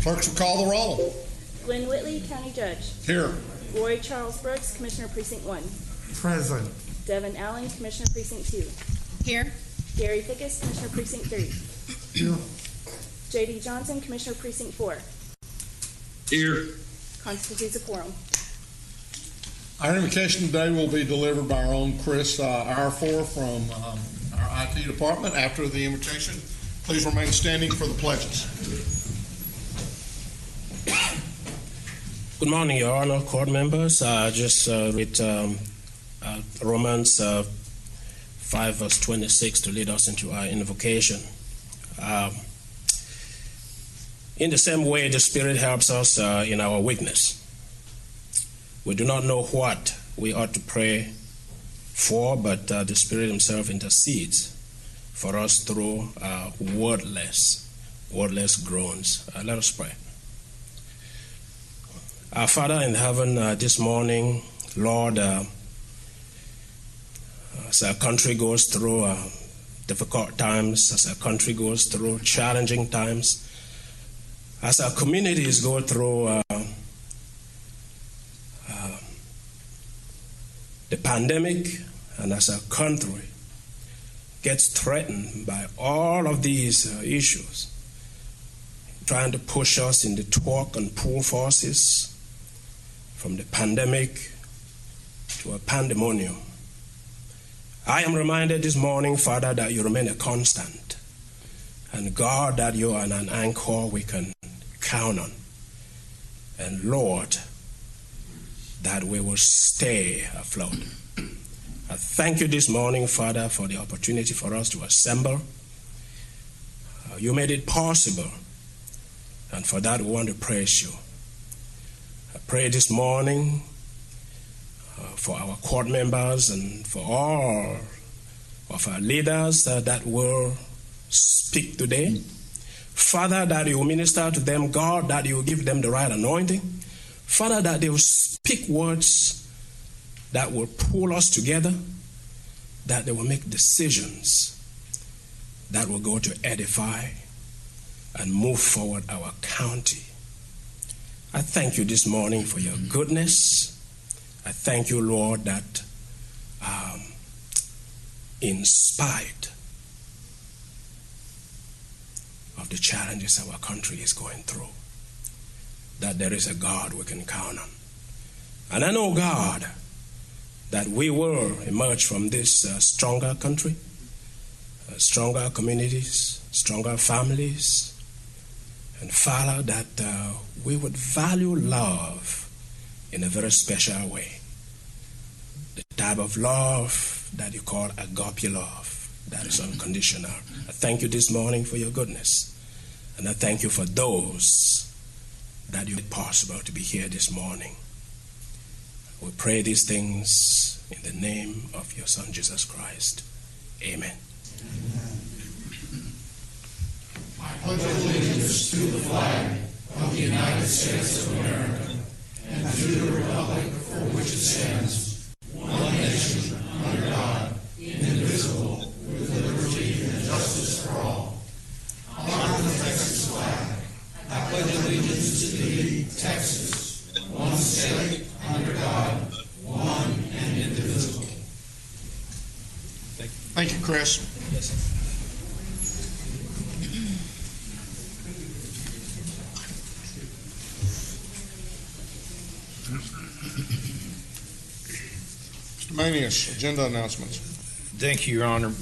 Clerks will call the roll. Glenn Whitley, County Judge. Here. Roy Charles Brooks, Commissioner Precinct 1. Present. Devin Allen, Commissioner Precinct 2. Here. Gary Fickus, Commissioner Precinct 3. Here. J.D. Johnson, Commissioner Precinct 4. Here. Constitutes a quorum. Our invocation today will be delivered by our own Chris R4 from our IT department. After the invocation, please remain standing for the pledges. Good morning, Your Honor, court members. Just read Romans 5, verse 26 to lead us into our invocation. In the same way, the Spirit helps us in our weakness. We do not know what we ought to pray for, but the Spirit Himself intercedes for us through wordless groans. Let us pray. Our Father in heaven, this morning, Lord, as our country goes through difficult times, as our country goes through challenging times, as our communities go through the pandemic, and as our country gets threatened by all of these issues, trying to push us in the torque and pull forces from the pandemic to a pandemonium. I am reminded this morning, Father, that you remain a constant, and God, that you are an anchor we can count on, and Lord, that we will stay afloat. I thank you this morning, Father, for the opportunity for us to assemble. You made it possible, and for that we want to praise you. I pray this morning for our court members and for all of our leaders that will speak today. Father, that you will minister to them. God, that you will give them the right anointing. Father, that they will speak words that will pull us together, that they will make decisions that will go to edify and move forward our county. I thank you this morning for your goodness. I thank you, Lord, that in spite of the challenges our country is going through, that there is a God we can count on. And I know, God, that we will emerge from this stronger country, stronger communities, stronger families, and Father, that we would value love in a very special way. The type of love that you call agape love, that is unconditional. I thank you this morning for your goodness. And I thank you for those that you made possible to be here this morning. We pray these things in the name of your Son, Jesus Christ. Amen. I pledge allegiance to the flag of the United States of America and to the republic for which it stands, one nation, under God, indivisible, with liberty and justice for all. Honor the Texas flag. I pledge allegiance to thee, Texas, one state, under God, one and indivisible. Thank you, Chris. Yes, sir. Mr. Manius, agenda announcements. Thank you, Your Honor.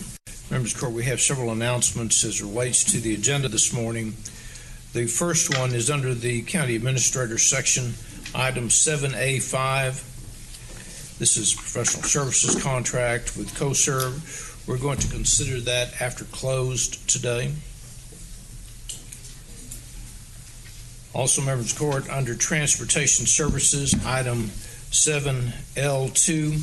Members of the Court, we have several announcements as relates to the agenda this morning. The first one is under the County Administrator section, item 7A5. This is professional services contract with CoServe. We're going to consider that after closed today. Also, members of the Court, under transportation services, item 7L2.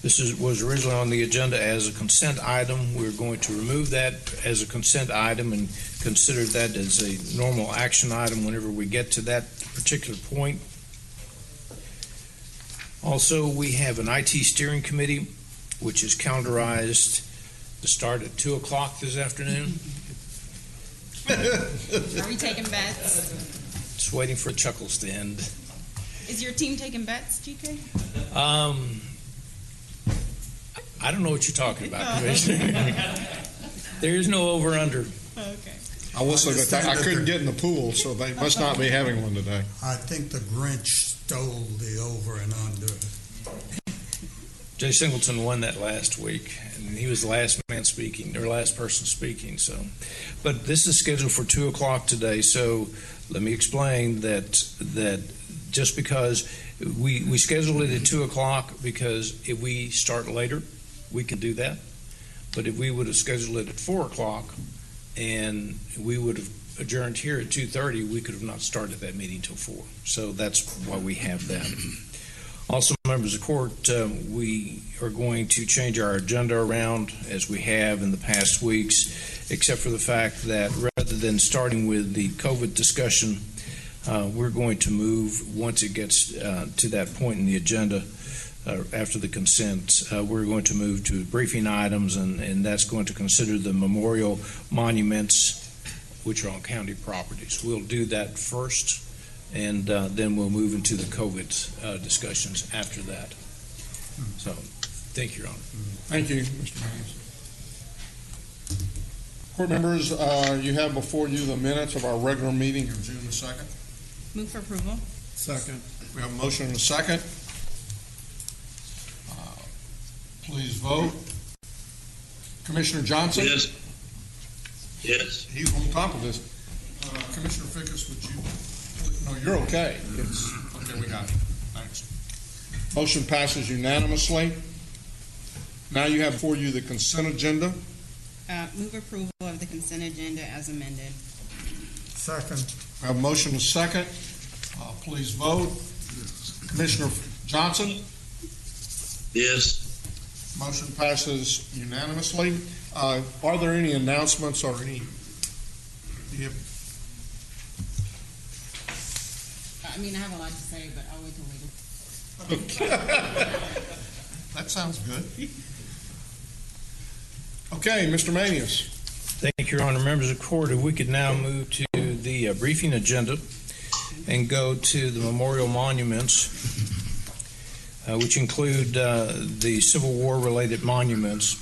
This was originally on the agenda as a consent item. We're going to remove that as a consent item and consider that as a normal action item whenever we get to that particular point. Also, we have an IT steering committee, which is calendarized to start at 2 o'clock this afternoon. Are we taking bets? Just waiting for chuckles to end. Is your team taking bets, GK? I don't know what you're talking about, Commissioner. There is no over-under. Okay. I will say that I couldn't get in the pool, so they must not be having one today. I think the Grinch stole the over and under. Jay Singleton won that last week, and he was the last man speaking, or last person speaking. So, but this is scheduled for 2:00 today. So, let me explain that just because we scheduled it at 2:00 because if we start later, we can do that. But if we would have scheduled it at 4:00 and we would have adjourned here at 2:30, we could have not started that meeting till 4. So that's why we have that. Also, members of court, we are going to change our agenda around as we have in the past weeks, except for the fact that rather than starting with the COVID discussion, we're going to move, once it gets to that point in the agenda, after the consent, we're going to move to briefing items, and that's going to consider the memorial monuments, which are on county properties. We'll do that first, and then we'll move into the COVID discussions after that. So, thank you, Your Honor. Thank you, Mr. Haynes. Court members, you have before you the minutes of our regular meeting of June the 2nd. Move for approval. Second. We have a motion and a second. Please vote. Commissioner Johnson? Yes. Yes. He's on top of this. Commissioner Fickus, would you? No, you're okay. Okay, we got it. Thanks. Motion passes unanimously. Now you have before you the consent agenda. Move approval of the consent agenda as amended. Second. We have a motion and a second. Please vote. Commissioner Johnson? Yes. Motion passes unanimously. Are there any announcements or any? Do you have, I mean, I have a lot to say, but I'll wait till later. that sounds good. Okay, Mr. Manius. Thank you, Your Honor. Members of court, if we could now move to the briefing agenda and go to the memorial monuments, which include the Civil War-related monuments.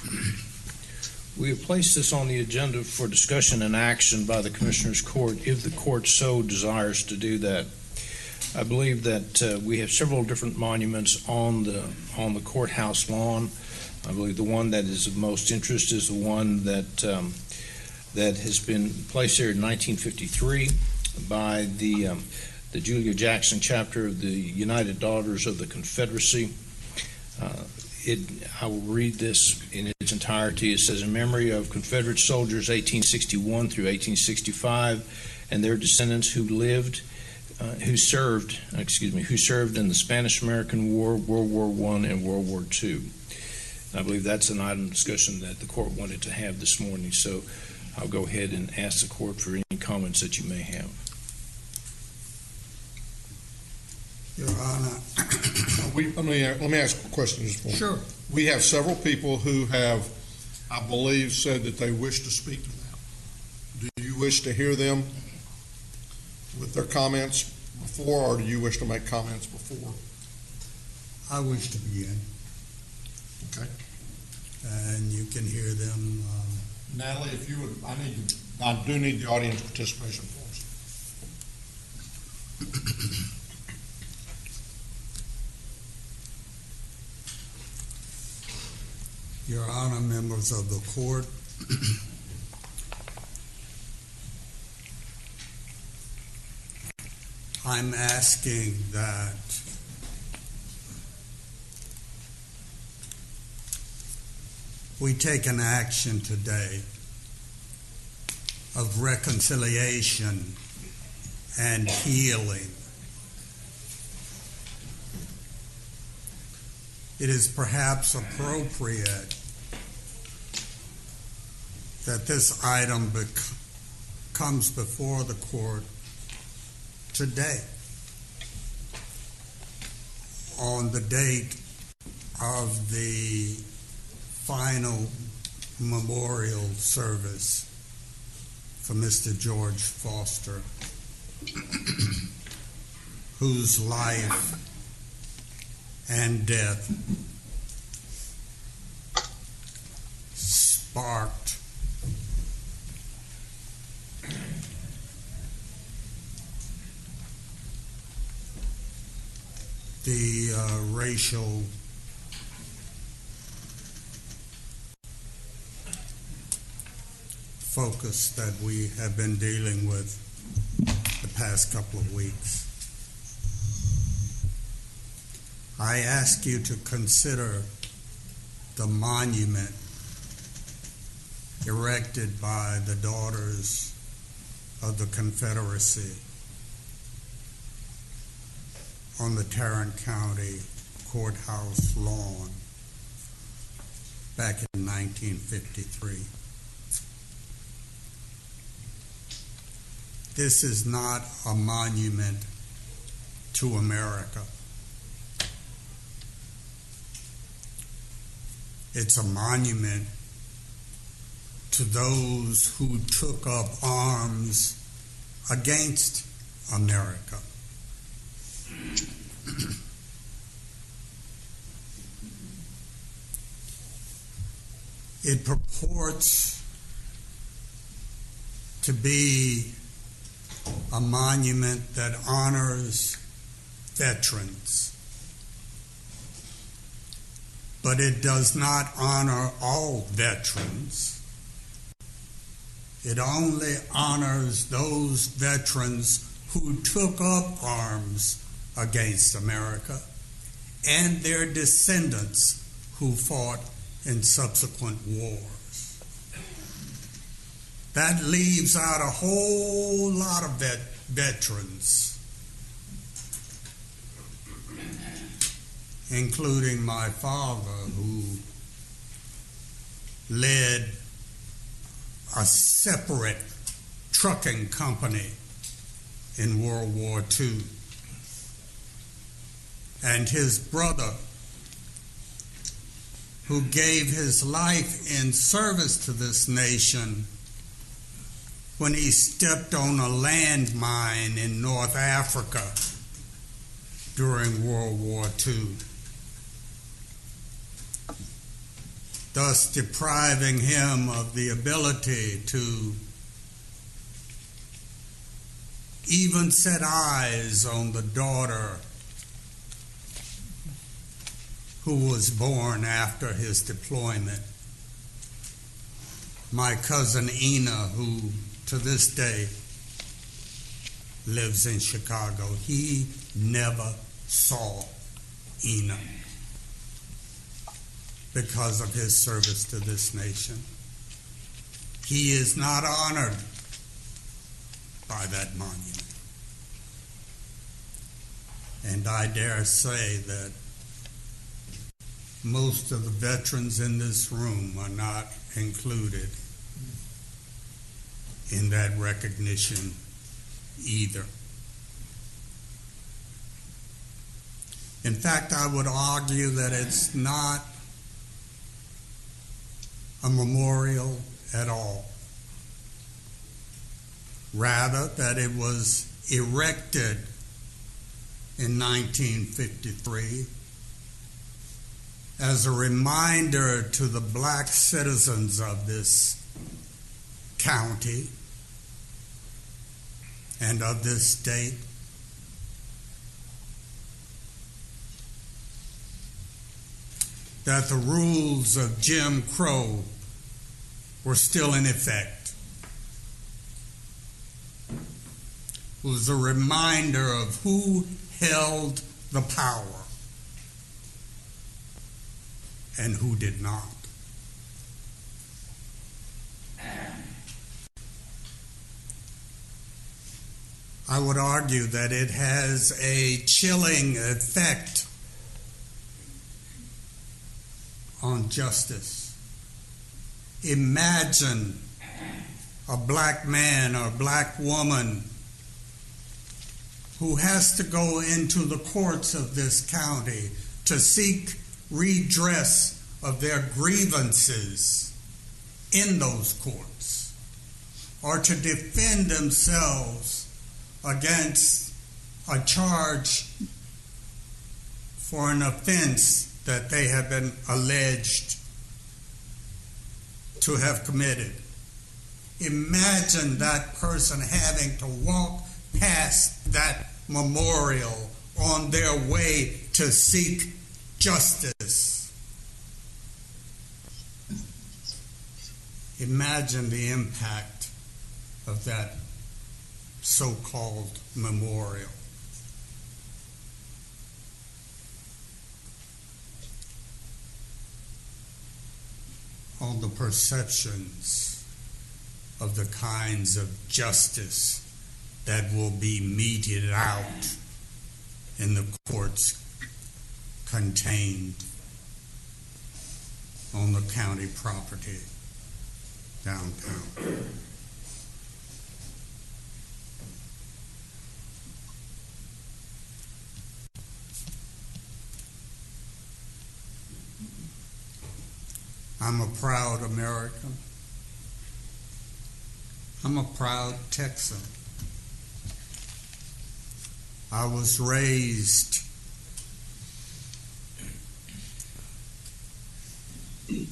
We have placed this on the agenda for discussion and action by the Commissioners Court if the court so desires to do that. I believe that we have several different monuments on the courthouse lawn. I believe the one that is of most interest is the one that has been placed here in 1953 by the Julia Jackson chapter of the United Daughters of the Confederacy. I will read this in its entirety. It says, in memory of Confederate soldiers 1861 through 1865 and their descendants who served in the Spanish-American War, World War I, and World War II. I believe that's an item of discussion that the court wanted to have this morning, so I'll go ahead and ask the court for any comments that you may have. Your Honor. Let me ask a question just for you. Sure. We have several people who have, I believe, said that they wish to speak to them. Do you wish to hear them with their comments before, or do you wish to make comments before? I wish to begin. Okay. And you can hear them. Natalie, if you would, I do need the audience participation forms. Your Honor, members of the court, I'm asking that we take an action today of reconciliation and healing. It is perhaps appropriate that this item comes before the court today on the date of the final memorial service for Mr. George Foster, whose life and death sparked the racial focus that we have been dealing with the past couple of weeks. I ask you to consider the monument erected by the Daughters of the Confederacy on the Tarrant County Courthouse lawn back in 1953. This is not a monument to America. It's a monument to those who took up arms against America. It purports to be a monument that honors veterans, but it does not honor all veterans. It only honors those veterans who took up arms against America and their descendants who fought in subsequent wars. That leaves out a whole lot of veterans, including my father, who led a separate trucking company in World War II, and his brother, who gave his life in service to this nation when he stepped on a landmine in North Africa during World War II, thus depriving him of the ability to even set eyes on the daughter who was born after his deployment. My cousin Ina, who to this day lives in Chicago, he never saw Ina because of his service to this nation. He is not honored by that monument. And I dare say that most of the veterans in this room are not included in that recognition either. In fact, I would argue that it's not a memorial at all. Rather, that it was erected in 1953 as a reminder to the black citizens of this county and of this state that the rules of Jim Crow were still in effect. It was a reminder of who held the power and who did not. I would argue that it has a chilling effect on justice. Imagine a black man or black woman who has to go into the courts of this county to seek redress of their grievances in those courts or to defend themselves against a charge for an offense that they have been alleged to have committed. Imagine that person having to walk past that memorial on their way to seek justice. Imagine the impact of that so-called memorial. On the perceptions of the kinds of justice that will be meted out in the courts contained on the county property downtown. I'm a proud American. I'm a proud Texan. I was raised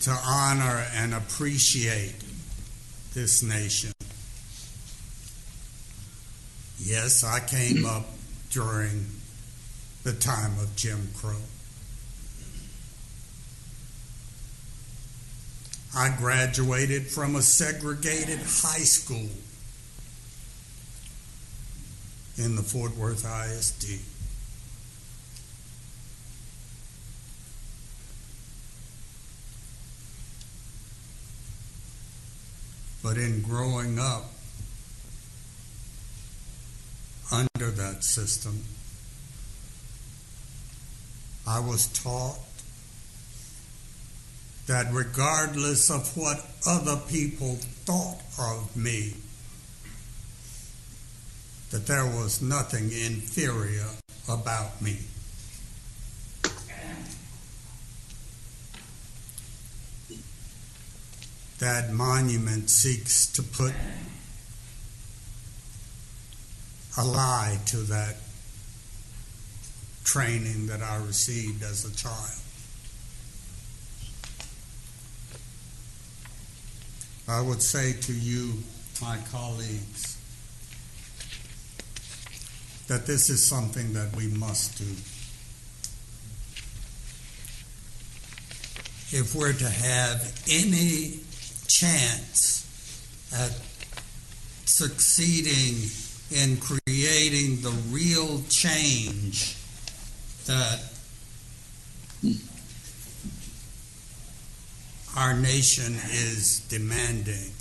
to honor and appreciate this nation. Yes, I came up during the time of Jim Crow. I graduated from a segregated high school in the Fort Worth ISD. But in growing up under that system, I was taught that regardless of what other people thought of me, that there was nothing inferior about me. That monument seeks to put a lie to that training that I received as a child. I would say to you, my colleagues, that this is something that we must do. If we're to have any chance at succeeding in creating the real change that our nation is demanding,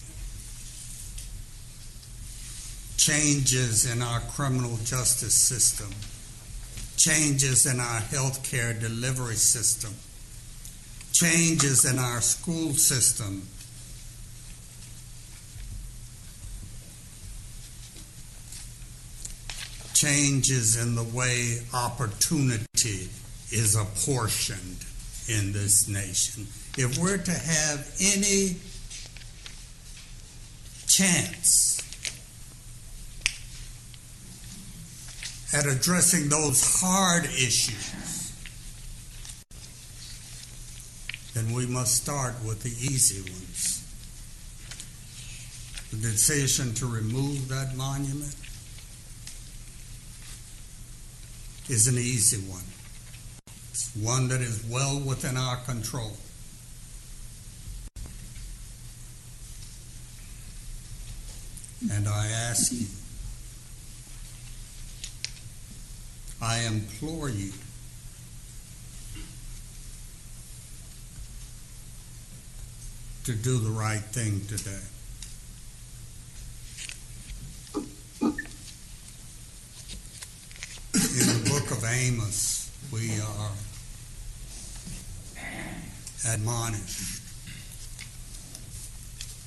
changes in our criminal justice system, changes in our healthcare delivery system, changes in our school system, changes in the way opportunity is apportioned in this nation. If we're to have any chance at addressing those hard issues, then we must start with the easy ones. The decision to remove that monument is an easy one. It's one that is well within our control. And I ask you, I implore you, to do the right thing today. In the book of Amos, we are admonished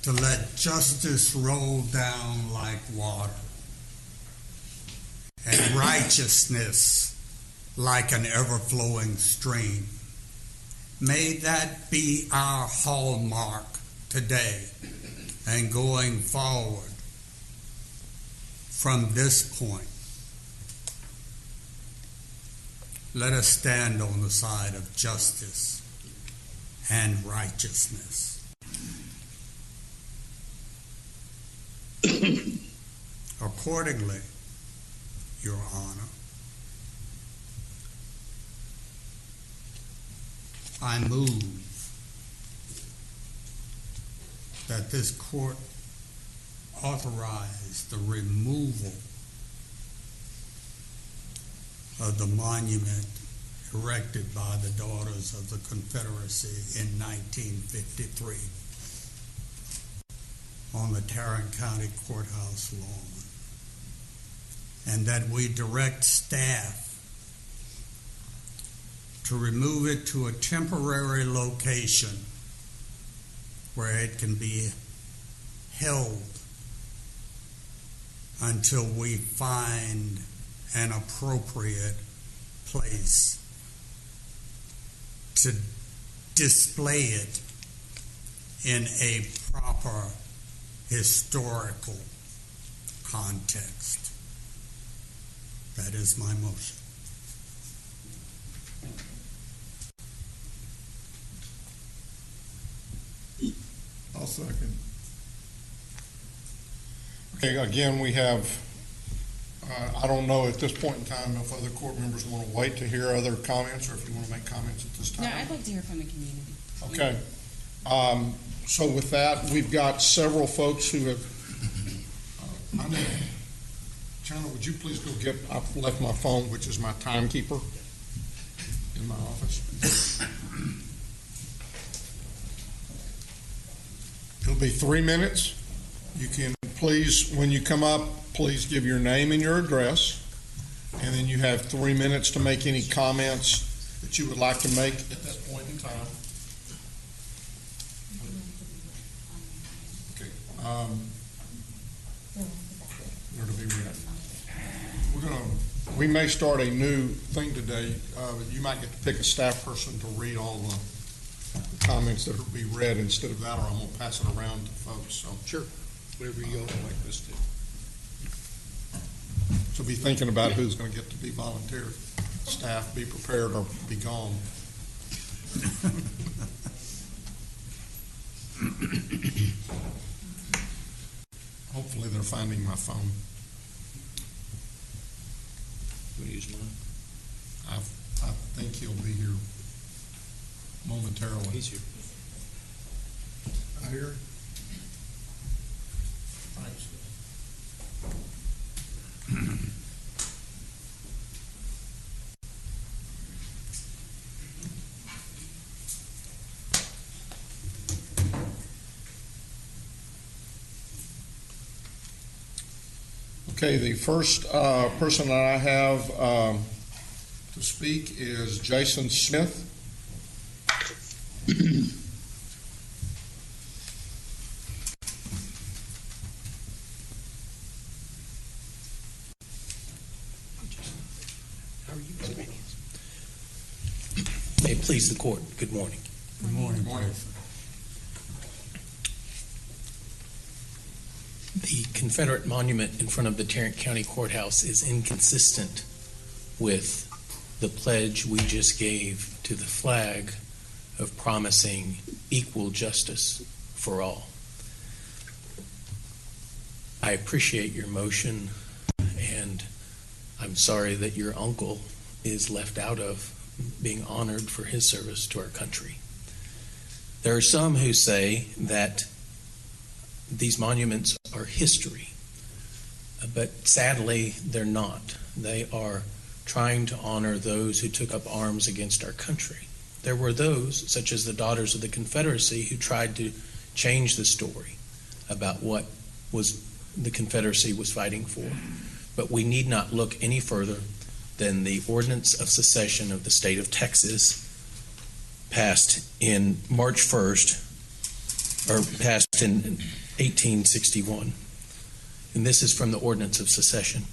to let justice roll down like water and righteousness like an ever-flowing stream. May that be our hallmark today and going forward from this point, let us stand on the side of justice and righteousness. Accordingly, Your Honor, I move that this court authorize the removal of the monument erected by the Daughters of the Confederacy in 1953 on the Tarrant County Courthouse lawn, and that we direct staff to remove it to a temporary location where it can be held until we find an appropriate place to display it in a proper historical context. That is my motion. I'll second. Okay, again, we have, I don't know at this point in time if other court members want to wait to hear other comments or if you want to make comments at this time. No, I'd like to hear from the community. Okay. So with that, we've got several folks who have, Chandler, would you please go get, I've left my phone, which is my timekeeper in my office. It'll be 3 minutes. You can please, when you come up, please give your name and your address, and then you have 3 minutes to make any comments that you would like to make at that point in time. Okay. Where to be read? We may start a new thing today. You might get to pick a staff person to read all the comments that will be read instead of that, or I'm going to pass it around to folks. So Sure. Whatever you all like this to. So be thinking about who's going to get to be volunteer. Staff, be prepared or be gone. Hopefully they're finding my phone. You want to use mine? I think he'll be here momentarily. He's here. I hear. Thanks. Okay, the first person that I have to speak is Jason Smith. How are you? May it please the court. Good morning. Good morning. Good morning. The Confederate Monument in front of the Tarrant County Courthouse is inconsistent with the pledge we just gave to the flag of promising equal justice for all. I appreciate your motion, and I'm sorry that your uncle is left out of being honored for his service to our country. There are some who say that these monuments are history, but sadly they're not. They are trying to honor those who took up arms against our country. There were those, such as the Daughters of the Confederacy, who tried to change the story about what the Confederacy was fighting for. But we need not look any further than the Ordinance of Secession of the state of Texas, passed in March 1st, or passed in 1861. And this is from the Ordinance of Secession.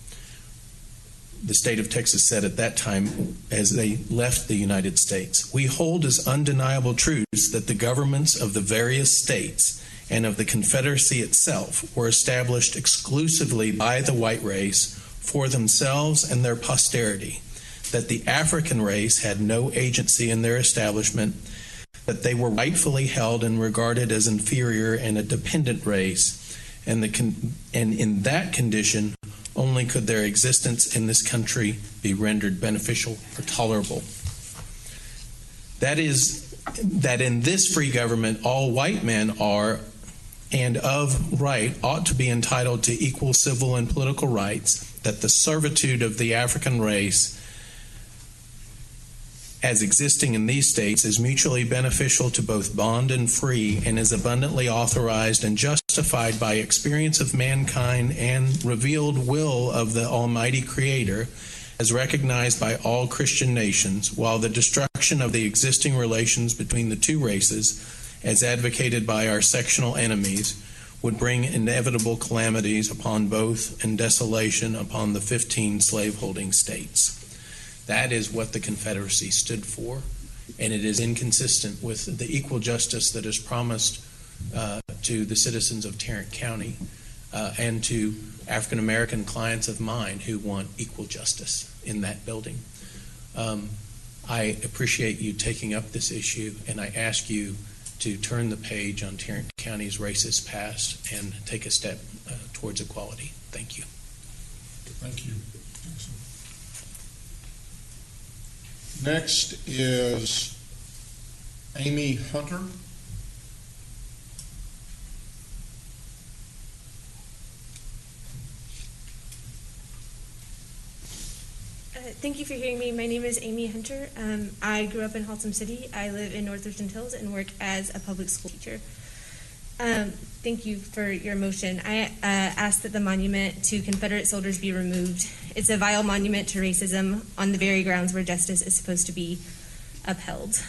The state of Texas said at that time, as they left the United States, "We hold as undeniable truths that the governments of the various states and of the Confederacy itself were established exclusively by the white race for themselves and their posterity, that the African race had no agency in their establishment, that they were rightfully held and regarded as inferior and a dependent race, and in that condition only could their existence in this country be rendered beneficial or tolerable. That is, that in this free government all white men are, and of right, ought to be entitled to equal civil and political rights, that the servitude of the African race as existing in these states is mutually beneficial to both bond and free, and is abundantly authorized and justified by experience of mankind and revealed will of the Almighty Creator, as recognized by all Christian nations, while the destruction of the existing relations between the two races, as advocated by our sectional enemies, would bring inevitable calamities upon both and desolation upon the 15 slaveholding states. That is what the Confederacy stood for, and it is inconsistent with the equal justice that is promised to the citizens of Tarrant County and to African American clients of mine who want equal justice in that building. I appreciate you taking up this issue, and I ask you to turn the page on Tarrant County's racist past and take a step towards equality. Thank you. Thank you. Next is Amy Hunter. Thank you for hearing me. My name is Amy Hunter. I grew up in Haltom City. I live in North Richland Hills and work as a public school teacher. Thank you for your motion. I ask that the monument to Confederate soldiers be removed. It's a vile monument to racism on the very grounds where justice is supposed to be upheld.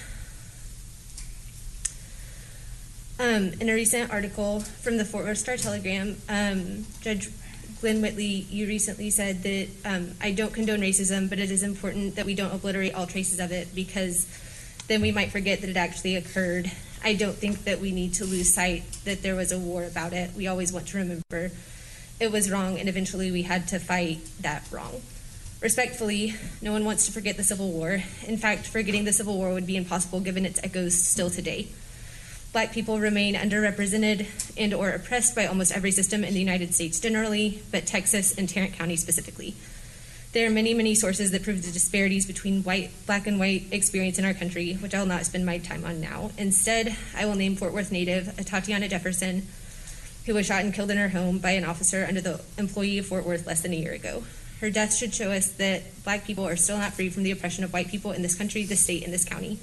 In a recent article from the Fort Worth Star-Telegram, Judge Glenn Whitley, you recently said that I don't condone racism, but it is important that we don't obliterate all traces of it, because then we might forget that it actually occurred. I don't think that we need to lose sight that there was a war about it. We always want to remember it was wrong, and eventually we had to fight that wrong. Respectfully, no one wants to forget the Civil War. In fact, forgetting the Civil War would be impossible given its echoes still today. Black people remain underrepresented and or oppressed by almost every system in the United States generally, but Texas and Tarrant County specifically. There are many, many sources that prove the disparities between black and white experience in our country, which I will not spend my time on now. Instead, I will name Fort Worth native Tatiana Jefferson, who was shot and killed in her home by an officer under the employee of Fort Worth less than a year ago. Her death should show us that black people are still not free from the oppression of white people in this country, this state, and this county.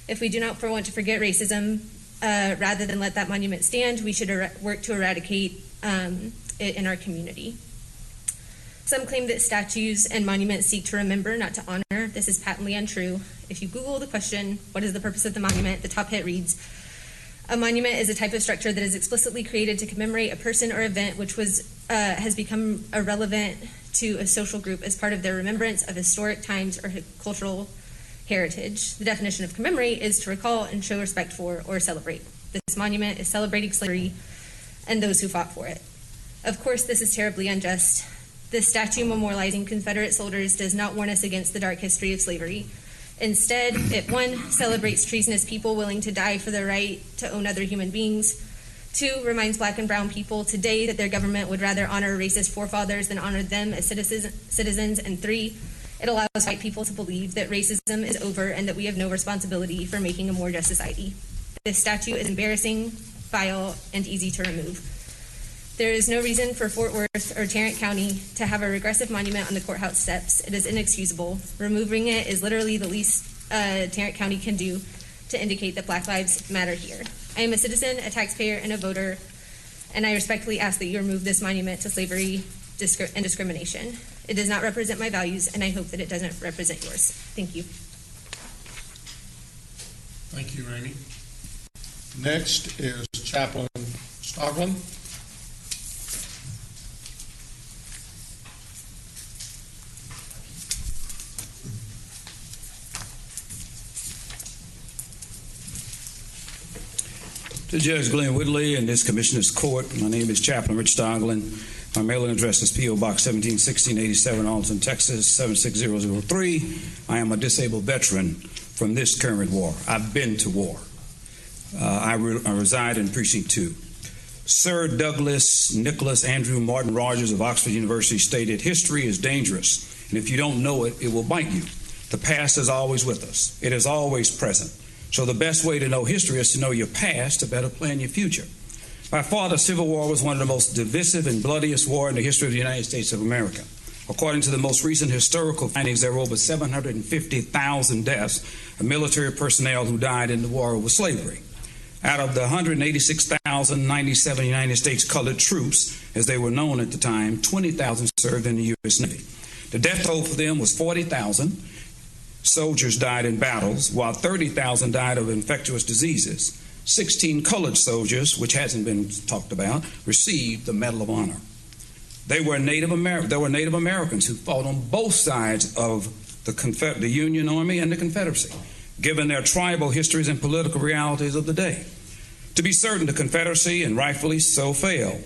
If we do not want to forget racism, rather than let that monument stand, we should work to eradicate it in our community. Some claim that statues and monuments seek to remember, not to honor. This is patently untrue. If you Google the question, what is the purpose of the monument, the top hit reads, a monument is a type of structure that is explicitly created to commemorate a person or event which has become irrelevant to a social group as part of their remembrance of historic times or cultural heritage. The definition of commemorate is to recall and show respect for or celebrate. This monument is celebrating slavery and those who fought for it. Of course, this is terribly unjust. This statue memorializing Confederate soldiers does not warn us against the dark history of slavery. Instead, it, 1, celebrates treasonous people willing to die for their right to own other human beings. 2, reminds black and brown people today that their government would rather honor racist forefathers than honor them as citizens. And 3, it allows white people to believe that racism is over and that we have no responsibility for making a more just society. This statue is embarrassing, vile, and easy to remove. There is no reason for Fort Worth or Tarrant County to have a regressive monument on the courthouse steps. It is inexcusable. Removing it is literally the least Tarrant County can do to indicate that Black lives matter here. I am a citizen, a taxpayer, and a voter, and I respectfully ask that you remove this monument to slavery and discrimination. It does not represent my values, and I hope that it doesn't represent yours. Thank you. Thank you, Amy. Next is Chaplain Stoglin. To Judge Glenn Whitley and this Commissioner's Court, my name is Chaplain Rich Donglin. My mailing address is P.O. Box 171687, Alton, Texas 76003. I am a disabled veteran from this current war. I've been to war. I reside in Precinct 2. Sir Douglas Nicholas Andrew Martin Rogers of Oxford University stated, "History is dangerous, and if you don't know it, it will bite you. The past is always with us. It is always present. So the best way to know history is to know your past to better plan your future." By far, the Civil War was one of the most divisive and bloodiest war in the history of the United States of America. According to the most recent historical findings, there were over 750,000 deaths of military personnel who died in the war over slavery. Out of the 186,097 United States colored troops, as they were known at the time, 20,000 served in the U.S. Navy. The death toll for them was 40,000. Soldiers died in battles, while 30,000 died of infectious diseases. 16 colored soldiers, which hasn't been talked about, received the Medal of Honor. There were Native Americans who fought on both sides of the Union Army and the Confederacy, given their tribal histories and political realities of the day. To be certain, the Confederacy, and rightfully so, failed.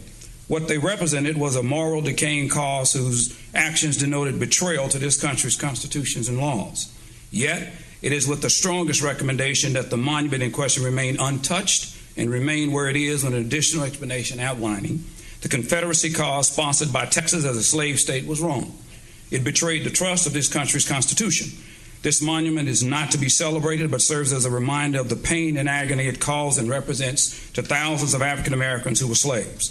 What they represented was a moral decaying cause whose actions denoted betrayal to this country's constitutions and laws. Yet, it is with the strongest recommendation that the monument in question remain untouched and remain where it is with an additional explanation outlining the Confederacy cause sponsored by Texas as a slave state was wrong. It betrayed the trust of this country's Constitution. This monument is not to be celebrated, but serves as a reminder of the pain and agony it caused and represents to thousands of African Americans who were slaves.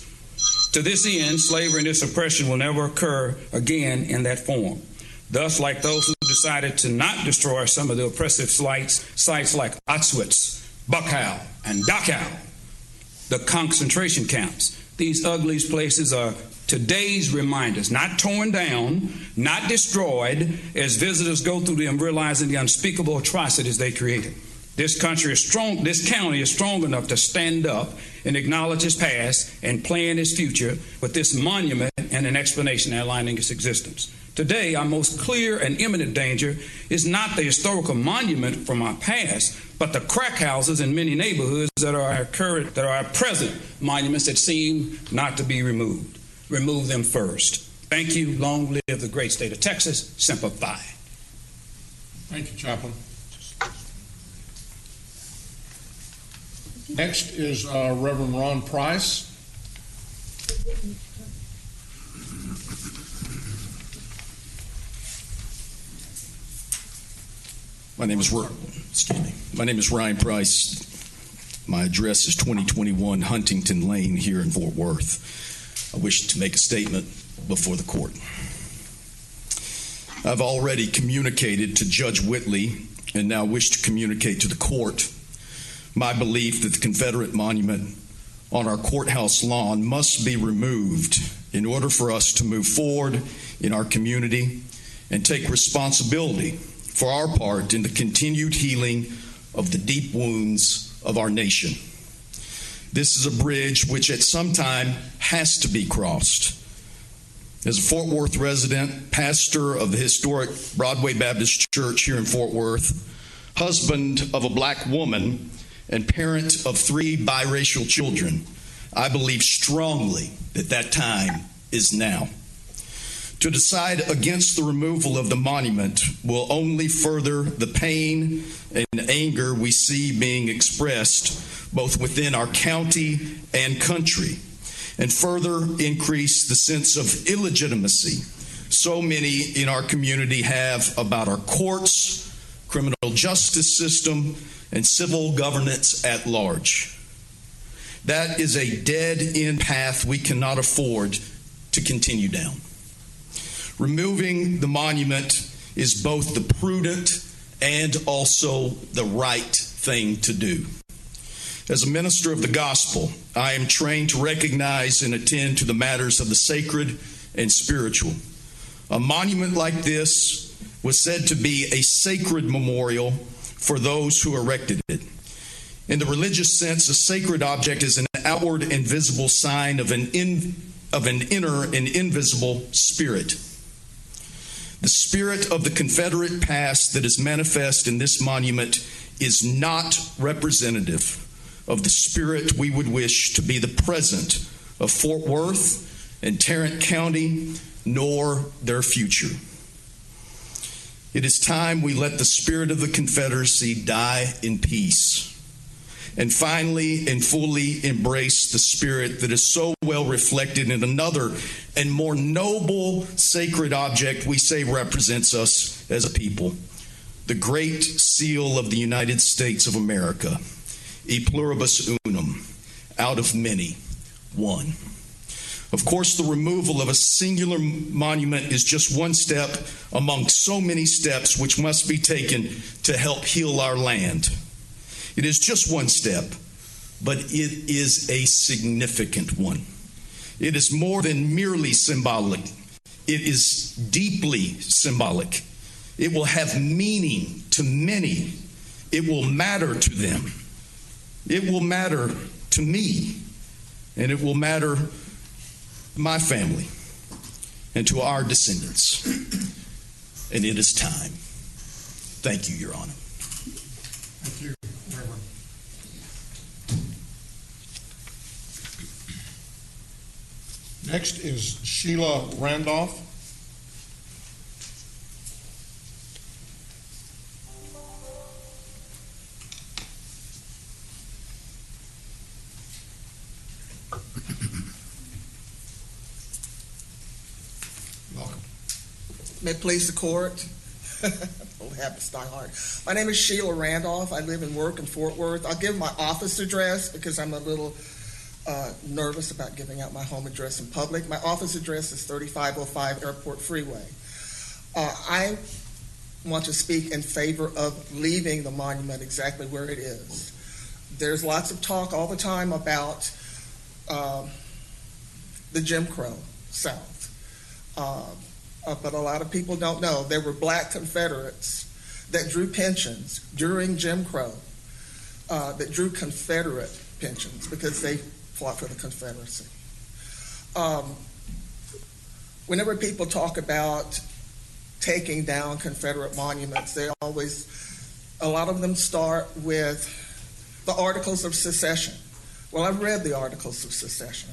To this end, slavery and its oppression will never occur again in that form. Thus, like those who decided to not destroy some of the oppressive sites like Auschwitz, Buchenwald, and Dachau, the concentration camps, these ugly places are today's reminders, not torn down, not destroyed, as visitors go through them realizing the unspeakable atrocities they created. This county is strong enough to stand up and acknowledge its past and plan its future with this monument and an explanation outlining its existence. Today, our most clear and imminent danger is not the historical monument from our past, but the crack houses in many neighborhoods that are our present monuments that seem not to be removed. Remove them first. Thank you. Long live the great state of Texas. Semper Fi. Thank you, Chaplain. Next is Reverend Ron Price. My name is Ryan Price. My address is 2021 Huntington Lane here in Fort Worth. I wish to make a statement before the court. I've already communicated to Judge Whitley and now wish to communicate to the court my belief that the Confederate monument on our courthouse lawn must be removed in order for us to move forward in our community and take responsibility for our part in the continued healing of the deep wounds of our nation. This is a bridge which at some time has to be crossed. As a Fort Worth resident, pastor of the historic Broadway Baptist Church here in Fort Worth, husband of a black woman, and parent of 3 biracial children, I believe strongly that that time is now. To decide against the removal of the monument will only further the pain and anger we see being expressed both within our county and country, and further increase the sense of illegitimacy so many in our community have about our courts, criminal justice system, and civil governance at large. That is a dead-end path we cannot afford to continue down. Removing the monument is both the prudent and also the right thing to do. As a minister of the gospel, I am trained to recognize and attend to the matters of the sacred and spiritual. A monument like this was said to be a sacred memorial for those who erected it. In the religious sense, a sacred object is an outward and visible sign of an inner and invisible spirit. The spirit of the Confederate past that is manifest in this monument is not representative of the spirit we would wish to be the present of Fort Worth and Tarrant County, nor their future. It is time we let the spirit of the Confederacy die in peace, and finally and fully embrace the spirit that is so well reflected in another and more noble sacred object we say represents us as a people, the Great Seal of the United States of America, e pluribus unum, out of many, one. Of course, the removal of a singular monument is just one step among so many steps which must be taken to help heal our land. It is just one step, but it is a significant one. It is more than merely symbolic. It is deeply symbolic. It will have meaning to many. It will matter to them. It will matter to me. And it will matter to my family and to our descendants. And it is time. Thank you, Your Honor. Thank you, Reverend. Next is Sheila Randolph. Welcome. May it please the court. Old habits die hard. My name is Sheila Randolph. I live and work in Fort Worth. I'll give my office address because I'm a little nervous about giving out my home address in public. My office address is 3505 Airport Freeway. I want to speak in favor of leaving the monument exactly where it is. There's lots of talk all the time about the Jim Crow South. But a lot of people don't know there were black Confederates that drew pensions during Jim Crow, that drew Confederate pensions because they fought for the Confederacy. Whenever people talk about taking down Confederate monuments, a lot of them start with the Articles of Secession. Well, I've read the Articles of Secession.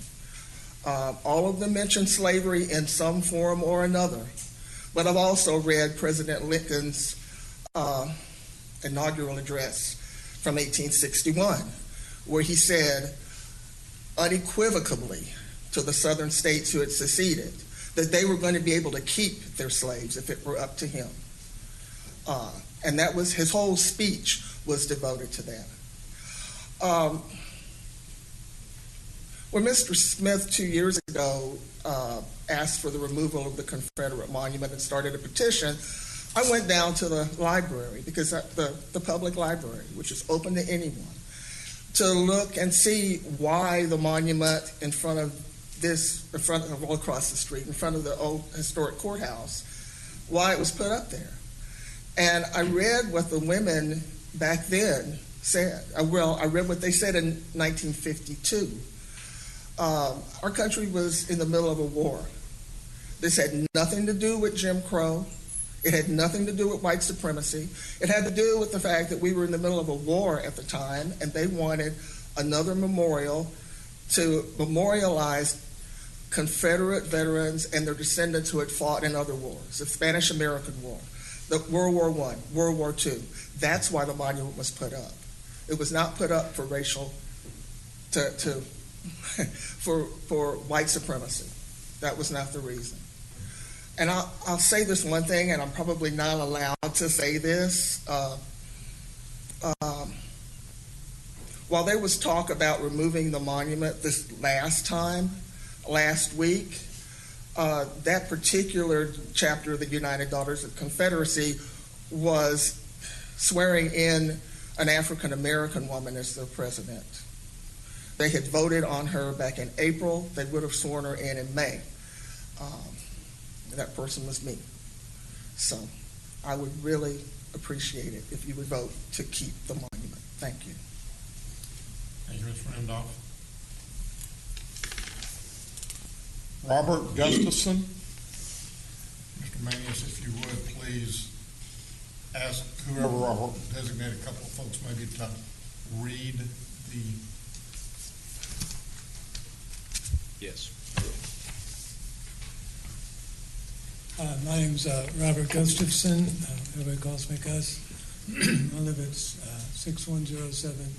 All of them mention slavery in some form or another. But I've also read President Lincoln's inaugural address from 1861, where he said unequivocally to the southern states who had seceded that they were going to be able to keep their slaves if it were up to him. And that was his whole speech was devoted to that. When Mr. Smith 2 years ago asked for the removal of the Confederate monument and started a petition, I went down to the library, because the public library, which is open to anyone, to look and see why the monument all across the street, in front of the old historic courthouse, why it was put up there. And I read what the women back then said. I read what they said in 1952. Our country was in the middle of a war. This had nothing to do with Jim Crow. It had nothing to do with white supremacy. It had to do with the fact that we were in the middle of a war at the time, and they wanted another memorial to memorialize Confederate veterans and their descendants who had fought in other wars, the Spanish-American War, the World War I, World War II. That's why the monument was put up. It was not put up for for white supremacy. That was not the reason. And I'll say this one thing, and I'm probably not allowed to say this. While there was talk about removing the monument this last week, that particular chapter of the United Daughters of Confederacy was swearing in an African American woman as their president. They had voted on her back in April. They would have sworn her in May. That person was me. So I would really appreciate it if you would vote to keep the monument. Thank you. Thank you, Ms. Randolph. Robert Gustafson. Mr. Manius, if you would, please ask whoever our designated couple of folks maybe to read the Yes. My name's Robert Gustafson. Everybody calls me Gus. I live at 6107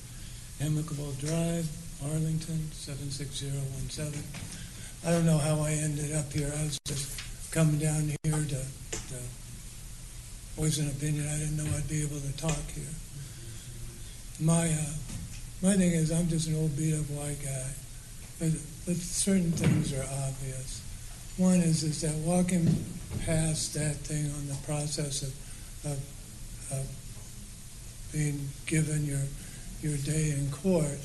Amicable Drive, Arlington, 76017. I don't know how I ended up here. I was just coming down here to voice an opinion. I didn't know I'd be able to talk here. My thing is, I'm just an old beat-up white guy, but certain things are obvious. One is that walking past that thing on the process of being given your day in court,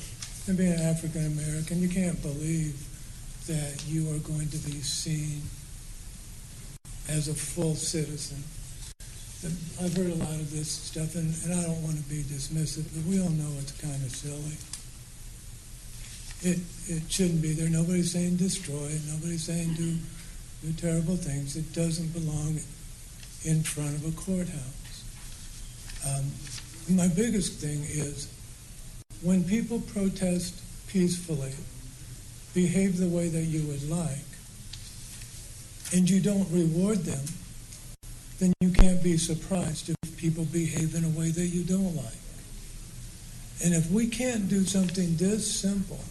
and being an African American, you can't believe that you are going to be seen as a full citizen. I've heard a lot of this stuff, and I don't want to be dismissive, but we all know it's kind of silly. It shouldn't be there. Nobody's saying destroy it. Nobody's saying do terrible things. It doesn't belong in front of a courthouse. My biggest thing is when people protest peacefully, behave the way that you would like, and you don't reward them, then you can't be surprised if people behave in a way that you don't like. And if we can't do something this simple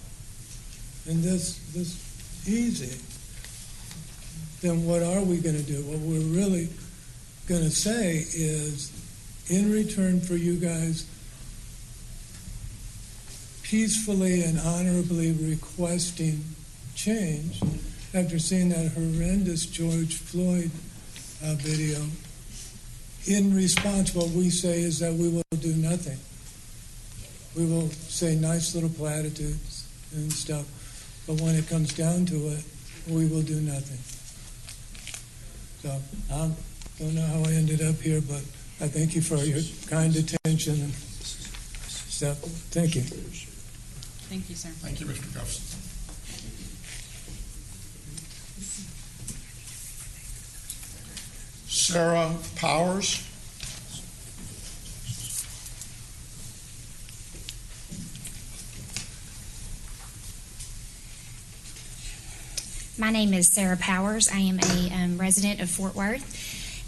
and this easy, then what are we going to do? What we're really going to say is, in return for you guys peacefully and honorably requesting change, after seeing that horrendous George Floyd video, in response, what we say is that we will do nothing. We will say nice little platitudes and stuff, but when it comes down to it, we will do nothing. So I don't know how I ended up here, but I thank you for your kind attention and stuff. Thank you. Thank you, sir. Thank you, Mr. Gustafson. Sarah Powers. My name is Sarah Powers. I am a resident of Fort Worth,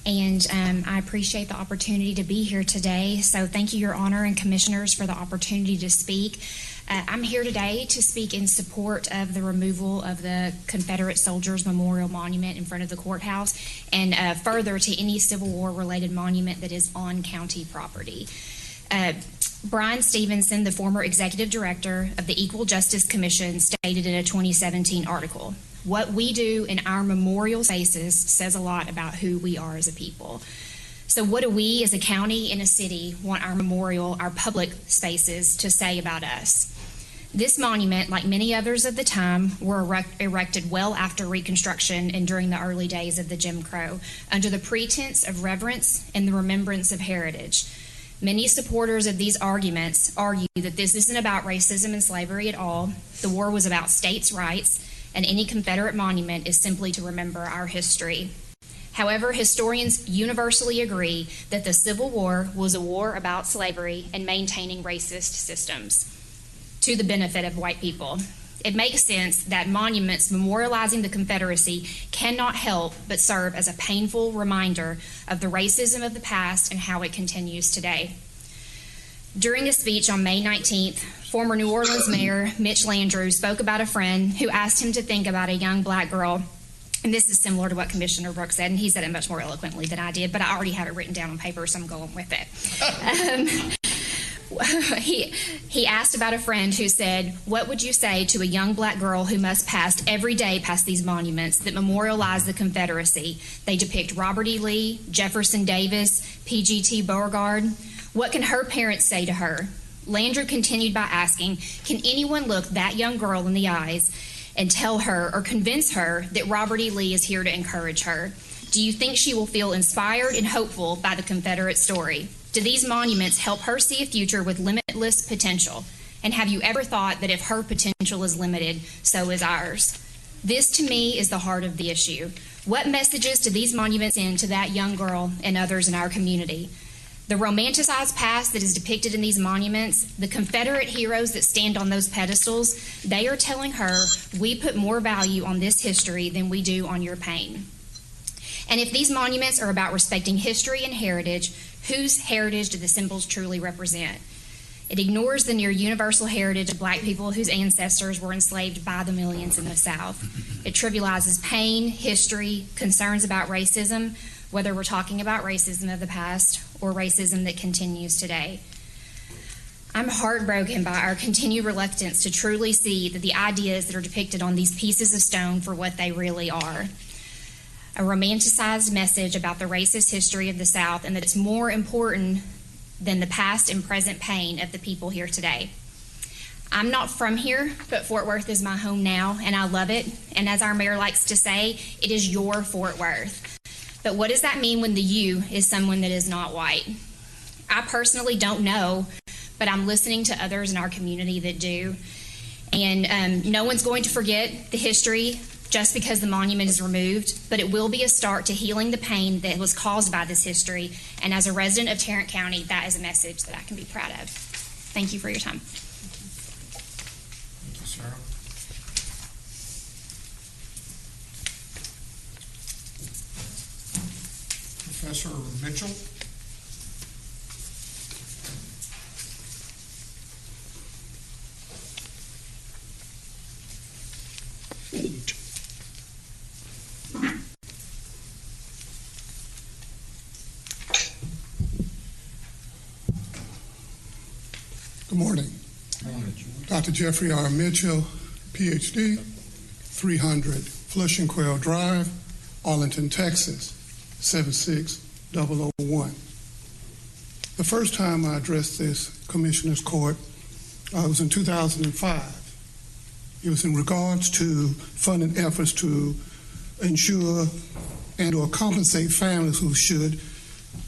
and I appreciate the opportunity to be here today. So thank you, Your Honor and Commissioners, for the opportunity to speak. I'm here today to speak in support of the removal of the Confederate Soldiers Memorial Monument in front of the courthouse, and further to any Civil War-related monument that is on county property. Brian Stevenson, the former executive director of the Equal Justice Commission, stated in a 2017 article, "What we do in our memorial spaces says a lot about who we are as a people." So what do we as a county and a city want our memorial, our public spaces, to say about us? This monument, like many others of the time, were erected well after Reconstruction and during the early days of the Jim Crow, under the pretense of reverence and the remembrance of heritage. Many supporters of these arguments argue that this isn't about racism and slavery at all. The war was about states' rights, and any Confederate monument is simply to remember our history. However, historians universally agree that the Civil War was a war about slavery and maintaining racist systems to the benefit of white people. It makes sense that monuments memorializing the Confederacy cannot help but serve as a painful reminder of the racism of the past and how it continues today. During a speech on May 19th, former New Orleans Mayor Mitch Landrieu spoke about a friend who asked him to think about a young black girl. And this is similar to what Commissioner Brooks said, and he said it much more eloquently than I did, but I already have it written down on paper, so I'm going with it. He asked about a friend who said, "What would you say to a young black girl who must pass every day past these monuments that memorialize the Confederacy? They depict Robert E. Lee, Jefferson Davis, P.G.T. Beauregard. What can her parents say to her?" Landrieu continued by asking, "Can anyone look that young girl in the eyes and tell her or convince her that Robert E. Lee is here to encourage her? Do you think she will feel inspired and hopeful by the Confederate story? Do these monuments help her see a future with limitless potential? And have you ever thought that if her potential is limited, so is ours?" This, to me, is the heart of the issue. What messages do these monuments send to that young girl and others in our community? The romanticized past that is depicted in these monuments, the Confederate heroes that stand on those pedestals, they are telling her, we put more value on this history than we do on your pain. And if these monuments are about respecting history and heritage, whose heritage do the symbols truly represent? It ignores the near universal heritage of black people whose ancestors were enslaved by the millions in the South. It trivializes pain, history, concerns about racism, whether we're talking about racism of the past or racism that continues today. I'm heartbroken by our continued reluctance to truly see that the ideas that are depicted on these pieces of stone for what they really are. A romanticized message about the racist history of the South, and that it's more important than the past and present pain of the people here today. I'm not from here, but Fort Worth is my home now, and I love it. And as our mayor likes to say, it is your Fort Worth. But what does that mean when the you is someone that is not white? I personally don't know, but I'm listening to others in our community that do. And no one's going to forget the history just because the monument is removed, but it will be a start to healing the pain that was caused by this history. And as a resident of Tarrant County, that is a message that I can be proud of. Thank you for your time. Thank you, Sarah. Professor Mitchell. Good morning. Dr. Jeffrey R. Mitchell, PhD, 300 Flushing Quail Drive, Arlington, Texas, 76001. The first time I addressed this Commissioner's Court was in 2005. It was in regards to funding efforts to ensure and or compensate families who should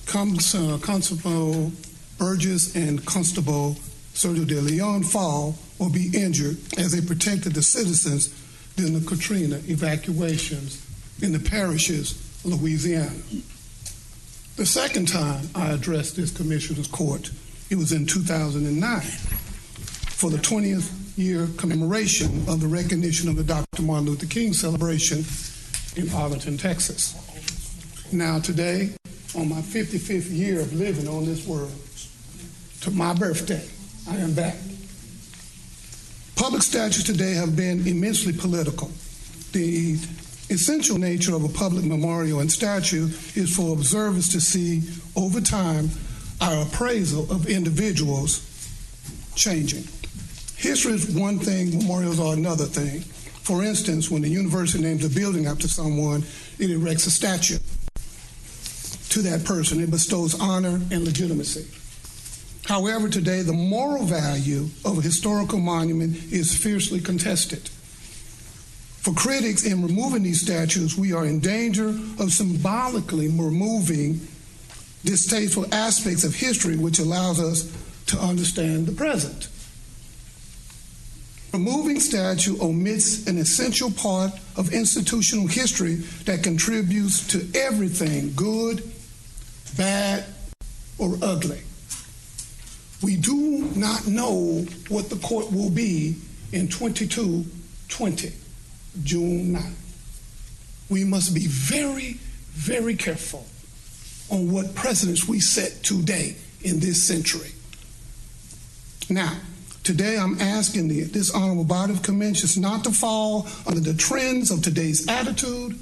Constable Burgess and Constable Sergio de Leon fall or be injured as they protected the citizens during the Katrina evacuations in the parishes of Louisiana. The second time I addressed this Commissioner's Court, it was in 2009 for the 20th year commemoration of the recognition of the Dr. Martin Luther King celebration in Arlington, Texas. Now today, on my 55th year of living on this world, to my birthday, I am back. Public statues today have been immensely political. The essential nature of a public memorial and statue is for observers to see over time our appraisal of individuals changing. History is one thing, memorials are another thing. For instance, when the university names a building after someone, it erects a statue to that person. It bestows honor and legitimacy. However, today, the moral value of a historical monument is fiercely contested. For critics, in removing these statues, we are in danger of symbolically removing distasteful aspects of history, which allows us to understand the present. Removing statue omits an essential part of institutional history that contributes to everything good, bad, or ugly. We do not know what the court will be in 2220, June 9th. We must be very, very careful on what precedents we set today in this century. Now, today I'm asking this honorable body of conventions not to fall under the trends of today's attitude,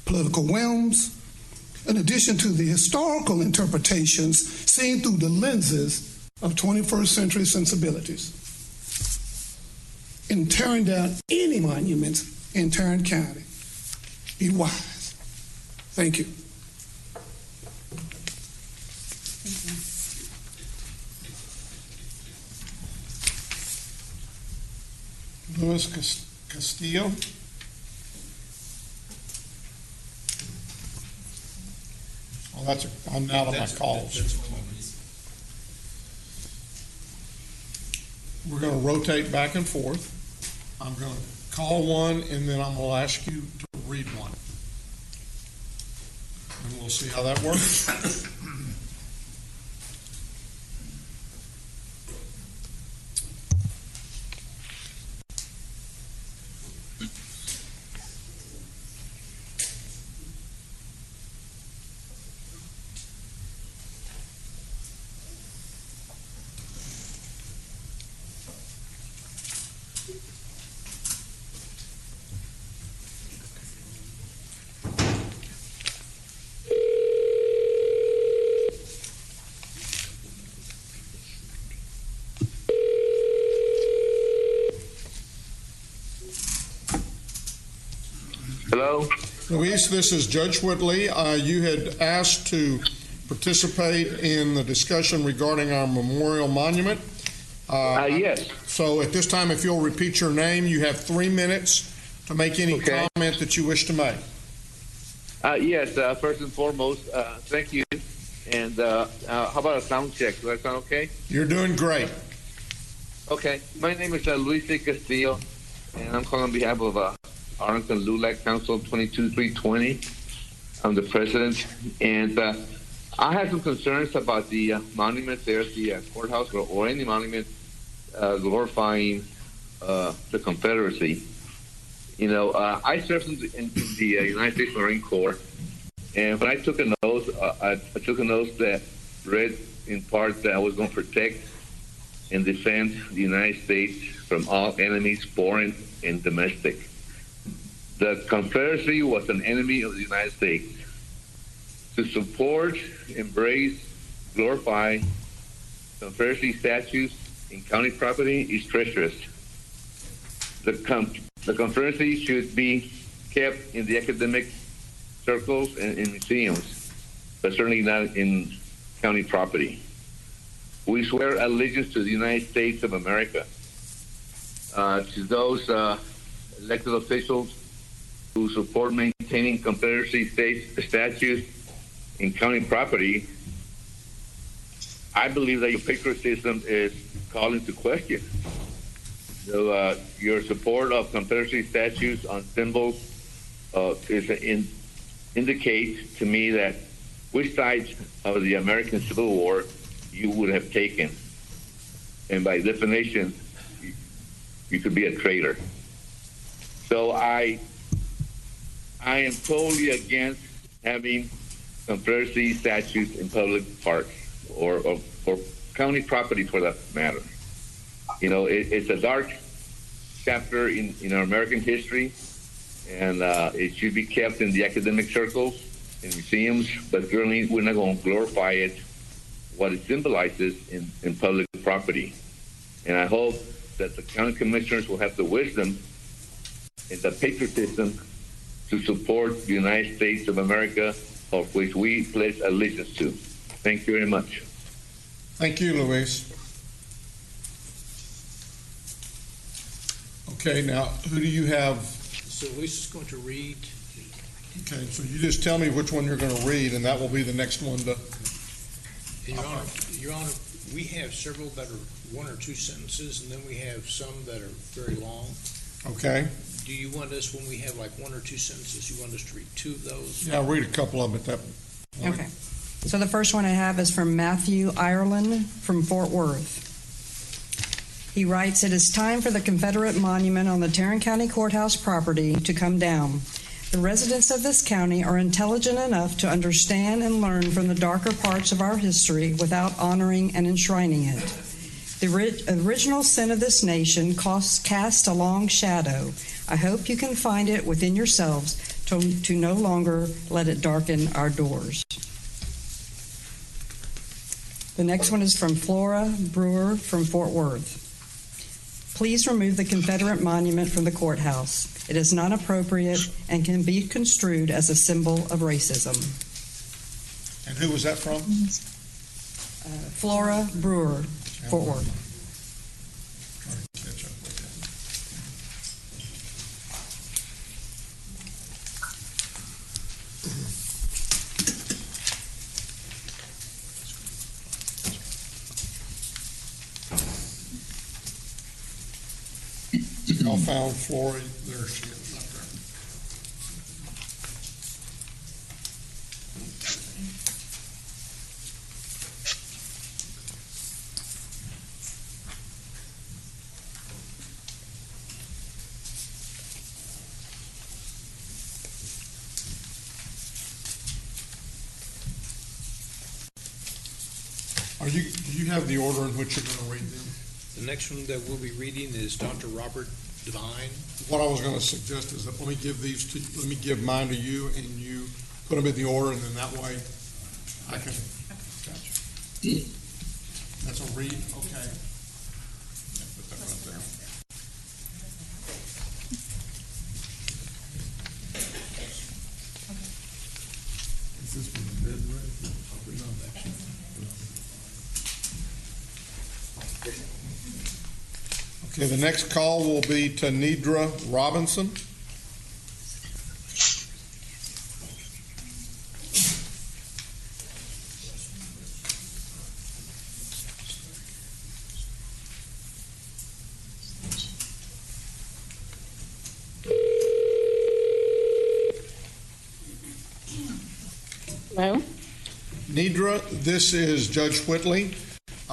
political whims, in addition to the historical interpretations seen through the lenses of 21st century sensibilities. In tearing down any monuments in Tarrant County, be wise. Thank you. Luis Castillo. Oh, I'm out of my calls. We're going to rotate back and forth. I'm going to call one, and then I'm going to ask you to read one. And we'll see how that works. Luis, this is Judge Whitley. You had asked to participate in the discussion regarding our memorial monument. Yes. So at this time, if you'll repeat your name, you have 3 minutes to make any comment that you wish to make. Yes, first and foremost, thank you. And how about a sound check? Does that sound okay? You're doing great. Okay. My name is Luis Castillo, and I'm calling on behalf of Arlington LULAC Council 22320. I'm the president. And I have some concerns about the monument there at the courthouse or any monument glorifying the Confederacy. You know, I served in the United States Marine Corps, and when I took an oath, I took an oath that read in part that I was going to protect and defend the United States from all enemies, foreign and domestic. The Confederacy was an enemy of the United States. To support, embrace, glorify Confederacy statues in county property is treacherous. The Confederacy should be kept in the academic circles and in museums, but certainly not in county property. We swear allegiance to the United States of America. To those elected officials who support maintaining Confederacy statues in county property, I believe that your patriotism is called into question. So, your support of Confederacy statues on symbols indicates to me that which side of the American Civil War you would have taken. And by definition, you could be a traitor. So I am totally against having Confederacy statues in public parks or county property for that matter. You know, it's a dark chapter in our American history, and it should be kept in the academic circles, in museums, but certainly we're not going to glorify it, what it symbolizes in public property. And I hope that the county commissioners will have the wisdom and the patriotism to support the United States of America, of which we pledge allegiance to. Thank you very much. Thank you, Luis. Okay, now, who do you have? So Luis is going to read. Okay, so you just tell me which one you're going to read, and that will be the next one to... Your Honor, we have several that are 1 or 2 sentences, and then we have some that are very long. Okay. Do you want us, when we have like 1 or 2 sentences, you want us to read 2 of those? Yeah, I'll read a couple of them at that point. Okay. So the first one I have is from Matthew Ireland from Fort Worth. He writes, "It is time for the Confederate Monument on the Tarrant County Courthouse property to come down. The residents of this county are intelligent enough to understand and learn from the darker parts of our history without honoring and enshrining it. The original sin of this nation cast a long shadow. I hope you can find it within yourselves to no longer let it darken our doors." The next one is from Flora Brewer from Fort Worth. "Please remove the Confederate monument from the courthouse. It is not appropriate and can be construed as a symbol of racism." And who was that from? Flora Brewer, Fort Worth. Catch up with that. Y'all found Flora. There she is up there. Do you have the order in which you're going to read them? The next one that we'll be reading is Dr. Robert Devine. What I was going to suggest is that let me give mine to you, and you put them in the order, and then that way I can. Gotcha. That's a read. Okay. Yeah, put that right there. Okay, the next call will be to Nidra Robinson. Hello? Nidra, this is Judge Whitley.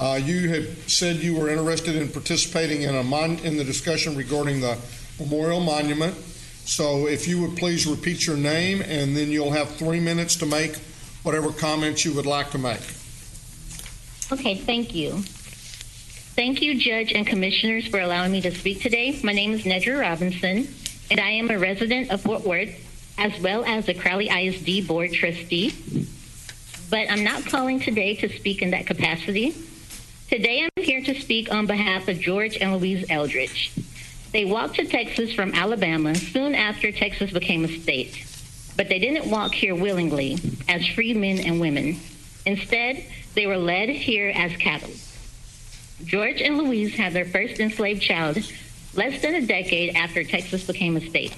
You had said you were interested in participating in the discussion regarding the memorial monument. So if you would please repeat your name, and then you'll have 3 minutes to make whatever comments you would like to make. Okay, thank you. Thank you, Judge and Commissioners, for allowing me to speak today. My name is Nedra Robinson, and I am a resident of Fort Worth, as well as a Crowley ISD Board Trustee. But I'm not calling today to speak in that capacity. Today I'm here to speak on behalf of George and Louise Eldridge. They walked to Texas from Alabama soon after Texas became a state. But they didn't walk here willingly as free men and women. Instead, they were led here as cattle. George and Louise had their first enslaved child less than a decade after Texas became a state.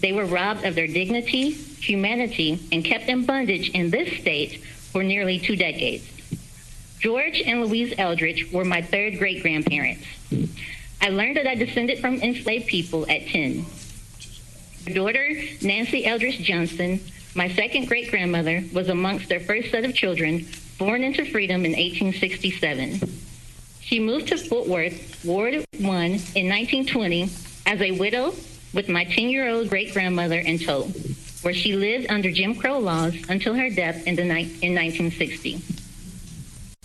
They were robbed of their dignity, humanity, and kept in bondage in this state for nearly 2 decades. George and Louise Eldridge were my third great-grandparents. I learned that I descended from enslaved people at 10. Their daughter, Nancy Eldridge Johnson, my second great-grandmother, was amongst their first set of children born into freedom in 1867. She moved to Fort Worth, Ward 1, in 1920 as a widow with my 10-year-old great-grandmother in tow, where she lived under Jim Crow laws until her death in 1960.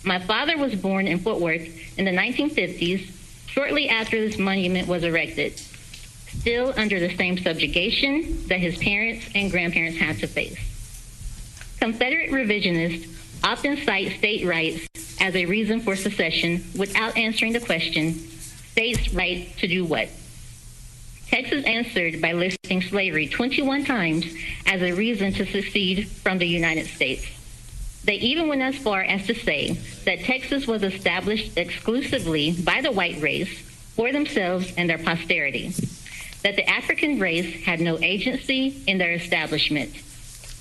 My father was born in Fort Worth in the 1950s, shortly after this monument was erected, still under the same subjugation that his parents and grandparents had to face. Confederate revisionists often cite state rights as a reason for secession without answering the question, states' right to do what? Texas answered by listing slavery 21 times as a reason to secede from the United States. They even went as far as to say that Texas was established exclusively by the white race for themselves and their posterity, that the African race had no agency in their establishment,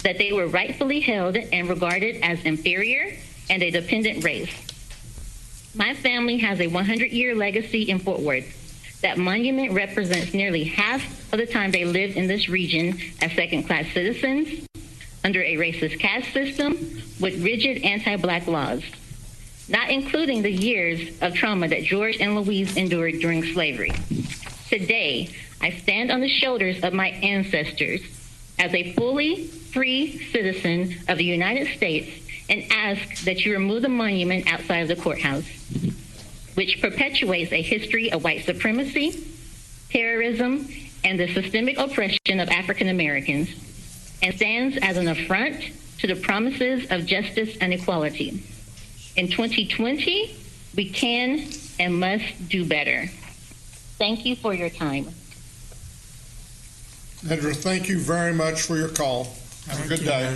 that they were rightfully held and regarded as inferior and a dependent race. My family has a 100-year legacy in Fort Worth. That monument represents nearly half of the time they lived in this region as second-class citizens, under a racist caste system with rigid anti-black laws, not including the years of trauma that George and Louise endured during slavery. Today, I stand on the shoulders of my ancestors as a fully free citizen of the United States and ask that you remove the monument outside of the courthouse, which perpetuates a history of white supremacy, terrorism, and the systemic oppression of African Americans, and stands as an affront to the promises of justice and equality. In 2020, we can and must do better. Thank you for your time. Nedra, thank you very much for your call. Have a good day.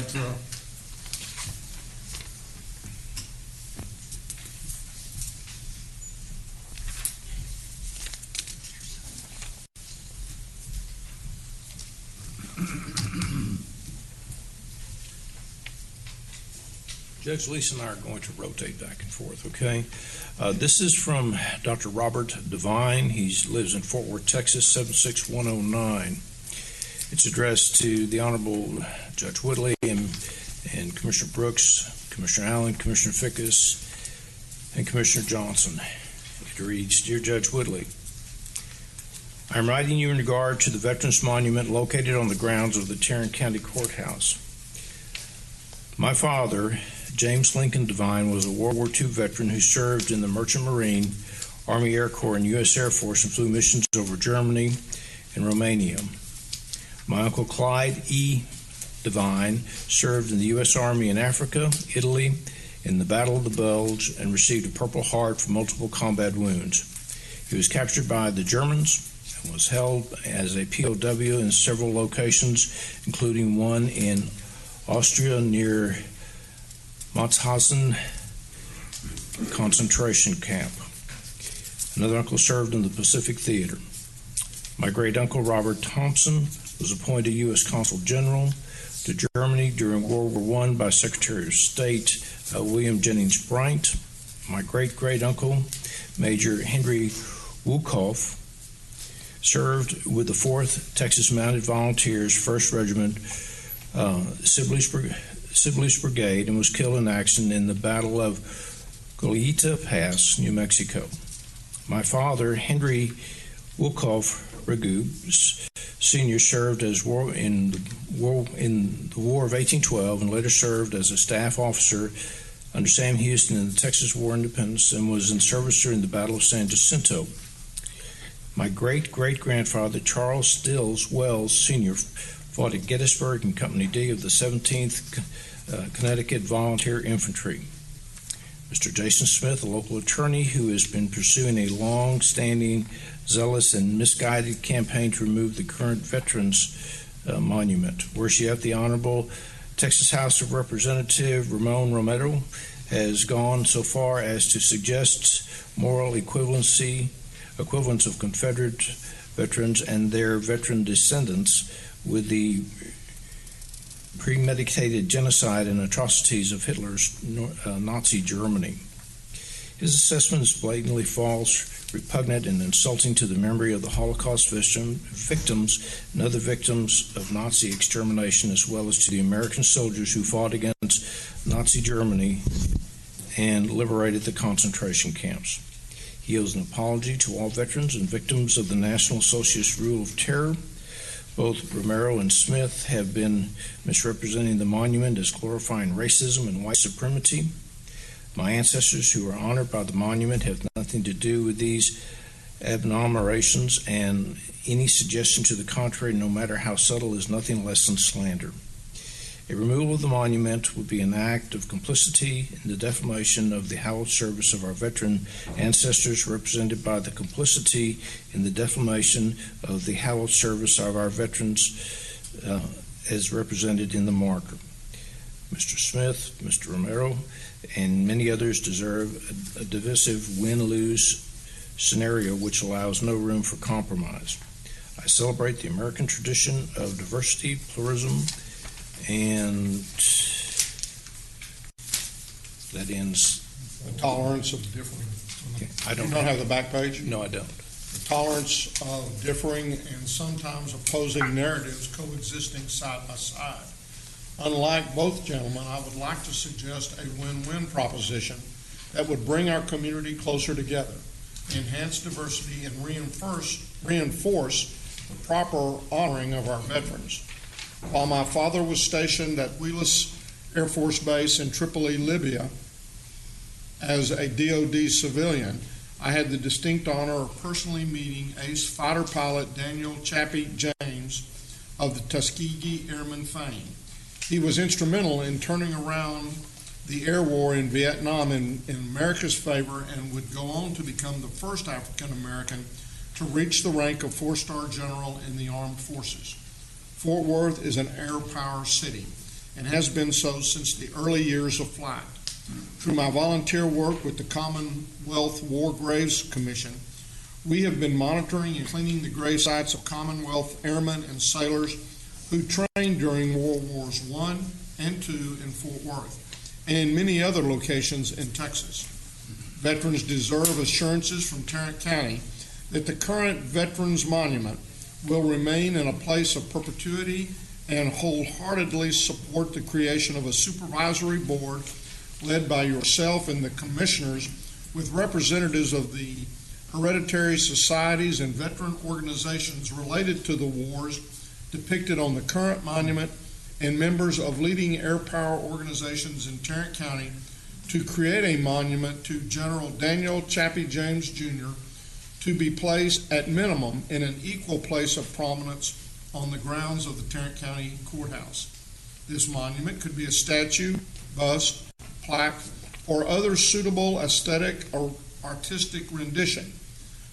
Judge Lease and I are going to rotate back and forth, okay? This is from Dr. Robert Devine. He lives in Fort Worth, Texas, 76109. It's addressed to the Honorable Judge Whitley and Commissioner Brooks, Commissioner Allen, Commissioner Fickus, and Commissioner Johnson. It reads, Dear Judge Whitley, I am writing you in regard to the Veterans Monument located on the grounds of the Tarrant County Courthouse. My father, James Lincoln Devine, was a World War II veteran who served in the Merchant Marine, Army Air Corps, and U.S. Air Force and flew missions over Germany and Romania. My uncle Clyde E. Devine served in the U.S. Army in Africa, Italy, in the Battle of the Bulge, and received a Purple Heart for multiple combat wounds. He was captured by the Germans and was held as a POW in several locations, including one in Austria near Mauthausen concentration camp. Another uncle served in the Pacific Theater. My great-uncle Robert Thompson was appointed U.S. Consul General to Germany during World War I by Secretary of State William Jennings Bryan. My great-great-uncle, Major Henry Wolkoff, served with the 4th Texas Mounted Volunteers, 1st Regiment, Sibley's Brigade, and was killed in action in the Battle of Goleta Pass, New Mexico. My father, Henry Wolkoff Ragu, Sr., served as in the War of 1812 and later served as a staff officer under Sam Houston in the Texas War of Independence and was in service during the Battle of San Jacinto. My great-great-grandfather, Charles Stills Wells, Sr., fought at Gettysburg in Company D of the 17th Connecticut Volunteer Infantry. Mr. Jason Smith, a local attorney who has been pursuing a long-standing, zealous, and misguided campaign to remove the current Veterans Monument. Worship the Honorable Texas House of Representative Ramon Romero has gone so far as to suggest moral equivalence of Confederate veterans and their veteran descendants with the premeditated genocide and atrocities of Hitler's Nazi Germany. His assessment is blatantly false, repugnant, and insulting to the memory of the Holocaust victims and other victims of Nazi extermination, as well as to the American soldiers who fought against Nazi Germany and liberated the concentration camps. He owes an apology to all veterans and victims of the National Socialist rule of terror. Both Romero and Smith have been misrepresenting the monument as glorifying racism and white supremacy. My ancestors who are honored by the monument have nothing to do with these abominations, and any suggestion to the contrary, no matter how subtle, is nothing less than slander. A removal of the monument would be an act of complicity in the defamation of the hallowed service of our veteran ancestors, represented by the complicity in the defamation of the hallowed service of our veterans as represented in the marker. Mr. Smith, Mr. Romero, and many others deserve a divisive win-lose scenario which allows no room for compromise. I celebrate the American tradition of diversity, pluralism, and that ends. The tolerance of differing. Okay. I don't You don't have the back page? No, I don't. The tolerance of differing and sometimes opposing narratives coexisting side by side. Unlike both gentlemen, I would like to suggest a win-win proposition that would bring our community closer together, enhance diversity, and reinforce the proper honoring of our veterans. While my father was stationed at Wheelus Air Force Base in Tripoli, Libya, as a DoD civilian, I had the distinct honor of personally meeting ace fighter pilot Daniel Chappie James of the Tuskegee Airmen fame. He was instrumental in turning around the air war in Vietnam in America's favor and would go on to become the first African American to reach the rank of 4-star general in the armed forces. Fort Worth is an air power city and has been so since the early years of flight. Through my volunteer work with the Commonwealth War Graves Commission, we have been monitoring and cleaning the grave sites of Commonwealth airmen and sailors who trained during World Wars I and II in Fort Worth and in many other locations in Texas. Veterans deserve assurances from Tarrant County that the current Veterans Monument will remain in a place of perpetuity and wholeheartedly support the creation of a supervisory board led by yourself and the commissioners with representatives of the hereditary societies and veteran organizations related to the wars depicted on the current monument and members of leading air power organizations in Tarrant County to create a monument to General Daniel Chappie James Jr. to be placed at minimum in an equal place of prominence on the grounds of the Tarrant County Courthouse. This monument could be a statue, bust, plaque, or other suitable aesthetic or artistic rendition.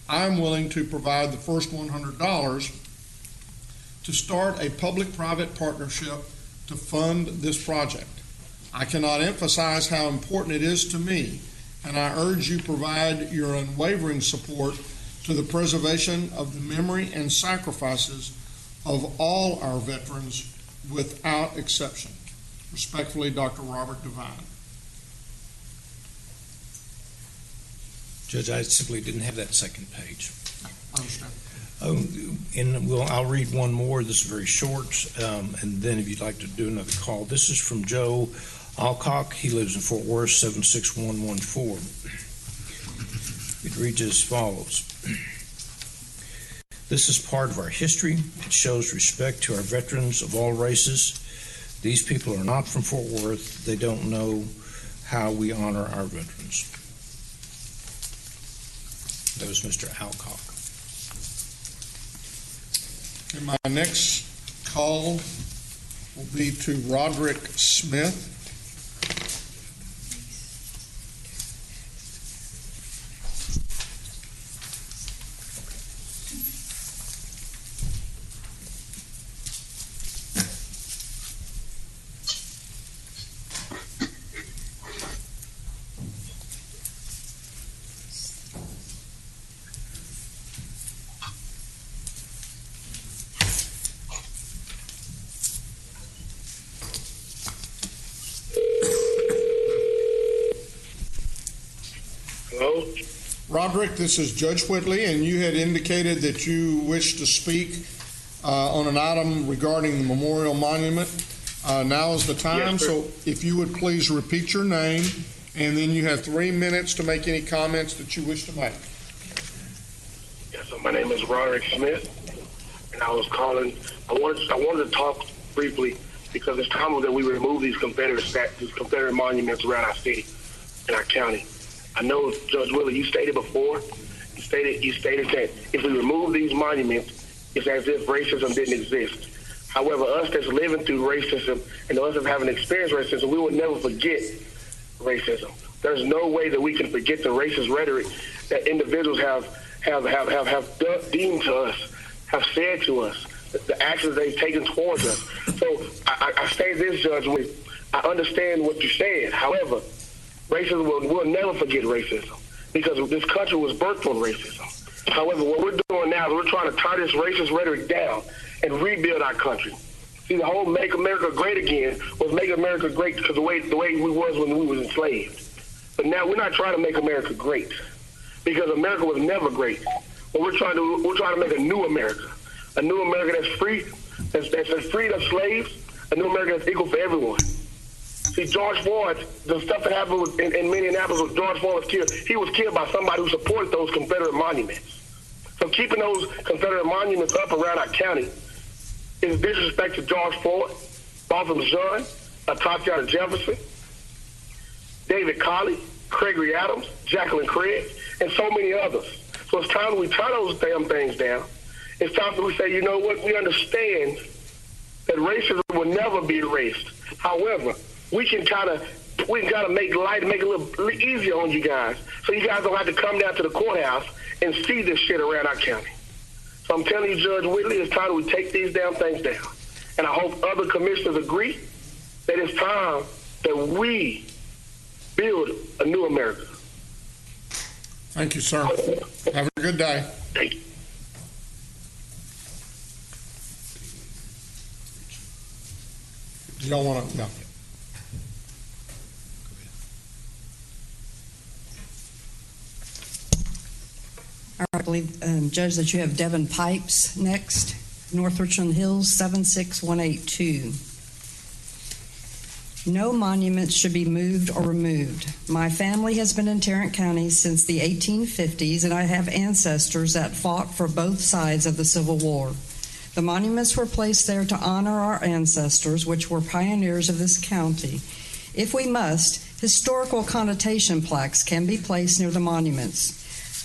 I'm willing to provide the first $100 to start a public-private partnership to fund this project. I cannot emphasize how important it is to me, and I urge you provide your unwavering support to the preservation of the memory and sacrifices of all our veterans without exception. Respectfully, Dr. Robert Devine. Judge, I simply didn't have that second page. I understand. I'll read one more. This is very short, and then if you'd like to do another call. This is from Joe Alcock. He lives in Fort Worth, 76114. It reads as follows. This is part of our history. It shows respect to our veterans of all races. These people are not from Fort Worth. They don't know how we honor our veterans. That was Mr. Alcock. And my next call will be to Roderick Smith. Roderick, this is Judge Whitley, and you had indicated that you wish to speak on an item regarding the memorial monument. Now is the time, yes, so if you would please repeat your name, and then you have 3 minutes to make any comments that you wish to make. Yes, so my name is Roderick Smith, and I was calling. I wanted to talk briefly because it's time that we remove these Confederate monuments around our city and our county. I know, Judge Willie, you stated before, you stated that if we remove these monuments, it's as if racism didn't exist. However, us that's living through racism and us that haven't experienced racism, we will never forget racism. There's no way that we can forget the racist rhetoric that individuals have deemed to us, have said to us, the actions they've taken towards us. So I say this, Judge Willie, I understand what you said. However, racism, we'll never forget racism because this country was birthed on racism. However, what we're doing now is we're trying to tie this racist rhetoric down and rebuild our country. See, the whole "Make America Great Again" was "Make America Great" because the way we was when we was enslaved. But now we're not trying to make America great because America was never great. What we're trying to make a new America that's free, that's freed of slaves, a new America that's equal for everyone. See, George Floyd, the stuff that happened in Minneapolis when George Floyd was killed, he was killed by somebody who supported those Confederate monuments. So keeping those Confederate monuments up around our county is disrespect to George Floyd, Botham Jean, Tatiana Jefferson, David Colley, Gregory Adams, Jacqueline Craig, and so many others. So it's time we tie those damn things down. It's time that we say, you know what, we understand that racism will never be erased. However, we can kind of make life, make it a little easier on you guys, so you guys don't have to come down to the courthouse and see this shit around our county. So I'm telling you, Judge Whitley, it's time we take these damn things down. And I hope other commissioners agree that it's time that we build a new America. Thank you, sir. Have a good day. Thank you. You don't want to? No. All right, I believe, Judge, that you have Devin Pipes next, North Richland Hills, 76182. No monuments should be moved or removed. My family has been in Tarrant County since the 1850s, and I have ancestors that fought for both sides of the Civil War. The monuments were placed there to honor our ancestors, which were pioneers of this county. If we must, historical connotation plaques can be placed near the monuments.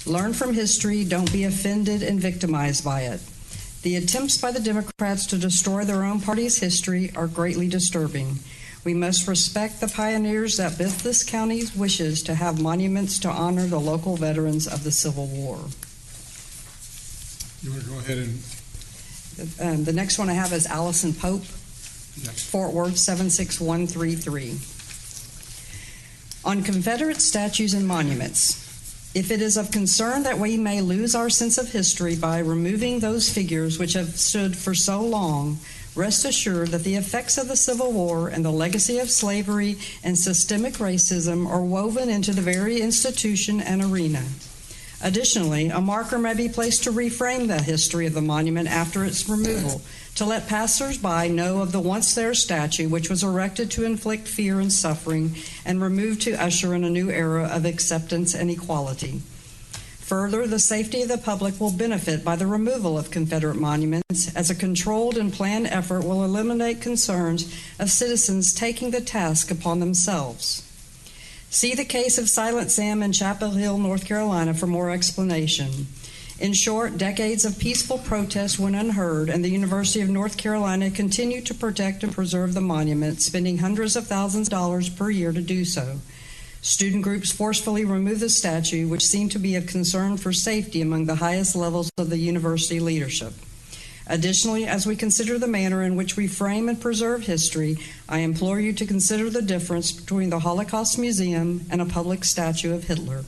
Learn from history, don't be offended and victimized by it. The attempts by the Democrats to destroy their own party's history are greatly disturbing. We must respect the pioneers that built this county's wishes to have monuments to honor the local veterans of the Civil War. You want to go ahead and... The next one I have is Allison Pope Fort Worth 76133. On Confederate statues and monuments, if it is of concern that we may lose our sense of history by removing those figures which have stood for so long, rest assured that the effects of the Civil War and the legacy of slavery and systemic racism are woven into the very institution and arena. Additionally, a marker may be placed to reframe the history of the monument after its removal, to let passers-by know of the once there statue which was erected to inflict fear and suffering and removed to usher in a new era of acceptance and equality. Further, the safety of the public will benefit by the removal of Confederate monuments, as a controlled and planned effort will eliminate concerns of citizens taking the task upon themselves. See the case of Silent Sam in Chapel Hill, North Carolina for more explanation. In short, decades of peaceful protest went unheard, and the University of North Carolina continued to protect and preserve the monument, spending hundreds of thousands of dollars per year to do so. Student groups forcefully removed the statue, which seemed to be of concern for safety among the highest levels of the university leadership. Additionally, as we consider the manner in which we frame and preserve history, I implore you to consider the difference between the Holocaust Museum and a public statue of Hitler.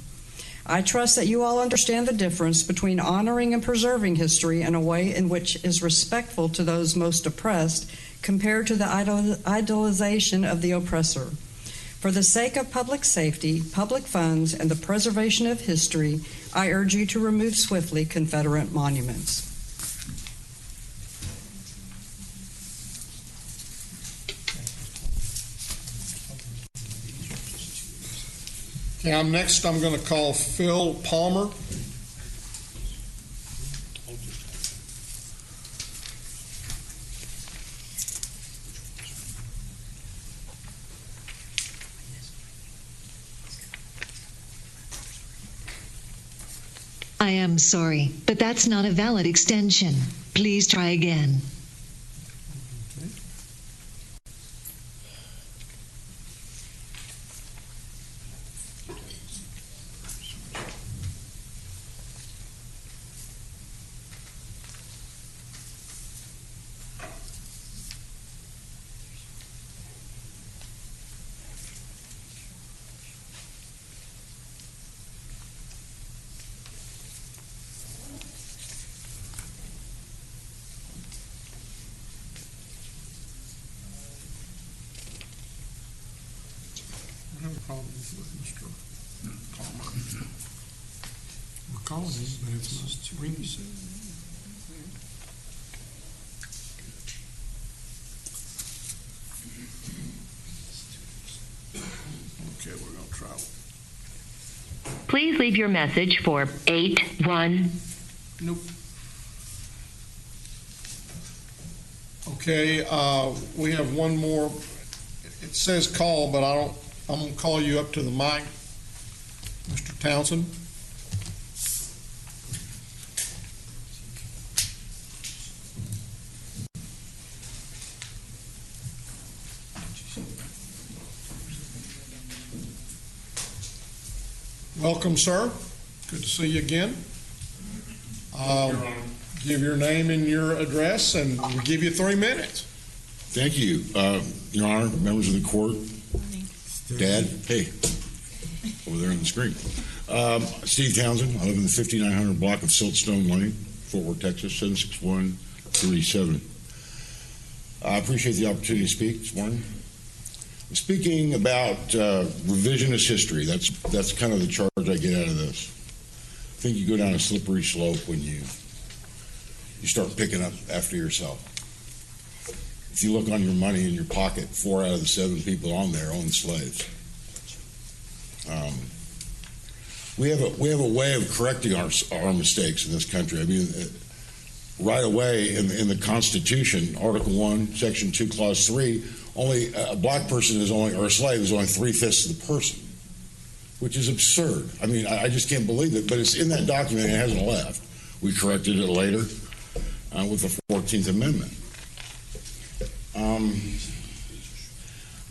I trust that you all understand the difference between honoring and preserving history in a way in which is respectful to those most oppressed compared to the idolization of the oppressor. For the sake of public safety, public funds, and the preservation of history, I urge you to remove swiftly Confederate monuments. Okay, I'm going to call Phil Palmer. I am sorry, but that's not a valid extension. Please try again. I have a problem with Mr. Palmer. We're calling him, but it's not ringing. Okay, we're going to try. Please leave your message for 81. Nope. Okay, we have one more. It says call, but I'm going to call you up to the mic, Mr. Townsend. Welcome, sir. Good to see you again. Give your name and your address, and we'll give you 3 minutes. Thank you, Your Honor, members of the court. Dad, hey, over there on the screen. Steve Townsend. I live in the 5900 block of Siltstone Lane, Fort Worth, Texas, 76137. I appreciate the opportunity to speak this morning. I'm speaking about revisionist history. That's kind of the charge I get out of this. I think you go down a slippery slope when you start picking up after yourself. If you look on your money in your pocket, 4 out of the 7 people on there own slaves. We have a way of correcting our mistakes in this country. I mean, right away in the Constitution, Article 1, Section 2, Clause 3, only a black person or a slave is only 3/5 of the person, which is absurd. I mean, I just can't believe it. But it's in that document. It hasn't left. We corrected it later with the 14th Amendment.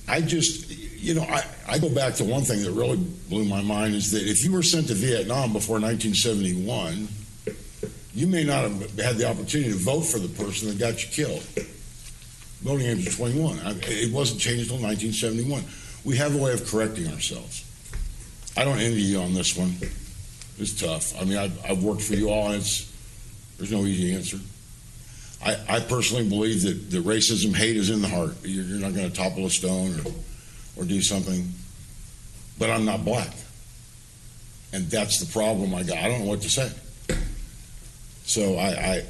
I go back to one thing that really blew my mind is that if you were sent to Vietnam before 1971, you may not have had the opportunity to vote for the person that got you killed. voting age of 21. It wasn't changed until 1971. We have a way of correcting ourselves. I don't envy you on this one. It's tough. I mean, I've worked for you all, and there's no easy answer. I personally believe that racism, hate is in the heart. You're not going to topple a stone or do something. But I'm not black. And that's the problem I got. I don't know what to say. So I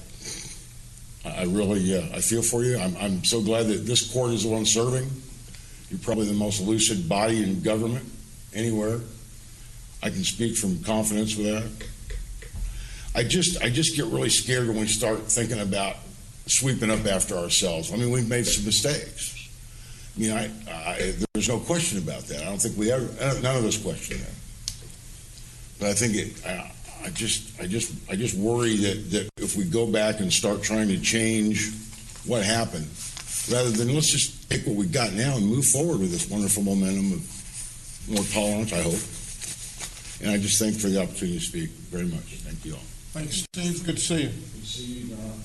really I feel for you. I'm so glad that this court is the one serving. You're probably the most lucid body in government anywhere. I can speak from confidence with that. I just get really scared when we start thinking about sweeping up after ourselves. I mean, we've made some mistakes. I mean, there's no question about that. I don't think none of us question that. But I think I just worry that if we go back and start trying to change what happened, rather than let's just take what we got now and move forward with this wonderful momentum of more tolerance, I hope. And I just thank you for the opportunity to speak very much. Thank you all. Thanks, Steve. Good to see you. Good to see you, Don.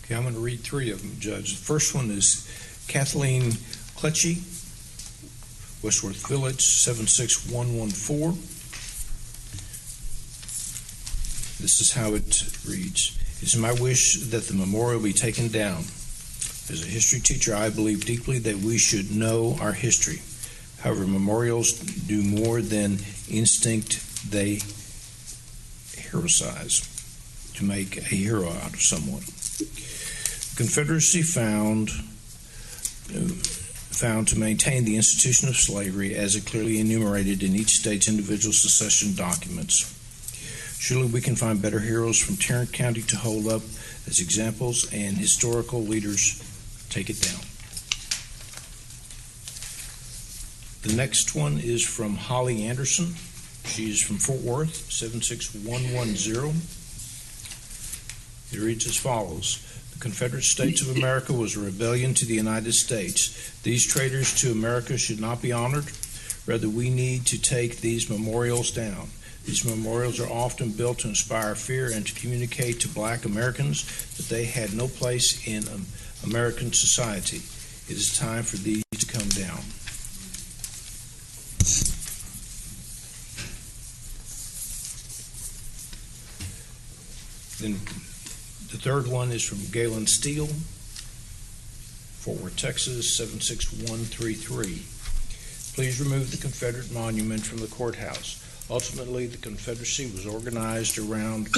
Okay, I'm going to read three of them, Judge. The first one is Kathleen Kletchy, Westworth Village, 76114. This is how it reads. It is my wish that the memorial be taken down. As a history teacher, I believe deeply that we should know our history. However, memorials do more than instinct. They heroicize, to make a hero out of someone. The Confederacy found to maintain the institution of slavery as it clearly enumerated in each state's individual secession documents. Surely we can find better heroes from Tarrant County to hold up as examples, and historical leaders take it down. The next one is from Holly Anderson. She is from Fort Worth, 76110. It reads as follows. The Confederate States of America was a rebellion to the United States. These traitors to America should not be honored. Rather, we need to take these memorials down. These memorials are often built to inspire fear and to communicate to black Americans that they had no place in American society. It is time for these to come down. Then the third one is from Galen Steele, Fort Worth, Texas, 76133. Please remove the Confederate monument from the courthouse. Ultimately, the Confederacy was organized around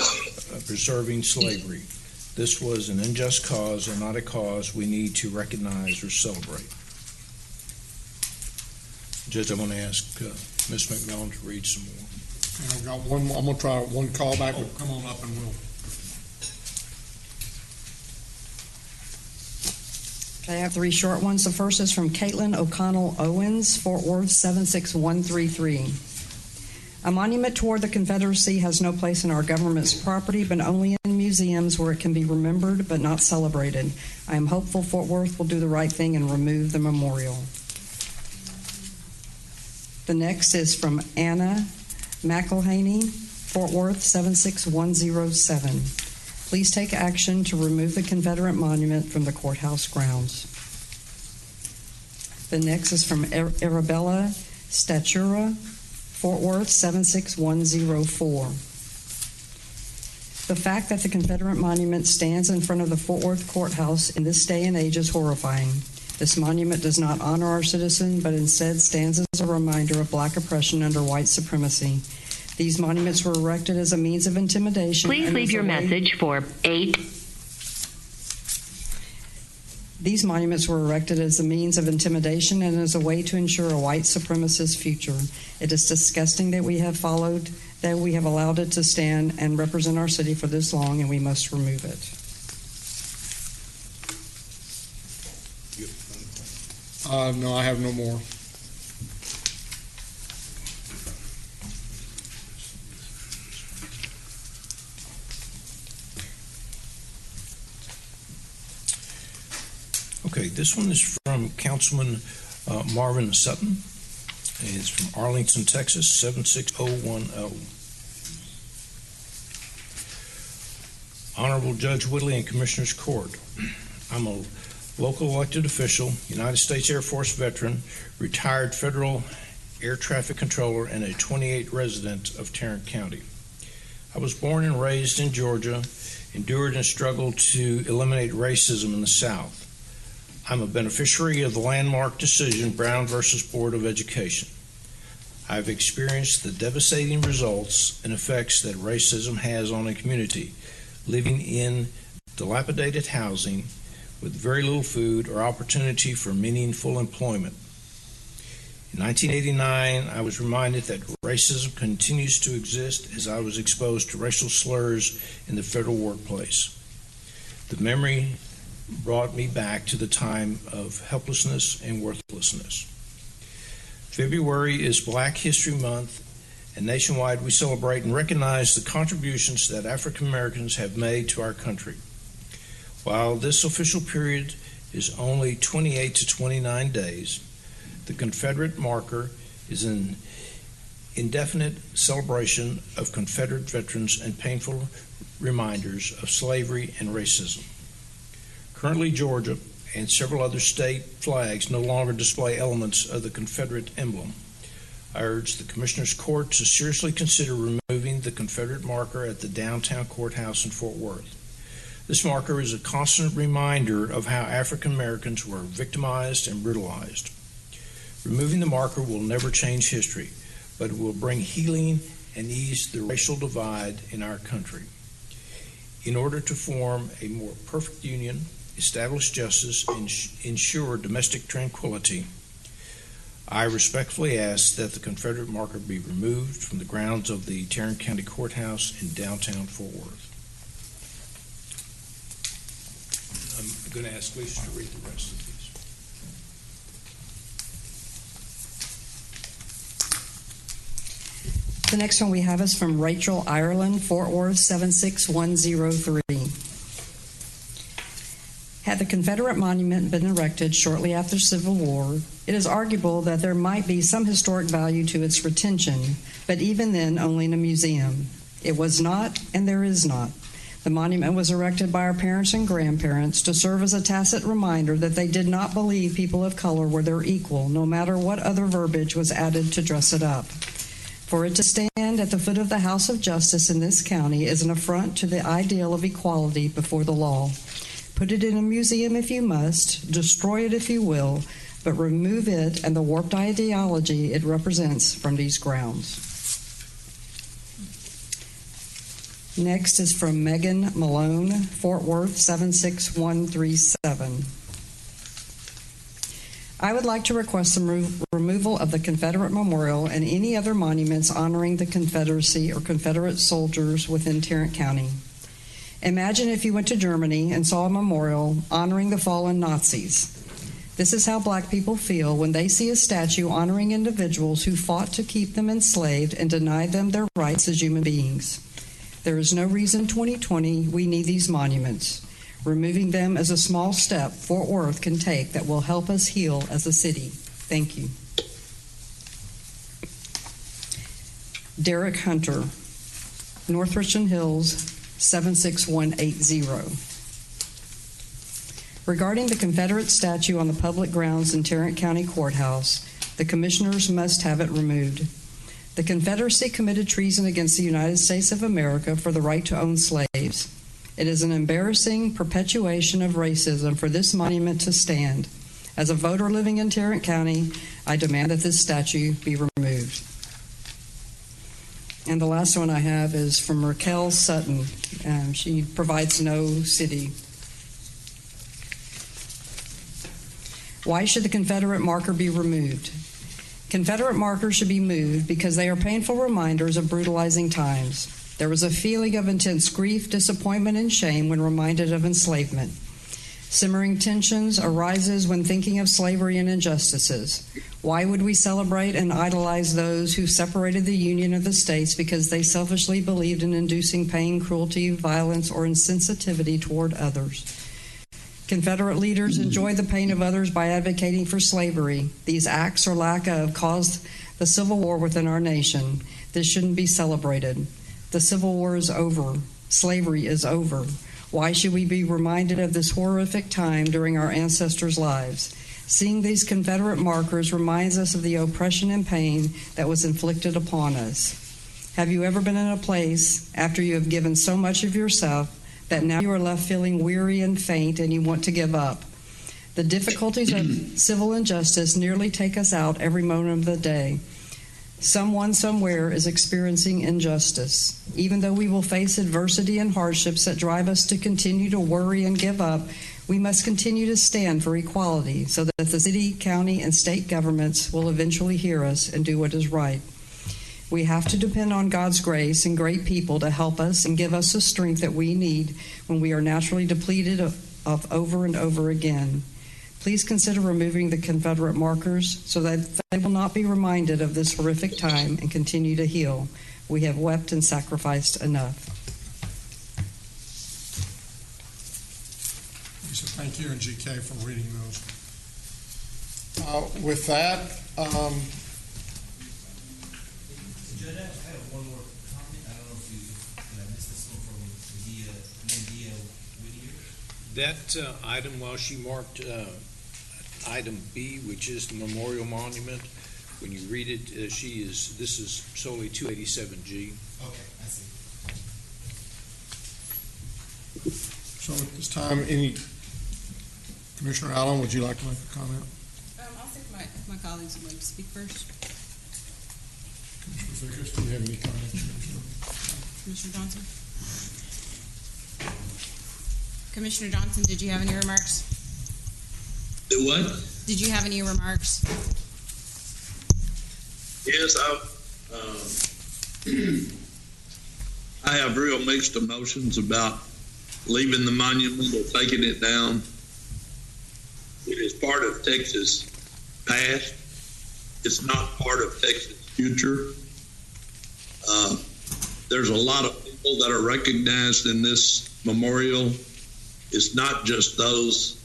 preserving slavery. This was an unjust cause and not a cause we need to recognize or celebrate. Judge, I'm going to ask Ms. McMillan to read some more. And I've got one more. I'm going to try one call back. Oh, come on up and we'll. Okay, I have three short ones. The first is from Caitlin O'Connell Owens, Fort Worth, 76133. A monument toward the Confederacy has no place in our government's property, but only in museums where it can be remembered but not celebrated. I am hopeful Fort Worth will do the right thing and remove the memorial. The next is from Anna McElhaney, Fort Worth, 76107. Please take action to remove the Confederate monument from the courthouse grounds. The next is from Arabella Statura, Fort Worth, 76104. The fact that the Confederate monument stands in front of the Fort Worth courthouse in this day and age is horrifying. This monument does not honor our citizen, but instead stands as a reminder of black oppression under white supremacy. These monuments were erected as a means of intimidation. Please leave your message for 8. These monuments were erected as a means of intimidation and as a way to ensure a white supremacist future. It is disgusting that we have allowed it to stand and represent our city for this long, and we must remove it. No, I have no more. Okay, this one is from Councilman Marvin Sutton, It's from Arlington, Texas, 76010. Honorable Judge Whitley and Commissioners Court, I'm a local elected official, United States Air Force veteran, retired federal air traffic controller, and a 28 resident of Tarrant County. I was born and raised in Georgia, endured and struggled to eliminate racism in the South. I'm a beneficiary of the landmark decision, Brown versus Board of Education. I've experienced the devastating results and effects that racism has on a community living in dilapidated housing with very little food or opportunity for meaningful employment. In 1989, I was reminded that racism continues to exist as I was exposed to racial slurs in the federal workplace. The memory brought me back to the time of helplessness and worthlessness. February is Black History Month, and nationwide we celebrate and recognize the contributions that African Americans have made to our country. While this official period is only 28 to 29 days, the Confederate marker is an indefinite celebration of Confederate veterans and painful reminders of slavery and racism. Currently, Georgia and several other state flags no longer display elements of the Confederate emblem. I urge the Commissioners Court to seriously consider removing the Confederate marker at the downtown courthouse in Fort Worth. This marker is a constant reminder of how African Americans were victimized and brutalized. Removing the marker will never change history, but it will bring healing and ease the racial divide in our country. In order to form a more perfect union, establish justice, and ensure domestic tranquility, I respectfully ask that the Confederate marker be removed from the grounds of the Tarrant County Courthouse in downtown Fort Worth. I'm going to ask Lease to read the rest of these. The next one we have is from Rachel Ireland, Fort Worth 76103. Had the Confederate Monument been erected shortly after the Civil War, it is arguable that there might be some historic value to its retention, but even then only in a museum. It was not, and there is not. The monument was erected by our parents and grandparents to serve as a tacit reminder that they did not believe people of color were their equal, no matter what other verbiage was added to dress it up. For it to stand at the foot of the House of Justice in this county is an affront to the ideal of equality before the law. Put it in a museum if you must, destroy it if you will, but remove it and the warped ideology it represents from these grounds. Next is from Megan Malone, Fort Worth 76137. I would like to request the removal of the Confederate Memorial and any other monuments honoring the Confederacy or Confederate soldiers within Tarrant County. Imagine if you went to Germany and saw a memorial honoring the fallen Nazis. This is how Black people feel when they see a statue honoring individuals who fought to keep them enslaved and deny them their rights as human beings. There is no reason 2020 we need these monuments. Removing them is a small step Fort Worth can take that will help us heal as a city. Thank you. Derek Hunter, North Richland Hills, 76180. Regarding the Confederate statue on the public grounds in Tarrant County Courthouse, the commissioners must have it removed. The Confederacy committed treason against the United States of America for the right to own slaves. It is an embarrassing perpetuation of racism for this monument to stand. As a voter living in Tarrant County, I demand that this statue be removed. And the last one I have is from Raquel Sutton. She provides no city. Why should the Confederate marker be removed? Confederate markers should be moved because they are painful reminders of brutalizing times. There was a feeling of intense grief, disappointment, and shame when reminded of enslavement. Simmering tensions arises when thinking of slavery and injustices. Why would we celebrate and idolize those who separated the Union of the States because they selfishly believed in inducing pain, cruelty, violence, or insensitivity toward others? Confederate leaders enjoy the pain of others by advocating for slavery. These acts or lack of caused the Civil War within our nation. This shouldn't be celebrated. The Civil War is over. Slavery is over. Why should we be reminded of this horrific time during our ancestors' lives? Seeing these Confederate markers reminds us of the oppression and pain that was inflicted upon us. Have you ever been in a place after you have given so much of yourself that now you are left feeling weary and faint and you want to give up? The difficulties of civil injustice nearly take us out every moment of the day. Someone somewhere is experiencing injustice. Even though we will face adversity and hardships that drive us to continue to worry and give up, we must continue to stand for equality so that the city, county, and state governments will eventually hear us and do what is right. We have to depend on God's grace and great people to help us and give us the strength that we need when we are naturally depleted of over and over again. Please consider removing the Confederate markers so that they will not be reminded of this horrific time and continue to heal. We have wept and sacrificed enough. So thank you and GK for reading those. With that, Judge, I have one more comment. I don't know if I missed this one from Mendia Whittier. That item, while she marked item B, which is the memorial monument, when you read it, this is solely 287G. Okay, I see. so at this time, Commissioner Allen, would you like to make a comment? I'll see if my colleagues would like to speak first. Commissioner Vickers, do you have any comments? Commissioner Johnson? Commissioner Johnson, did you have any remarks? Do what? Did you have any remarks? Yes, I have real mixed emotions about leaving the monument or taking it down. It is part of Texas' past. It's not part of Texas' future. There's a lot of people that are recognized in this memorial. It's not just those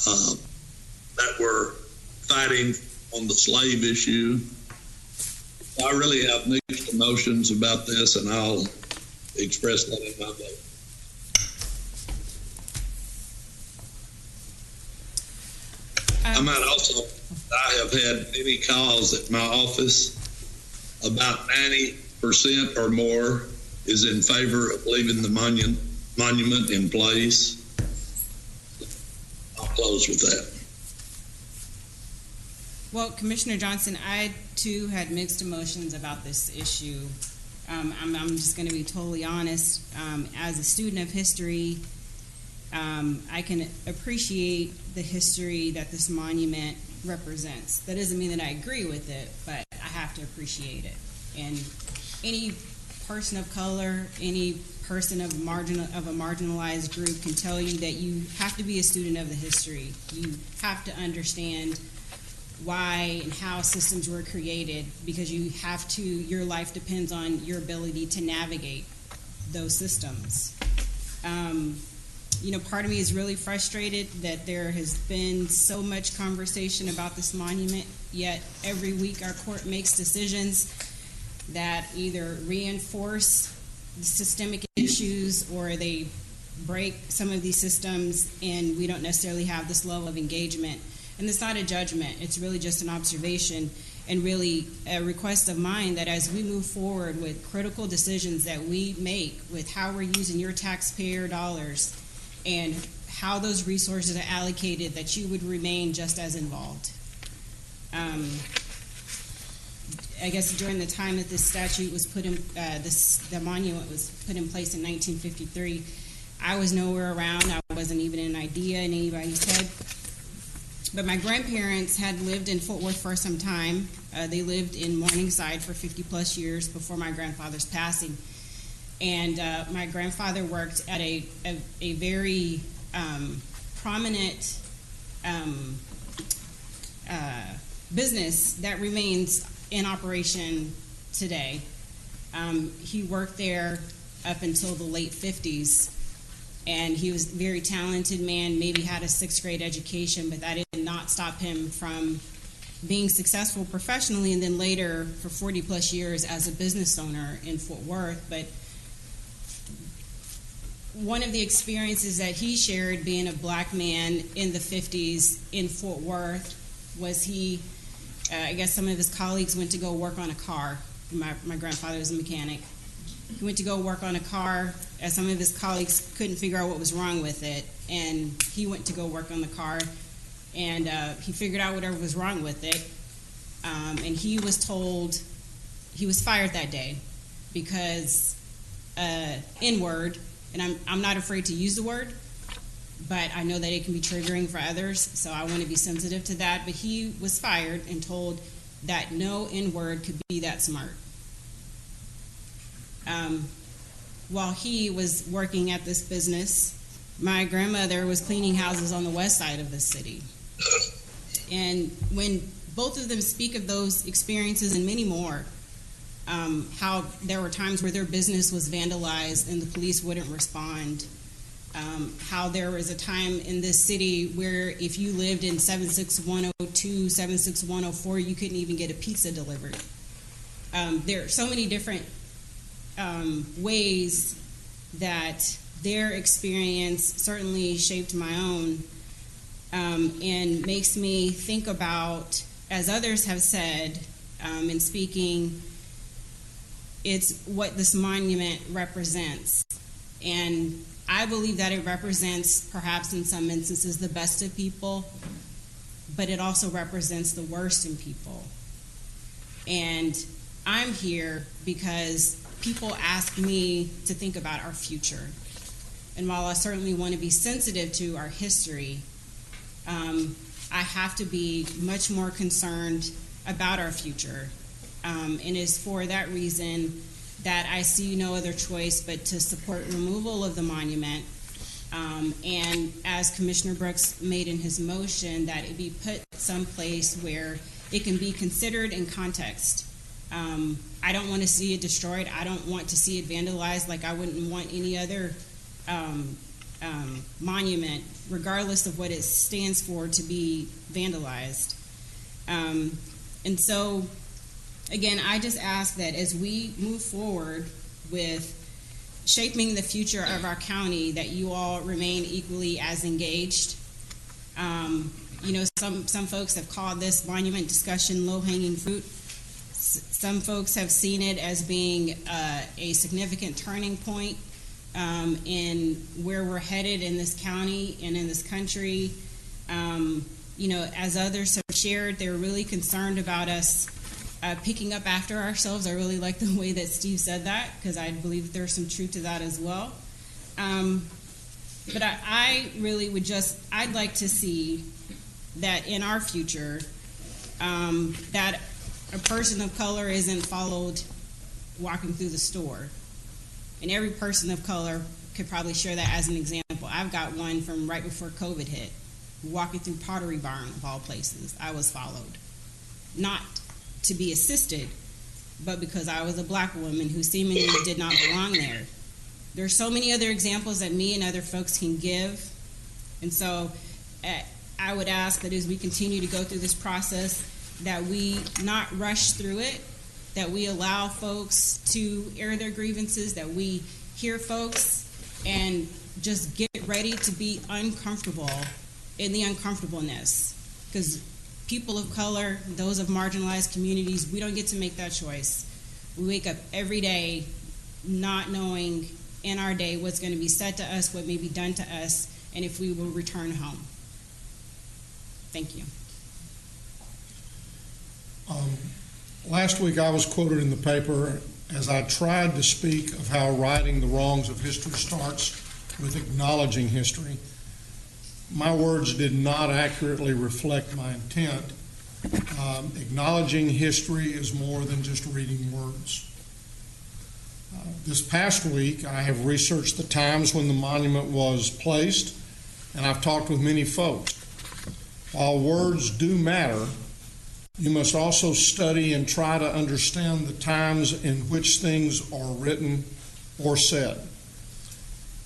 that were fighting on the slave issue. I really have mixed emotions about this, and I'll express that in my vote. I might also, I have had many calls at my office. About 90% or more is in favor of leaving the monument in place. I'll close with that. Well, Commissioner Johnson, I too had mixed emotions about this issue. I'm just going to be totally honest. As a student of history, I can appreciate the history that this monument represents. That doesn't mean that I agree with it, but I have to appreciate it. And any person of color, any person of a marginalized group can tell you that you have to be a student of the history. You have to understand why and how systems were created, because your life depends on your ability to navigate those systems. Part of me is really frustrated that there has been so much conversation about this monument, yet every week our court makes decisions that either reinforce the systemic issues or they break some of these systems, and we don't necessarily have this level of engagement. And it's not a judgment, it's really just an observation and really a request of mine that as we move forward with critical decisions that we make with how we're using your taxpayer dollars and how those resources are allocated, that you would remain just as involved. I guess during the time that this statute was put in, the monument was put in place in 1953, I was nowhere around. I wasn't even an idea in anybody's head. But my grandparents had lived in Fort Worth for some time. They lived in Morningside for 50 plus years before my grandfather's passing. And my grandfather worked at a very prominent business that remains in operation today. He worked there up until the late 50s, and he was a very talented man, maybe had a 6th grade education, but that did not stop him from being successful professionally, and then later for 40 plus years as a business owner in Fort Worth. But one of the experiences that he shared being a black man in the 50s in Fort Worth was I guess some of his colleagues went to go work on a car. My grandfather was a mechanic. He went to go work on a car, as some of his colleagues couldn't figure out what was wrong with it, and he went to go work on the car, and he figured out whatever was wrong with it, and he was told he was fired that day because N-word, and I'm not afraid to use the word, but I know that it can be triggering for others, so I want to be sensitive to that. But he was fired and told that no N-word could be that smart. While he was working at this business, my grandmother was cleaning houses on the west side of the city. And when both of them speak of those experiences and many more, how there were times where their business was vandalized and the police wouldn't respond, how there was a time in this city where if you lived in 76102, 76104, you couldn't even get a pizza delivered. There are so many different ways that their experience certainly shaped my own, and makes me think about, as others have said in speaking, it's what this monument represents. And I believe that it represents, perhaps in some instances, the best of people, but it also represents the worst in people. And I'm here because people ask me to think about our future. And while I certainly want to be sensitive to our history, I have to be much more concerned about our future. And it's for that reason that I see no other choice but to support removal of the monument. And as Commissioner Brooks made in his motion, that it be put someplace where it can be considered in context. I don't want to see it destroyed. I don't want to see it vandalized like I wouldn't want any other monument, regardless of what it stands for, to be vandalized. And so, again, I just ask that as we move forward with shaping the future of our county, that you all remain equally as engaged. Some folks have called this monument discussion low-hanging fruit. Some folks have seen it as being a significant turning point in where we're headed in this county and in this country. As others have shared, they're really concerned about us picking up after ourselves. I really like the way that Steve said that, because I believe there's some truth to that as well. But I really I'd like to see that in our future, that a person of color isn't followed walking through the store. And every person of color could probably share that as an example. I've got one from right before COVID hit, walking through Pottery Barn, of all places. I was followed. Not to be assisted, but because I was a black woman who seemingly did not belong there. There's so many other examples that me and other folks can give. And so I would ask that as we continue to go through this process, that we not rush through it, that we allow folks to air their grievances, that we hear folks and just get ready to be uncomfortable in the uncomfortableness. Because people of color, those of marginalized communities, we don't get to make that choice. We wake up every day not knowing in our day what's going to be said to us, what may be done to us, and if we will return home. Thank you. Last week I was quoted in the paper as I tried to speak of how righting the wrongs of history starts with acknowledging history. My words did not accurately reflect my intent. Acknowledging history is more than just reading words. This past week I have researched the times when the monument was placed, and I've talked with many folks. While words do matter, you must also study and try to understand the times in which things are written or said.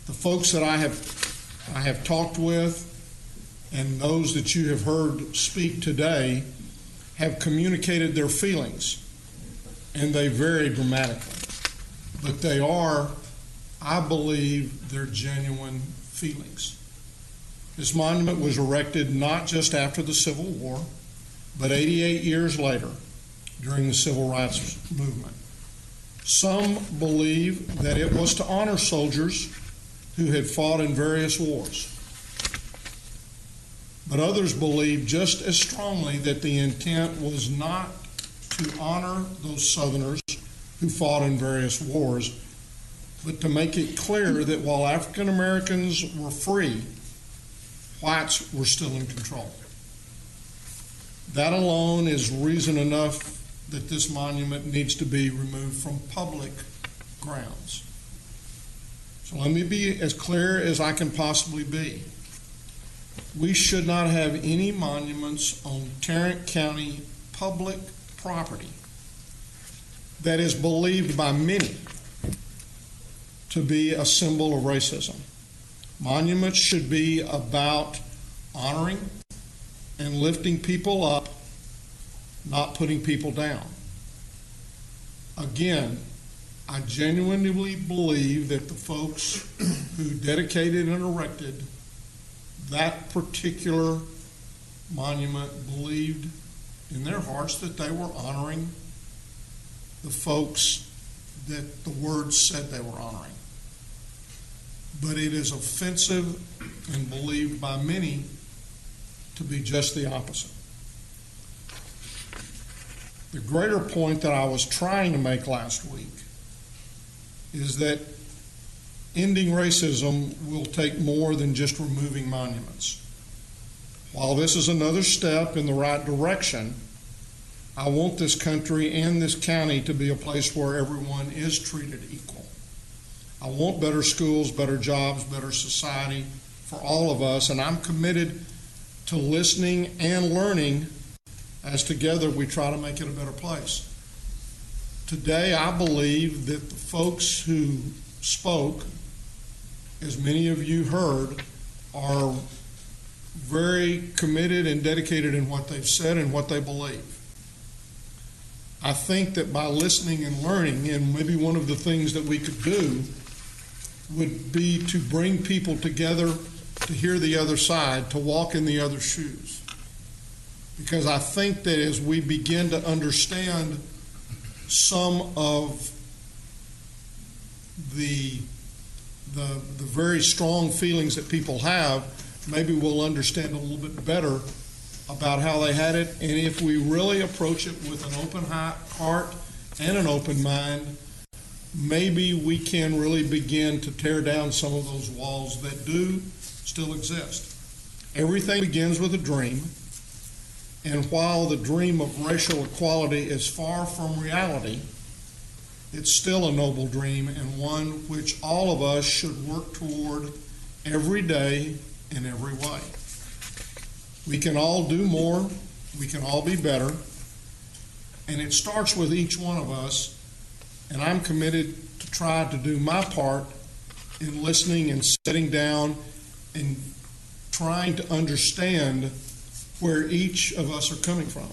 The folks that I have talked with and those that you have heard speak today have communicated their feelings, and they vary dramatically. But they are, I believe, their genuine feelings. This monument was erected not just after the Civil War, but 88 years later during the Civil Rights Movement. Some believe that it was to honor soldiers who had fought in various wars. But others believe just as strongly that the intent was not to honor those Southerners who fought in various wars, but to make it clear that while African Americans were free, whites were still in control. That alone is reason enough that this monument needs to be removed from public grounds. So let me be as clear as I can possibly be. We should not have any monuments on Tarrant County public property that is believed by many to be a symbol of racism. Monuments should be about honoring and lifting people up, not putting people down. Again, I genuinely believe that the folks who dedicated and erected that particular monument believed in their hearts that they were honoring the folks that the words said they were honoring. But it is offensive and believed by many to be just the opposite. The greater point that I was trying to make last week is that ending racism will take more than just removing monuments. While this is another step in the right direction, I want this country and this county to be a place where everyone is treated equal. I want better schools, better jobs, better society for all of us, and I'm committed to listening and learning as together we try to make it a better place. Today, I believe that the folks who spoke, as many of you heard, are very committed and dedicated in what they've said and what they believe. I think that by listening and learning, and maybe one of the things that we could do would be to bring people together to hear the other side, to walk in the other shoes. Because I think that as we begin to understand some of the very strong feelings that people have, maybe we'll understand a little bit better about how they had it. And if we really approach it with an open heart and an open mind, maybe we can really begin to tear down some of those walls that do still exist. Everything begins with a dream. And while the dream of racial equality is far from reality, it's still a noble dream and one which all of us should work toward every day in every way. We can all do more. We can all be better. And it starts with each one of us. And I'm committed to try to do my part in listening and sitting down and trying to understand where each of us are coming from.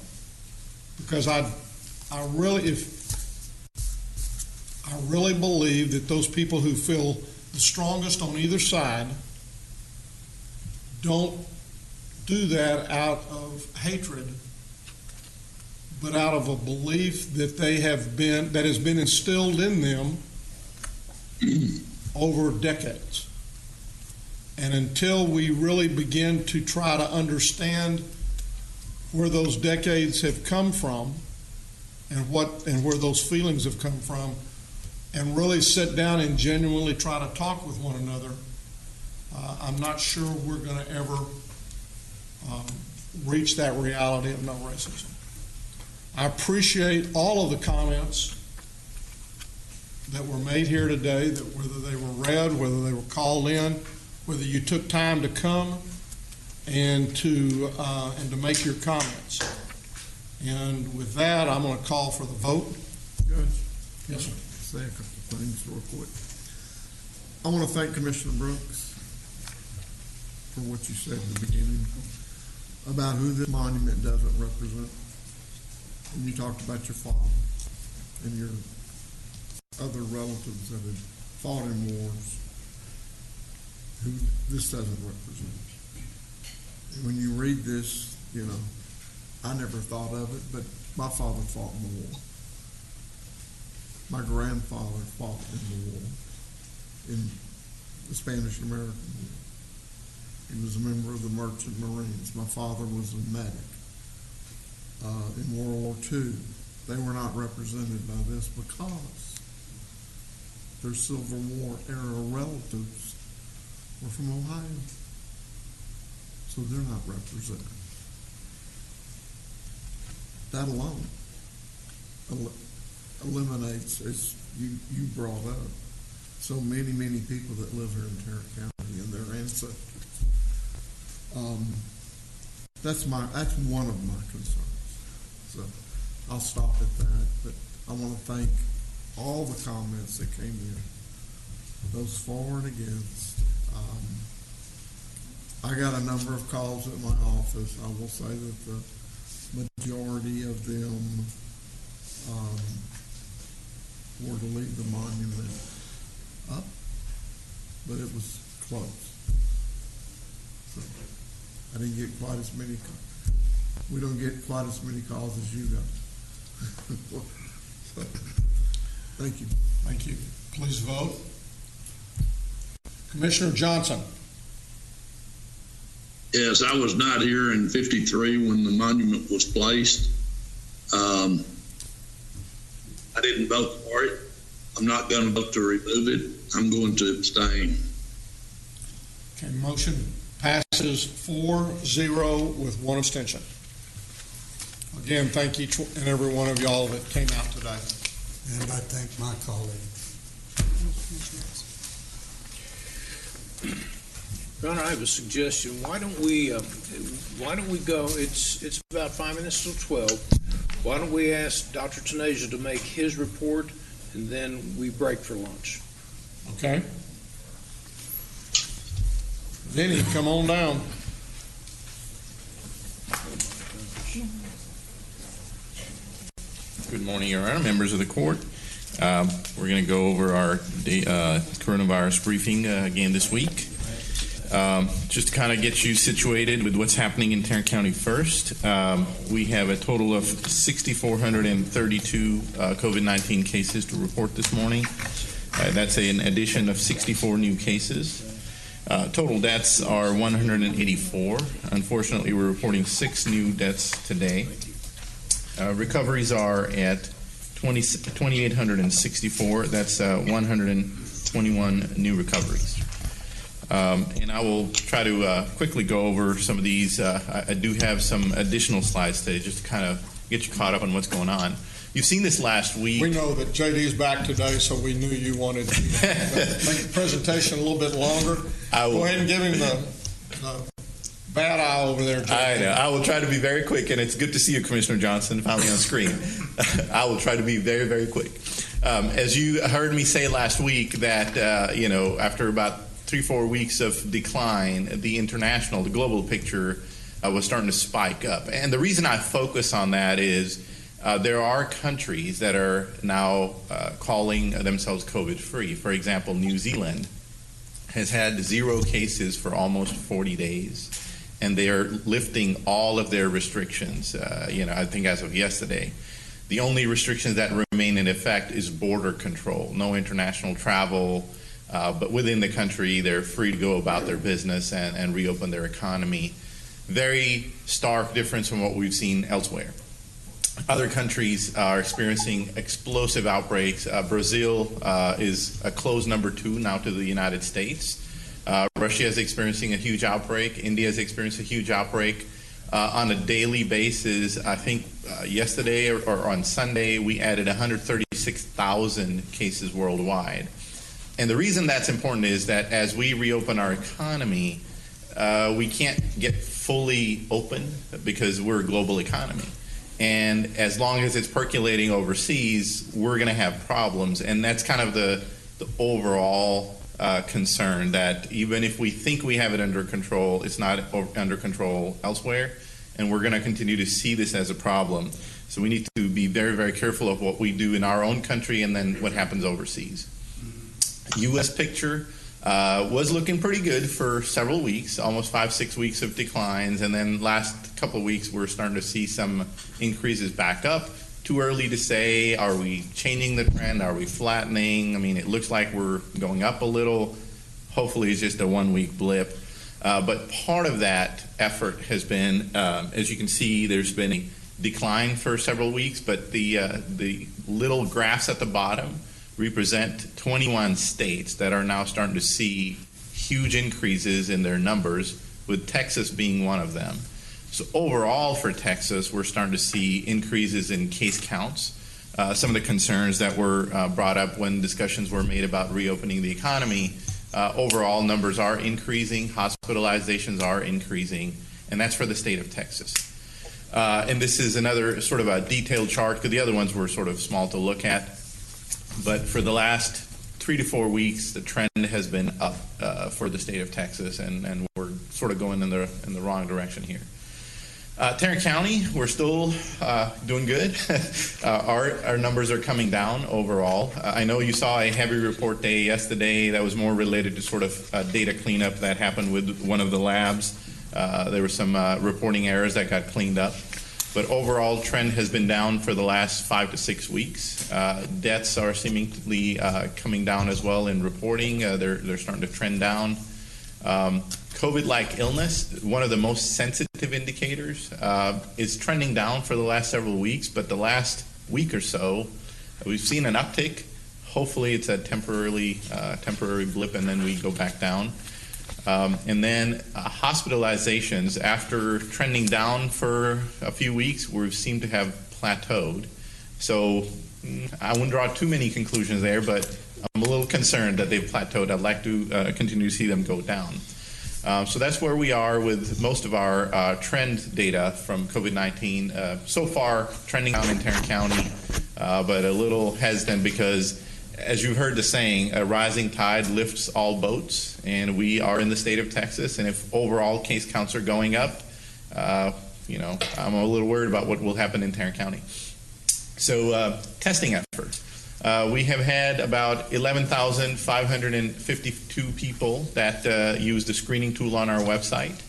Because I really believe that those people who feel the strongest on either side don't do that out of hatred, but out of a belief that that has been instilled in them over decades. And until we really begin to try to understand where those decades have come from and where those feelings have come from, and really sit down and genuinely try to talk with one another, I'm not sure we're going to ever reach that reality of no racism. I appreciate all of the comments that were made here today, that whether they were read, whether they were called in, whether you took time to come and to make your comments. And with that, I'm going to call for the vote. Judge, yes, sir. Say a couple of things real quick. I want to thank Commissioner Brooks for what you said at the beginning about who this monument doesn't represent. and you talked about your father and your other relatives that had fought in wars, who this doesn't represent. And when you read this, you know, I never thought of it, but my father fought in the war. My grandfather fought in the war, in the Spanish-American War. He was a member of the Merchant Marines. My father was a medic. In World War II, they were not represented by this because their Civil War era relatives were from Ohio. So they're not represented. That alone eliminates, as you brought up, so many people that live here in Tarrant County and their ancestors. That's one of my concerns. So I'll stop at that, but I want to thank all the comments that came in, those for and against. I got a number of calls at my office. I will say that the majority of them were to leave the monument up, but it was close. So I didn't get quite as many calls. We don't get quite as many calls as you got. So, thank you. Thank you. Please vote. Commissioner Johnson. Yes, I was not here in 53 when the monument was placed. I didn't vote for it. I'm not going to vote to remove it. I'm going to abstain. Okay, motion passes 4-0 with one abstention. Again, thank each and every one of y'all that came out today. And I thank my colleagues. Your Honor, I have a suggestion. Why don't we go? It's about 5 minutes till 12. Why don't we ask Dr. Tenasia to make his report, and then we break for lunch? Okay. Vinny, come on down. Good morning, Your Honor, members of the court. We're going to go over our coronavirus briefing again this week. Just to kind of get you situated with what's happening in Tarrant County first, we have a total of 6,432 COVID-19 cases to report this morning. That's an addition of 64 new cases. Total deaths are 184. Unfortunately, we're reporting 6 new deaths today. Recoveries are at 2,864. That's 121 new recoveries. And I will try to quickly go over some of these. I do have some additional slides today just to kind of get you caught up on what's going on. You've seen this last week. We know that JD's back today, so we knew you wanted to make the presentation a little bit longer. Go ahead and give him the bad eye over there, JD. I know. I will try to be very quick, and it's good to see you, Commissioner Johnson, finally on screen. I will try to be very, very quick. As you heard me say last week that, after about 3-4 weeks of decline, the global picture was starting to spike up. And the reason I focus on that is there are countries that are now calling themselves COVID-free. For example, New Zealand has had 0 cases for almost 40 days, and they are lifting all of their restrictions, I think as of yesterday. The only restrictions that remain in effect is border control, no international travel, but within the country, they're free to go about their business and reopen their economy. Very stark difference from what we've seen elsewhere. Other countries are experiencing explosive outbreaks. Brazil is a close number 2 now to the United States. Russia is experiencing a huge outbreak. India has experienced a huge outbreak. On a daily basis, I think yesterday or on Sunday, we added 136,000 cases worldwide. And the reason that's important is that as we reopen our economy, we can't get fully open because we're a global economy. And as long as it's percolating overseas, we're going to have problems. And that's kind of the overall concern, that even if we think we have it under control, it's not under control elsewhere. And we're going to continue to see this as a problem. So we need to be very, very careful of what we do in our own country and then what happens overseas. U.S. picture was looking pretty good for several weeks, almost 5-6 weeks of declines, and then last couple of weeks we're starting to see some increases back up. Too early to say, are we changing the trend? Are we flattening? I mean, it looks like we're going up a little. Hopefully it's just a 1-week blip. But part of that effort has been, as you can see, there's been a decline for several weeks, but the little graphs at the bottom represent 21 states that are now starting to see huge increases in their numbers, with Texas being one of them. So overall for Texas, we're starting to see increases in case counts. Some of the concerns that were brought up when discussions were made about reopening the economy, overall numbers are increasing, hospitalizations are increasing, and that's for the state of Texas. And this is another sort of a detailed chart, because the other ones were sort of small to look at. But for the last 3 to 4 weeks, the trend has been up for the state of Texas, and we're sort of going in the wrong direction here. Tarrant County, we're still doing good. Our numbers are coming down overall. I know you saw a heavy report day yesterday that was more related to sort of data cleanup that happened with one of the labs. There were some reporting errors that got cleaned up. But overall trend has been down for the last 5 to 6 weeks. Deaths are seemingly coming down as well in reporting. They're starting to trend down. COVID-like illness, one of the most sensitive indicators, is trending down for the last several weeks, but the last week or so, we've seen an uptick. Hopefully it's a temporary blip and then we go back down. And then hospitalizations, after trending down for a few weeks, we seem to have plateaued. So I wouldn't draw too many conclusions there, but I'm a little concerned that they've plateaued. I'd like to continue to see them go down. So that's where we are with most of our trend data from COVID-19. So far, trending down in Tarrant County, but a little hesitant because, as you've heard the saying, a rising tide lifts all boats, and we are in the state of Texas, and if overall case counts are going up, I'm a little worried about what will happen in Tarrant County. So testing effort. We have had about 11,552 people that use the screening tool on our website.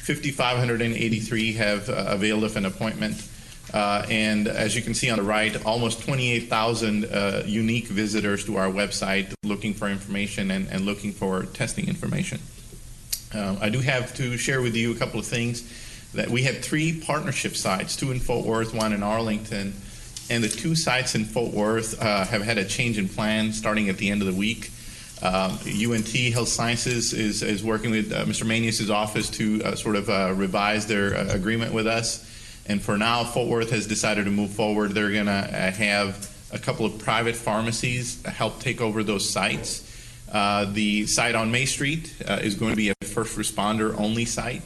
5,583 have availed of an appointment. And as you can see on the right, almost 28,000 unique visitors to our website looking for information and looking for testing information. I do have to share with you a couple of things. That we had 3 partnership sites, 2 in Fort Worth, 1 in Arlington, and the 2 sites in Fort Worth have had a change in plan starting at the end of the week. UNT Health Sciences is working with Mr. Manius' office to revise their agreement with us. And for now, Fort Worth has decided to move forward. They're going to have a couple of private pharmacies help take over those sites. The site on May Street is going to be a first responder only site.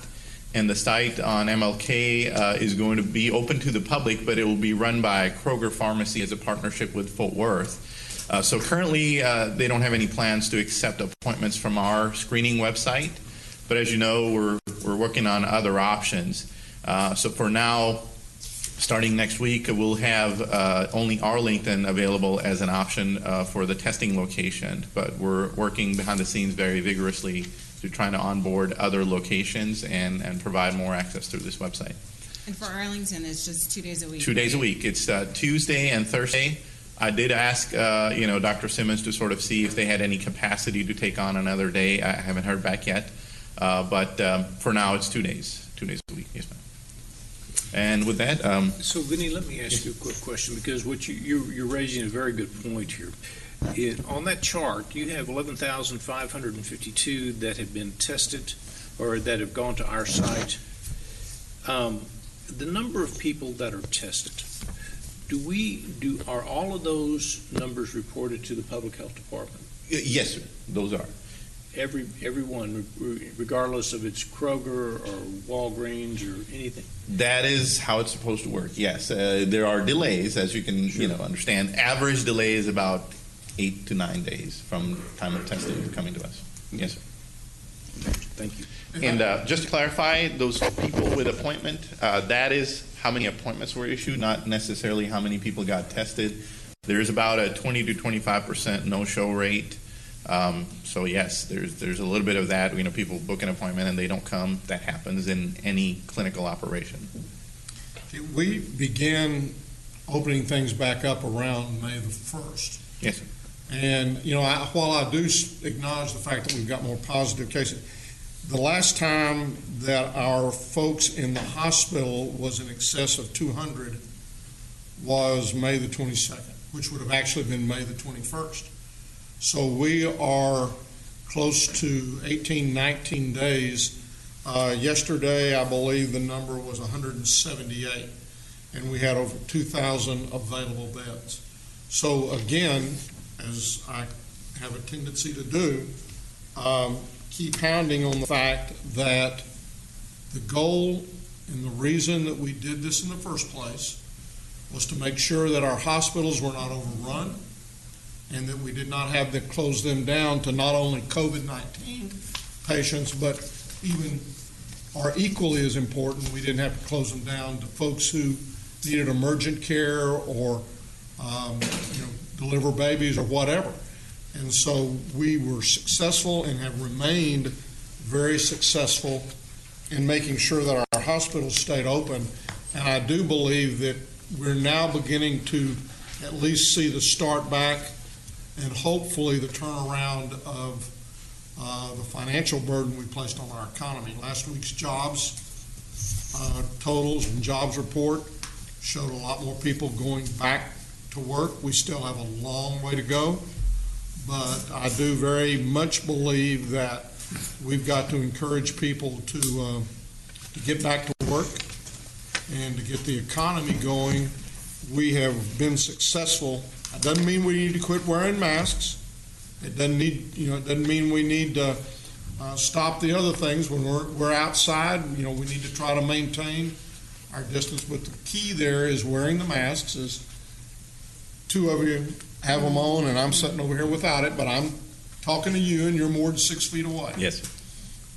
And the site on MLK is going to be open to the public, but it will be run by Kroger Pharmacy as a partnership with Fort Worth. So currently, they don't have any plans to accept appointments from our screening website. But as you know, we're working on other options. So for now, starting next week, we'll have only Arlington available as an option for the testing location. But we're working behind the scenes very vigorously to trying to onboard other locations and provide more access through this website. And for Arlington, it's just 2 days a week. 2 days a week. It's Tuesday and Thursday. I did ask, Dr. Simmons to sort of see if they had any capacity to take on another day. I haven't heard back yet. But for now, it's 2 days. 2 days a week. Yes, ma'am. And with that, so Vinny, let me ask you a quick question, because what you're raising a very good point here. On that chart, you have 11,552 that have been tested or that have gone to our site. The number of people that are tested, are all of those numbers reported to the Public Health Department? Yes, sir. Those are. Everyone, regardless of it's Kroger or Walgreens or anything? That is how it's supposed to work, yes. There are delays, as you can understand. Average delay is about 8 to 9 days from time of testing coming to us. Yes, sir. Thank you. And just to clarify, those people with appointment, that is how many appointments were issued, not necessarily how many people got tested. There's about a 20 to 25% no-show rate. So yes, there's a little bit of that. You know, people book an appointment and they don't come. That happens in any clinical operation. We began opening things back up around May the 1st. Yes, sir. And, you know, while I do acknowledge the fact that we've got more positive cases, the last time that our folks in the hospital was in excess of 200 was May the 22nd, which would have actually been May the 21st. So we are close to 18, 19 days. Yesterday, I believe the number was 178, and we had over 2,000 available beds. So again, as I have a tendency to do, keep pounding on the fact that the goal and the reason that we did this in the first place was to make sure that our hospitals were not overrun and that we did not have to close them down to not only COVID-19 patients, but even, or equally as important, we didn't have to close them down to folks who needed emergent care or deliver babies or whatever. And so we were successful and have remained very successful in making sure that our hospitals stayed open. And I do believe that we're now beginning to at least see the start back and hopefully the turnaround of the financial burden we placed on our economy. Last week's jobs totals and jobs report showed a lot more people going back to work. We still have a long way to go, but I do very much believe that we've got to encourage people to get back to work and to get the economy going. We have been successful. It doesn't mean we need to quit wearing masks. It doesn't mean we need to stop the other things when we're outside. You know, we need to try to maintain our distance. But the key there is wearing the masks. As two of you have them on, and I'm sitting over here without it, but I'm talking to you, and you're more than 6 feet away. Yes.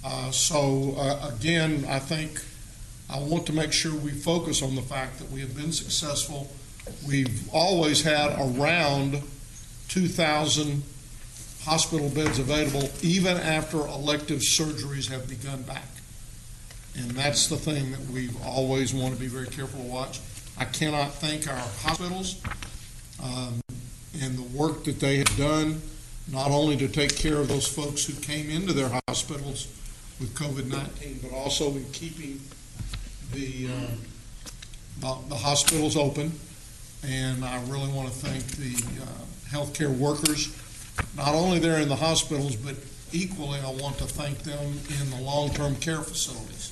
Again, I think I want to make sure we focus on the fact that we have been successful. We've always had around 2,000 hospital beds available, even after elective surgeries have begun back. And that's the thing that we've always want to be very careful to watch. I cannot thank our hospitals and the work that they have done, not only to take care of those folks who came into their hospitals with COVID-19, but also in keeping the hospitals open. And I really want to thank the healthcare workers, not only there in the hospitals, but equally I want to thank them in the long-term care facilities,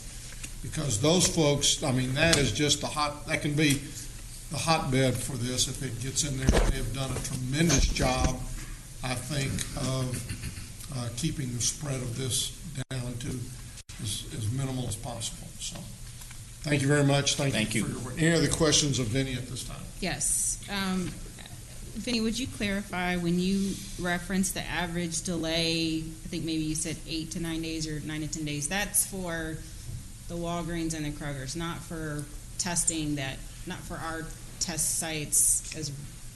because those folks, I mean, that is just that can be the hotbed for this if it gets in there. They have done a tremendous job, I think, of keeping the spread of this down to as minimal as possible. So thank you very much. Thank you for your work. Any other questions of Vinny at this time? Yes. Vinny, would you clarify when you referenced the average delay, I think maybe you said 8 to 9 days or 9 to 10 days, that's for the Walgreens and the Krogers, not for testing not for our test sites as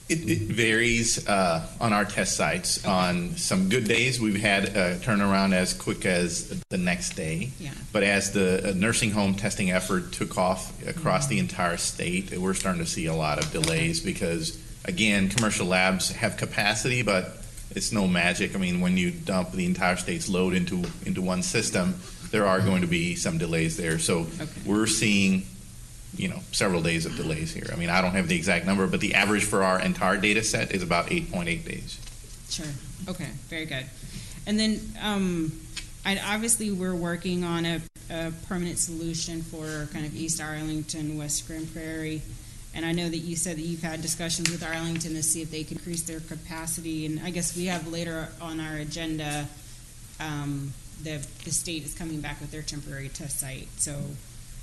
It varies on our test sites. Okay. On some good days, we've had a turnaround as quick as the next day. Yeah. But as the nursing home testing effort took off across the entire state, we're starting to see a lot of delays because, again, commercial labs have capacity, but it's no magic. I mean, when you dump the entire state's load into one system, there are going to be some delays there. So we're seeing several days of delays here. I mean, I don't have the exact number, but the average for our entire data set is about 8.8 days. Sure. Okay. Very good. And then, obviously, we're working on a permanent solution for kind of East Arlington, West Grand Prairie. And I know that you said that you've had discussions with Arlington to see if they can increase their capacity. And I guess we have later on our agenda, the state is coming back with their temporary test site. So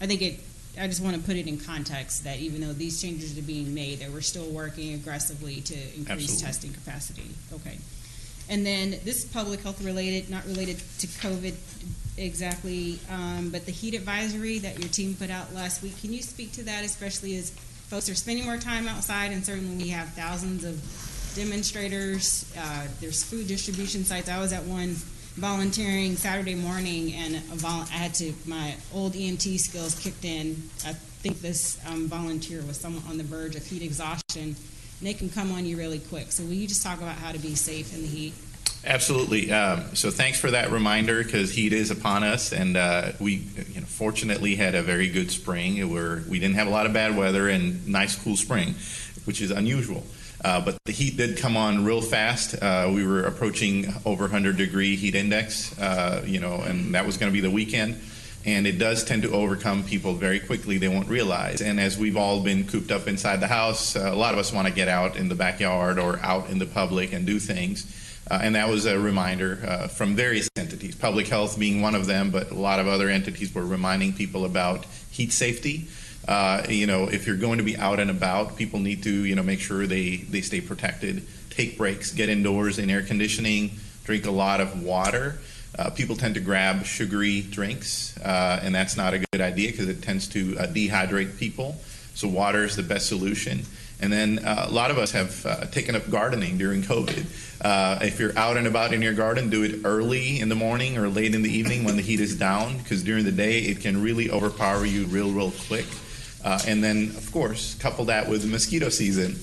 I just want to put it in context that even though these changes are being made, that we're still working aggressively to increase testing capacity. Okay. And then this is public health related, not related to COVID. exactly, but the heat advisory that your team put out last week, can you speak to that, especially as folks are spending more time outside, and certainly we have thousands of demonstrators. There's food distribution sites. I was at one volunteering Saturday morning, and I had to, my old EMT skills kicked in. I think this volunteer was someone on the verge of heat exhaustion, and they can come on you really quick. So will you just talk about how to be safe in the heat? Absolutely. So thanks for that reminder, because heat is upon us, and we fortunately had a very good spring. We didn't have a lot of bad weather and nice cool spring, which is unusual. But the heat did come on real fast. We were approaching over 100-degree heat index, and that was going to be the weekend. And it does tend to overcome people very quickly. They won't realize. And as we've all been cooped up inside the house, a lot of us want to get out in the backyard or out in the public and do things. And that was a reminder from various entities, public health being one of them, but a lot of other entities were reminding people about heat safety. If you're going to be out and about, people need to, make sure they stay protected, take breaks, get indoors in air conditioning, drink a lot of water. People tend to grab sugary drinks, and that's not a good idea because it tends to dehydrate people. So water is the best solution. And then a lot of us have taken up gardening during COVID. If you're out and about in your garden, do it early in the morning or late in the evening when the heat is down, because during the day it can really overpower you real quick. And then, of course, couple that with the mosquito season.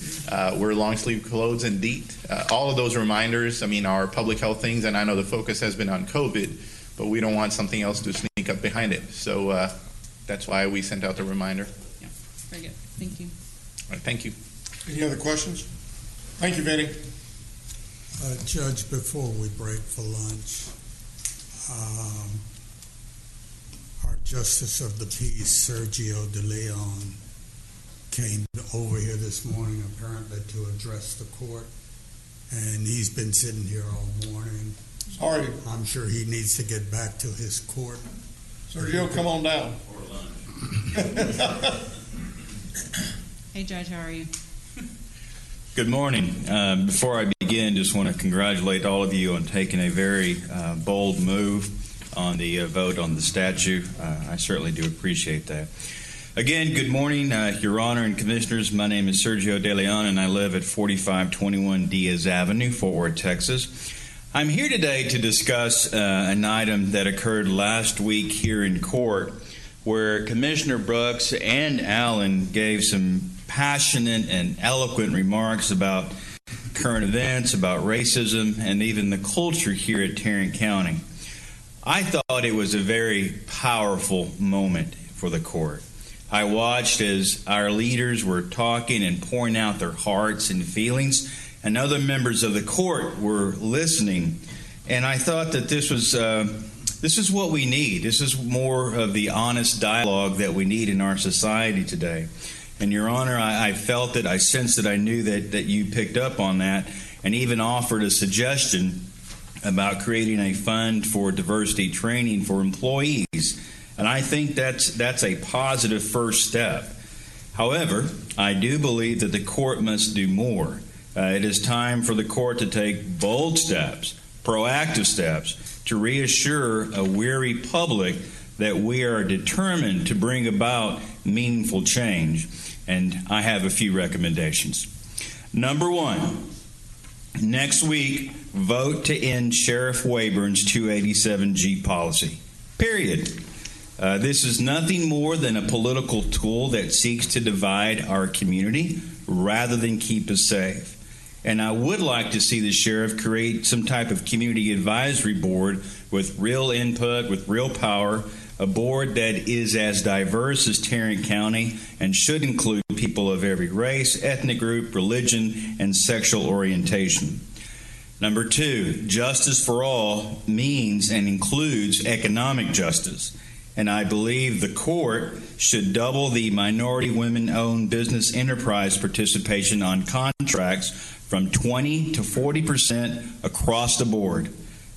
Wear long sleeve clothes and DEET. All of those reminders, are public health things, and I know the focus has been on COVID, but we don't want something else to sneak up behind it. So that's why we sent out the reminder. Yeah, very good. Thank you. All right, thank you. Any other questions? Thank you, Vinny. Judge, before we break for lunch, our Justice of the Peace, Sergio De Leon, came over here this morning apparently to address the court, and he's been sitting here all morning. Sorry. I'm sure he needs to get back to his court. Sergio, come on down. Hey, Judge, how are you? Good morning. Before I begin, just want to congratulate all of you on taking a very bold move on the vote on the statute. I certainly do appreciate that. Again, good morning, Your Honor and Commissioners. My name is Sergio De Leon, and I live at 4521 Diaz Avenue, Fort Worth, Texas. I'm here today to discuss an item that occurred last week here in court, where Commissioner Brooks and Allen gave some passionate and eloquent remarks about current events, about racism, and even the culture here at Tarrant County. I thought it was a very powerful moment for the court. I watched as our leaders were talking and pouring out their hearts and feelings, and other members of the court were listening. And I thought that this is what we need. This is more of the honest dialogue that we need in our society today. And Your Honor, I felt it, I sensed it, I knew that you picked up on that, and even offered a suggestion about creating a fund for diversity training for employees. And I think that's a positive first step. However, I do believe that the court must do more. It is time for the court to take bold steps, proactive steps, to reassure a weary public that we are determined to bring about meaningful change. And I have a few recommendations. Number one, next week, vote to end Sheriff Wayburn's 287G policy. Period. This is nothing more than a political tool that seeks to divide our community rather than keep us safe. And I would like to see the sheriff create some type of community advisory board with real input, with real power, a board that is as diverse as Tarrant County and should include people of every race, ethnic group, religion, and sexual orientation. Number two, justice for all means and includes economic justice. And I believe the court should double the minority women-owned business enterprise participation on contracts from 20 to 40% across the board.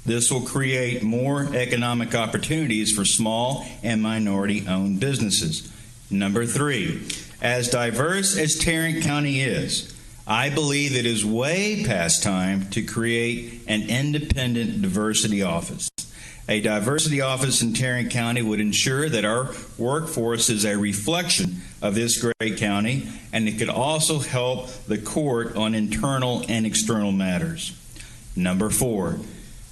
This will create more economic opportunities for small and minority-owned businesses. Number three, as diverse as Tarrant County is, I believe it is way past time to create an independent diversity office. A diversity office in Tarrant County would ensure that our workforce is a reflection of this great county, and it could also help the court on internal and external matters. Number 4,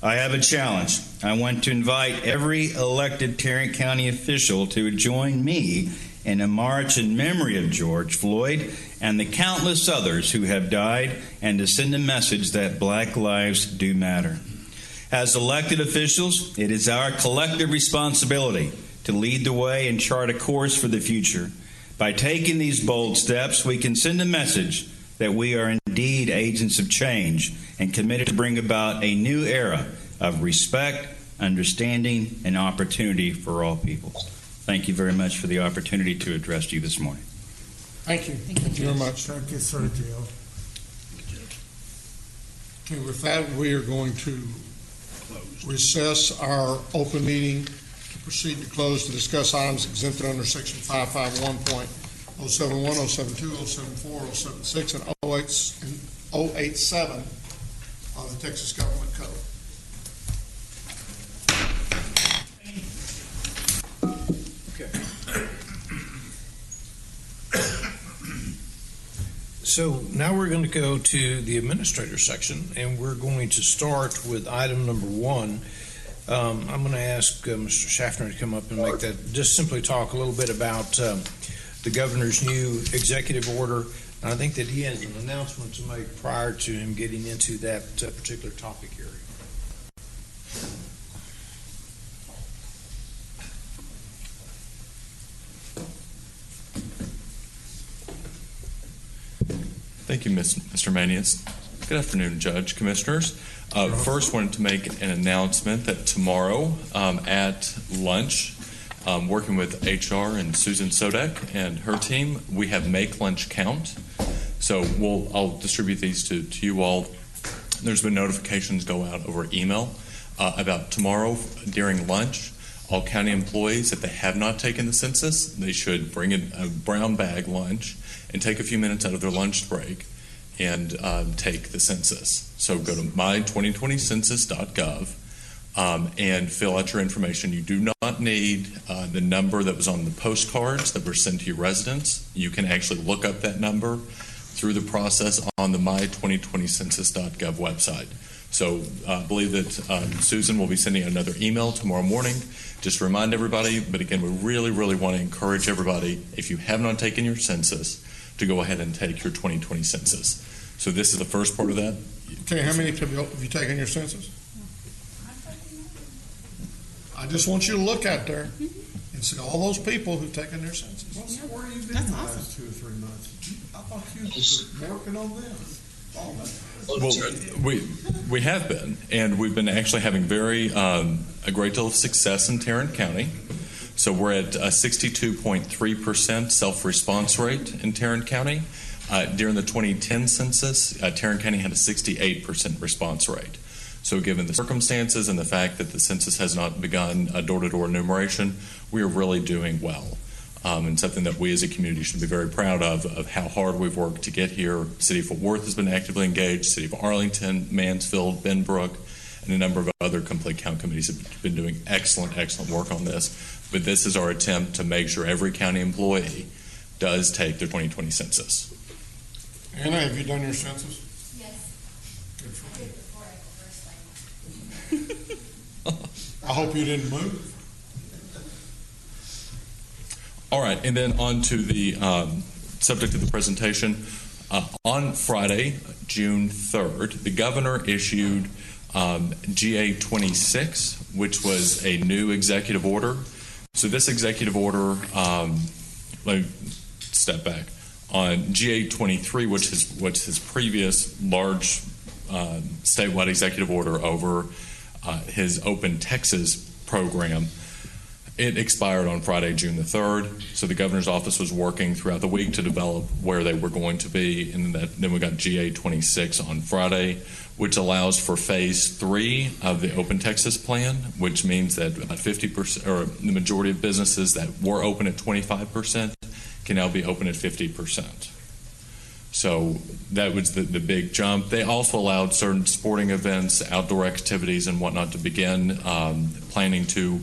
I have a challenge. I want to invite every elected Tarrant County official to join me in a march in memory of George Floyd and the countless others who have died, and to send a message that Black lives do matter. As elected officials, it is our collective responsibility to lead the way and chart a course for the future. By taking these bold steps, we can send a message that we are indeed agents of change and committed to bring about a new era of respect, understanding, and opportunity for all people. Thank you very much for the opportunity to address you this morning. Thank you. Thank you very much. Thank you, Sergio. Okay, with that, we are going to recess our open meeting to proceed to close to discuss items exempted under Section 551.071, 072, 074, 076, and 087 of the Texas Government Code. So now we're going to go to the administrator section, and we're going to start with item number 1. I'm going to ask Mr. Schaffner to come up and make that, just simply talk a little bit about the governor's new executive order. And I think that he has an announcement to make prior to him getting into that particular topic area. Thank you, Mr. Manius. Good afternoon, Judge, Commissioners. First, wanted to make an announcement that tomorrow at lunch, working with HR and Susan Sodek and her team, we have Make Lunch Count. So I'll distribute these to you all. There's been notifications go out over email about tomorrow during lunch. All county employees, if they have not taken the census, they should bring in a brown bag lunch and take a few minutes out of their lunch break and take the census. So go to my2020census.gov and fill out your information. You do not need the number that was on the postcards that were sent to your residents. You can actually look up that number through the process on the my2020census.gov website. So I believe that Susan will be sending another email tomorrow morning. Just to remind everybody, but again, we really, really want to encourage everybody, if you have not taken your census, to go ahead and take your 2020 census. So this is the first part of that. Okay, how many have you taken your census? I just want you to look out there and see all those people who've taken their census. Where have you been the last 2 or 3 months? I thought you were working on this. Well, we have been, and we've been actually having a great deal of success in Tarrant County. So we're at a 62.3% self-response rate in Tarrant County. During the 2010 census, Tarrant County had a 68% response rate. So given the circumstances and the fact that the census has not begun door-to-door enumeration, we are really doing well. And something that we as a community should be very proud of how hard we've worked to get here. City of Fort Worth has been actively engaged, City of Arlington, Mansfield, Benbrook, and a number of other complete count committees have been doing excellent work on this. But this is our attempt to make sure every county employee does take their 2020 census. Anna, have you done your census? Yes. Good for I did before April 1st. I hope you didn't move. All right, and then on to the subject of the presentation. On Friday, June 3rd, the governor issued GA 26, which was a new executive order. So this executive order, let me step back. On GA 23, which is his previous large statewide executive order over his Open Texas program, it expired on Friday, June the 3rd. So the governor's office was working throughout the week to develop where they were going to be. And then we got GA 26 on Friday, which allows for phase 3 of the Open Texas plan, which means that about 50%, or the majority of businesses that were open at 25% can now be open at 50%. So that was the big jump. They also allowed certain sporting events, outdoor activities, and whatnot to begin, planning to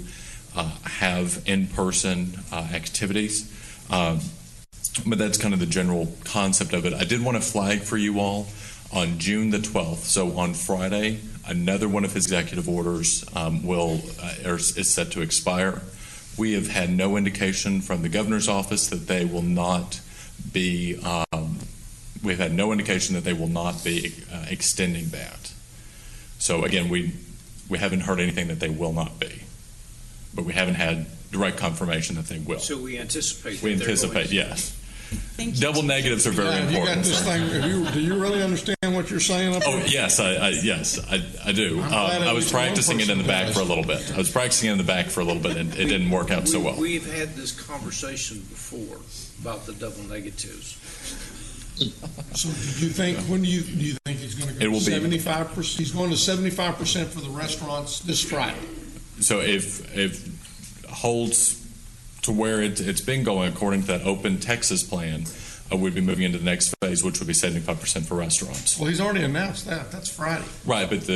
have in-person activities. But that's kind of the general concept of it. I did want to flag for you all on June the 12th, so on Friday, another one of his executive orders is set to expire. We have had no indication from the governor's office that they will not be. We've had no indication that they will not be extending that. So again, we haven't heard anything that they will not be, but we haven't had direct confirmation that they will. So we anticipate. We anticipate, yes. Thank you. Double negatives are very important. You got this thing. Do you really understand what you're saying? Up there? Yes, I do. I was practicing it in the back for a little bit. And it didn't work out so well. We've had this conversation before about the double negatives. So, do you think? When do you think he's going to go? It will 75%. He's going to 75% for the restaurants this Friday. So if holds to where it's been going according to that Open Texas plan, we'd be moving into the next phase, which would be 75% for restaurants. Well, he's already announced that. That's Friday. Right, but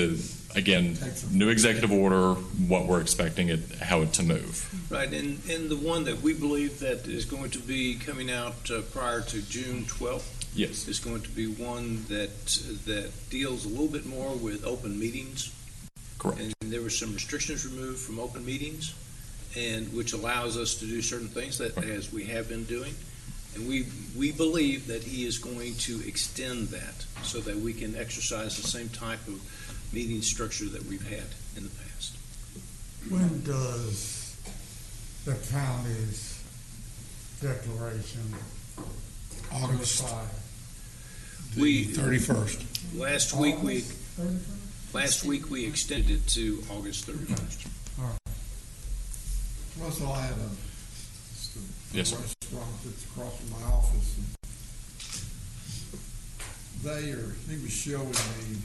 again, new executive order, what we're expecting how it to move. Right, and the one that we believe that is going to be coming out prior to June 12th. Yes, is going to be one that deals a little bit more with open meetings. Correct. And there were some restrictions removed from open meetings, and which allows us to do certain things that as we have been doing. And we believe that he is going to extend that so that we can exercise the same type of meeting structure that we've had in the past. When does the county's declaration August expire? 31st. Last week we extended it to August 31st. All right. Russell, I have a restaurant that's across from my office. And he was showing me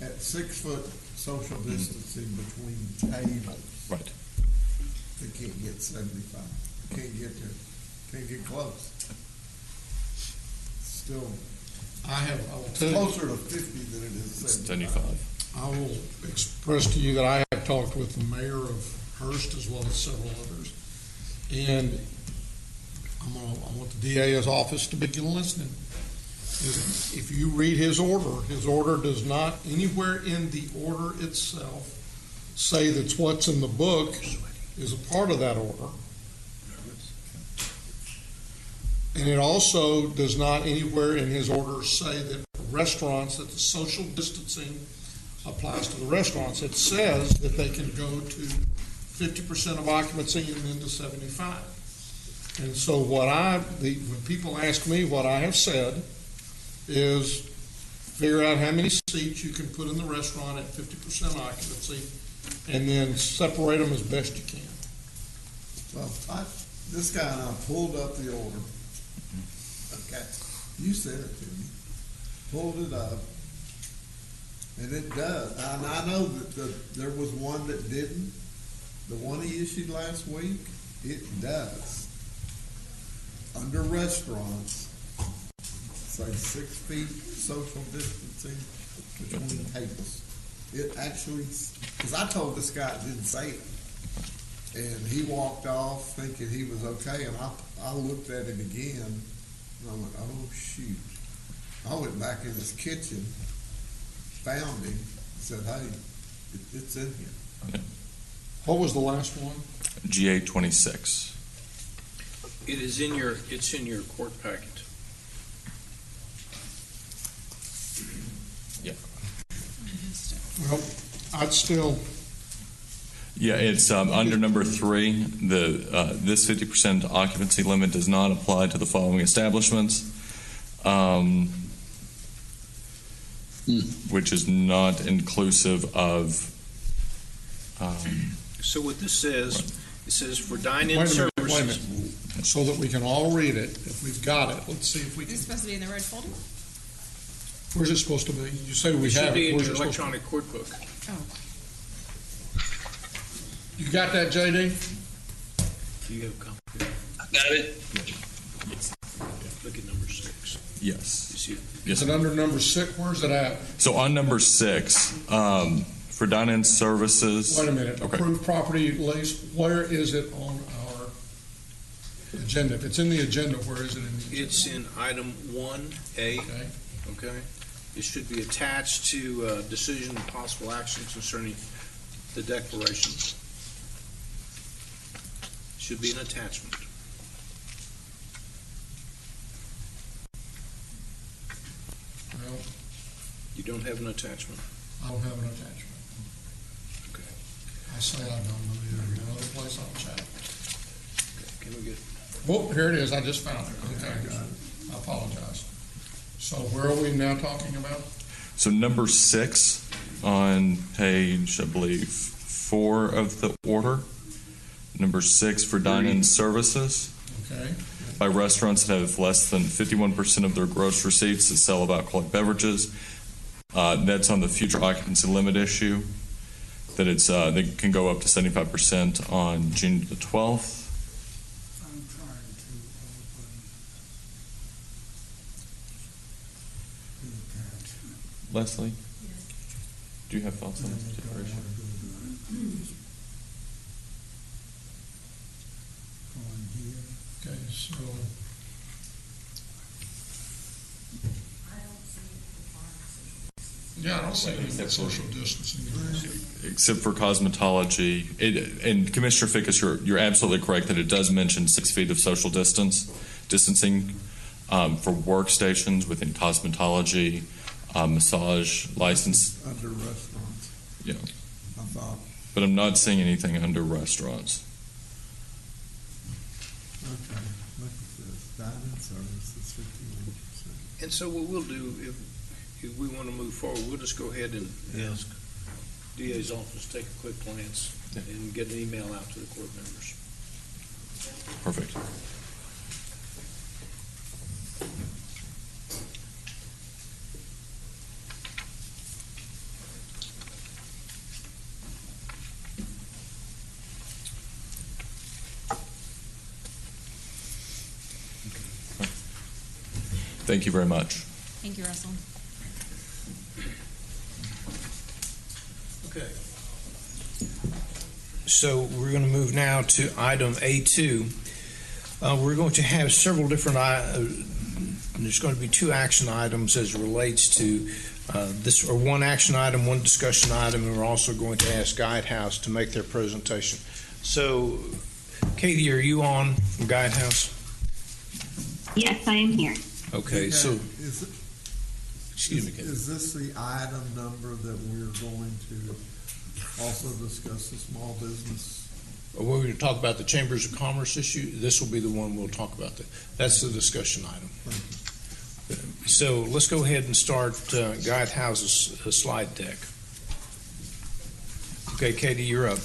at 6 foot social distancing between tables. Right. They can't get 75. Can't get close. Still, closer to 50 than it is 75. I will express to you that I have talked with the mayor of Hurst as well as several others, and I want the DA's office to begin listening. If you read his order does not anywhere in the order itself say that what's in the book is a part of that order. And it also does not anywhere in his order say that restaurants, that the social distancing applies to the restaurants. It says that they can go to 50% of occupancy and then to 75. And so when people ask me, what I have said is figure out how many seats you can put in the restaurant at 50% occupancy and then separate them as best you can. Well, this guy and I pulled up the order. Okay. You sent it to me. Pulled it up. And it does. And I know that there was one that didn't. The one he issued last week, it does. Under restaurants, say 6 feet social distancing between tables. It actually, because I told this guy it didn't say it. And he walked off thinking he was okay, and I looked at him again, and I went, oh, shoot. I went back in his kitchen, found him, said, hey, it's in here. Okay. What was the last one? GA 26. It's in your court packet. Yeah. Well, I'd still. Yeah, it's under number 3. This 50% occupancy limit does not apply to the following establishments, which is not inclusive of. So what this says, it says for dine-in Wait a services. minute. So that we can all read it, if we've got it. Let's see if we can. Is it supposed to be in the red folder? Where's it supposed to be? You say we It have should be it. in Where's your it supposed to be? electronic court book. Oh. You got that, JD? Do you have a copy? I got it. Look at number 6. Yes. Is it under number 6? Where's it at? So on number 6, for dine-in services. Wait a minute. Okay. Approved property lease. Where is it on our agenda? If it's in the agenda, where is it in the agenda? It's in item 1A. Okay. It should be attached to decision and possible action concerning the declaration. Should be an attachment. Well, You don't have an attachment. I don't have an attachment. Okay. I say I don't know either. Another place I'll check. Okay. Can we get? Whoop, here it is. I just found it. Okay. I apologize. So where are we now talking about? So number 6 on page, I believe, 4 of the order. Number 6 for dine-in services. Okay. By restaurants that have less than 51% of their gross receipts that sell about alcoholic beverages. That's on the future occupancy limit issue. That it's they can go up to 75% on June the 12th. I'm trying to open. Leslie, do you have thoughts on this particular issue? Okay, so yeah, I don't see any social distancing. Except for cosmetology. And Commissioner Fickus, you're absolutely correct that it does mention 6 feet of social distancing for workstations within cosmetology, massage license. Under restaurants. Yeah. I thought. But I'm not seeing anything under restaurants. Okay. Look at this. Dining services, 51%. And so what we'll do, if we want to move forward, we'll just go ahead and ask DA's office to take a quick glance and get an email out to the court members. Perfect. Thank you very much. Thank you, Russell. Okay. So we're going to move now to item A2. We're going to have several different, there's going to be 2 action items as it relates to this, or 1 action item, 1 discussion item, and we're also going to ask Guidehouse to make their presentation. So, Katie, are you on from Guidehouse? Yes, I am here. Okay, so, Excuse me, is this the item number that we're going to also discuss the small business? we're going to talk about the Chambers of Commerce issue. This will be the one we'll talk about. That's the discussion item. So let's go ahead and start Guidehouse's slide deck. Okay, Katie, you're up.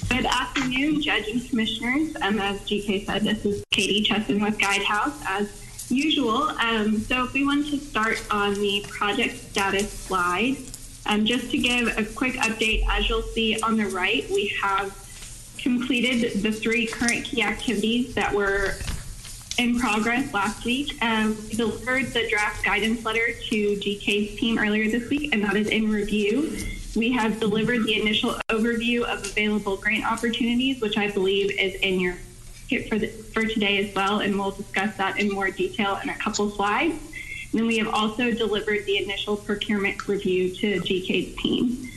Good afternoon, Judge and Commissioners. As GK said, this is Katie Chesson with Guidehouse, as usual. So if we want to start on the project status slide, just to give a quick update, as you'll see on the right, we have completed the 3 current key activities that were in progress last week. We delivered the draft guidance letter to GK's team earlier this week, and that is in review. We have delivered the initial overview of available grant opportunities, which I believe is in your kit for today as well, and we'll discuss that in more detail in a couple slides. And then we have also delivered the initial procurement review to GK's team.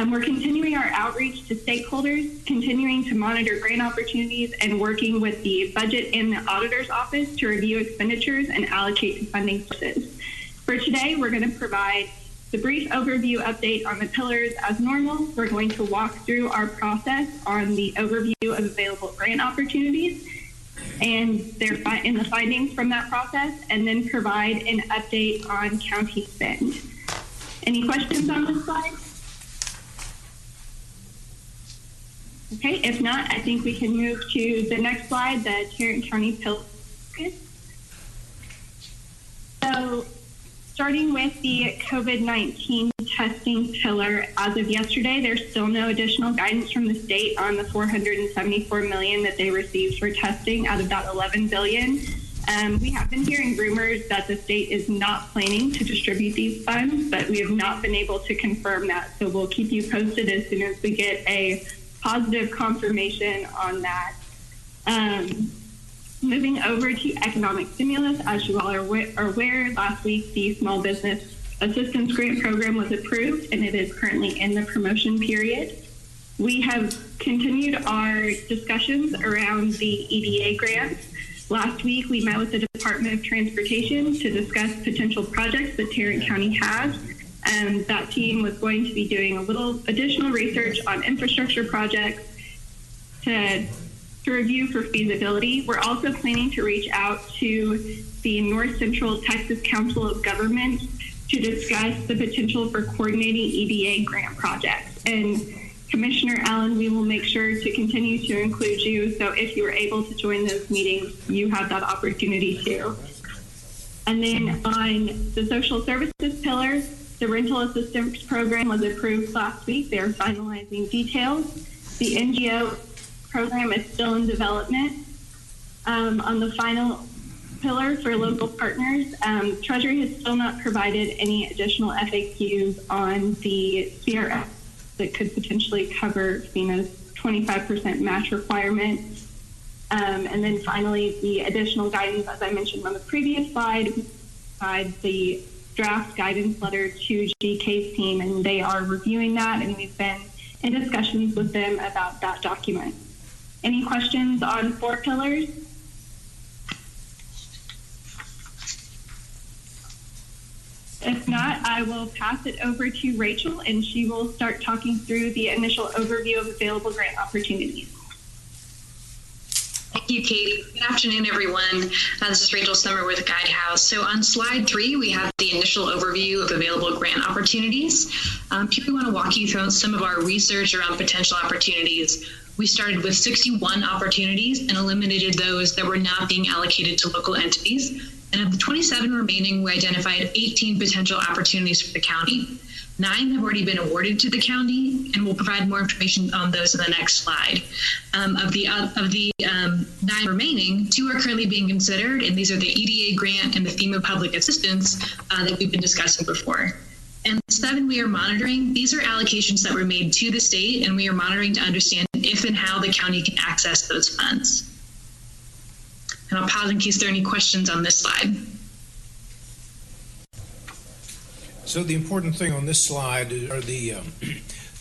We're continuing our outreach to stakeholders, continuing to monitor grant opportunities, and working with the budget and the auditor's office to review expenditures and allocate to funding sources. For today, we're going to provide the brief overview update on the pillars as normal. We're going to walk through our process on the overview of available grant opportunities and in the findings from that process, and then provide an update on county spend. Any questions on this slide? Okay, if not, I think we can move to the next slide, the Tarrant County Pill. So, starting with the COVID-19 testing pillar. As of yesterday, there's still no additional guidance from the state on the $474 million that they received for testing out of that $11 billion. We have been hearing rumors that the state is not planning to distribute these funds, but we have not been able to confirm that. So we'll keep you posted as soon as we get a positive confirmation on that. Moving over to economic stimulus, as you all are aware, last week the Small Business Assistance Grant Program was approved, and it is currently in the promotion period. We have continued our discussions around the EDA grants. Last week, we met with the Department of Transportation to discuss potential projects that Tarrant County has. And that team was going to be doing a little additional research on infrastructure projects to review for feasibility. We're also planning to reach out to the North Central Texas Council of Governments to discuss the potential for coordinating EDA grant projects. And Commissioner Allen, we will make sure to continue to include you. So if you are able to join those meetings, you have that opportunity too. And then on the social services pillar, the rental assistance program was approved last week. They are finalizing details. The NGO program is still in development. On the final pillar for local partners, Treasury has still not provided any additional FAQs on the CRF that could potentially cover FEMA's 25% match requirement. And then finally, the additional guidance, as I mentioned on the previous slide, the draft guidance letter to GK's team, and they are reviewing that, and we've been in discussions with them about that document. Any questions on 4 pillars? If not, I will pass it over to Rachel, and she will start talking through the initial overview of available grant opportunities. Thank you, Katie. Good afternoon, everyone. This is Rachel Summer with Guidehouse. So on slide 3, we have the initial overview of available grant opportunities. Here we want to walk you through some of our research around potential opportunities. We started with 61 opportunities and eliminated those that were not being allocated to local entities. And of the 27 remaining, we identified 18 potential opportunities for the county. 9 have already been awarded to the county, and we'll provide more information on those in the next slide. Of the 9 remaining, 2 are currently being considered, and these are the EDA grant and the FEMA public assistance that we've been discussing before. And 7 we are monitoring. These are allocations that were made to the state, and we are monitoring to understand if and how the county can access those funds. And I'll pause in case there are any questions on this slide. So the important thing on this slide are the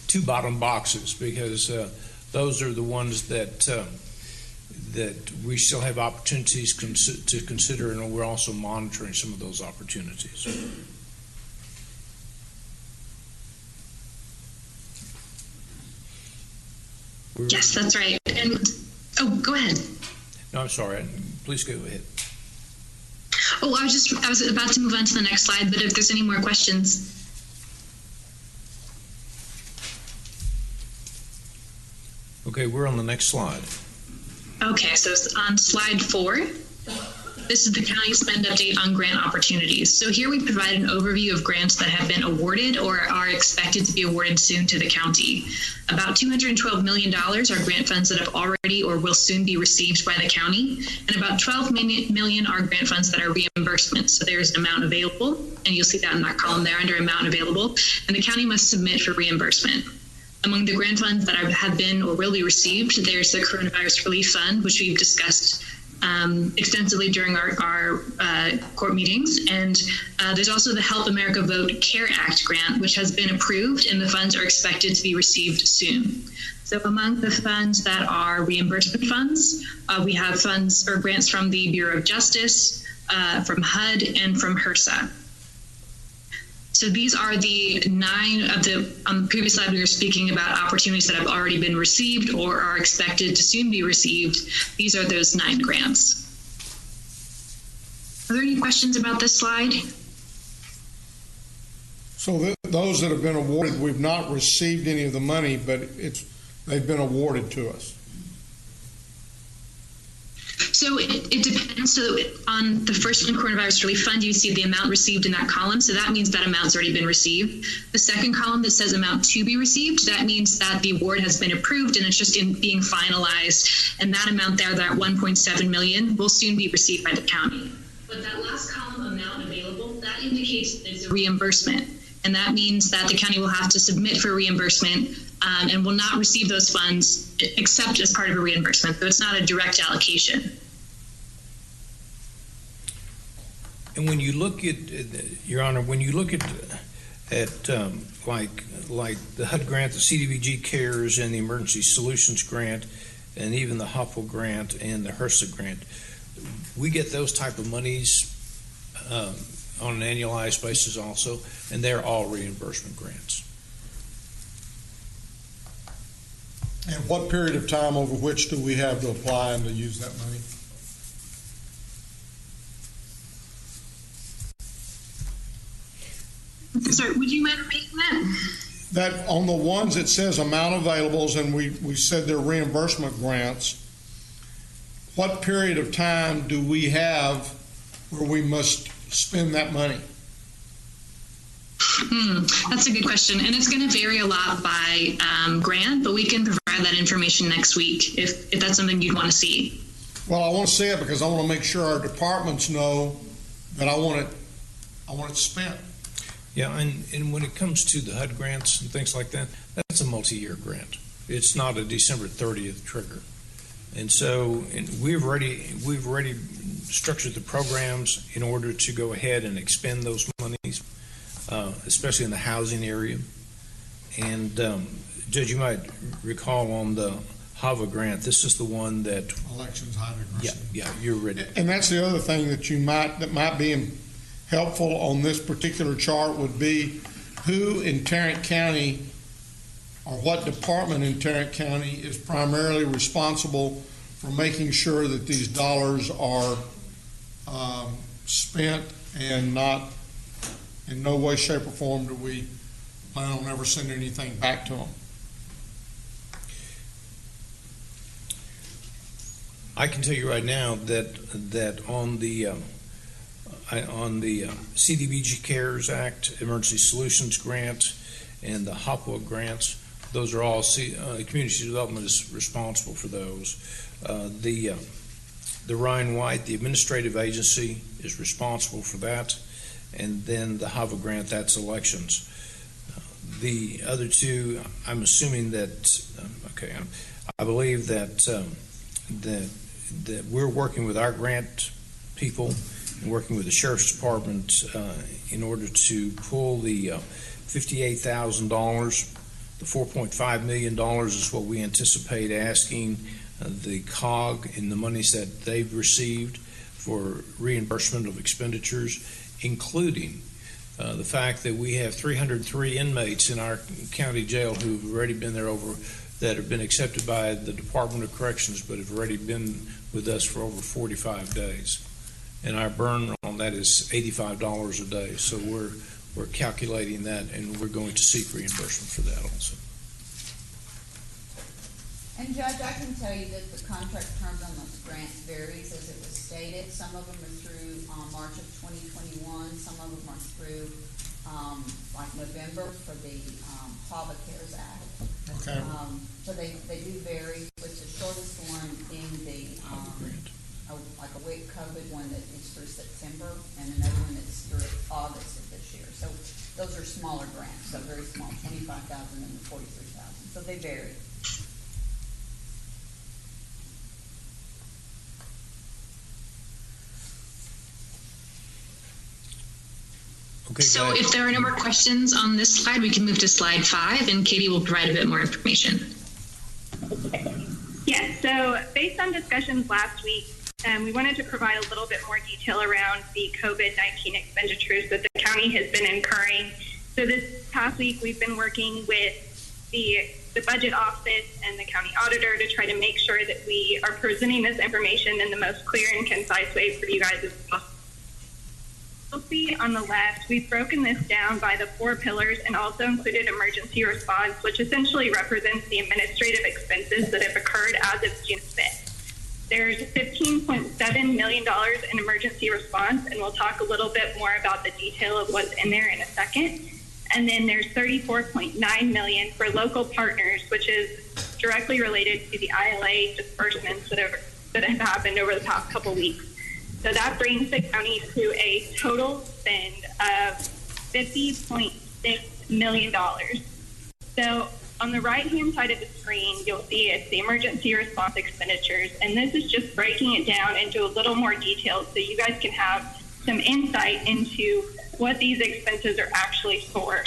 2 bottom boxes, because those are the ones that we still have opportunities to consider, and we're also monitoring some of those opportunities. Yes, that's right. And oh, go ahead. No, I'm sorry. Please go ahead. Oh, I was about to move on to the next slide, but if there's any more questions. Okay, we're on the next slide. Okay, so on slide 4, this is the county spend update on grant opportunities. So here we provide an overview of grants that have been awarded or are expected to be awarded soon to the county. About $212 million are grant funds that have already or will soon be received by the county, and about $12 million are grant funds that are reimbursements. So there's an amount available, and you'll see that in that column there under amount available, and the county must submit for reimbursement. Among the grant funds that have been or will be received, there's the Coronavirus Relief Fund, which we've discussed extensively during our court meetings. And there's also the Help America Vote CARE Act grant, which has been approved, and the funds are expected to be received soon. So among the funds that are reimbursement funds, we have funds or grants from the Bureau of Justice, from HUD, and from HRSA. So these are the 9 of on the previous slide we were speaking about opportunities that have already been received or are expected to soon be received. These are those 9 grants. Are there any questions about this slide? So those that have been awarded, we've not received any of the money, but they've been awarded to us. So So it depends. So on the first one, Coronavirus Relief Fund, you see the amount received in that column. So that means that amount's already been received. The second column that says amount to be received, that means that the award has been approved and it's just being finalized. And that amount there, that 1.7 million, will soon be received by the county. But that last column, amount available, that indicates that it's a reimbursement. And that means that the county will have to submit for reimbursement and will not receive those funds except as part of a reimbursement. So it's not a direct allocation. And when you look at, Your Honor, when you look at like the HUD grant, the CDBG CARES, and the Emergency Solutions Grant, and even the HOPWA grant and the HRSA grant, we get those type of monies on an annualized basis also, and they're all reimbursement grants. And what period of time over which do we have to apply and to use that money? Sir, would you mind repeating that? That on the ones it says amount availables, and we said they're reimbursement grants, what period of time do we have where we must spend that money? That's a good question. And it's going to vary a lot by grant, but we can provide that information next week if that's something you'd want to see. Well, I want to see it because I want to make sure our departments know that I want it spent. Yeah, and when it comes to the HUD grants and things like that, that's a multi-year grant. It's not a December 30th trigger. And so we've already structured the programs in order to go ahead and expend those monies, especially in the housing area. And Judge, you might recall on the HAVA grant, this is the one that elections highly aggressive. Yeah, you're ready. And that's the other thing that might be helpful on this particular chart would be who in Tarrant County or what department in Tarrant County is primarily responsible for making sure that these dollars are spent and not in no way, shape, or form do we plan on ever sending anything back to them. I can tell you right now that on the CDBG CARES Act, Emergency Solutions Grant, and the HOPWA grants, those are all community development is responsible for those. The Ryan White, the administrative agency, is responsible for that, and then the HAVA grant, that's elections. The other two, I'm assuming that I believe that we're working with our grant people and working with the Sheriff's Department in order to pull the $58,000. The $4.5 million is what we anticipate asking the COG in the monies that they've received for reimbursement of expenditures, including the fact that we have 303 inmates in our county jail who have already been there that have been accepted by the Department of Corrections but have already been with us for over 45 days. And our burn on that is $85 a day. So we're calculating that, and we're going to seek reimbursement for that also. And Judge, I can tell you that the contract terms on those grants varies as it was stated. Some of them are through March of 2021. Some of them are through like November for the HAVA CARES Act. Okay. So they do vary, with the shortest one being the like a WIC COVID one that is through September, and another one that's through August of this year. So those are smaller grants, so very small, 25,000 and 43,000. So they vary. Okay, so if there are no more questions on this slide, we can move to slide 5, and Katie will provide a bit more information. Yes, so based on discussions last week, we wanted to provide a little bit more detail around the COVID-19 expenditures that the county has been incurring. So this past week, we've been working with the budget office and the county auditor to try to make sure that we are presenting this information in the most clear and concise way for you guys as possible. You'll see on the left, we've broken this down by the 4 pillars and also included emergency response, which essentially represents the administrative expenses that have occurred as of June 5th. There's $15.7 million in emergency response, and we'll talk a little bit more about the detail of what's in there in a second. And then there's $34.9 million for local partners, which is directly related to the ILA disbursements that have happened over the past couple weeks. So that brings the county to a total spend of $50.6 million. So on the right-hand side of the screen, you'll see it's the emergency response expenditures, and this is just breaking it down into a little more detail so you guys can have some insight into what these expenses are actually for.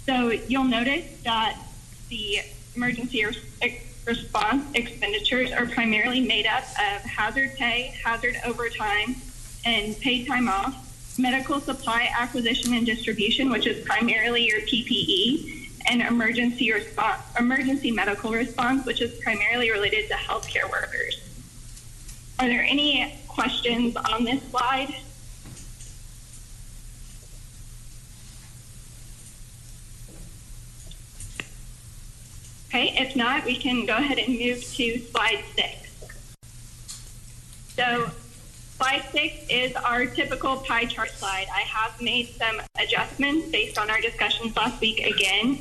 So you'll notice that the emergency response expenditures are primarily made up of hazard pay, hazard overtime, and paid time off, medical supply acquisition and distribution, which is primarily your PPE, and emergency medical response, which is primarily related to healthcare workers. Are there any questions on this slide? Okay, if not, we can go ahead and move to slide 6. So slide 6 is our typical pie chart slide. I have made some adjustments based on our discussions last week again.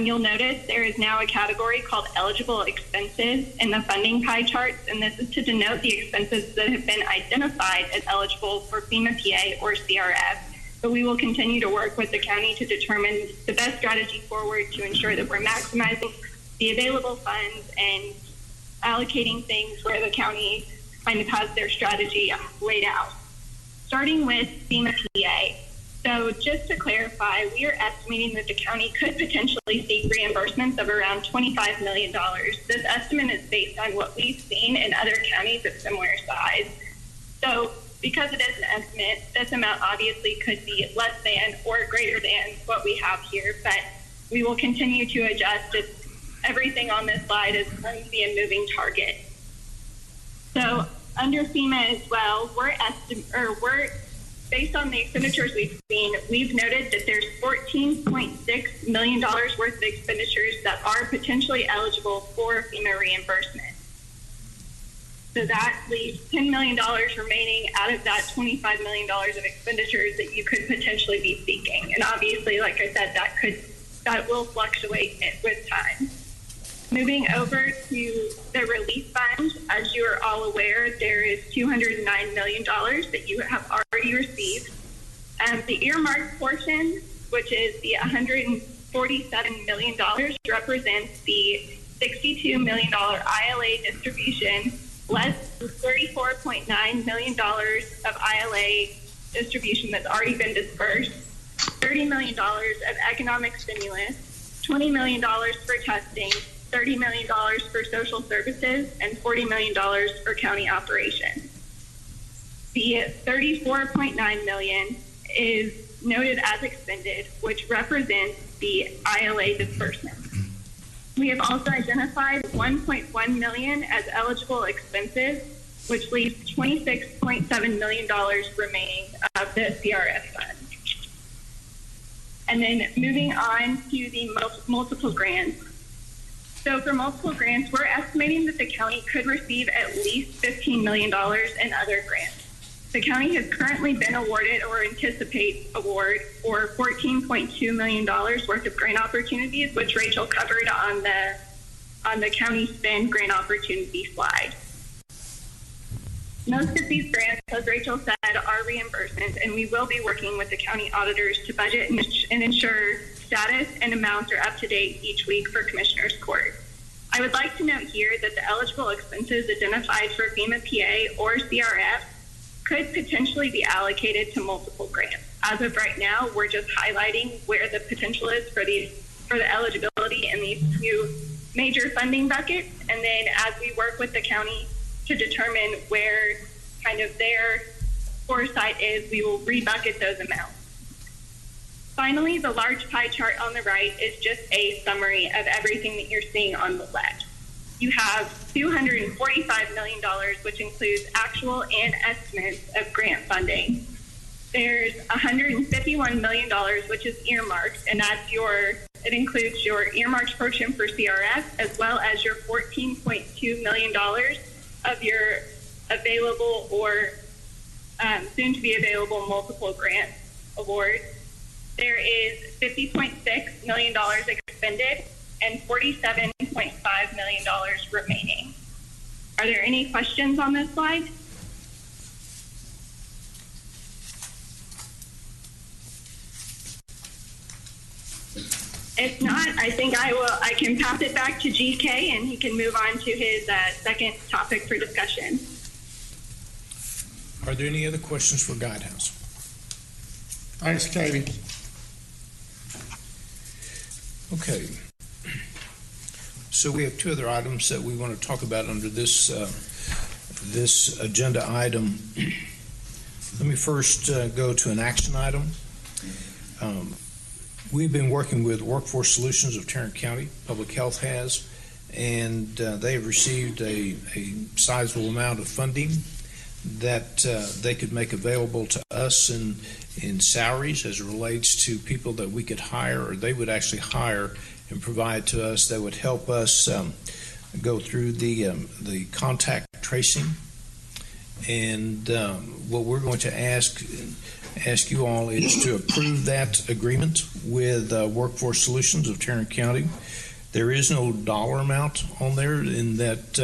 You'll notice there is now a category called eligible expenses in the funding pie charts, and this is to denote the expenses that have been identified as eligible for FEMA PA or CRF. But we will continue to work with the county to determine the best strategy forward to ensure that we're maximizing the available funds and allocating things where the county kind of has their strategy laid out. Starting with FEMA PA. So just to clarify, we are estimating that the county could potentially seek reimbursements of around $25 million. This estimate is based on what we've seen in other counties of similar size. So because it is an estimate, this amount obviously could be less than or greater than what we have here, but we will continue to adjust. Everything on this slide is going to be a moving target. So under FEMA as well, we're based on the expenditures we've seen, we've noted that there's $14.6 million worth of expenditures that are potentially eligible for FEMA reimbursement. So that leaves $10 million remaining out of that $25 million of expenditures that you could potentially be seeking. And obviously, like I said, that will fluctuate with time. Moving over to the relief fund, as you are all aware, there is $209 million that you have already received. The earmarked portion, which is the $147 million, represents the $62 million ILA distribution, less $34.9 million of ILA distribution that's already been dispersed, $30 million of economic stimulus, $20 million for testing, $30 million for social services, and $40 million for county operations. The $34.9 million is noted as expended, which represents the ILA disbursement. We have also identified $1.1 million as eligible expenses, which leaves $26.7 million remaining of the CRF fund. And then moving on to the multiple grants. So for multiple grants, we're estimating that the county could receive at least $15 million in other grants. The county has currently been awarded or anticipates award for $14.2 million worth of grant opportunities, which Rachel covered on the county spend grant opportunity slide. Most of these grants, as Rachel said, are reimbursements, and we will be working with the county auditors to budget and ensure status and amounts are up to date each week for Commissioners Court. I would like to note here that the eligible expenses identified for FEMA PA or CRF could potentially be allocated to multiple grants. As of right now, we're just highlighting where the potential is for the eligibility in these two major funding buckets, and then as we work with the county to determine where kind of their foresight is, we will rebucket those amounts. Finally, the large pie chart on the right is just a summary of everything that you're seeing on the left. You have $245 million, which includes actual and estimates of grant funding. There's $151 million, which is earmarked, and it includes your earmarked portion for CRF, as well as your $14.2 million of your available or soon to be available multiple grant awards. There is $50.6 million expended and $47.5 million remaining. Are there any questions on this slide? If not, I think I can pass it back to GK and he can move on to his second topic for discussion. Are there any other questions for Guidehouse? Thanks, Katie. Okay. So we have two other items that we want to talk about under this this agenda item. Let me first go to an action item. We've been working with Workforce Solutions of Tarrant County, Public Health has, and they have received a sizable amount of funding that they could make available to us in salaries as it relates to people that we could hire, or they would actually hire and provide to us, that would help us go through the contact tracing. And what we're going to ask you all is to approve that agreement with Workforce Solutions of Tarrant County. There is no dollar amount on there, in that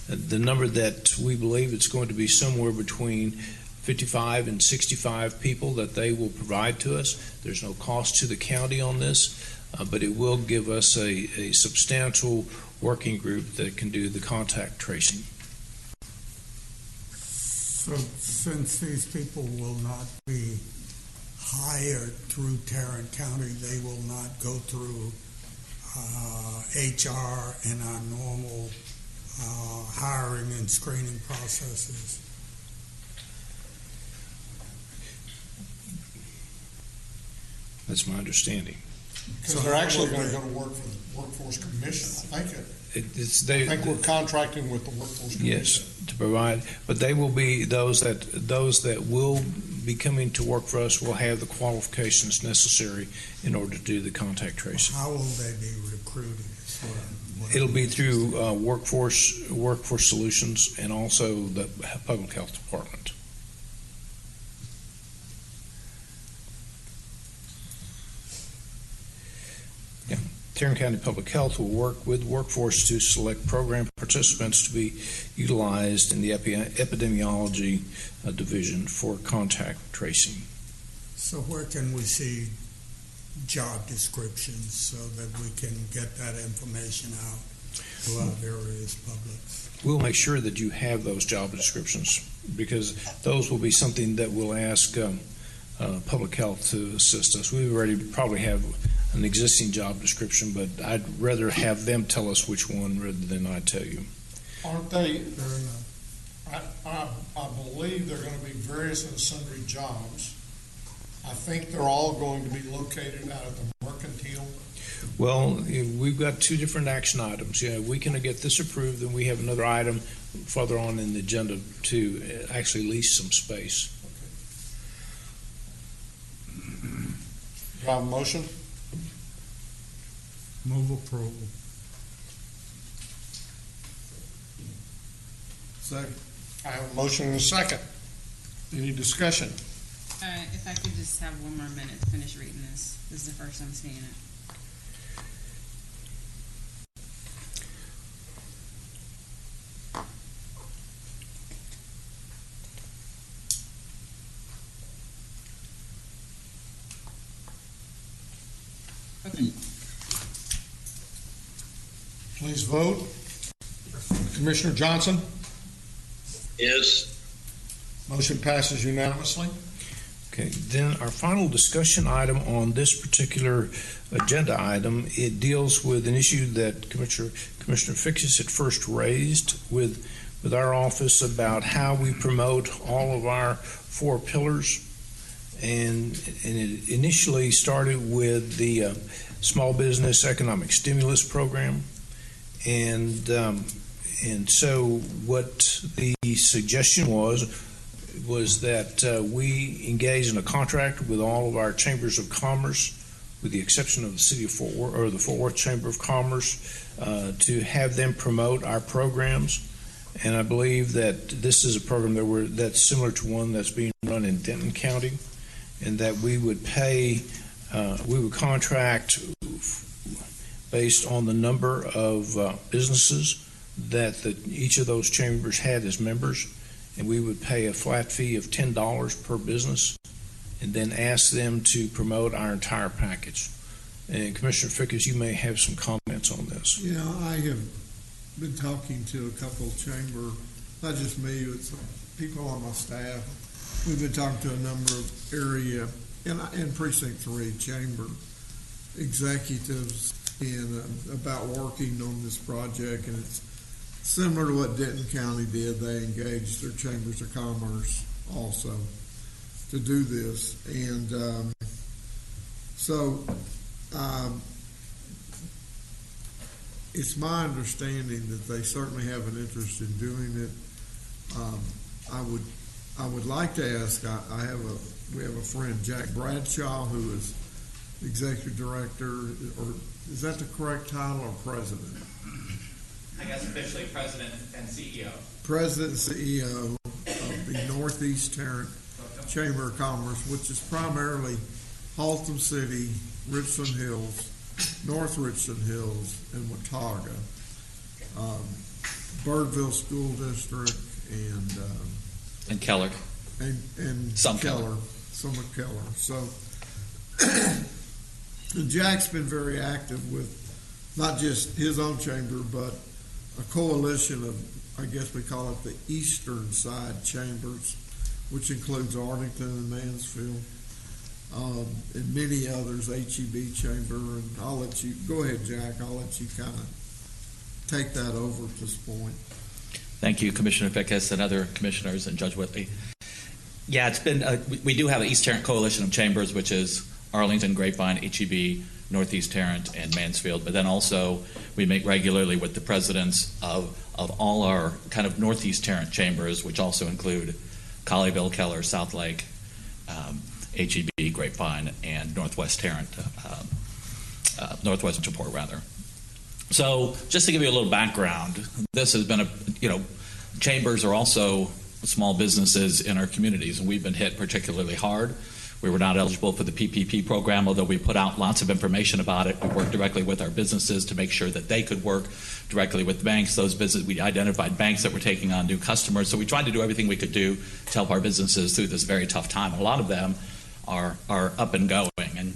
the number that we believe it's going to be somewhere between 55 and 65 people that they will provide to us. There's no cost to the county on this, but it will give us a substantial working group that can do the contact tracing. So since these people will not be hired through Tarrant County, they will not go through HR and our normal hiring and screening processes. That's my understanding. Because they're actually going to go to work for the Workforce Commission. I think we're contracting with the Workforce Commission. Yes, to provide, but they will be those that will be coming to work for us will have the qualifications necessary in order to do the contact tracing. How will they be recruited? It'll be through Workforce Solutions and also the Public Health Department. Tarrant County Public Health will work with Workforce to select program participants to be utilized in the epidemiology division for contact tracing. So where can we see job descriptions so that we can get that information out to our various publics? We'll make sure that you have those job descriptions, because those will be something that we'll ask Public Health to assist us. We already probably have an existing job description, but I'd rather have them tell us which one rather than I tell you. Aren't they? I believe they're going to be various and sundry jobs. I think they're all going to be located out at the Mercantile. Well, we've got two different action items. Yeah, we can get this approved, and we have another item further on in the agenda to actually lease some space. Do I have a motion? Move approval. Second. I have a motion and a second. Any discussion? If I could just have one more minute to finish reading this. This is the first I'm seeing it. Okay. Please vote. Commissioner Johnson? Yes. Motion passes unanimously. Okay, then our final discussion item on this particular agenda item, it deals with an issue that Commissioner Fixis had first raised with our office about how we promote all of our 4 pillars. And it initially started with the Small Business Economic Stimulus Program. And so what the suggestion was that we engage in a contract with all of our chambers of commerce, with the exception of the City of Fort Worth, or the Fort Worth Chamber of Commerce, to have them promote our programs. And I believe that this is a program that's similar to one that's being run in Denton County, and that we would pay, we would contract based on the number of businesses that each of those chambers had as members, and we would pay a flat fee of $10 per business, and then ask them to promote our entire package. And Commissioner Fickers, you may have some comments on this. Yeah, I have been talking to a couple of chamber, not just me, it's people on my staff. We've been talking to a number of area and Precinct 3 chamber executives about working on this project, and it's similar to what Denton County did. They engaged their chambers of commerce also to do this, and it's my understanding that they certainly have an interest in doing it. I would like to ask. We have a friend, Jack Bradshaw, who is executive director, or is that the correct title, or president? I guess officially president and CEO. President and CEO of the Northeast Tarrant Chamber of Commerce, which is primarily Haltom City, Richland Hills, North Richland Hills, and Watauga, Birdville School District, and Keller, and some Keller, some of Keller. So Jack's been very active with not just his own chamber, but a coalition of, I guess we call it the Eastern Side Chambers, which includes Arlington and Mansfield, and many others, HEB Chamber, and I'll let you, go ahead, Jack, I'll let you kind of take that over at this point. Thank you, Commissioner Pickus and other commissioners and Judge Whitley. Yeah, it's been, we do have an East Tarrant Coalition of Chambers, which is Arlington, Grapevine, HEB, Northeast Tarrant, and Mansfield. But then also we meet regularly with the presidents of all our kind of Northeast Tarrant chambers, which also include Colleyville, Keller, South Lake, HEB, Grapevine, and Northwest Tarrant, Northwest Report, rather. So just to give you a little background, this has been chambers are also small businesses in our communities, and we've been hit particularly hard. We were not eligible for the PPP program, although we put out lots of information about it. We worked directly with our businesses to make sure that they could work directly with banks. We identified banks that were taking on new customers. So we tried to do everything we could do to help our businesses through this very tough time. A lot of them are up and going. And,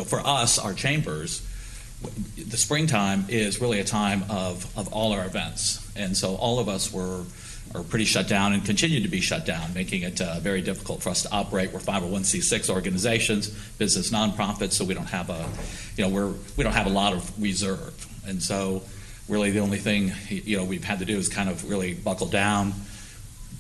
for us, our chambers, the springtime is really a time of all our events. And so all of us are pretty shut down and continue to be shut down, making it very difficult for us to operate. We're 501c6 organizations, business nonprofits, so we don't have we don't have a lot of reserve. And so really the only thing we've had to do is kind of really buckle down,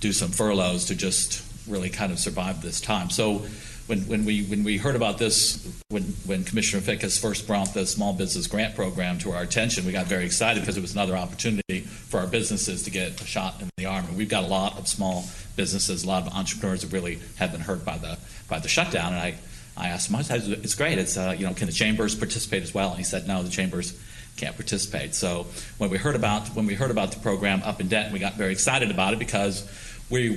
do some furloughs to just really kind of survive this time. So when we heard about this, when Commissioner Fickus first brought the small business grant program to our attention, we got very excited because it was another opportunity for our businesses to get a shot in the arm. And we've got a lot of small businesses, a lot of entrepreneurs that really have been hurt by the shutdown. And I asked him, I said, it's great. It's can the chambers participate as well? And he said, no, the chambers can't participate. So when we heard about the program up in Denton, we got very excited about it because we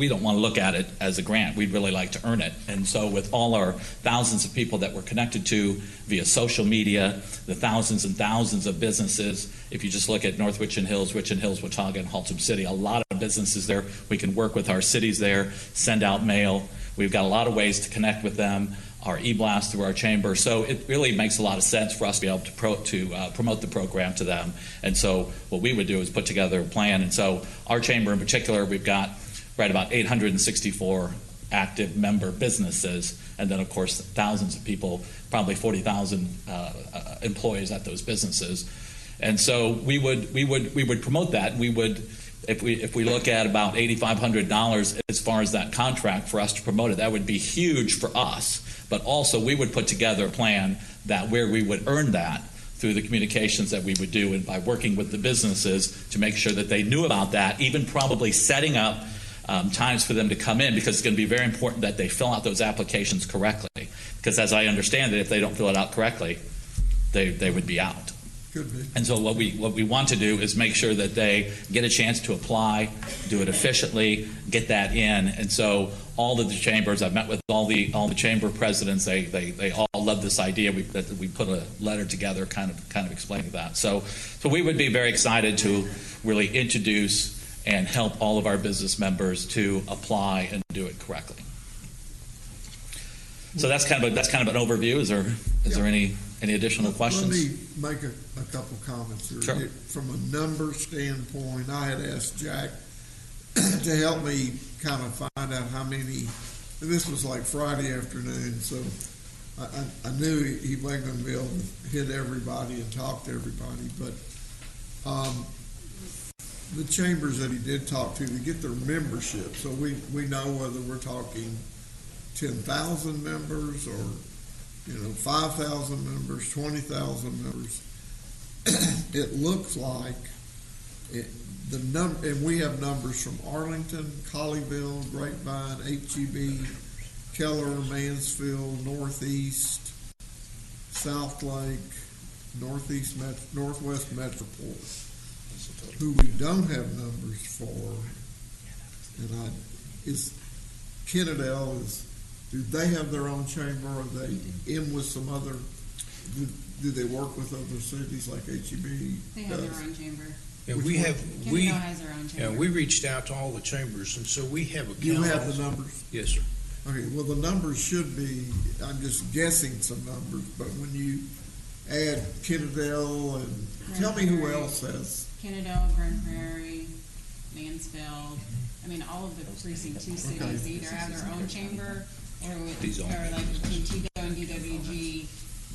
don't want to look at it as a grant. We'd really like to earn it. And so with all our thousands of people that we're connected to via social media, the thousands and thousands of businesses, if you just look at North Richland Hills, Watauga, and Haltom City, a lot of businesses there. We can work with our cities there, send out mail. We've got a lot of ways to connect with them, our e-blast through our chamber. So it really makes a lot of sense for us to be able to promote the program to them. And so what we would do is put together a plan. And so our chamber in particular, we've got right about 864 active member businesses. And then, of course, thousands of people, probably 40,000 employees at those businesses. And so we would promote that. We would, if we look at about $8,500 as far as that contract for us to promote it, that would be huge for us. But also we would put together a plan that where we would earn that through the communications that we would do and by working with the businesses to make sure that they knew about that, even probably setting up times for them to come in, because it's going to be very important that they fill out those applications correctly. Because as I understand it, if they don't fill it out correctly, they would be out. Could be. And so what we want to do is make sure that they get a chance to apply, do it efficiently, get that in. And so all of the chambers, I've met with all the chamber presidents. They all love this idea. We put a letter together, kind of explaining that. So we would be very excited to really introduce and help all of our business members to apply and do it correctly. So that's kind of an overview. Is there any additional questions? Let me make a couple comments here. Sure. From a number standpoint, I had asked Jack to help me kind of find out how many, and this was like Friday afternoon, so I knew he wasn't going to be able to hit everybody and talk to everybody, but the chambers that he did talk to get their membership, so we know whether we're talking 10,000 members or 5,000 members, 20,000 members. It looks like and we have numbers from Arlington, Colleyville, Grapevine, HEB, Keller, Mansfield, Northeast, South Lake, Northwest Metroport. Who we don't have numbers for, is Kennedale. Do they have their own chamber? Are they in with some other? Do they work with other cities like HEB? They have their own chamber. Yeah, Kennedale has their own chamber. Yeah, we reached out to all the chambers, and so we have a. You have the numbers? Yes, sir. Okay. Well, the numbers should be. I'm just guessing some numbers, but when you add Kennedale and tell me who else has. Kennedale, Grand Prairie, Mansfield. I mean, all of the precinct 2 cities either have their own chamber or like between TIDO and DWG,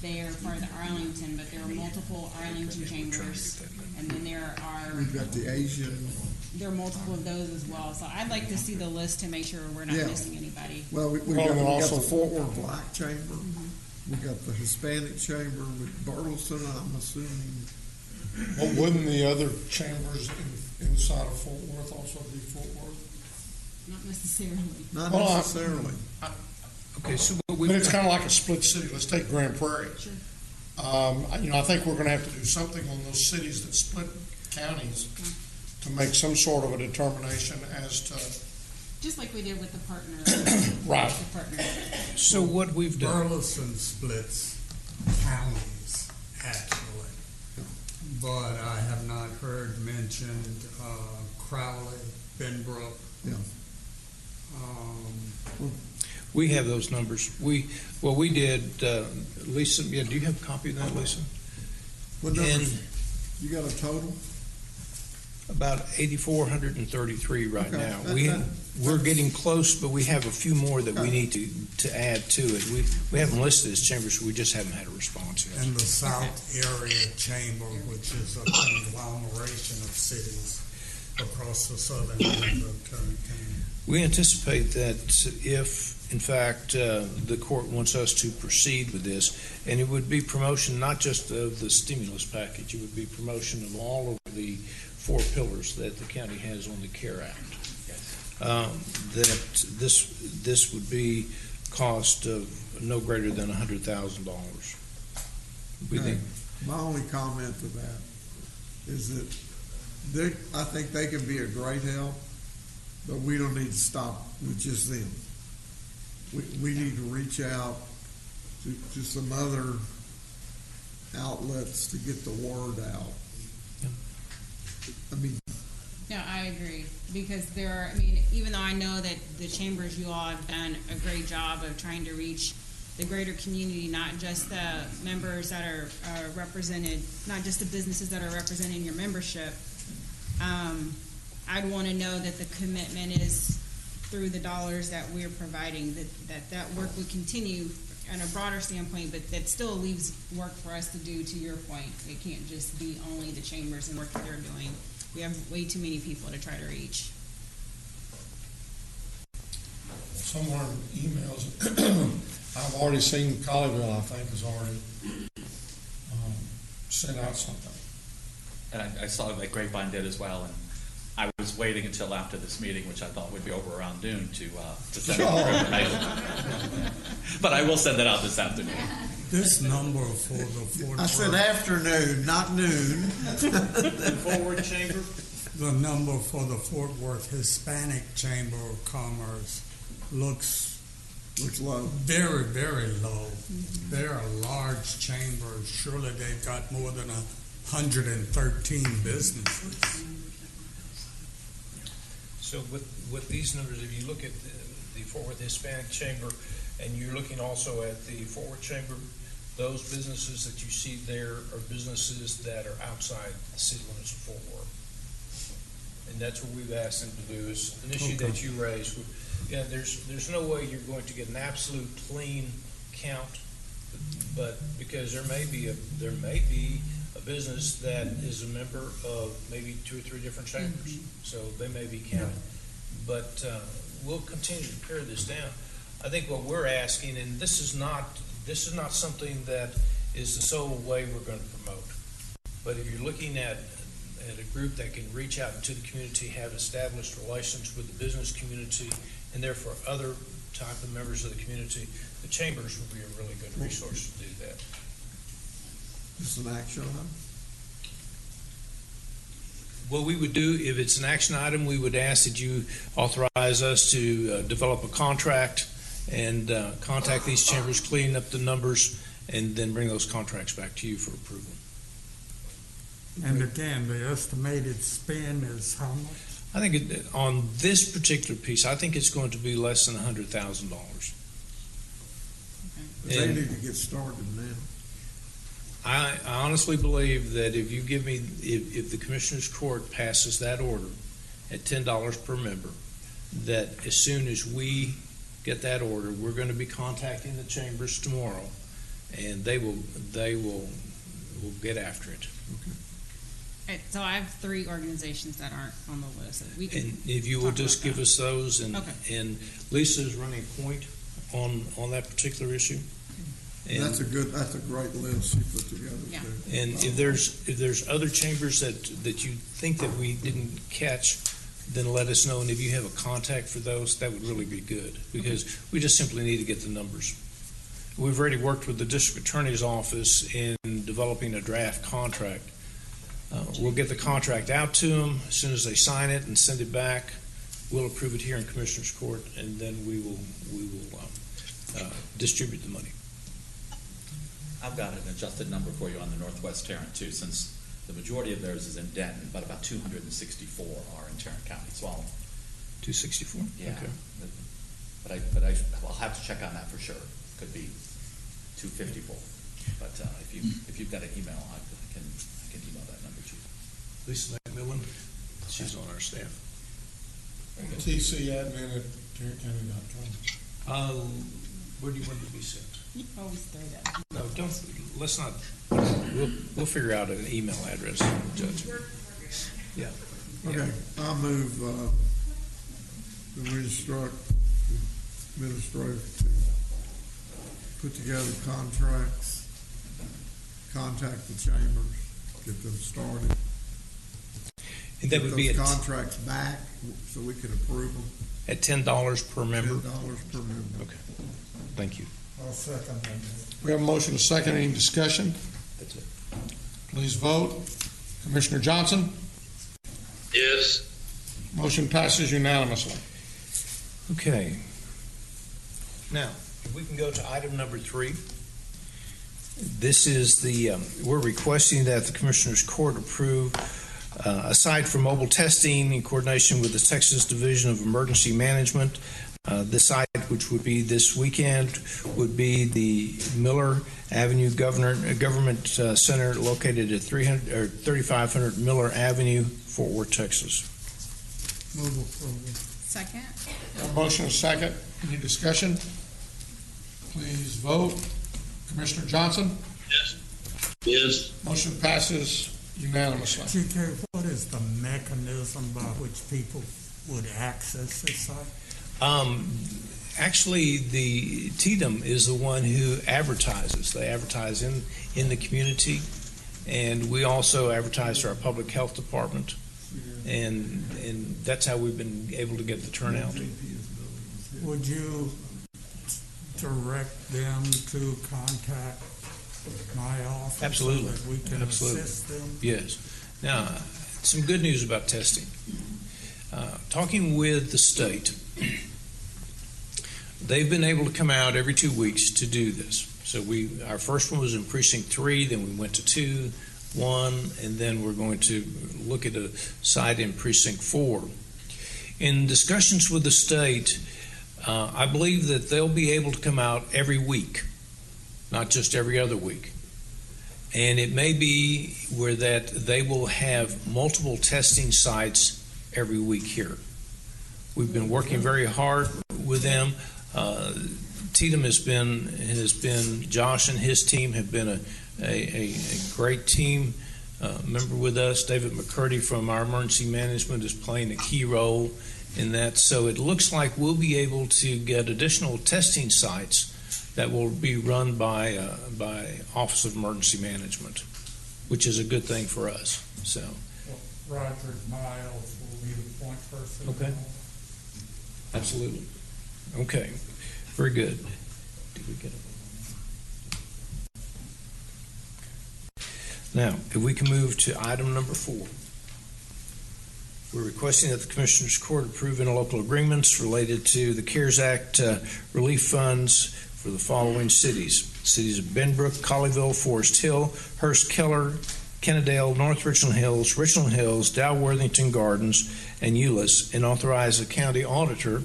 they are part of the Arlington, but there are multiple Arlington chambers, and then there are. We've got the Asian. There are multiple of those as well. So I'd like to see the list to make sure we're not missing anybody. Well, we got the Fort Worth Black Chamber. We got the Hispanic Chamber with Burleson, I'm assuming. Well, wouldn't the other chambers inside of Fort Worth also be Fort Worth? Not necessarily. Not necessarily. Okay, so but it's kind of like a split city. Let's take Grand Prairie. Sure. I think we're going to have to do something on those cities that split counties to make some sort of a determination as to. Just like we did with the partner. Right. The partner. So what we've done. Burleson splits counties, actually. But I have not heard mentioned Crowley, Benbrook. Yeah. We have those numbers. We did. Lisa, do you have a copy of that, Lisa? What numbers? You got a total? About 8,433 right Okay. now. We're getting close, but we have a few more that we need to add to it. We haven't listed as chambers, we just haven't had a response yet. And the South Area Chamber, which is a conglomeration of cities across the southern end of Tarrant County. We anticipate that if, in fact, the court wants us to proceed with this, and it would be promotion not just of the stimulus package, it would be promotion of all of the 4 pillars that the county has on the CARE Act. That this would be cost of no greater than $100,000. My only comment to that is that I think they can be a great help, but we don't need to stop with just them. We need to reach out to some other outlets to get the word out. No, I agree, because even though I know that the chambers, you all have done a great job of trying to reach the greater community, not just the members that are represented, not just the businesses that are represented in your membership. I'd want to know that the commitment is through the dollars that we're providing, that work would continue on a broader standpoint, but that still leaves work for us to do, to your point. It can't just be only the chambers and work that they're doing. We have way too many people to try to reach. Somewhere in emails, I've already seen Colleyville, I think, has already sent out something. And I saw that Grapevine did as well, and I was waiting until after this meeting, which I thought would be over around noon, to send out the information. But I will send that out this afternoon. This number for the Fort I said Worth, afternoon, not noon. Forward Chamber? the number for the Fort Worth Hispanic Chamber of Commerce looks low. Very, very low. They're a large chamber. Surely they've got more than 113 businesses. So with these numbers, if you look at the Fort Worth Hispanic Chamber, and you're looking also at the Fort Worth Chamber, those businesses that you see there are businesses that are outside the city limits of Fort Worth. And that's what we've asked them to do, is an issue that you raised. Yeah, there's no way you're going to get an absolute clean count, but because there may be a business that is a member of maybe 2 or 3 different chambers, so they may be counted. But we'll continue to pare this down. I think what we're asking, and this is not something that is the sole way we're going to promote, but if you're looking at a group that can reach out into the community, have established relations with the business community, and therefore other type of members of the community, the chambers would be a really good resource to do that. This is an action item? What we would do, if it's an action item, we would ask that you authorize us to develop a contract and contact these chambers, clean up the numbers, and then bring those contracts back to you for approval. And again, the estimated spend is how much? I think on this particular piece, I think it's going to be less than $100,000. They need to get started now. I honestly believe that if you give me, if the Commissioner's Court passes that order at $10 per member, that as soon as we get that order, we're going to be contacting the chambers tomorrow, and they will get after it. Okay. So I have 3 organizations that aren't on the list. We can And if you will just give us those, and Okay. Lisa is running point on that particular issue. And That's a great list you put together. Yeah. too. And if there's other chambers that you think that we didn't catch, then let us know. And if you have a contact for those, that would really be good, because we just simply need to get the numbers. We've already worked with the district attorney's office in developing a draft contract. We'll get the contract out to them. As soon as they sign it and send it back, we'll approve it here in Commissioner's Court, and then we will distribute the money. I've got an adjusted number for you on the Northwest Tarrant too, since the majority of theirs is in Denton, but about 264 are in Tarrant County. So I'll 264. Yeah. Okay. But I'll have to check on that for sure. Could be 254. But if you've got an email, I can email that number to you. Lisa McMillan, she's on our staff. TCadmin@tarrantcounty.com. Where do you want it to be sent? You always throw that. No, don't. Let's not. We'll figure out an email address, Judge. Yeah. Okay, I move the administrator to put together contracts, contact the chambers, get them started. And that would be those contracts back so we can approve them. at $10 per member. $10 per member. Okay. Thank you. I'll second that. We have a motion, a second. Any discussion? That's it. Please vote. Commissioner Johnson? Yes. Motion passes unanimously. Okay. Now, if we can go to item number 3. This is we're requesting that the Commissioner's Court approve, aside from mobile testing in coordination with the Texas Division of Emergency Management, this site, which would be this weekend, would be the Miller Avenue Government Center located at 3500 Miller Avenue, Fort Worth, Texas. Move approval. Second. A motion, a second. Any discussion? Please vote. Commissioner Johnson? Yes. Yes. Motion passes unanimously. GK, what is the mechanism by which people would access this site? Actually, the TDM is the one who advertises. They advertise in the community, and we also advertise to our public health department, and that's how we've been able to get the turnout. Would you direct them to contact my office? Absolutely. So that we can Absolutely. assist them? Yes. Now, some good news about testing. Talking with the state, they've been able to come out every 2 weeks to do this. So our first one was in precinct 3, then we went to 2, 1, and then we're going to look at a site in precinct 4. In discussions with the state, I believe that they'll be able to come out every week, not just every other week. And it may be where that they will have multiple testing sites every week here. We've been working very hard with them. Tatum has been Josh and his team have been a great team member with us. David McCurdy from our emergency management is playing a key role in that. So it looks like we'll be able to get additional testing sites that will be run by Office of Emergency Management, which is a good thing for us. So, Roger Miles will be the point person. Okay. Absolutely. Okay. Very good. Did we get it? Now, if we can move to item number 4. We're requesting that the Commissioners Court approve interlocal agreements related to the CARES Act relief funds for the following cities. Cities of Benbrook, Colleyville, Forest Hill, Hearst Keller, Kennedale, North Richland Hills, Dow Worthington Gardens, and Euless, and authorize the county auditor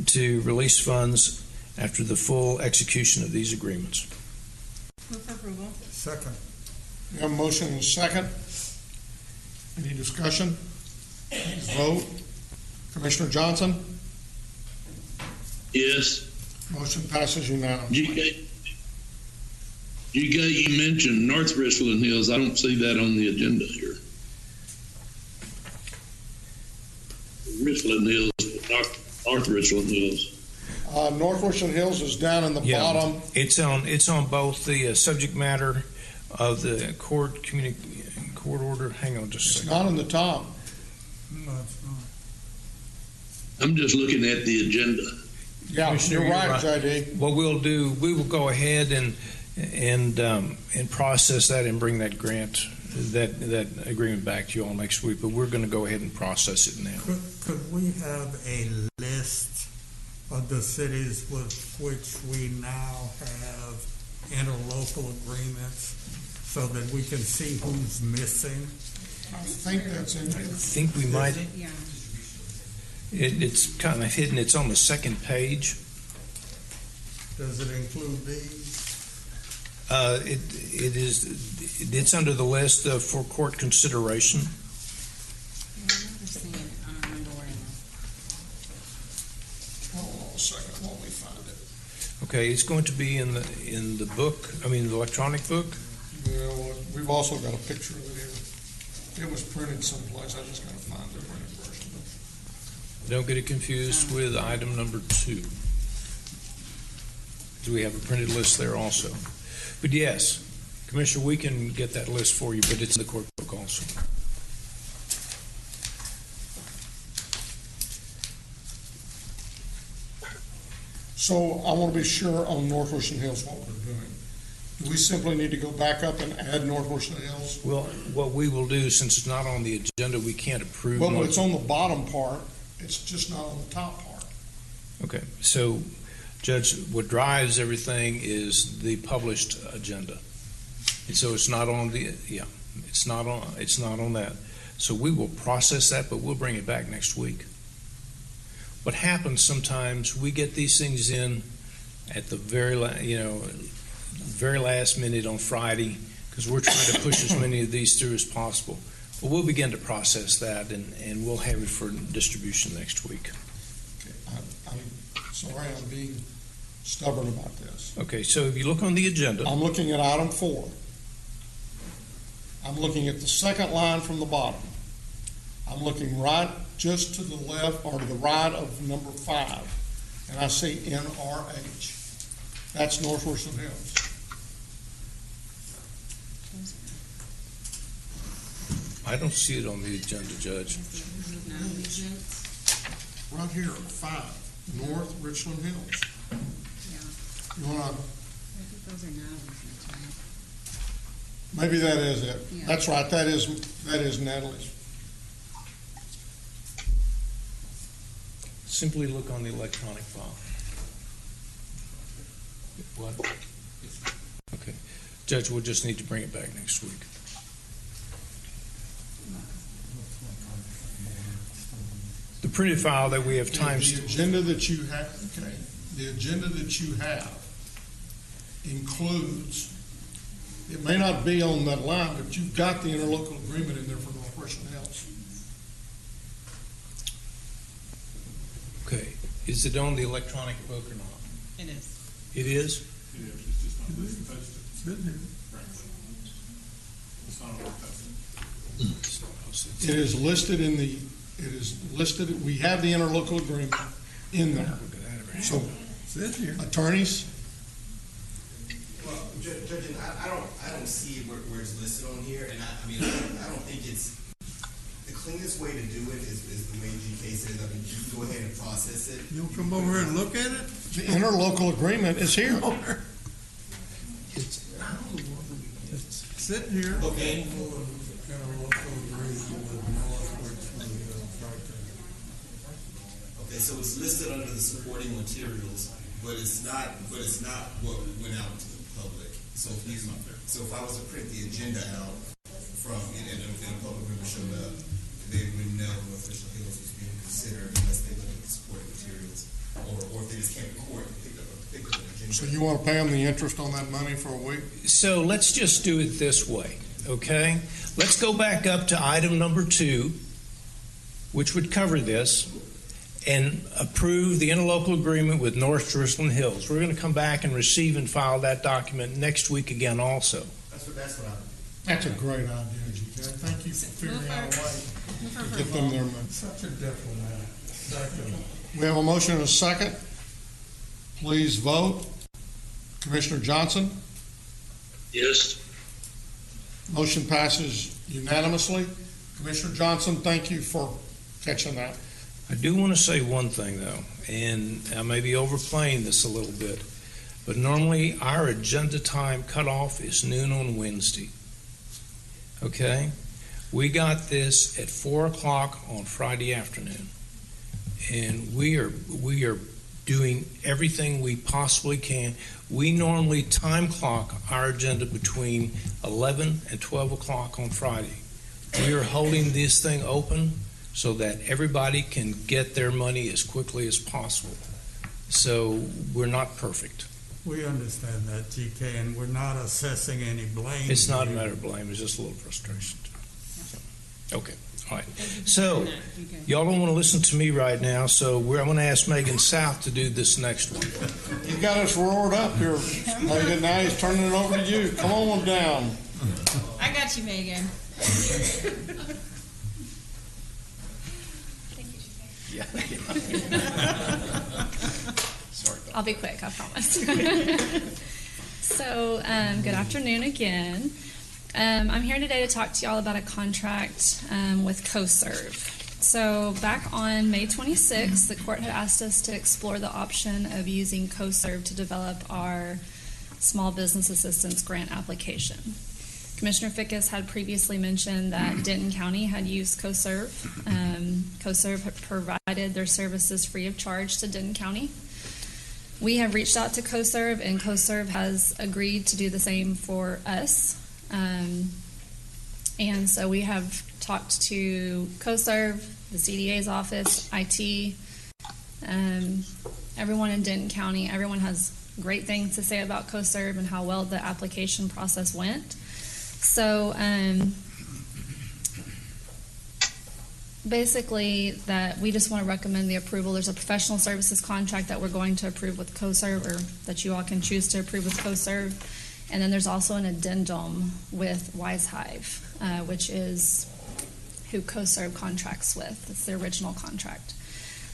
to release funds after the full execution of these agreements. Move for approval. Second. We have a motion and a second. Any discussion? Please vote. Commissioner Johnson? Yes. Motion passes unanimously. You mentioned North Richland Hills. I don't see that on the agenda here. Richland Hills, North Richland Hills. North Richland Hills is down in the bottom. It's on both the subject matter of the court order. Hang on just a second. It's not on the top. No, it's not. I'm just looking at the agenda. Yeah, you're right, JD. What we'll do, we will go ahead and process that and bring that grant, that agreement back to you all next week. But we're going to go ahead and process it now. Could we have a list of the cities with which we now have interlocal agreements so that we can see who's missing? I think that's in there. I think we might. Yeah. It's kind of hidden. It's on the second page. Does it include these? It's under the list for court consideration. Hold on a second while we find it. Okay, it's going to be in the book. I mean, the electronic book. Well, we've also got a picture of it here. It was printed someplace. I just got to find the printed version. Don't get it confused with item number 2. Do we have a printed list there also? But yes, Commissioner, we can get that list for you, but it's in the court book also. So I want to be sure on North Richland Hills what we're doing. Do we simply need to go back up and add North Richland Hills? Well, what we will do, since it's not on the agenda, we can't approve. Well, it's on the bottom part. It's just not on the top part. Okay, so Judge, what drives everything is the published agenda, and so it's not on the it's not on that. So we will process that, but we'll bring it back next week. What happens sometimes, we get these things in at the very last minute on Friday because we're trying to push as many of these through as possible. But we'll begin to process that, and we'll have it for distribution next week. Okay. I'm sorry I'm being stubborn about this. Okay, so if you look on the agenda. I'm looking at item 4. I'm looking at the second line from the bottom. I'm looking right just to the left or to the right of number 5, and I see NRH. That's North Richland Hills. I don't see it on the agenda, Judge. Right here, 5, North Richland Hills. You want to? Maybe that is it. Yeah. That's right, that is Natalie's. Simply look on the electronic file. What? Okay. Judge, we'll just need to bring it back next week. The printed file that we have times. The agenda that you have, okay, the agenda that you have includes, it may not be on that line, but you've got the interlocal agreement in there for Northwestern Hills. Okay. Is it on the electronic book or not? It is. It is? It is. It's just not posted. It's been here. It's not posted. It is listed in the, it is listed, we have the interlocal agreement in there. So, attorneys? Well, Judge, I don't see where it's listed on here, and I mean, I don't think it's, the cleanest way to do it is the way GK says. I mean, you can go ahead and process it. You'll come over here and look at it? The interlocal agreement is here. It's sitting here. Okay. Okay, so it's listed under the supporting materials, but it's not what went out to the public. So if I was to print the agenda out from and a public member showed up, they wouldn't know Northwestern Hills was being considered unless they look at the supporting materials, or if they just came to court and picked up an agenda. So you want to pay them the interest on that money for a week? So let's just do it this way, okay? Let's go back up to item number 2, which would cover this, and approve the interlocal agreement with North Jerusalem Hills. We're going to come back and receive and file that document next week again also. That's a great idea, GK. Thank you for figuring out a way to get them their money. Such a diplomat. Second. We have a motion and a second. Please vote. Commissioner Johnson? Yes. Motion passes unanimously. Commissioner Johnson, thank you for catching that. I do want to say one thing, though, and I may be overplaying this a little bit, but normally our agenda time cutoff is noon on Wednesday. Okay? We got this at 4 o'clock on Friday afternoon, and we are doing everything we possibly can. We normally time clock our agenda between 11 and 12 o'clock on Friday. We are holding this thing open so that everybody can get their money as quickly as possible. So we're not perfect. We understand that, GK, and we're not assessing any blame. It's not a matter of blame, it's just a little frustration. So, okay, all right. So, y'all don't want to listen to me right now, so I'm going to ask Megan South to do this next one. You got us roared up here, Megan. Now he's turning it over to you. Come on down. I got you, Megan. Yeah. Sorry. I'll be quick, I promise. So, good afternoon again. I'm here today to talk to y'all about a contract with CoServe. So, back on May 26th, the court had asked us to explore the option of using CoServe to develop our small business assistance grant application. Commissioner Fickus had previously mentioned that Denton County had used CoServe. CoServe had provided their services free of charge to Denton County. We have reached out to CoServe, and CoServe has agreed to do the same for us. And so we have talked to CoServe, the CDA's office, IT, everyone in Denton County. Everyone has great things to say about CoServe and how well the application process went. So basically that we just want to recommend the approval. There's a professional services contract that we're going to approve with CoServe, or that you all can choose to approve with CoServe. And then there's also an addendum with Wise Hive, which is who CoServe contracts with. It's the original contract.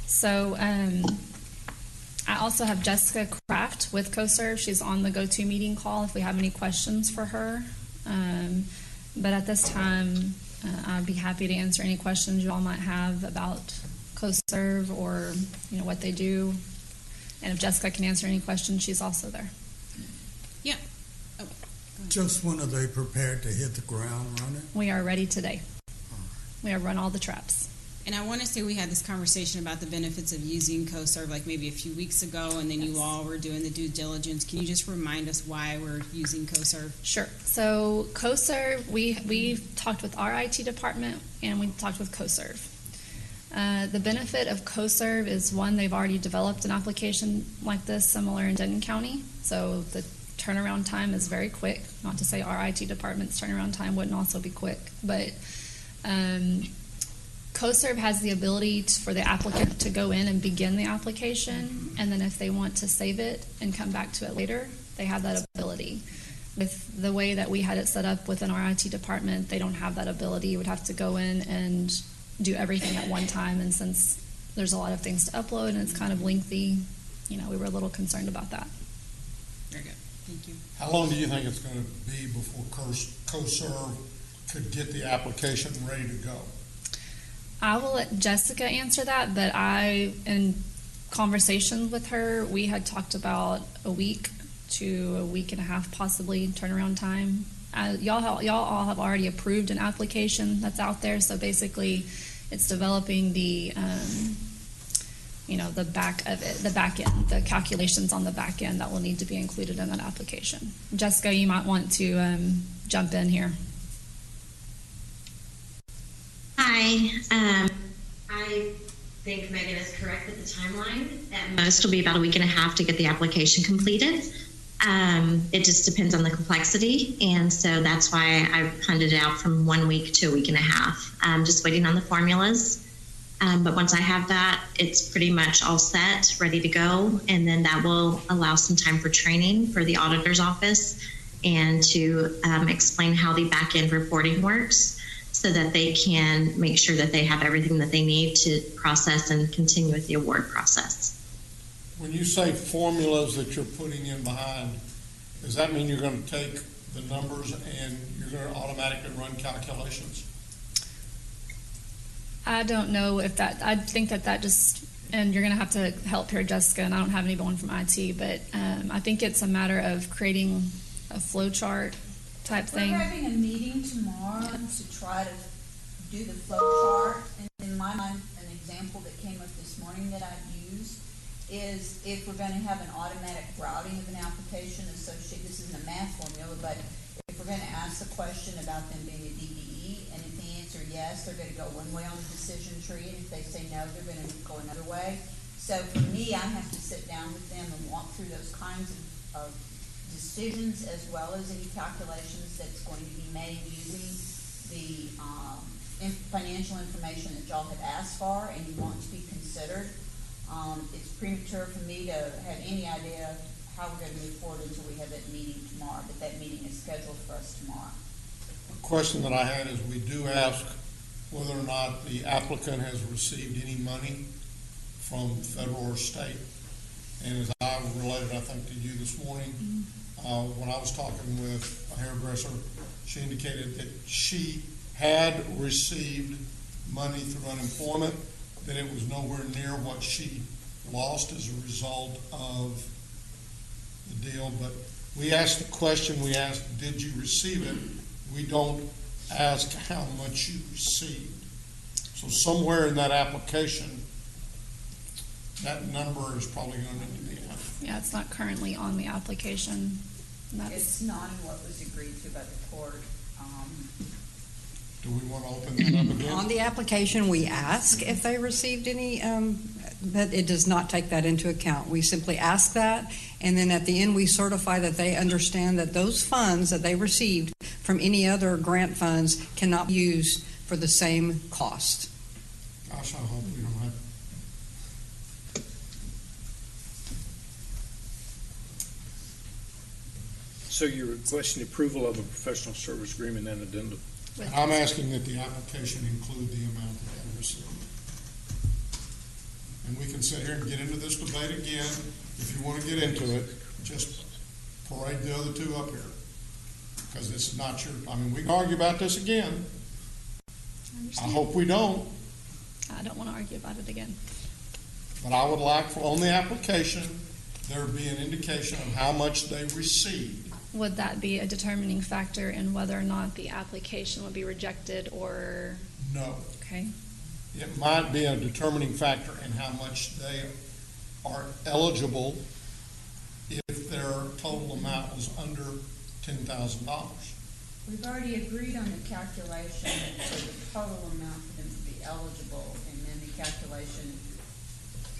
So I also have Jessica Kraft with CoServe. She's on the GoToMeeting call if we have any questions for her. But at this time, I'd be happy to answer any questions you all might have about CoServe or what they do. And if Jessica can answer any questions, she's also there. Yeah. Oh, go Just when are they prepared to hit the ground running? We are ready today. We have run all the traps. And I want to say we had this conversation about the benefits of using CoServe like maybe a few weeks ago, and then you all were doing the due diligence. Can you just remind us why we're using CoServe? Sure. So CoServe, we talked with our IT department and we talked with CoServe. The benefit of CoServe is, one, they've already developed an application like this similar in Denton County, so the turnaround time is very quick. Not to say our IT department's turnaround time wouldn't also be quick, but CoServe has the ability for the applicant to go in and begin the application, and then if they want to save it and come back to it later, they have that ability. With the way that we had it set up within our IT department, they don't have that ability. You would have to go in and do everything at one time, and since there's a lot of things to upload and it's kind of lengthy, we were a little concerned about that. Very good. Thank you. How long do you think it's going to be before CoServe could get the application ready to go? I will let Jessica answer that, but in conversations with her, we had talked about a week to a week and a half possibly turnaround time. Y'all all have already approved an application that's out there, so basically it's developing the the back of it, the back end, the calculations on the back end that will need to be included in that application. Jessica, you might want to jump in here. Hi. I think Megan is correct with the timeline. At most, will be about a week and a half to get the application completed. It just depends on the complexity, and so that's why I punted it out from 1 week to a week and a half. I'm just waiting on the formulas. But once I have that, it's pretty much all set, ready to go, and then that will allow some time for training for the auditor's office and to explain how the back-end reporting works so that they can make sure that they have everything that they need to process and continue with the award process. When you say formulas that you're putting in behind, does that mean you're going to take the numbers and you're going to automatically run calculations? I don't know if that, I think that just, and you're going to have to help here, Jessica, and I don't have anyone from IT, but I think it's a matter of creating a flow chart type thing. We're having a meeting tomorrow to try to do the flow chart, and in my mind, an example that came up this morning that I've used is if we're going to have an automatic routing of an application associated, this isn't a math formula, but if we're going to ask the question about them being a DBE, and if the answer yes, they're going to go one way on the decision tree, and if they say no, they're going to go another way. So for me, I have to sit down with them and walk through those kinds of decisions as well as any calculations that's going to be made using the financial information that y'all have asked for and you want to be considered. It's premature for me to have any idea of how we're going to move forward until we have that meeting tomorrow, but that meeting is scheduled for us tomorrow. The question that I had is we do ask whether or not the applicant has received any money from federal or state. And as I related, I think, to you this morning, when I was talking with a hairdresser, she indicated that she had received money through unemployment, that it was nowhere near what she lost as a result of the deal. But we asked the question, we asked, did you receive it? We don't ask how much you received. So somewhere in that application, that number is probably going to need to be added. Yeah, it's not currently on the application. It's not in what was agreed to by the court. Do we want to open that up again? On the application, we ask if they received any, but it does not take that into account. We simply ask that, and then at the end, we certify that they understand that those funds that they received from any other grant funds cannot be used for the same cost. Gosh, I hope we don't have. So you're requesting approval of a professional service agreement and addendum? And I'm asking that the application include the amount that they received. And we can sit here and get into this debate again. If you want to get into it, just parade the other two up here. Because this is not your, we can argue about this again. I hope we don't. I don't want to argue about it again. But I would like for on the application, there be an indication of how much they received. would that be a determining factor in whether or not the application would be rejected or? No. Okay. It might be a determining factor in how much they are eligible if their total amount was under $10,000. We've already agreed on the calculation for the total amount for them to be eligible, and then the calculation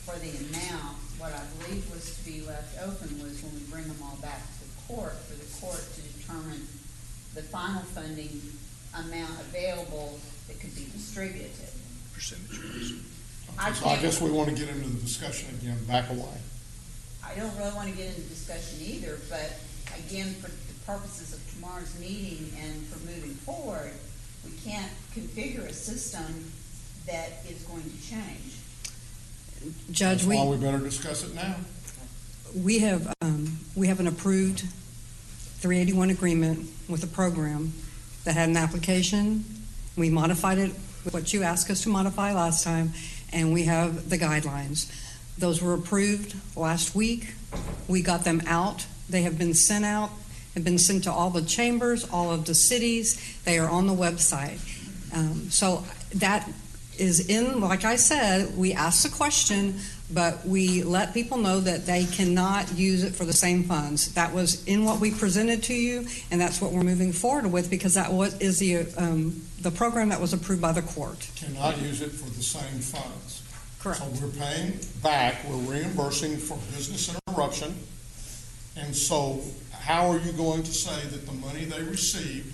for the amount. What I believe was to be left open was when we bring them all back to the court, for the court to determine the final funding amount available that could be distributed. Percentages. So I guess we want to get into the discussion again, back away. I don't really want to get into discussion either, but again, for the purposes of tomorrow's meeting and for moving forward, we can't configure a system that is going to change. Judge, That's why we better discuss it now. we have an approved 381 agreement with a program that had an application. We modified it with what you asked us to modify last time, and we have the guidelines. Those were approved last week. We got them out. They have been sent out, have been sent to all the chambers, all of the cities. They are on the website. So that is in, like I said, we asked the question, but we let people know that they cannot use it for the same funds. That was in what we presented to you, and that's what we're moving forward with, because that is the program that was approved by the court. Cannot use it for the same funds. Correct. So we're paying back, we're reimbursing for business interruption. And so how are you going to say that the money they received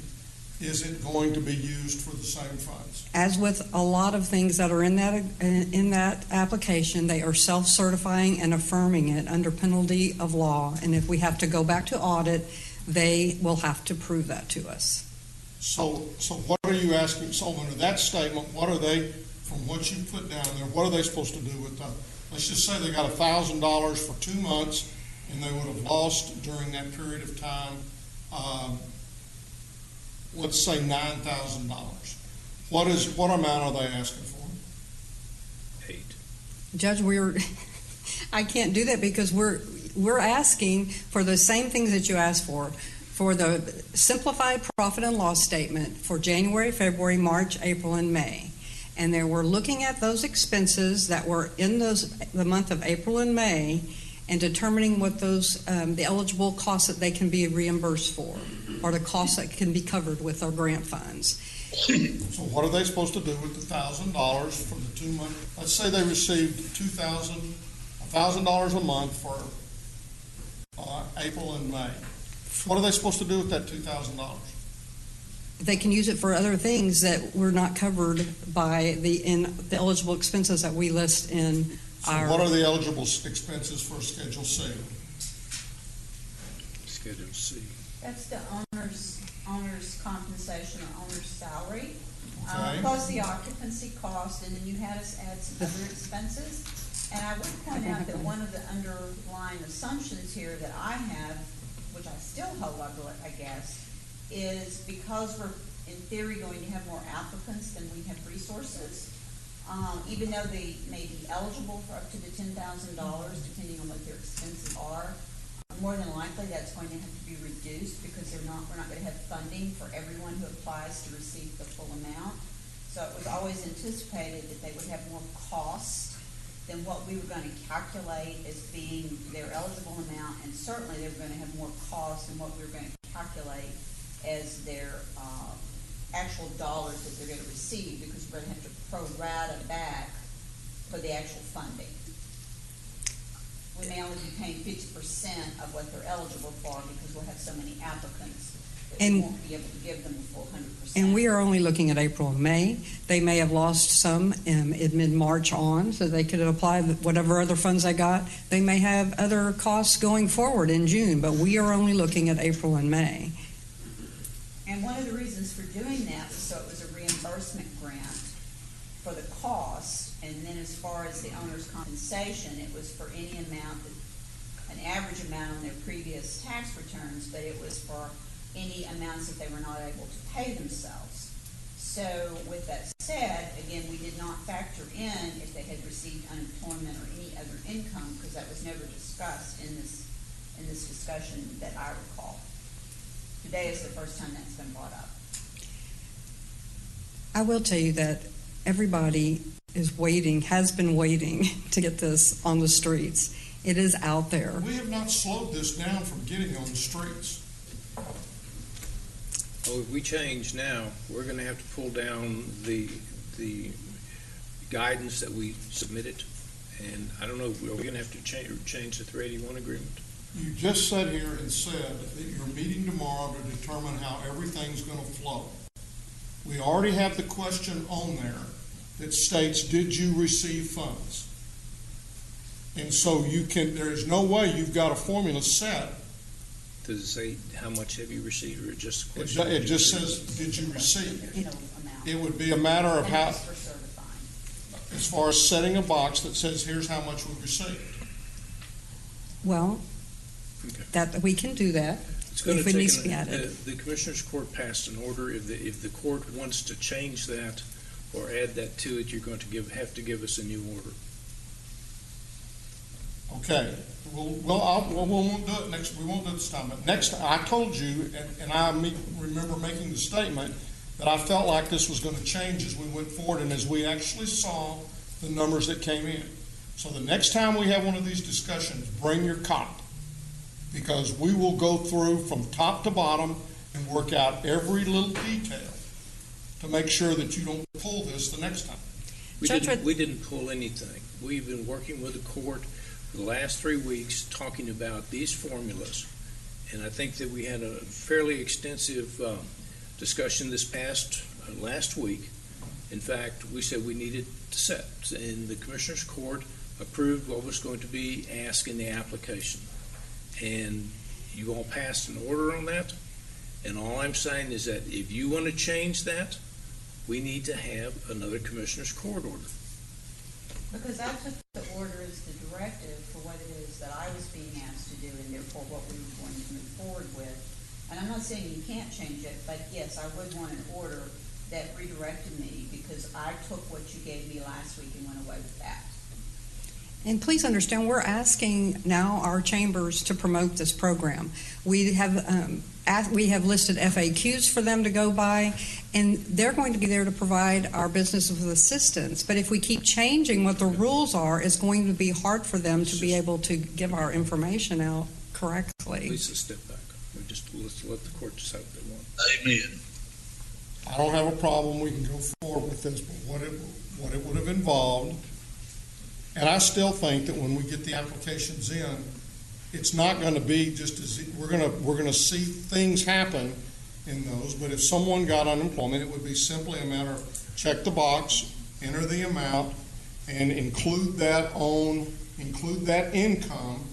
isn't going to be used for the same funds? As with a lot of things that are in that application, they are self-certifying and affirming it under penalty of law. And if we have to go back to audit, they will have to prove that to us. So what are you asking? So under that statement, what are they, from what you put down there, what are they supposed to do with them? Let's just say they got $1,000 for 2 months, and they would have lost during that period of time, let's say $9,000. What amount are they asking for? 8. Judge, I can't do that because we're asking for the same things that you asked for the simplified profit and loss statement for January, February, March, April, and May. And they were looking at those expenses that were in the month of April and May and determining what those the eligible costs that they can be reimbursed for, or the costs that can be covered with our grant funds. So what are they supposed to do with the $1,000 for the 2 months? Let's say they received $1,000 a month for April and May. What are they supposed to do with that $2,000? They can use it for other things that were not covered by the eligible expenses that we list in our. So what are the eligible expenses for Schedule C? Schedule C. That's the owner's compensation or owner's salary, Okay. plus the occupancy cost, and then you had us add some other expenses. And I would point out that one of the underlying assumptions here that I have, which I still hold up to it, I guess, is because we're in theory going to have more applicants than we have resources, even though they may be eligible for up to the $10,000, depending on what their expenses are. More than likely, that's going to have to be reduced because we're not going to have funding for everyone who applies to receive the full amount. So it was always anticipated that they would have more cost than what we were going to calculate as being their eligible amount, and certainly they were going to have more cost than what we were going to calculate as their actual dollars that they're going to receive, because we're going to have to pro rata back for the actual funding. We may only be paying 50% of what they're eligible for because we'll have so many applicants that we won't be able to give them the full 100%. And we are only looking at April and May. They may have lost some in mid-March on, so they could apply whatever other funds they got. They may have other costs going forward in June, but we are only looking at April and May. And one of the reasons for doing that was so it was a reimbursement grant for the cost. And then as far as the owner's compensation, it was for any amount, an average amount on their previous tax returns, but it was for any amounts that they were not able to pay themselves. So with that said, again, we did not factor in if they had received unemployment or any other income, because that was never discussed in this discussion that I recall. today is the first time that's been brought up. I will tell you that everybody is waiting, has been waiting to get this on the streets. It is out there. We have not slowed this down from getting on the streets. Oh, if we change now, we're going to have to pull down the guidance that we submitted. And I don't know, are we going to have to change the 381 agreement? You just sat here and said that you're meeting tomorrow to determine how everything's going to flow. We already have the question on there that states, did you receive funds? And so there is no way you've got a formula set. Does it say how much have you received, or just a question? It just says, did you receive? It would be a matter of how, as far as setting a box that says, here's how much we received. Well, that we can do that. It's going if to it take needs to be added. The Commissioners Court passed an order. If the court wants to change that or add that to it, you're going to have to give us a new order. Okay. We won't do it next. We won't do it this time. But next, I told you, and I remember making the statement that I felt like this was going to change as we went forward and as we actually saw the numbers that came in. So the next time we have one of these discussions, bring your cop, because we will go through from top to bottom and work out every little detail to make sure that you don't pull this the next time. We didn't pull anything. We've been working with the court for the last 3 weeks talking about these formulas, and I think that we had a fairly extensive discussion this past last week. In fact, we said we needed to set, and the Commissioners Court approved what was going to be asked in the application. And you all passed an order on that, and all I'm saying is that if you want to change that, we need to have another Commissioners Court order. Because I took the order as the directive for what it is that I was being asked to do, and therefore what we were going to move forward with. And I'm not saying you can't change it, but yes, I would want an order that redirected me, because I took what you gave me last week and went away with that. And please understand, we're asking now our chambers to promote this program. We have listed FAQs for them to go by, and they're going to be there to provide our business with assistance. But if we keep changing what the rules are, it's going to be hard for them to be able to give our information out correctly. Lisa, step back. Let's let the court decide what they want. Amen. I don't have a problem. We can go forward with this, but what it would have involved. And I still think that when we get the applications in, it's not going to be just as we're going to see things happen in those. But if someone got unemployment, it would be simply a matter of check the box, enter the amount, and include that income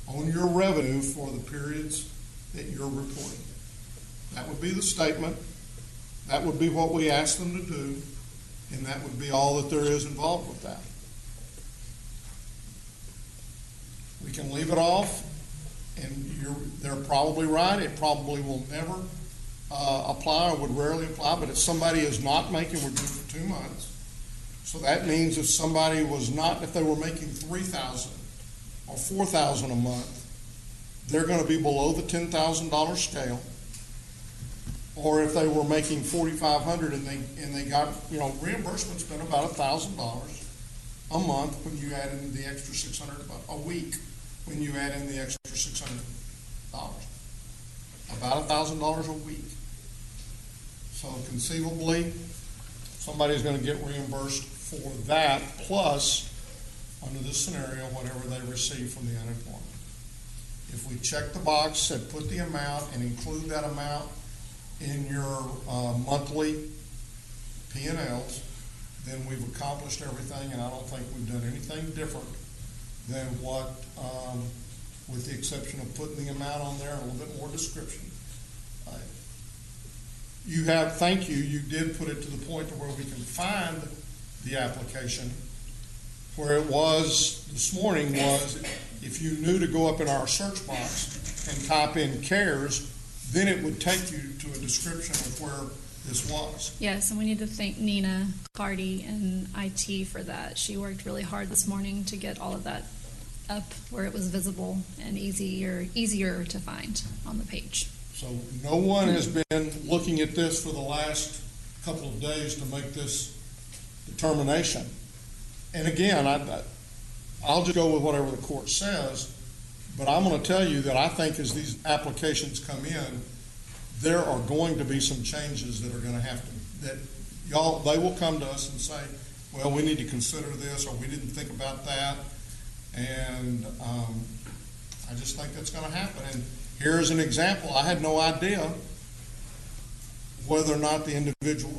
on your revenue for the periods that you're reporting. That would be the statement. That would be what we ask them to do, and that would be all that there is involved with that. We can leave it off, and they're probably right. It probably will never apply or would rarely apply, but if somebody is not making, we're due for 2 months. So that means if somebody was not, if they were making $3,000 or $4,000 a month, they're going to be below the $10,000 scale. Or if they were making $4,500 and they got, reimbursement's been about $1,000 a month when you add in the extra $600 a week. When you add in the extra $600, about $1,000 a week. So conceivably, somebody's going to get reimbursed for that, plus, under this scenario, whatever they receive from the unemployment. If we check the box, said put the amount and include that amount in your monthly P&Ls, then we've accomplished everything, and I don't think we've done anything different than what, with the exception of putting the amount on there and a little bit more description. Thank you, you did put it to the point to where we can find the application. Where it was this morning was, if you knew to go up in our search box and type in CARES, then it would take you to a description of where this was. Yes, and we need to thank Nina Carty and IT for that. She worked really hard this morning to get all of that up where it was visible and easier to find on the page. So no one has been looking at this for the last couple of days to make this determination. And again, I'll just go with whatever the court says, but I'm going to tell you that I think as these applications come in, there are going to be some changes that are going to have to, that they will come to us and say, well, we need to consider this, or we didn't think about that. And I just think that's going to happen. And here's an example. I had no idea whether or not the individual,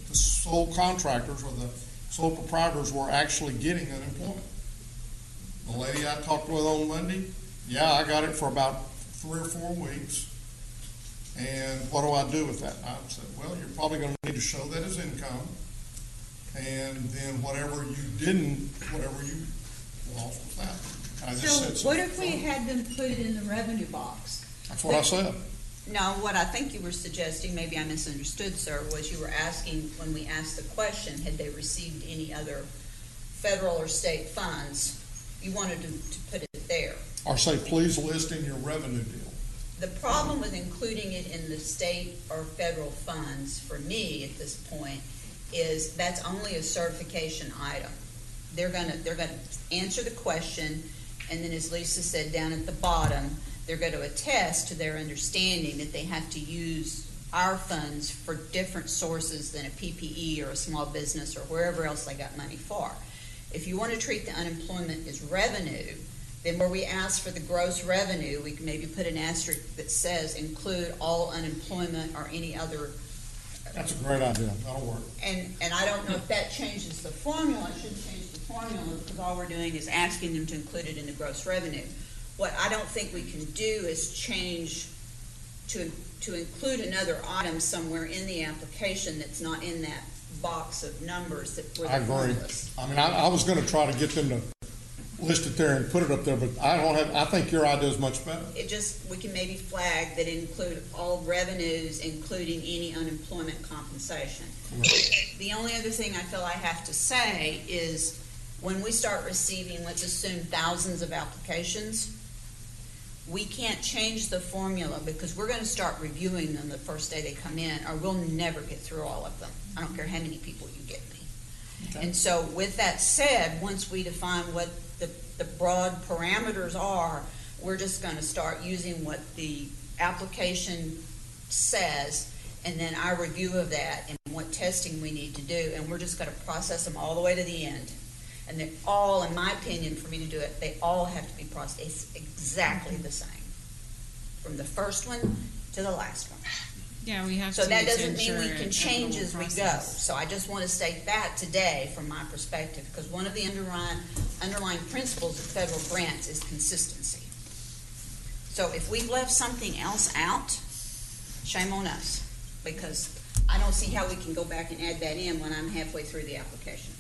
the sole contractors or the sole proprietors were actually getting unemployment. The lady I talked with on Monday, yeah, I got it for about 3 or 4 weeks. And what do I do with that? I said, well, you're probably going to need to show that as income. And then whatever you lost with that. I just said So what if we had them put it in the revenue box? That's what I said. No, what I think you were suggesting, maybe I misunderstood, sir, was you were asking, when we asked the question, had they received any other federal or state funds? You wanted to put it there. Or say, please list in your revenue deal. The problem with including it in the state or federal funds, for me at this point, is that's only a certification item. They're gonna answer the question, and then as Lisa said down at the bottom, they're going to attest to their understanding that they have to use our funds for different sources than a PPE or a small business or wherever else they got money for. If you want to treat the unemployment as revenue, then where we ask for the gross revenue, we can maybe put an asterisk that says include all unemployment or any other. That's a great idea. That'll work. And I don't know if that changes the formula. It shouldn't change the formula because all we're doing is asking them to include it in the gross revenue. What I don't think we can do is change to include another item somewhere in the application that's not in that box of numbers that were the I agree. formulas. I mean, I was going to try to get them to list it there and put it up there, but I think your idea is much better. We can maybe flag that include all revenues, including any unemployment compensation. The only other thing I feel I have to say is when we start receiving, let's assume, thousands of applications, we can't change the formula because we're going to start reviewing them the first day they come in, or we'll never get through all of them. I don't care how many people you get me. Okay. And so with that said, once we define what the broad parameters are, we're just going to start using what the application says and then our review of that and what testing we need to do, and we're just going to process them all the way to the end. And they're all, in my opinion, for me to do it, they all have to be processed exactly the same, from the first one to the last one. Yeah, we have so to. That doesn't mean we ensure can change as we go. So I just want to state that today from my perspective, because one of the underlying principles of federal grants is consistency. So if we've left something else out, shame on us, because I don't see how we can go back and add that in when I'm halfway through the applications.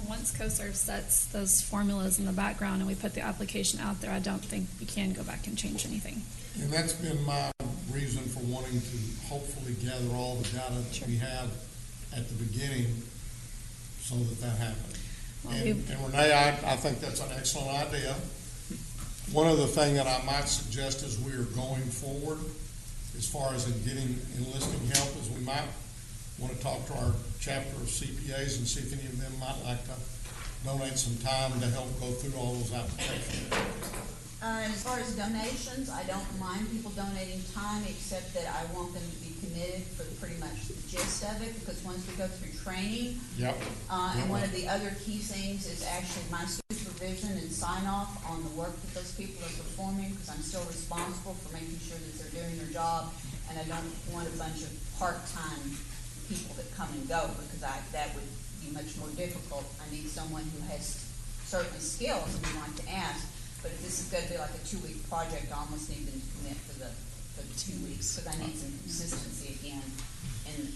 Once CoServe sets those formulas in the background and we put the application out there, I don't think we can go back and change anything. And that's been my reason for wanting to hopefully gather all the data that we have at the beginning so that happens. Well, and Renee, I think that's an excellent idea. One other thing that I might suggest as we are going forward, as far as enlisting help, is we might want to talk to our chapter of CPAs and see if any of them might like to donate some time to help go through all those applications. As far as donations, I don't mind people donating time, except that I want them to be committed for pretty much the gist of it, because once we go through training, and one of the other key things is actually my supervision and sign-off on the work that those people are performing, because I'm still responsible for making sure that they're doing their job, and I don't want a bunch of part-time people that come and go, because that would be much more difficult. I need someone who has certain skills and we want to ask. But if this is going to be like a 2-week project, I almost need them to commit for the 2 weeks, because I need some consistency again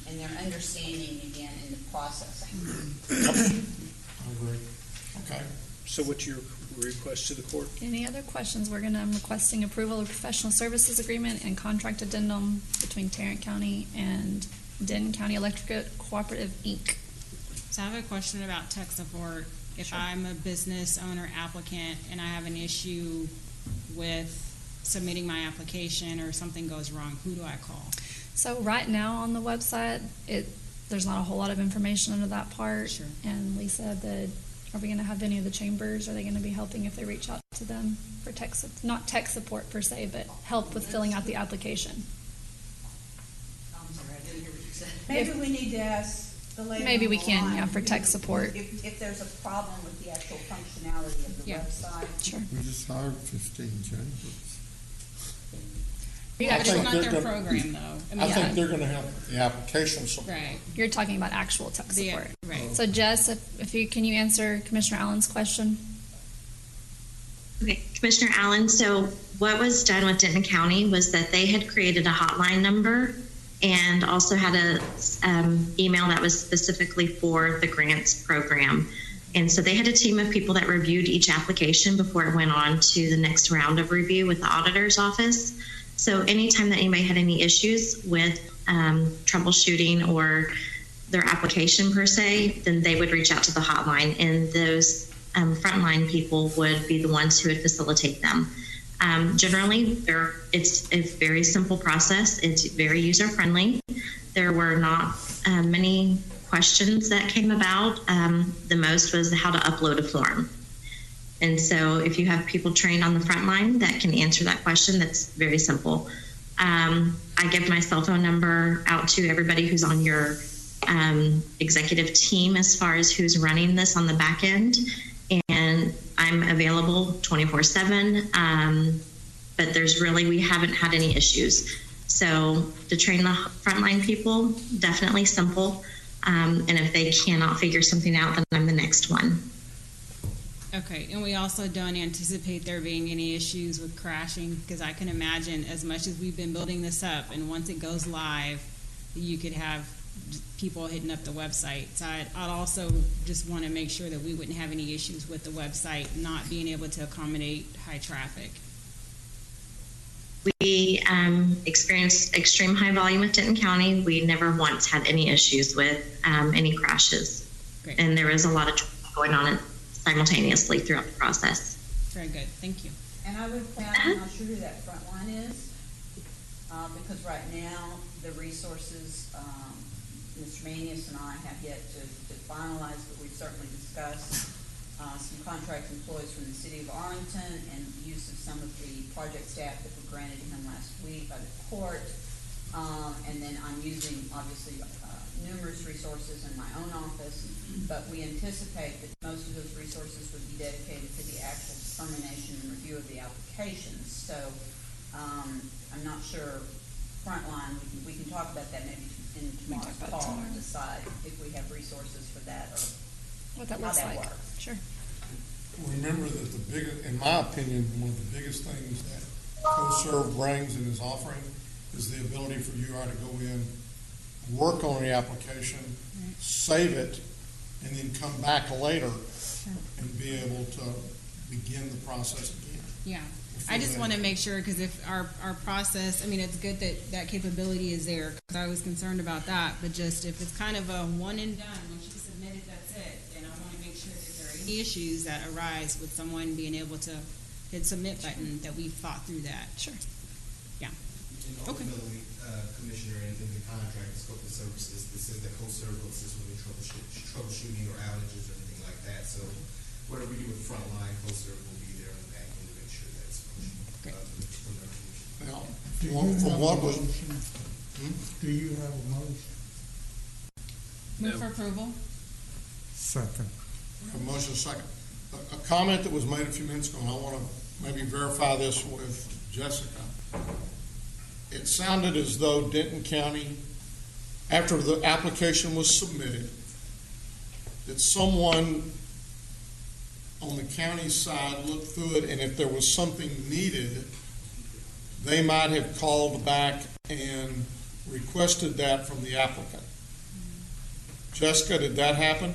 and their understanding again in the processing. I agree. Okay. So what's your request to the court? Any other questions? I'm requesting approval of professional services agreement and contract addendum between Tarrant County and Denton County Electric Cooperative, Inc. So I have a question about tech support. If I'm a business owner applicant and I have an issue with submitting my application or something goes wrong, who do I call? So right now on the website, there's not a whole lot of information under that part. Sure. And Lisa, are we going to have any of the chambers? Are they going to be helping if they reach out to them for not tech support per se, but help with filling out the application? I'm sorry, I didn't hear what you said. Maybe we need to ask the lady. Maybe on we the can, line yeah, for tech support. If there's a problem with the actual functionality of the website. Sure. We just hired 15 chambers. Yeah, but it's not their gonna- program, though. I think they're going to have the application support. Right. You're talking about actual tech support. Right. So Jess, can you answer Commissioner Allen's question? Okay, Commissioner Allen, so what was done with Denton County was that they had created a hotline number and also had a email that was specifically for the grants program. And so they had a team of people that reviewed each application before it went on to the next round of review with the auditor's office. So anytime that anybody had any issues with troubleshooting or their application per se, then they would reach out to the hotline, and those frontline people would be the ones who would facilitate them. Generally, it's a very simple process. It's very user-friendly. There were not many questions that came about. The most was how to upload a form. And so if you have people trained on the front line that can answer that question, that's very simple. I give my cell phone number out to everybody who's on your executive team as far as who's running this on the back end. And I'm available 24/7. But we haven't had any issues. So to train the frontline people, definitely simple. And if they cannot figure something out, then I'm the next one. Okay, and we also don't anticipate there being any issues with crashing, because I can imagine, as much as we've been building this up, and once it goes live, you could have people hitting up the website. So I'd also just want to make sure that we wouldn't have any issues with the website not being able to accommodate high traffic. We experienced extreme high volume with Denton County. We never once had any issues with any crashes. Great. And there was a lot of traffic going on simultaneously throughout the process. Very good, thank you. And I would point out, I'm not sure who that front line is, because right now, the resources, Mr. Manius and I have yet to finalize, but we've certainly discussed some contract employees from the city of Arlington and use of some of the project staff that were granted to him last week by the court. And then I'm using, obviously, numerous resources in my own office, but we anticipate that most of those resources would be dedicated to the actual determination and review of the applications. So I'm not sure, frontline, we can talk about that maybe in tomorrow's call and decide if we have resources for that or what that how looks that like. works. Sure. Remember that in my opinion, one of the biggest things that CoServe brings in his offering is the ability for you to go in, work on the application, save it, and then come back later and be able to begin the process again. Yeah. I just want to make sure, because if our process, I mean, it's good that that capability is there, because I was concerned about that, but just if it's kind of a one and done, once you submit it, that's it, then I want to make sure that there are any issues that arise with someone being able to hit submit button, that we've thought through that. Sure. Yeah. And ultimately, Commissioner, in the contract, the scope of services, this is the CoServe will assist with troubleshooting or outages or anything like that. So whatever we do with the front line, CoServe will be there on the back end to make sure that's functioning. Now, from what was... Do you have a motion? Move for approval. Second. A motion second. A comment that was made a few minutes ago, and I want to maybe verify this with Jessica. It sounded as though Denton County, after the application was submitted, that someone on the county side looked through it, and if there was something needed, they might have called back and requested that from the applicant. Jessica, did that happen?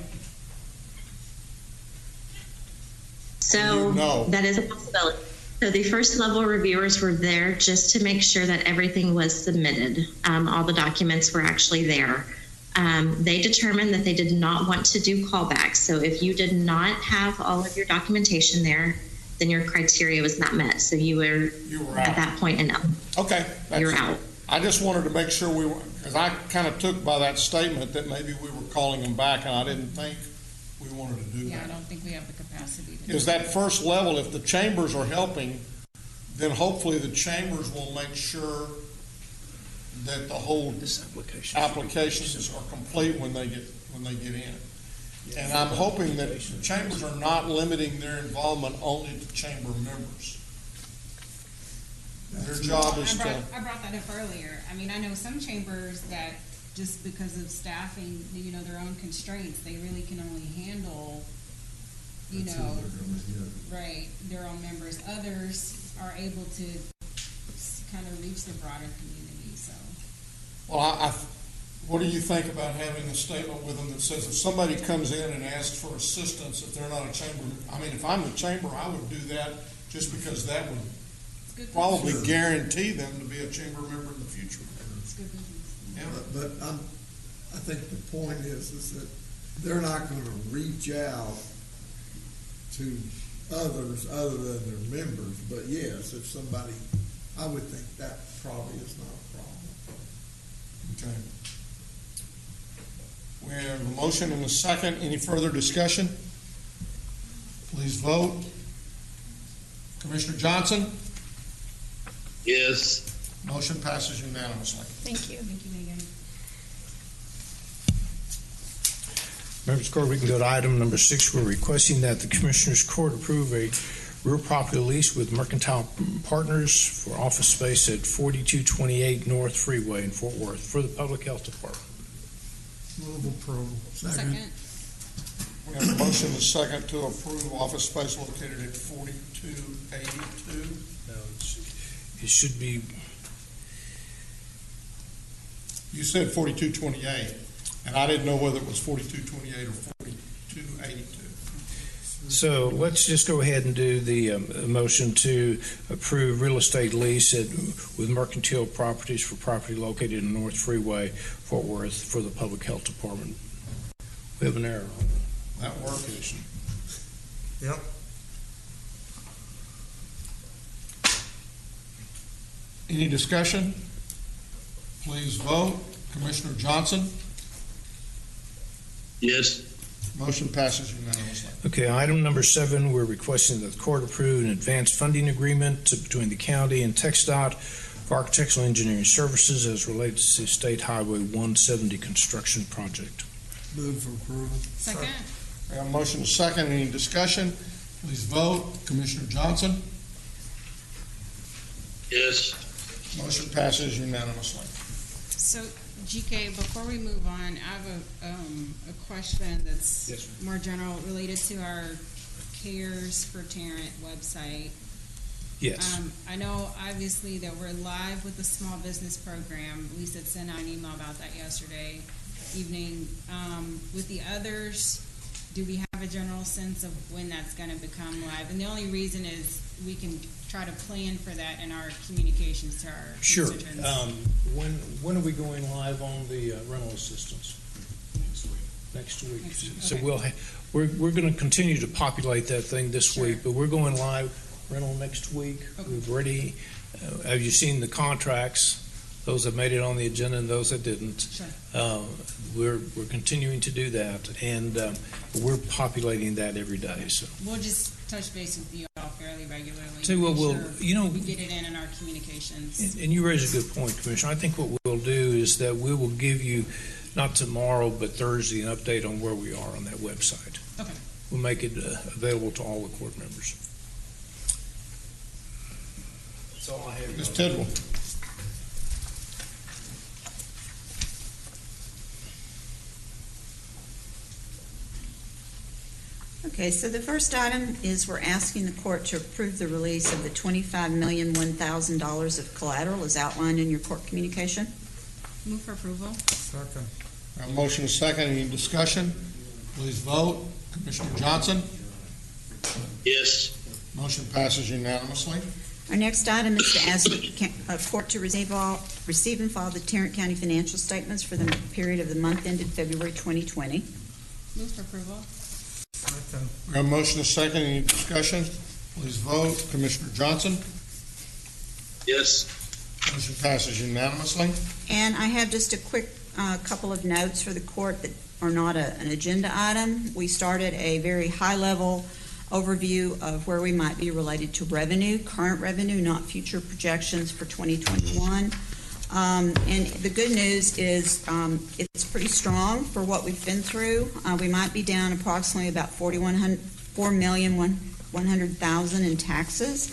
So that is a possibility. So the first level reviewers were there just to make sure that everything was submitted. All the documents were actually there. They determined that they did not want to do callbacks. So if you did not have all of your documentation there, then your criteria was not met. So you were at that point and Okay. you're out. I just wanted to make sure because I kind of took by that statement that maybe we were calling them back, and I didn't think we wanted to do that. Yeah, I don't think we have the capacity to Is that first level, if the chambers are helping, then hopefully the chambers will make sure that the whole applications are complete when they get in. And I'm hoping that the chambers are not limiting their involvement only to chamber members. Their job is to. I brought that up earlier. I mean, I know some chambers that just because of staffing, their own constraints, they really can only handle, right, their own members. Others are able to kind of reach the broader community. So. Well, what do you think about having a statement with them that says if somebody comes in and asks for assistance, if they're not a chamber, I mean, if I'm the chamber, I would do that just because that would probably guarantee them to be a chamber member in the future. Yeah. But I think the point is that they're not going to reach out to others other than their members. But yes, if somebody, I would think that probably is not a problem. Okay. We have a motion and a second. Any further discussion? Please vote. Commissioner Johnson? Yes. Motion passes unanimously. Thank you. Thank you, Megan. Members of the court, we can go to item number 6. We're requesting that the Commissioners Court approve a real property lease with Mercantile Partners for office space at 4228 North Freeway in Fort Worth for the Public Health Department. Move approval. Second. We have a motion and a second to approve office space located at 4282. No, it should be. You said 4228, and I didn't know whether it was 4228 or 4282. So let's just go ahead and do the motion to approve real estate lease with Mercantile Properties for property located in North Freeway, Fort Worth, for the Public Health Department. We have an error on that location. Yep. Any discussion? Please vote. Commissioner Johnson? Yes. Motion passes unanimously. Okay, item number 7, we're requesting that the court approve an advanced funding agreement between the county and TxDOT for architectural engineering services as related to State Highway 170 construction project. Move for approval. Second. We have a motion and a second. Any discussion? Please vote. Commissioner Johnson? Yes. Motion passes unanimously. So, GK, before we move on, I have a question that's more general related to our Cares for Tarrant website. Yes. I know, obviously, that we're live with the small business program. Lisa had sent out an email about that yesterday evening. With the others, do we have a general sense of when that's going to become live? And the only reason is we can try to plan for that in our communications to our constituents. When are we going live on the rental assistance? Next week. So okay. We're going to continue to populate that thing this week, but we're going live rental next week. Okay. We've already, have you seen the contracts? Those that made it on the agenda and those that didn't. Sure. We're continuing to do that, and we're populating that every day. So we'll just touch base with you all fairly regularly. So we get it in our communications. And you raise a good point, Commissioner. I think what we'll do is that we will give you, not tomorrow, but Thursday, an update on where we are on that website. Okay. We'll make it available to all the court members. That's all I have. Ms. Tidwell. Okay, so the first item is we're asking the court to approve the release of the $25,001,000 of collateral as outlined in your court communication. Move for approval. Second. A motion is second. Any discussion? Please vote. Commissioner Johnson? Yes. Motion passes unanimously. Our next item is to ask the court to receive and file the Tarrant County financial statements for the period of the month ended February 2020. Move for approval. We have a motion is second. Any discussion? Please vote. Commissioner Johnson? Yes. Motion passes unanimously. And I have just a quick couple of notes for the court that are not an agenda item. We started a very high-level overview of where we might be related to revenue, current revenue, not future projections for 2021. And the good news is it's pretty strong for what we've been through. We might be down approximately about $4,100,000 in taxes,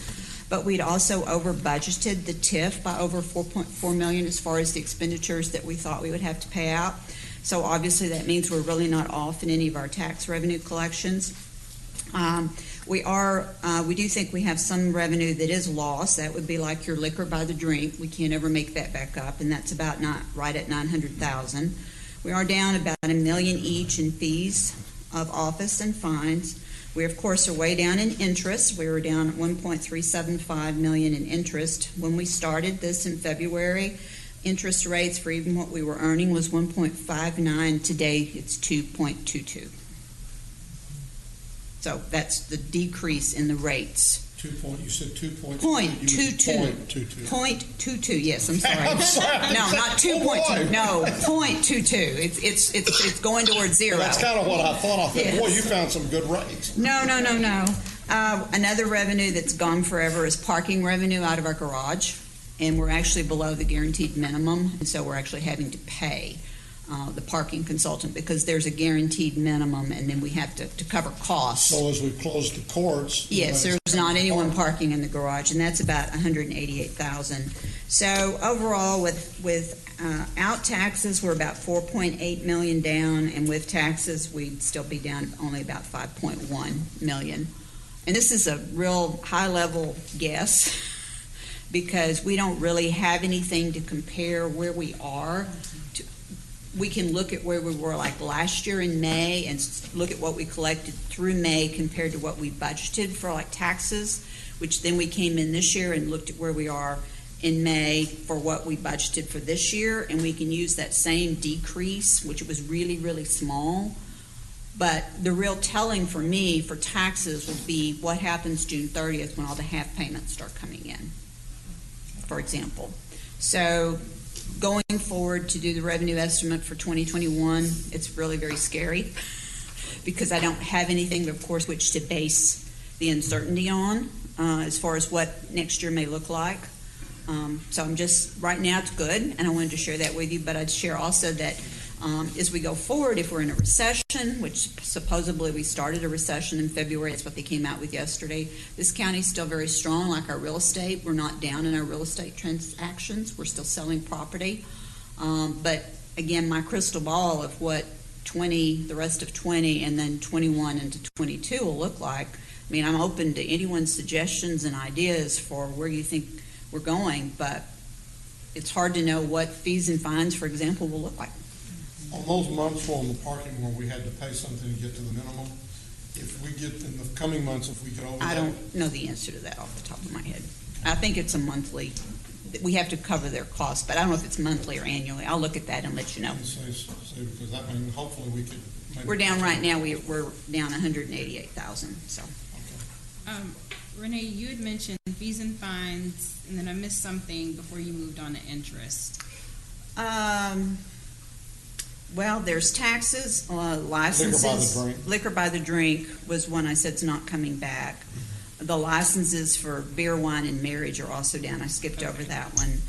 but we'd also over budgeted the TIF by over $4.4 million as far as the expenditures that we thought we would have to pay out. So obviously that means we're really not off in any of our tax revenue collections. We do think we have some revenue that is lost. That would be like your liquor by the drink. We can't ever make that back up, and that's about right at $900,000. We are down about $1 million each in fees of office and fines. We, of course, are way down in interest. We were down at $1.375 million in interest. When we started this in February, interest rates for even what we were earning was 1.59. Today, it's 2.22. So that's the decrease in the rates. You said 2.22. 0.22. Yes, I'm sorry. No, not 2.2. No, 0.22. It's going towards zero. Well, that's kind of what I thought. I thought, yes. Boy, you found some good rates. No. Another revenue that's gone forever is parking revenue out of our garage, and we're actually below the guaranteed minimum, and so we're actually having to pay the parking consultant because there's a guaranteed minimum, and then we have to cover costs. So as we close the courts, yes, there's not anyone parking in the garage, and that's about $188,000. So overall, without taxes, we're about $4.8 million down, and with taxes, we'd still be down only about $5.1 million. And this is a real high-level guess because we don't really have anything to compare where we are. We can look at where we were like last year in May and look at what we collected through May compared to what we budgeted for like taxes, which then we came in this year and looked at where we are in May for what we budgeted for this year, and we can use that same decrease, which was really, really small. But the real telling for me for taxes would be what happens June 30th when all the half payments start coming in, for example. So going forward to do the revenue estimate for 2021, it's really very scary because I don't have anything, of course, which to base the uncertainty on as far as what next year may look like. So I'm just, right now it's good, and I wanted to share that with you, but I'd share also that as we go forward, if we're in a recession, which supposedly we started a recession in February, that's what they came out with yesterday, this county's still very strong, like our real estate. We're not down in our real estate transactions. We're still selling property. But again, my crystal ball of what the rest of 20 and then 21 into 22 will look like. I mean, I'm open to anyone's suggestions and ideas for where you think we're going, but it's hard to know what fees and fines, for example, will look like. On those months on the parking where we had to pay something to get to the minimum, if we get in the coming months, if we get over I don't know the answer to that off the top of my head. I think it's a monthly. We have to cover their costs, but I don't know if it's monthly or annually. I'll look at that and let you know. Because that means hopefully we could. We're down right now. We're down $188,000. So. Renee, you had mentioned fees and fines, and then I missed something before you moved on to interest. Well, there's taxes, licenses. Liquor by the drink was one I said's not coming back. The licenses for beer, wine, and marriage are also down. I skipped over that one.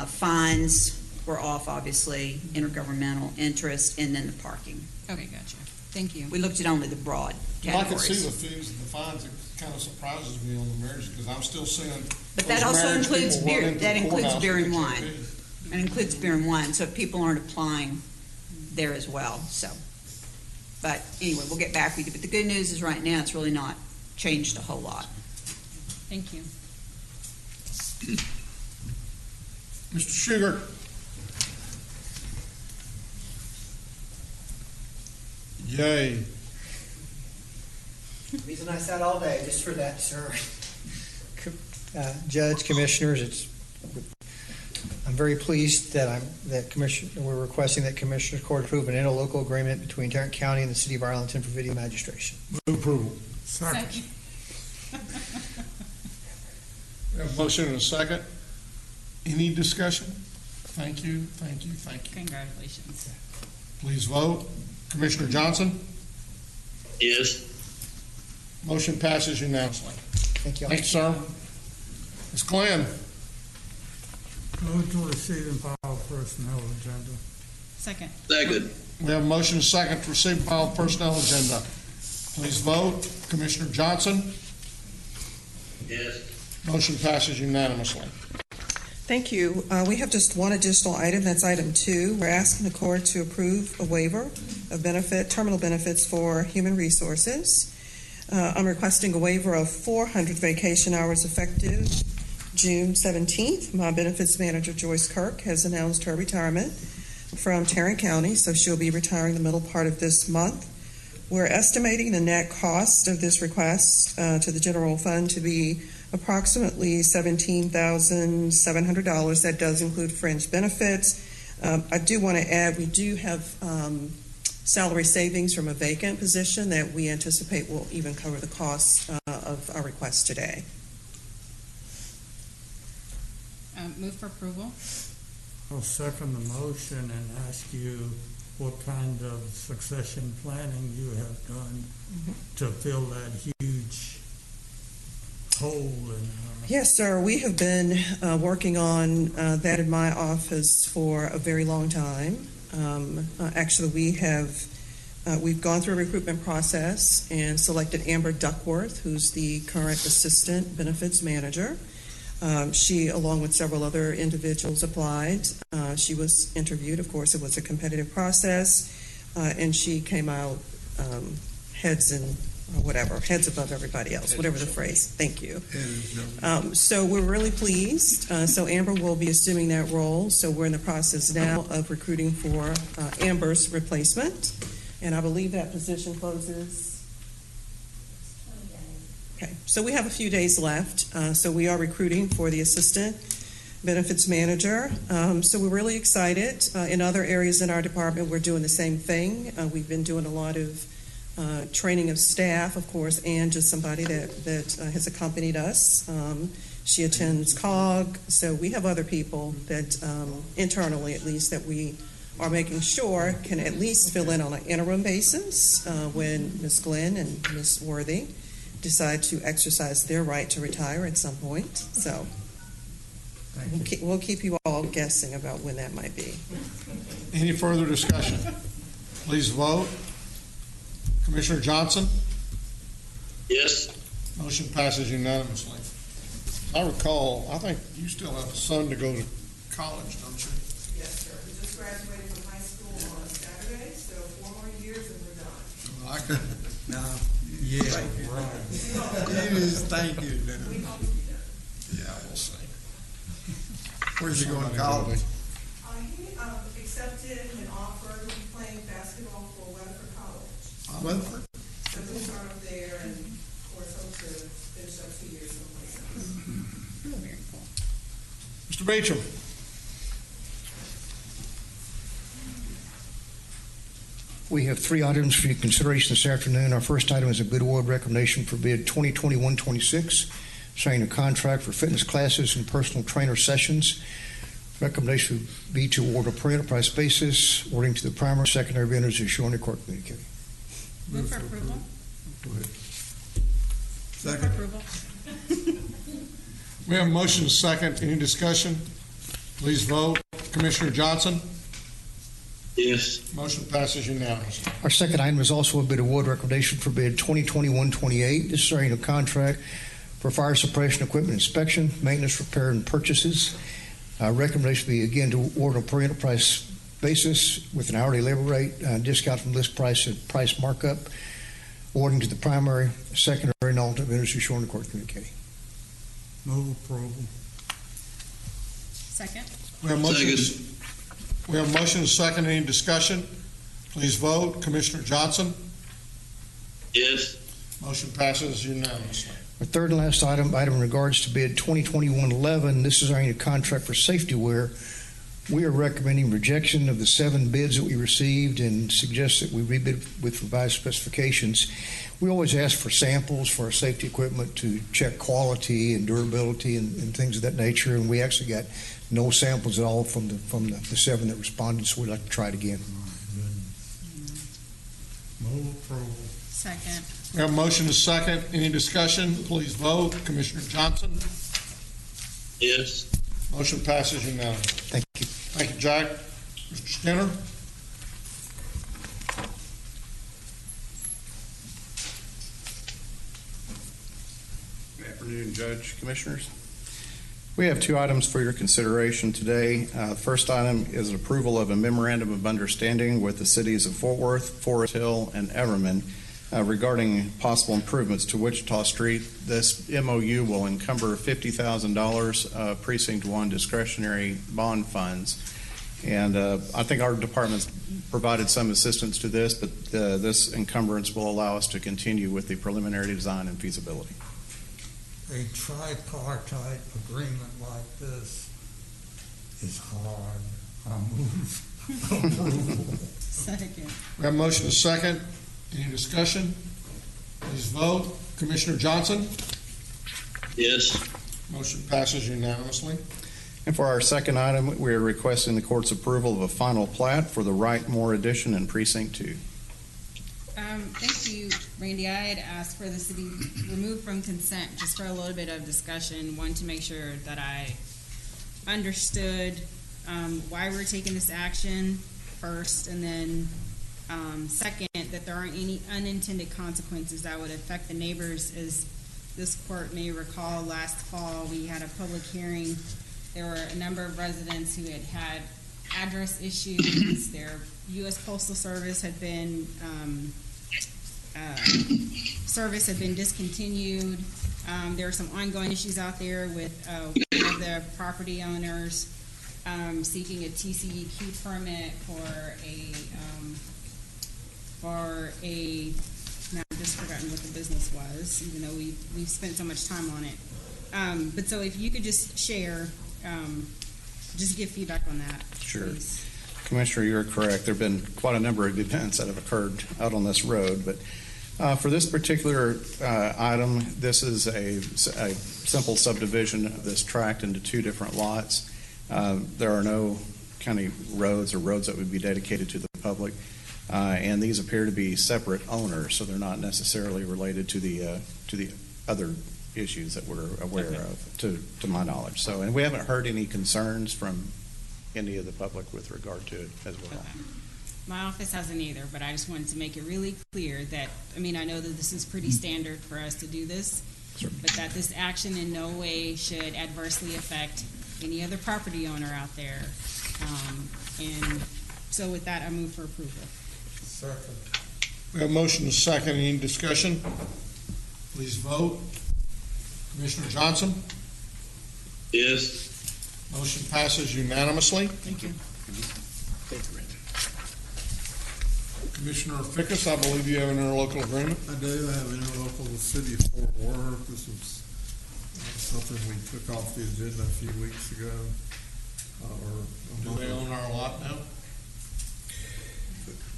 Fines were off, obviously, intergovernmental interest, and then the parking. Okay, gotcha. Thank you. We looked at only the broad categories. I can see the fees and the fines. It kind of surprises me on the marriage because I'm still seeing. But that also includes beer. That includes beer and wine. It includes beer and wine. So if people aren't applying there as well. So, but anyway, we'll get back with you. But the good news is right now it's really not changed a whole lot. Thank you. Mr. Sugar. Yay. Reason I sat all day just for that, sir. Judge, commissioners, I'm very pleased that we're requesting that Commissioners Court approve an interlocal agreement between Tarrant County and the City of Arlington for video magistration. Move approval. Second. We have a motion and a second. Any discussion? Thank you. Congratulations. Please vote. Commissioner Johnson? Yes. Motion passes unanimously. Thank you. Thanks, sir. Ms. Glenn? Move to receive and file personnel agenda. Second. Second. We have a motion and a second to receive and file personnel agenda. Please vote. Commissioner Johnson? Yes. Motion passes unanimously. Thank you. We have just one additional item. That's item 2. We're asking the court to approve a waiver of terminal benefits for human resources. I'm requesting a waiver of 400 vacation hours effective June 17th. My benefits manager, Joyce Kirk, has announced her retirement from Tarrant County, so she'll be retiring the middle part of this month. We're estimating the net cost of this request to the general fund to be approximately $17,700. That does include fringe benefits. I do want to add, we do have salary savings from a vacant position that we anticipate will even cover the cost of our request today. Move for approval. I'll second the motion and ask you what kind of succession planning you have done to fill that huge hole in Yes, sir. We have been working on that in my office for a very long time. Actually, we've gone through a recruitment process and selected Amber Duckworth, who's the current assistant benefits manager. She, along with several other individuals, applied. She was interviewed. Of course, it was a competitive process, and she came out heads above everybody else, whatever the phrase. Thank you. So we're really pleased. So Amber will be assuming that role. So we're in the process now of recruiting for Amber's replacement, and I believe that position closes. Okay, so we have a few days left. So we are recruiting for the assistant benefits manager. So we're really excited. In other areas in our department, we're doing the same thing. We've been doing a lot of training of staff, of course, and just somebody that has accompanied us. She attends COG. So we have other people that internally, at least, that we are making sure can at least fill in on an interim basis when Ms. Glenn and Ms. Worthy decide to exercise their right to retire at some point. So we'll keep you all guessing about when that might be. Any further discussion? Please vote. Commissioner Johnson? Yes. Motion passes unanimously. I recall, I think you still have a son to go to college, don't you? Yes, sir. We just graduated from high school on Saturday, so 4 more years and we're done. I could. No. Yeah, right. Thank you. Yeah, we'll see. Where's he going to college? He accepted an offer to be playing basketball for Weatherford College. Weatherford? So we'll start up there and, of course, hope to finish up 2 years someplace else. Very cool. Mr. Beecham? We have 3 items for your consideration this afternoon. Our first item is a bid award recommendation for bid 2021-26, signing a contract for fitness classes and personal trainer sessions. Recommendation would be to award a per enterprise basis, awarding to the primary, secondary vendors as shown in court communique. Move for approval. Go ahead. Second. Approval. We have a motion and a second. Any discussion? Please vote. Commissioner Johnson? Yes. Motion passes unanimously. Our second item is also a bid award recommendation for bid 2021-28. This is signing a contract for fire suppression equipment inspection, maintenance, repair, and purchases. Recommendation would be again to award a per enterprise basis with an hourly labor rate, discount from list price and price markup, awarding to the primary, secondary, and alternate vendors as shown in the court communique. Move approval. Second. We have a motion and a second. Any discussion? Please vote. Commissioner Johnson? Yes. Motion passes unanimously. Our third and last item in regards to bid 2021-11. This is signing a contract for safety wear We are recommending rejection of the 7 bids that we received and suggest that we rebid with revised specifications. We always ask for samples for our safety equipment to check quality and durability and things of that nature, and we actually got no samples at all from the 7 that responded, so we'd like to try it again. Move approval. Second. We have a motion and a second. Any discussion? Please vote. Commissioner Johnson? Yes. Motion passes unanimously. Thank you. Thank you, Jack. Mr. Skinner? Good afternoon, Judge, Commissioners. We have 2 items for your consideration today. The first item is an approval of a memorandum of understanding with the cities of Fort Worth, Forest Hill, and Everman regarding possible improvements to Wichita Street. This MOU will encumber $50,000 Precinct 1 discretionary bond funds. And I think our department's provided some assistance to this, but this encumbrance will allow us to continue with the preliminary design and feasibility. A tripartite agreement like this is hard. I move approval. Second. We have a motion and a second. Any discussion? Please vote. Commissioner Johnson? Yes. Motion passes unanimously. And for our second item, we are requesting the court's approval of a final plat for the Wright-Moore addition in Precinct 2. Thank you, Randy. I had asked for this to be removed from consent just for a little bit of discussion. One, to make sure that I understood why we're taking this action first, and then second, that there aren't any unintended consequences that would affect the neighbors. As this court may recall, last fall we had a public hearing. There were a number of residents who had address issues. Their U.S. Postal Service had been discontinued. There are some ongoing issues out there with one of the property owners seeking a TCEQ permit for now I've just forgotten what the business was, even though we've spent so much time on it. But so if you could just share, just give feedback on that. Sure. Please. Commissioner, you're correct. There have been quite a number of events that have occurred out on this road, but for this particular item, this is a simple subdivision of this tract into 2 different lots. There are no county roads or roads that would be dedicated to the public, and these appear to be separate owners, so they're not necessarily related to the other issues that we're aware of, to my knowledge. So, and we haven't heard any concerns from any of the public with regard to it as well. Okay. My office hasn't either, but I just wanted to make it really clear that, I mean, I know that this is pretty standard for us to do this, but that this action in no way should adversely affect any other property owner out there. And so with that, I move for approval. Second. We have a motion and a second. Any discussion? Please vote. Commissioner Johnson? Yes. Motion passes unanimously. Thank you. Thank you, Randy. Commissioner Fickus, I believe you have an interlocal agreement. I do have an interlocal with the city of Fort Worth. This was something we took off the agenda a few weeks ago. Do they own our lot now?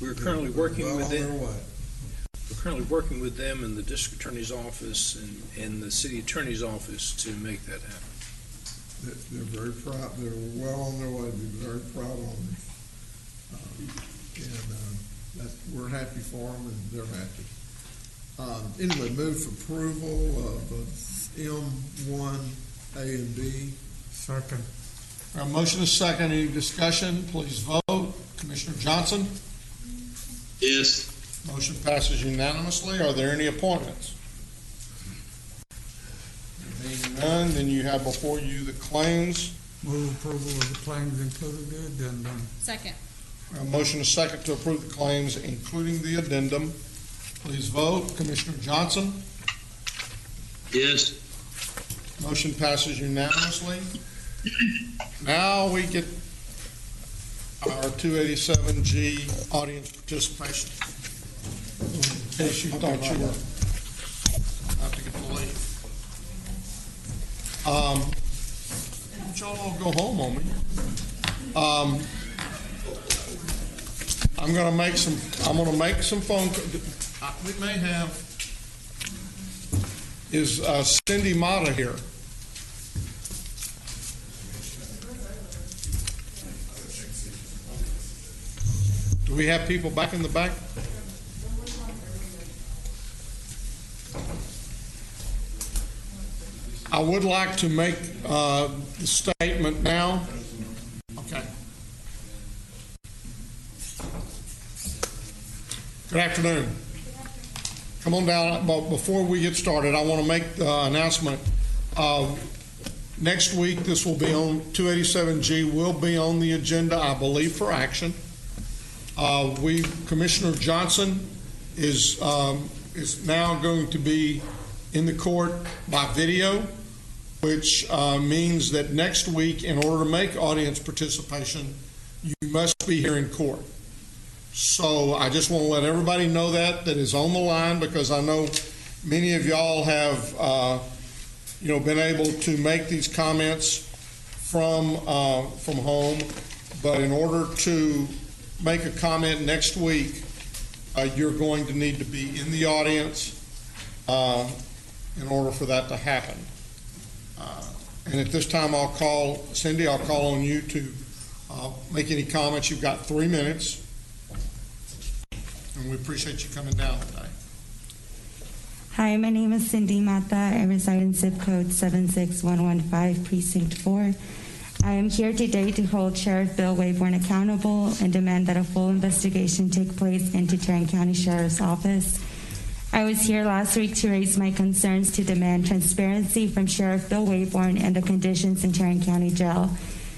We're currently working well with on them. their way. We're currently working with them in the district attorney's office and the city attorney's office to make that happen. They're very proud. They're well on their way to be very proud owners. We're happy for them, and they're happy. Anyway, move for approval of M1, A, and B. Second. A motion is second. Any discussion? Please vote. Commissioner Johnson? Yes. Motion passes unanimously. Are there any appointments? Being none, then you have before you the claims. Move approval of the claims included the addendum. Second. A motion is second to approve the claims, including the addendum. Please vote. Commissioner Johnson? Yes. Motion passes unanimously. Now we get our 287G audience participation. In case you thought you were about to get to leave. Y'all all go home on me. I'm going to make some phone calls. We may have, is Cindy Mata here? Do we have people back in the back? I would like to make the statement now. Okay. Good afternoon. Come on down. But before we get started, I want to make the announcement. Next week, this will be on 287G. Will be on the agenda, I believe, for action. Commissioner Johnson is now going to be in the court by video, which means that next week, in order to make audience participation, you must be here in court. So I just want to let everybody know that is on the line, because I know many of y'all have been able to make these comments from home, but in order to make a comment next week, you're going to need to be in the audience in order for that to happen. And at this time, I'll call Cindy. I'll call on you to make any comments. You've got 3 minutes. And we appreciate you coming down today. Hi, my name is Cindy Mata. I reside in zip code 76115, Precinct 4. I am here today to hold Sheriff Bill Wayburn accountable and demand that a full investigation take place into Tarrant County Sheriff's Office. I was here last week to raise my concerns to demand transparency from Sheriff Bill Wayburn and the conditions in Tarrant County Jail.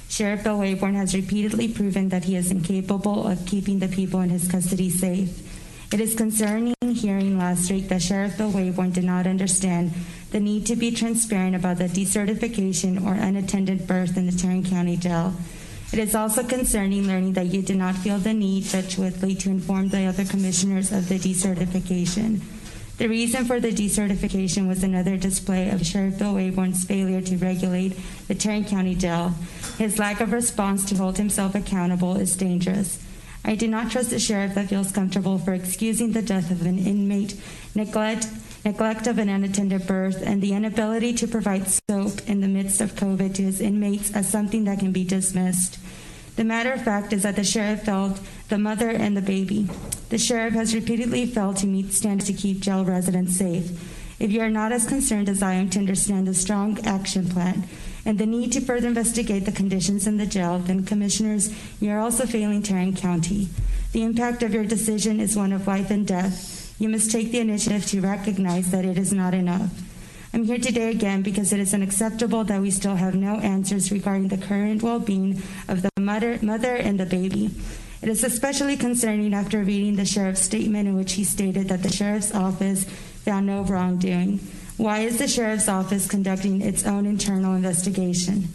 Sheriff Bill Wayburn has repeatedly proven that he is incapable of keeping the people in his custody safe. It is concerning hearing last week that Sheriff Bill Wayburn did not understand the need to be transparent about the decertification or unattended birth in the Tarrant County Jail. It is also concerning learning that you did not feel the need, Judge Whitley, to inform the other commissioners of the decertification. The reason for the decertification was another display of Sheriff Bill Wayburn's failure to regulate the Tarrant County Jail. His lack of response to hold himself accountable is dangerous. I do not trust a sheriff that feels comfortable for excusing the death of an inmate, neglect of an unattended birth, and the inability to provide soap in the midst of COVID to his inmates as something that can be dismissed. The matter of fact is that the sheriff failed the mother and the baby. The sheriff has repeatedly failed to meet standards to keep jail residents safe. If you are not as concerned as I am to understand the strong action plan and the need to further investigate the conditions in the jail, then Commissioners, you are also failing Tarrant County. The impact of your decision is one of life and death. You must take the initiative to recognize that it is not enough. I'm here today again because it is unacceptable that we still have no answers regarding the current well-being of the mother and the baby. It is especially concerning after reading the sheriff's statement in which he stated that the sheriff's office found no wrongdoing. Why is the sheriff's office conducting its own internal investigation?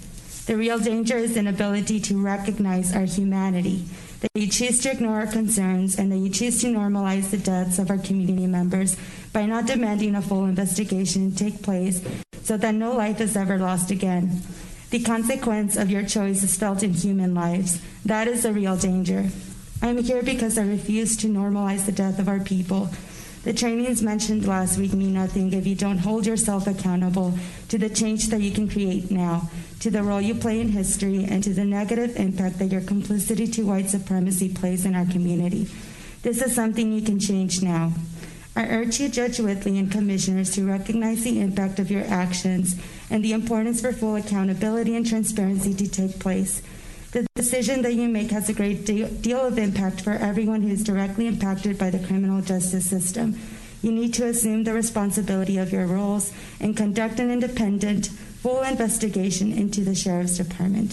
The real danger is inability to recognize our humanity, that you choose to ignore our concerns, and that you choose to normalize the deaths of our community members by not demanding a full investigation take place so that no life is ever lost again. The consequence of your choice is felt in human lives. That is the real danger. I'm here because I refuse to normalize the death of our people. The trainings mentioned last week mean nothing if you don't hold yourself accountable to the change that you can create now, to the role you play in history, and to the negative impact that your complicity to white supremacy plays in our community. This is something you can change now. I urge you, Judge Whitley and Commissioners, to recognize the impact of your actions and the importance for full accountability and transparency to take place. The decision that you make has a great deal of impact for everyone who is directly impacted by the criminal justice system. You need to assume the responsibility of your roles and conduct an independent, full investigation into the Sheriff's Department.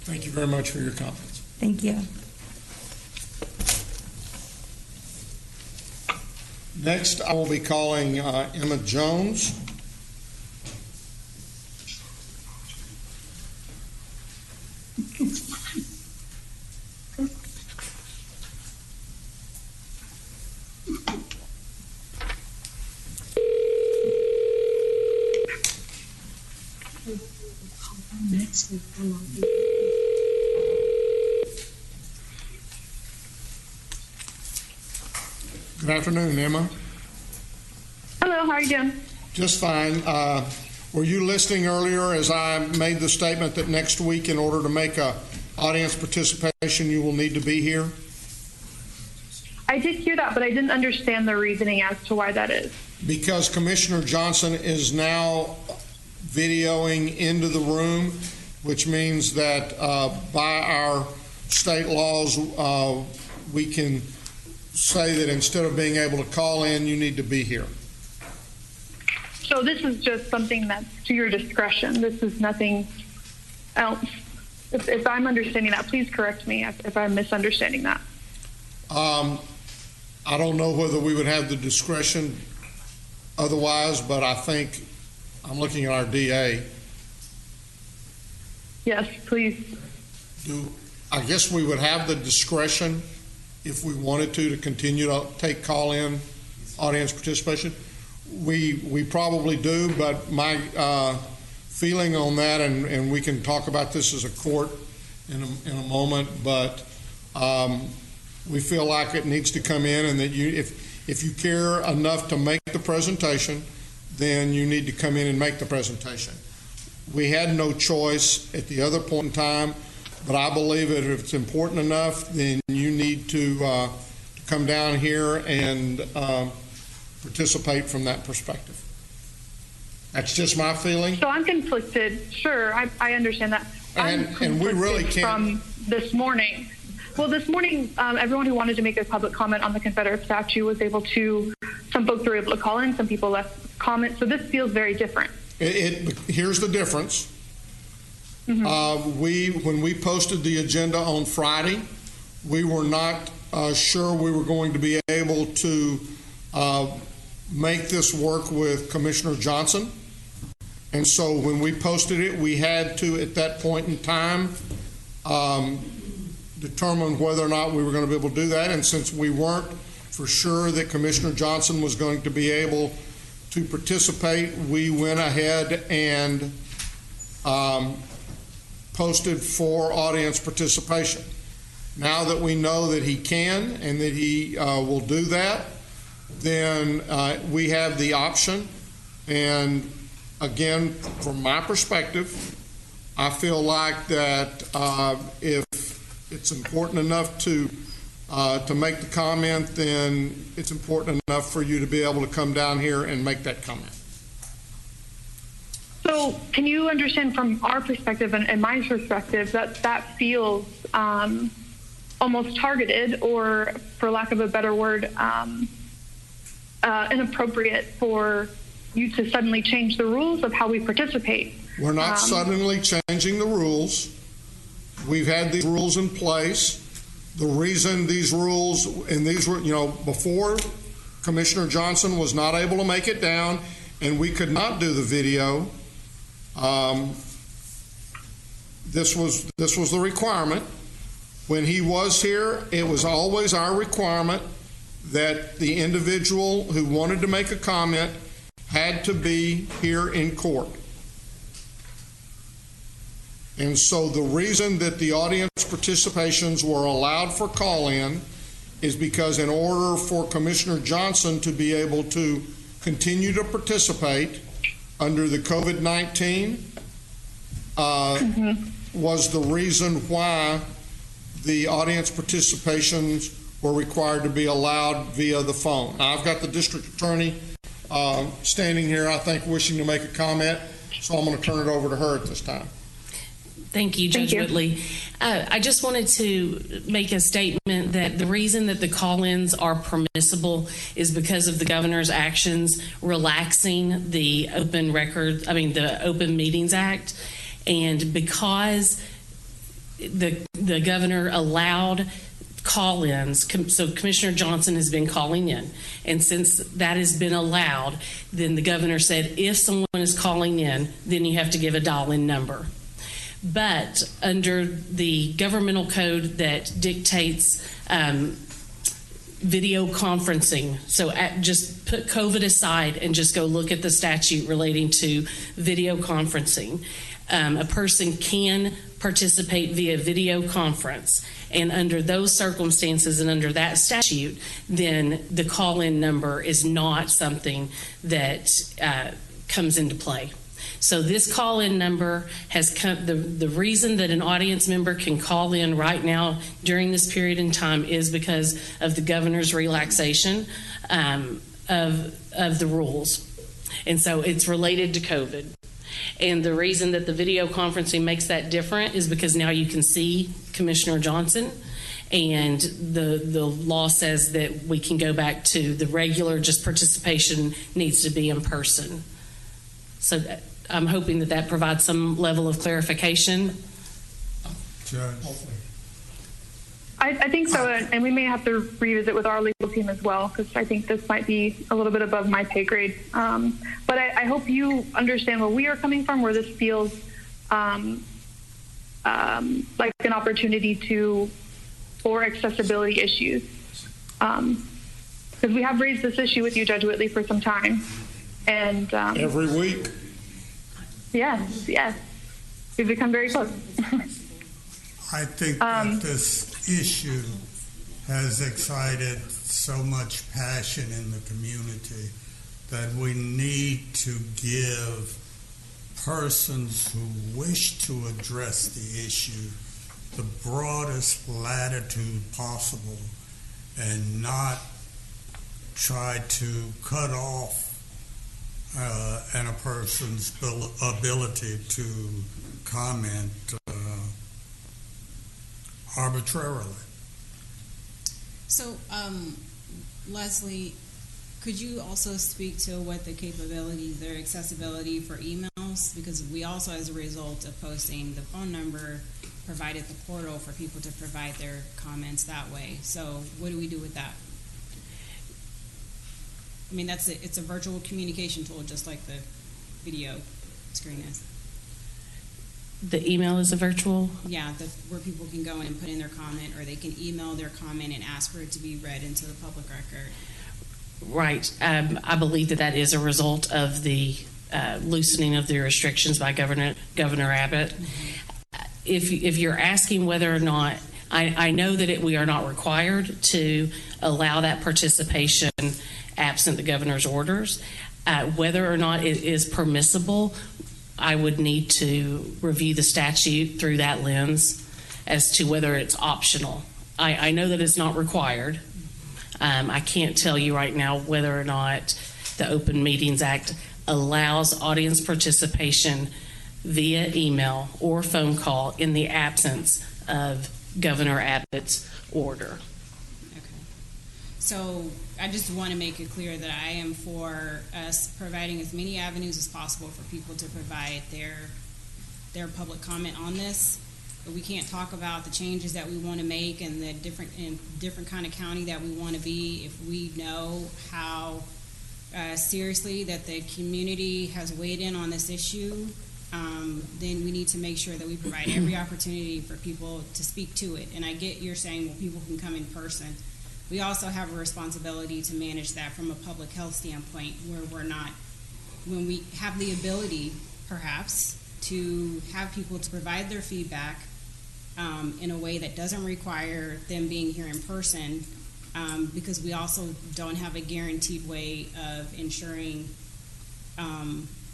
Thank you very much for your comments. Thank you. Next, I will be calling Emma Jones. Good afternoon, Emma. Hello, how are you doing? Just fine. Were you listening earlier as I made the statement that next week, in order to make a audience participation, you will need to be here? I did hear that, but I didn't understand the reasoning as to why that is. Because Commissioner Johnson is now videoing into the room, which means that by our state laws, we can say that instead of being able to call in, you need to be here. So this is just something that's to your discretion. This is nothing else. If I'm understanding that, please correct me if I'm misunderstanding that. I don't know whether we would have the discretion otherwise, but I think I'm looking at our DA. Yes, please. I guess we would have the discretion if we wanted to continue to take call-in audience participation. We probably do, but my feeling on that, and we can talk about this as a court in a moment, but we feel like it needs to come in, and that if you care enough to make the presentation, then you need to come in and make the presentation. We had no choice at the other point in time, but I believe that if it's important enough, then you need to come down here and participate from that perspective. That's just my feeling. So I'm conflicted. Sure, I understand that. And we really can't. From this morning. Well, this morning, everyone who wanted to make a public comment on the Confederate statue was able to. Some folks were able to call in. Some people left comments. So this feels very different. Here's the difference. Mm-hmm. When we posted the agenda on Friday, we were not sure we were going to be able to make this work with Commissioner Johnson. And so when we posted it, we had to, at that point in time, determine whether or not we were going to be able to do that. And since we weren't for sure that Commissioner Johnson was going to be able to participate, we went ahead and posted for audience participation. Now that we know that he can and that he will do that, then we have the option. And again, from my perspective, I feel like that if it's important enough to make the comment, then it's important enough for you to be able to come down here and make that comment. So can you understand from our perspective and my perspective that feels almost targeted, or for lack of a better word, inappropriate for you to suddenly change the rules of how we participate? We're not suddenly changing the rules. We've had these rules in place. The reason these rules, and these were, before Commissioner Johnson was not able to make it down and we could not do the video, this was the requirement. When he was here, it was always our requirement that the individual who wanted to make a comment had to be here in court. And so the reason that the audience participations were allowed for call-in is because in order for Commissioner Johnson to be able to continue to participate under the COVID-19 was the reason why the audience participations were required to be allowed via the phone. Now, I've got the district attorney standing here, I think, wishing to make a comment, so I'm going to turn it over to her at this time. Thank you, Judge Whitley. I just wanted to make a statement that the reason that the call-ins are permissible is because of the governor's actions relaxing the the Open Meetings Act, and because the governor allowed call-ins, so Commissioner Johnson has been calling in, and since that has been allowed, then the governor said if someone is calling in, then you have to give a dial-in number. But under the governmental code that dictates video conferencing, so just put COVID aside and just go look at the statute relating to video conferencing. A person can participate via video conference, And under those circumstances and under that statute, then the call-in number is not something that comes into play. So this call-in number has come, the reason that an audience member can call in right now during this period in time is because of the governor's relaxation of the rules. And so it's related to COVID. And the reason that the video conferencing makes that different is because now you can see Commissioner Johnson, and the law says that we can go back to the regular, just participation needs to be in person. So I'm hoping that that provides some level of clarification. Judge. I think so, and we may have to revisit with our legal team as well, because I think this might be a little bit above my pay grade. But I hope you understand where we are coming from, where this feels like an opportunity for accessibility issues. Because we have raised this issue with you, Judge Whitley, for some time. And every week? Yes. We've become very close. I think that this issue has excited so much passion in the community that we need to give persons who wish to address the issue the broadest latitude possible and not try to cut off a person's ability to comment arbitrarily. So, Leslie, could you also speak to what the capabilities, their accessibility for emails? Because we also, as a result of posting the phone number, provided the portal for people to provide their comments that way. So what do we do with that? I mean, it's a virtual communication tool, just like the video screen is. The email is a virtual? Yeah, where people can go in and put in their comment, or they can email their comment and ask for it to be read into the public record. Right. I believe that is a result of the loosening of the restrictions by Governor Abbott. Mm-hmm. If you're asking whether or not, I know that we are not required to allow that participation absent the governor's orders. Whether or not it is permissible, I would need to review the statute through that lens as to whether it's optional. I know that it's not required. I can't tell you right now whether or not the Open Meetings Act allows audience participation via email or phone call in the absence of Governor Abbott's order. Okay. So I just want to make it clear that I am for us providing as many avenues as possible for people to provide their public comment on this. But we can't talk about the changes that we want to make and the different kind of county that we want to be if we know how seriously that the community has weighed in on this issue. Then we need to make sure that we provide every opportunity for people to speak to it. And I get you're saying, well, people can come in person. We also have a responsibility to manage that from a public health standpoint, where when we have the ability, perhaps, to have people to provide their feedback in a way that doesn't require them being here in person, because we also don't have a guaranteed way of ensuring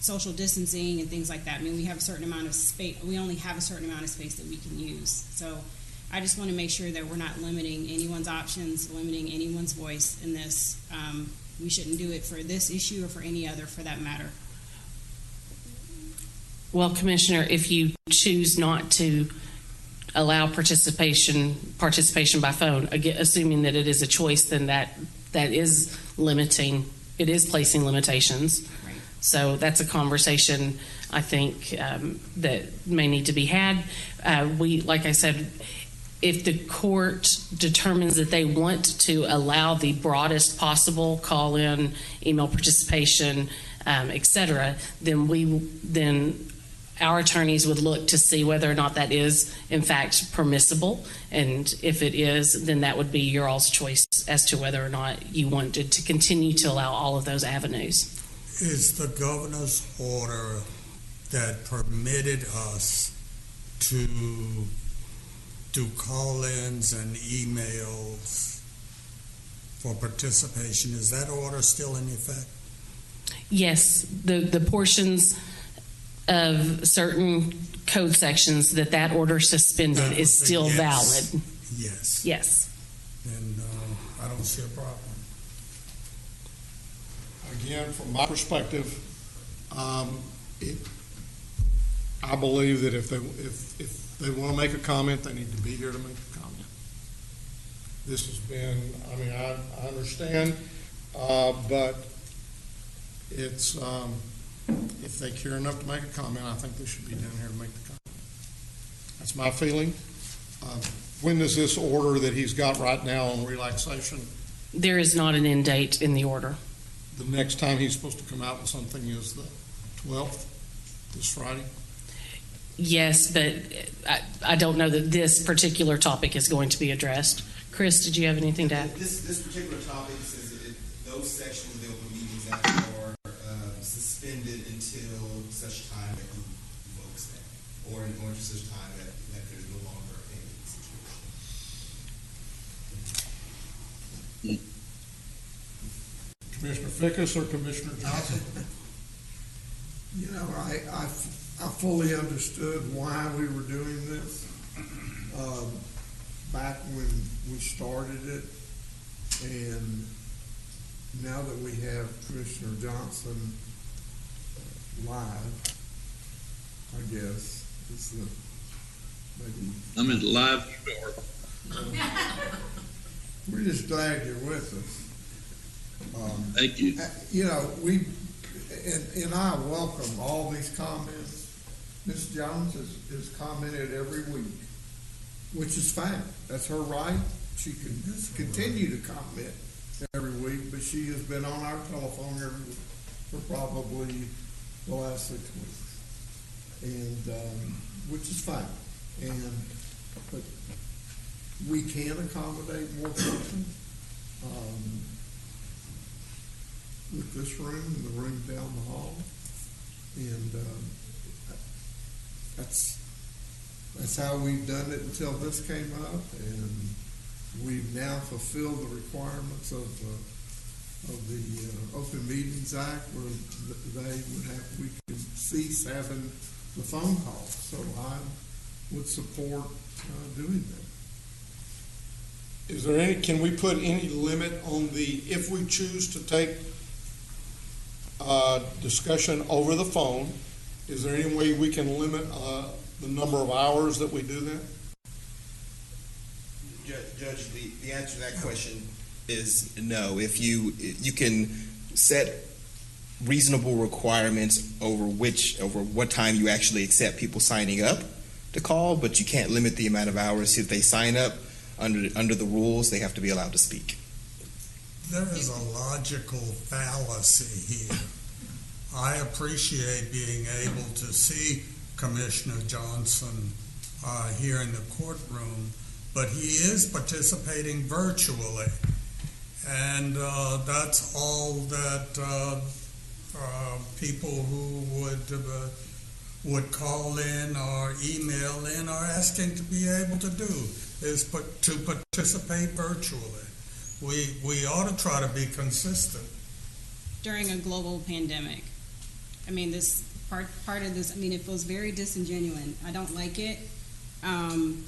social distancing and things like that. I mean, we have a certain amount of space. We only have a certain amount of space that we can use. So I just want to make sure that we're not limiting anyone's options, limiting anyone's voice in this. We shouldn't do it for this issue or for any other, for that matter. Well, Commissioner, if you choose not to allow participation by phone, again, assuming that it is a choice, then that is limiting. It is placing limitations. Right. So that's a conversation I think that may need to be had. Like I said, if the court determines that they want to allow the broadest possible call-in, email participation, et cetera, then our attorneys would look to see whether or not that is, in fact, permissible. And if it is, then that would be your all's choice as to whether or not you wanted to continue to allow all of those avenues. Is the governor's order that permitted us to do call-ins and emails for participation. Is that order still in effect? Yes, the portions of certain code sections that order suspended is still valid. Yes. Yes. And I don't see a problem. Again, from my perspective, I believe that if they want to make a comment, they need to be here to make a comment. This has been, I mean, I understand, but it's, if they care enough to make a comment, I think they should be down here to make the comment. That's my feeling. When does this order that he's got right now on relaxation? There is not an end date in the order. The next time he's supposed to come out with something is the 12th, this Friday? Yes, but I don't know that this particular topic is going to be addressed. Chris, did you have anything to add? This particular topic says that those sections of the Open Meetings Act are suspended until such time that he invokes that, or until such time that there's no longer a pending situation. Commissioner Fickus or Commissioner Johnson? You know, I fully understood why we were doing this back when we started it, and now that we have Commissioner Johnson live, I guess it's the maybe. I'm in live. We're just glad you're with us. Thank you. You know, and I welcome all these comments. Ms. Jones has commented every week, which is fine. That's her right. She can continue to comment every week, but she has been on our telephone every week for probably the last 6 weeks, and which is fine. But we can accommodate more people. With this room and the room down the hall, and that's how we've done it until this came up, and we've now fulfilled the requirements of the Open Meetings Act, where we can cease having the phone calls. So I would support doing that. Is there can we put any limit on if we choose to take discussion over the phone, is there any way we can limit the number of hours that we do that? Judge, the answer to that question is no. If you can set reasonable requirements over what time you actually accept people signing up to call, but you can't limit the amount of hours. If they sign up under the rules, they have to be allowed to speak. There is a logical fallacy here. I appreciate being able to see Commissioner Johnson here in the courtroom, but he is participating virtually. And that's all that people who would call in or email in are asking to be able to do, is to participate virtually. We ought to try to be consistent. During a global pandemic, I mean, this part of this, I mean, it feels very disingenuous. I don't like it, and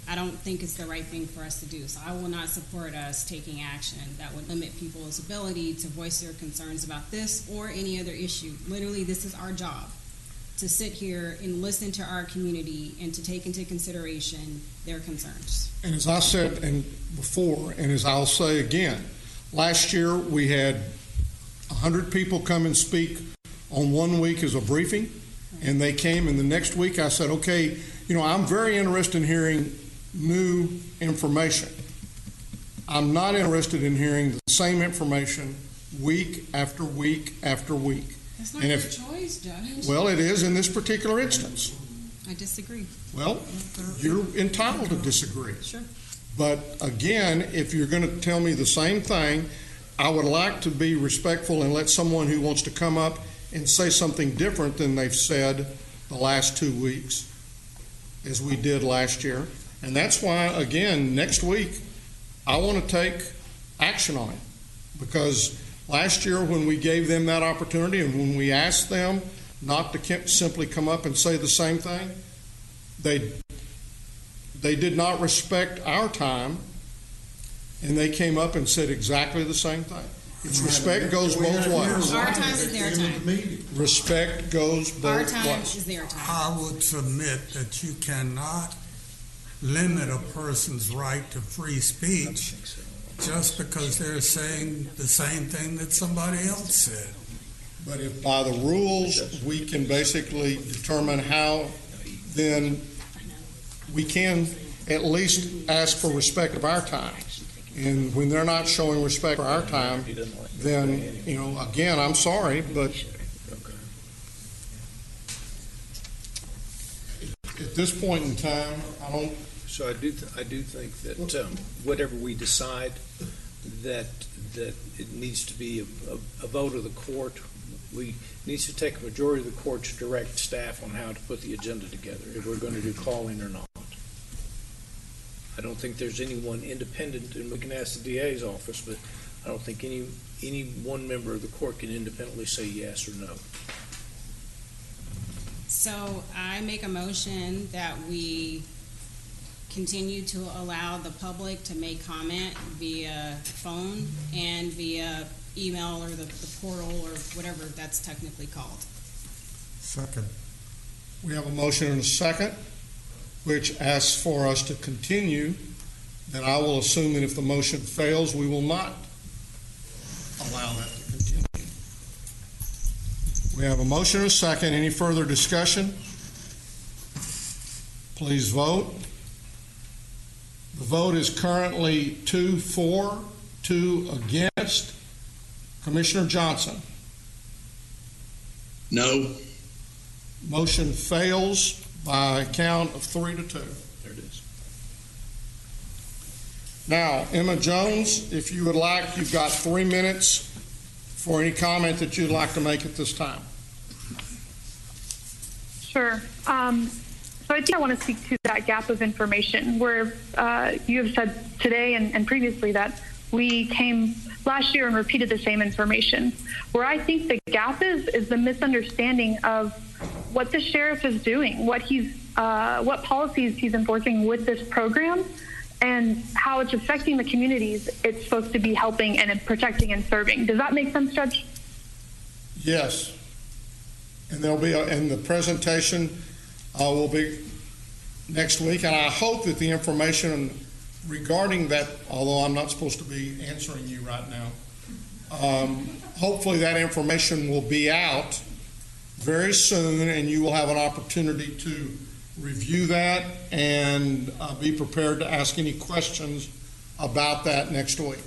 I don't think it's the right thing for us to do. So I will not support us taking action that would limit people's ability to voice their concerns about this or any other issue. Literally, this is our job, to sit here and listen to our community and to take into consideration their concerns. And as I said before, and as I'll say again, last year we had 100 people come and speak on 1 week as a briefing, and they came, and the next week I said, okay, you know, I'm very interested in hearing new information. I'm not interested in hearing the same information week after week after week. That's not your choice, Judge. Well, it is in this particular instance. I disagree. Well, you're entitled to disagree. Sure. But again, if you're going to tell me the same thing, I would like to be respectful and let someone who wants to come up and say something different than they've said the last 2 weeks as we did last year. And that's why, again, next week, I want to take action on it. Because last year when we gave them that opportunity and when we asked them not to simply come up and say the same thing, they did not respect our time, and they came up and said exactly the same thing. It's respect goes both ways. Our time is their time. Respect goes both Our ways. time is their time. I would submit that you cannot limit a person's right to free speech just because they're saying the same thing that somebody else said. But if by the rules we can basically determine how, then we can at least ask for respect of our time. And when they're not showing respect for our time, then, again, I'm sorry, but at this point in time, I don't. So I do think that whatever we decide, that it needs to be a vote of the court. We needs to take a majority of the court to direct staff on how to put the agenda together, if we're going to do calling or not. I don't think there's anyone independent, and we can ask the DA's office, but I don't think any one member of the court can independently say yes or no. So I make a motion that we continue to allow the public to make comment via phone and via email or the portal or whatever that's technically called. Second. We have a motion and a second, which asks for us to continue. Then I will assume that if the motion fails, we will not allow that to continue. We have a motion and a second. Any further discussion? Please vote. The vote is currently 2 for, 2 against. Commissioner Johnson. No. Motion fails by a count of 3-2. There it is. Now, Emma Jones, if you would like, you've got 3 minutes for any comment that you'd like to make at this time. Sure. So I think I want to speak to that gap of information where you have said today and previously that we came last year and repeated the same information. Where I think the gap is the misunderstanding of what the sheriff is doing, what policies he's enforcing with this program, and how it's affecting the communities it's supposed to be helping and protecting and serving. Does that make sense, Judge? Yes. And there'll be and the presentation will be next week, and I hope that the information regarding that, although I'm not supposed to be answering you right now, hopefully that information will be out very soon, and you will have an opportunity to review that and be prepared to ask any questions about that next week.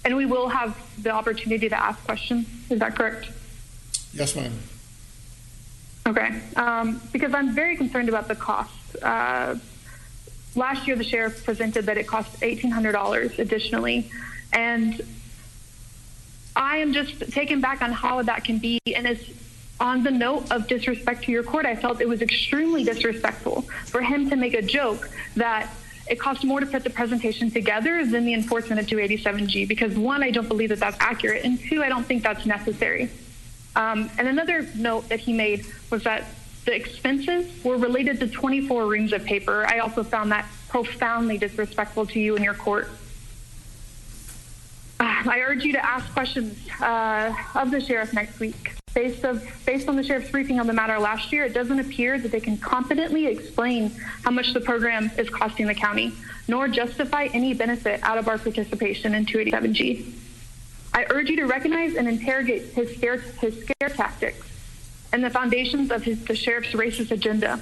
And we will have the opportunity to ask questions. Is that correct? Yes, ma'am. Okay. Because I'm very concerned about the cost. Last year, the sheriff presented that it cost $1,800 additionally, and I am just taken back on how that can be. And it's on the note of disrespect to your court. I felt it was extremely disrespectful for him to make a joke that it costs more to put the presentation together than the enforcement of 287G, because 1, I don't believe that that's accurate, and 2, I don't think that's necessary. And another note that he made was that the expenses were related to 24 reams of paper. I also found that profoundly disrespectful to you and your court. I urge you to ask questions of the sheriff next week. Based on the sheriff's briefing on the matter last year, it doesn't appear that they can competently explain how much the program is costing the county, nor justify any benefit out of our participation in 287G. I urge you to recognize and interrogate his scare tactics and the foundations of the sheriff's racist agenda.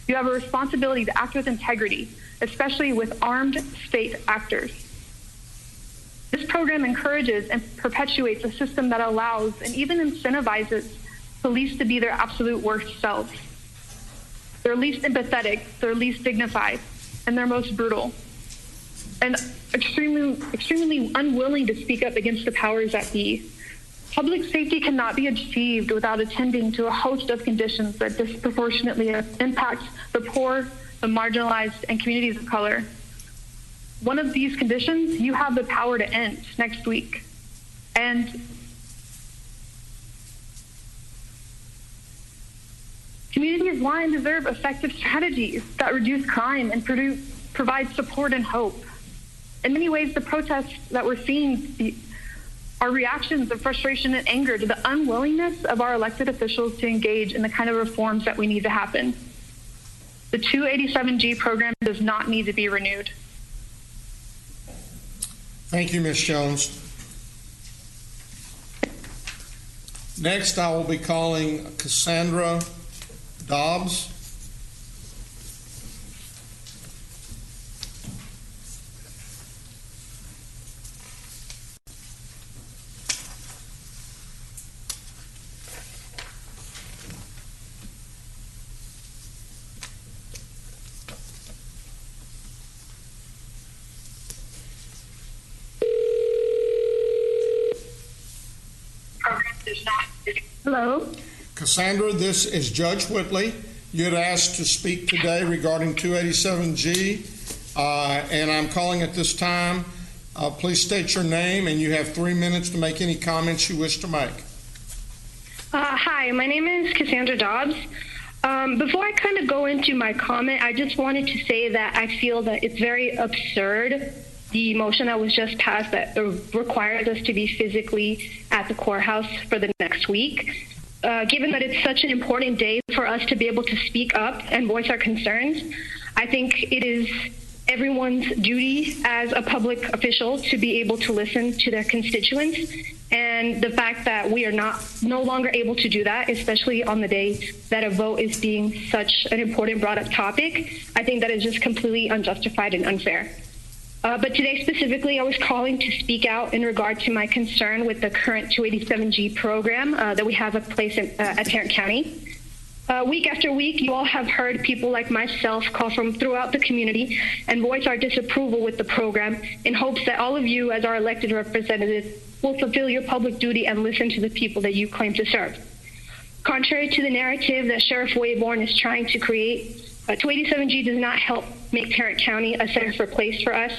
You have a responsibility to act with integrity, especially with armed state actors. This program encourages and perpetuates a system that allows and even incentivizes police to be their absolute worst selves. They're least empathetic, they're least dignified, and they're most brutal, and extremely unwilling to speak up against the powers that be. Public safety cannot be achieved without attending to a host of conditions that disproportionately impact the poor, the marginalized, and communities of color. One of these conditions you have the power to end next week. And communities lie and deserve effective strategies that reduce crime and provide support and hope. In many ways, the protests that we're seeing are reactions of frustration and anger to the unwillingness of our elected officials to engage in the kind of reforms that we need to happen. The 287G program does not need to be renewed. Thank you, Ms. Jones. Next, I will be calling Cassandra Dobbs. Hello? Cassandra, this is Judge Whitley. You had asked to speak today regarding 287G, and I'm calling at this time. Please state your name, and you have 3 minutes to make any comments you wish to make. Hi, my name is Cassandra Dobbs. Before I kind of go into my comment, I just wanted to say that I feel that it's very absurd, the motion that was just passed that requires us to be physically at the courthouse for the next week. Given that it's such an important day for us to be able to speak up and voice our concerns, I think it is everyone's duty as a public official to be able to listen to their constituents. And the fact that we are no longer able to do that, especially on the day that a vote is being such an important brought up topic, I think that is just completely unjustified and unfair. But today specifically, I was calling to speak out in regard to my concern with the current 287G program that we have in place at Tarrant County. Week after week, you all have heard people like myself call from throughout the community and voice our disapproval with the program in hopes that all of you as our elected representatives will fulfill your public duty and listen to the people that you claim to serve. Contrary to the narrative that Sheriff Wayburn is trying to create, 287G does not help make Tarrant County a safer place for us.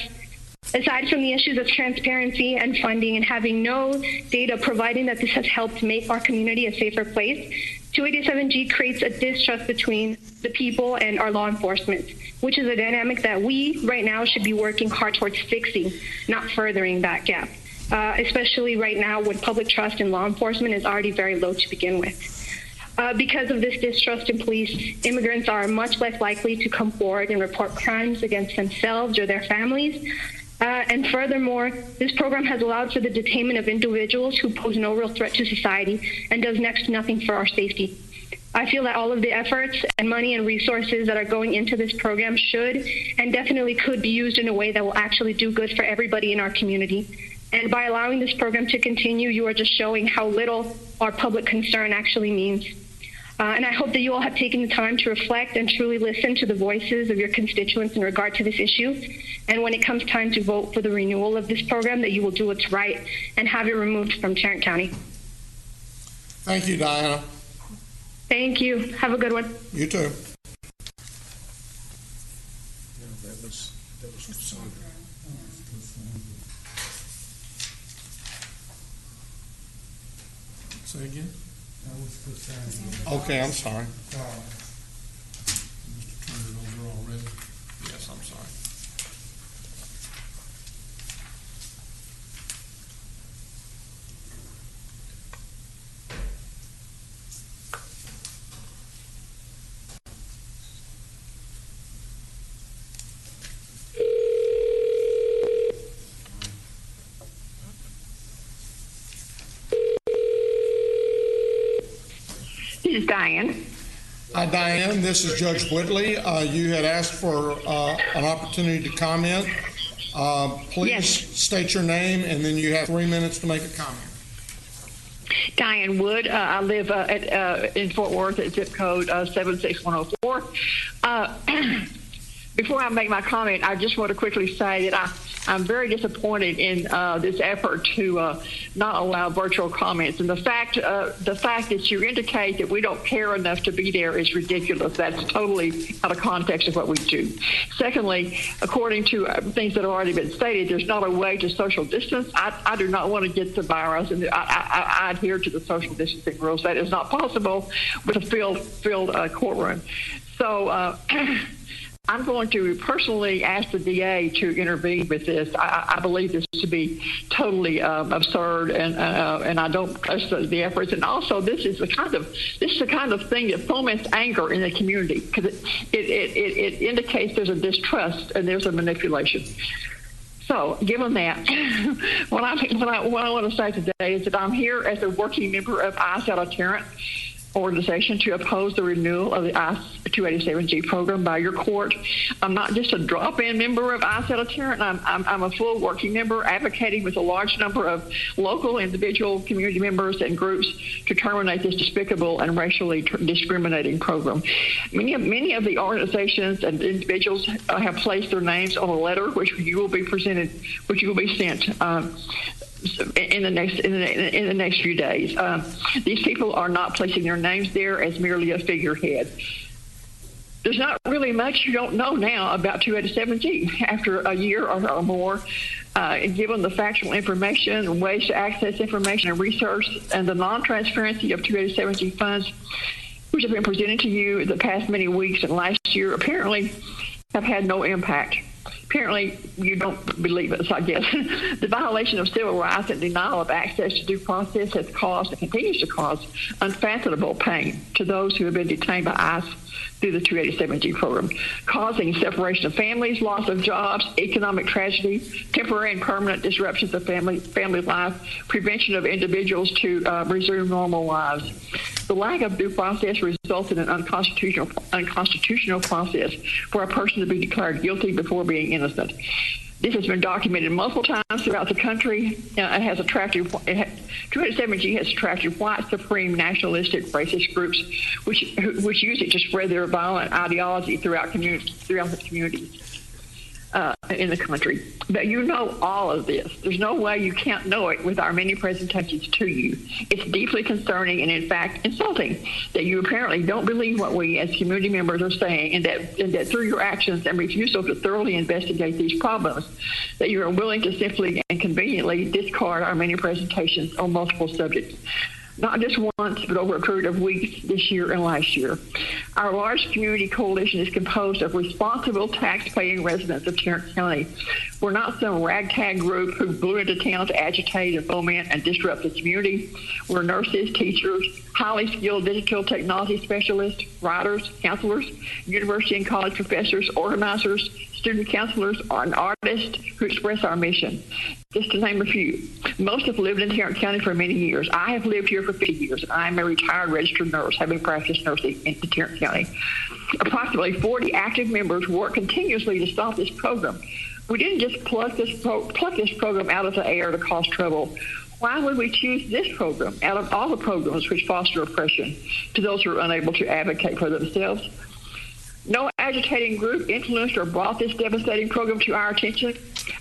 Aside from the issues of transparency and funding and having no data providing that this has helped make our community a safer place, 287G creates a distrust between the people and our law enforcement, which is a dynamic that we right now should be working hard towards fixing, not furthering that gap, especially right now when public trust in law enforcement is already very low to begin with. Because of this distrust in police, immigrants are much less likely to come forward and report crimes against themselves or their families. And furthermore, this program has allowed for the detainment of individuals who pose no real threat to society and does next to nothing for our safety. I feel that all of the efforts and money and resources that are going into this program should and definitely could be used in a way that will actually do good for everybody in our community. And by allowing this program to continue, you are just showing how little our public concern actually means. And I hope that you all have taken the time to reflect and truly listen to the voices of your constituents in regard to this issue. And when it comes time to vote for the renewal of this program, that you will do what's right and have it removed from Tarrant County. Thank you, Diana. Thank you. Have a good one. You too. Say again? Okay, I'm sorry. Mr. Turner over already. Yes, I'm sorry. This is Diane. Hi, Diane. This is Judge Whitley. You had asked for an opportunity to comment. Please state your name, and then you have 3 minutes to make a comment. Diane Wood. I live in Fort Worth at zip code 76104. Before I make my comment, I just want to quickly say that I'm very disappointed in this effort to not allow virtual comments. And the fact that you indicate that we don't care enough to be there is ridiculous. That's totally out of context of what we do. Secondly, according to things that have already been stated, there's not a way to social distance. I do not want to get the virus, and I adhere to the social distancing rules. That is not possible with a filled courtroom. So I'm going to personally ask the DA to intervene with this. I believe this to be totally absurd, and I don't trust the efforts. And also, this is the kind of thing that foments anger in the community, because it indicates there's a distrust and there's a manipulation. So, given that, what I want to say today is that I'm here as a working member of ICE out of Tarrant organization to oppose the renewal of the ICE 287G program by your court. I'm not just a drop-in member of ICE out of Tarrant. I'm a full working member advocating with a large number of local, individual, community members and groups to terminate this despicable and racially discriminating program. Many of the organizations and individuals have placed their names on a letter which you will be sent in the next few days. These people are not placing their names there as merely a figurehead. There's not really much you don't know now about 287G after a year or more, given the factual information, ways to access information and research, and the non-transparency of 287G funds, which have been presented to you the past many weeks and last year, apparently have had no impact. Apparently, you don't believe us, I guess. The violation of civil rights and denial of access to due process has caused and continues to cause unfathomable pain to those who have been detained by ICE through the 287G program, causing separation of families, loss of jobs, economic tragedy, temporary and permanent disruptions of family life, prevention of individuals to resume normal lives. The lack of due process resulted in an unconstitutional process for a person to be declared guilty before being innocent. This has been documented multiple times throughout the country. 287G has attracted white, supreme, nationalistic, racist groups which use it to spread their violent ideology throughout the communities in the country. But you know all of this. There's no way you can't know it with our many presentations to you. It's deeply concerning and, in fact, insulting that you apparently don't believe what we as community members are saying, and that through your actions and refusal to thoroughly investigate these problems, that you are willing to simply and conveniently discard our many presentations on multiple subjects. Not just once, but over a period of weeks this year and last year. Our large community coalition is composed of responsible tax-paying residents of Tarrant County. We're not some ragtag group who blew into town to agitate and foment and disrupt the community. We're nurses, teachers, highly skilled digital technology specialists, writers, counselors, university and college professors, organizers, student counselors, and artists who express our mission, just to name a few. Most have lived in Tarrant County for many years. I have lived here for 50 years. I am a retired registered nurse, having practiced nursing in Tarrant County. Approximately 40 active members work continuously to stop this program. We didn't just pluck this program out of the air to cause trouble. Why would we choose this program out of all the programs which foster oppression to those who are unable to advocate for themselves? No agitating group influenced or brought this devastating program to our attention.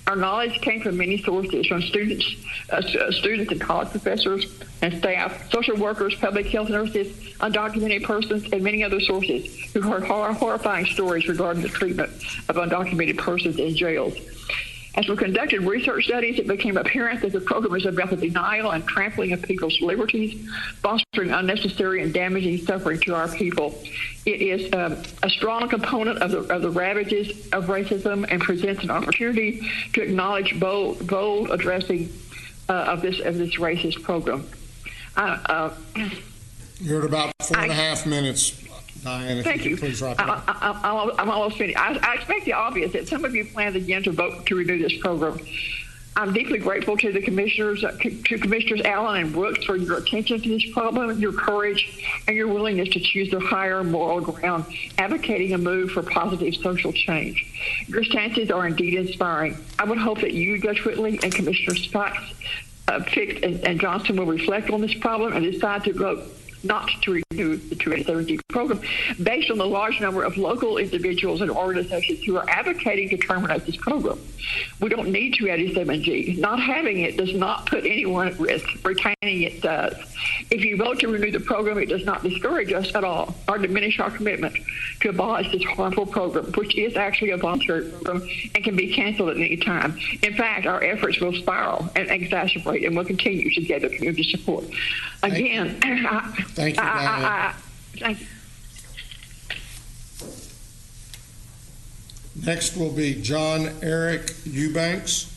Our knowledge came from many sources, from students and college professors and staff, social workers, public health nurses, undocumented persons, and many other sources who heard horrifying stories regarding the treatment of undocumented persons in jails. As we conducted research studies, it became apparent that the program is about the denial and trampling of people's liberties, fostering unnecessary and damaging suffering to our people. It is a strong component of the ravages of racism and presents an opportunity to acknowledge bold addressing of this racist program. You're at about 4.5 minutes. Diane, if Thank you you. could please wrap it up. I'm almost finished. I expect the obvious that some of you plan again to vote to renew this program. I'm deeply grateful to the commissioners, to Commissioners Allen and Brooks, for your attention to this problem, your courage, and your willingness to choose the higher moral ground, advocating a move for positive social change. Your stances are indeed inspiring. I would hope that you, Judge Whitley, and Commissioner Sparks, Fick, and Johnson will reflect on this problem and decide to vote not to renew the 287G program based on the large number of local individuals and organizations who are advocating to terminate this program. We don't need 287G. Not having it does not put anyone at risk. Retaining it does. If you vote to renew the program, it does not discourage us at all or diminish our commitment to abolish this harmful program, which is actually a voluntary program and can be canceled at any time. In fact, our efforts will spiral and exacerbate and will continue to gather community support. Again, Thank you, Diane. Thank you. Next will be John Eric Eubanks.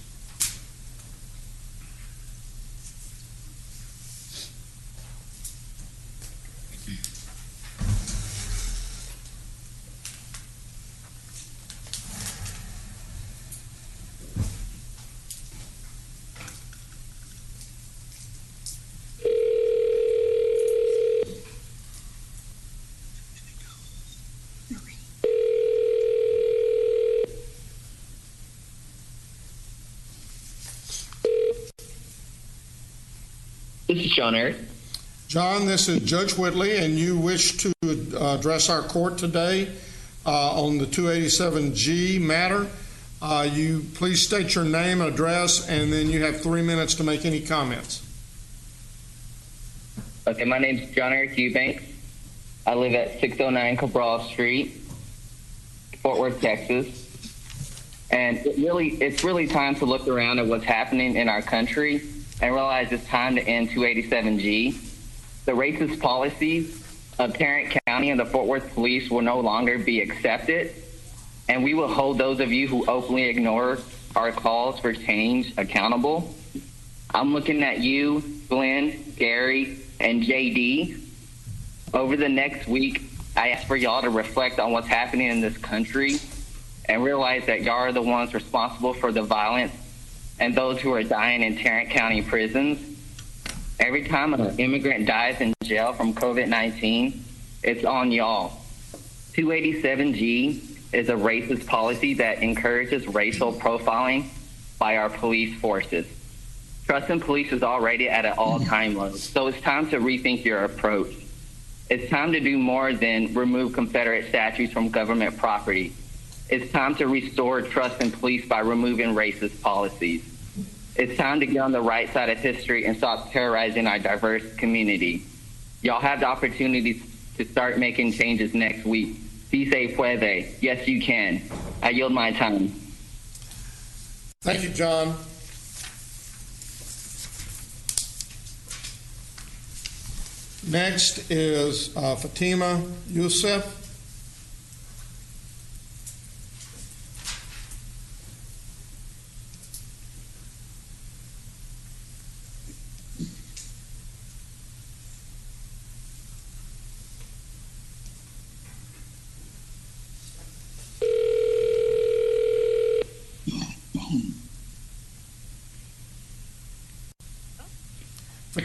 This is John Eric. John, this is Judge Whitley, and you wish to address our court today on the 287G matter. You please state your name, address, and then you have 3 minutes to make any comments. Okay, my name is John Eric Eubanks. I live at 609 Cabral Street, Fort Worth, Texas. And it's really time to look around at what's happening in our country and realize it's time to end 287G. The racist policies of Tarrant County and the Fort Worth Police will no longer be accepted, and we will hold those of you who openly ignore our calls for change accountable. I'm looking at you, Glenn, Gary, and JD. Over the next week, I ask for y'all to reflect on what's happening in this country and realize that y'all are the ones responsible for the violence and those who are dying in Tarrant County prisons. Every time an immigrant dies in jail from COVID-19, it's on y'all. 287G is a racist policy that encourages racial profiling by our police forces. Trust in police is already at an all-time low, so it's time to rethink your approach. It's time to do more than remove Confederate statues from government property. It's time to restore trust in police by removing racist policies. It's time to get on the right side of history and stop terrorizing our diverse community. Y'all have the opportunity to start making changes next week. Si se puede. Yes, you can. I yield my time. Thank you, John. Next is Fatima Youssef.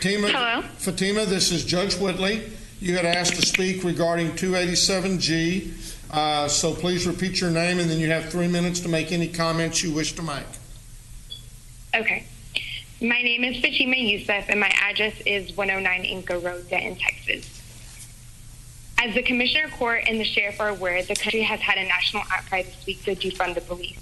Hello. Fatima, this is Judge Whitley. You had asked to speak regarding 287G, so please repeat your name, and then you have 3 minutes to make any comments you wish to make. Okay. My name is Fatima Youssef, and my address is 109 Inca Road, Denton, Texas. As the Commissioner Court and the Sheriff are aware, the country has had a national outcry this week to defund the police.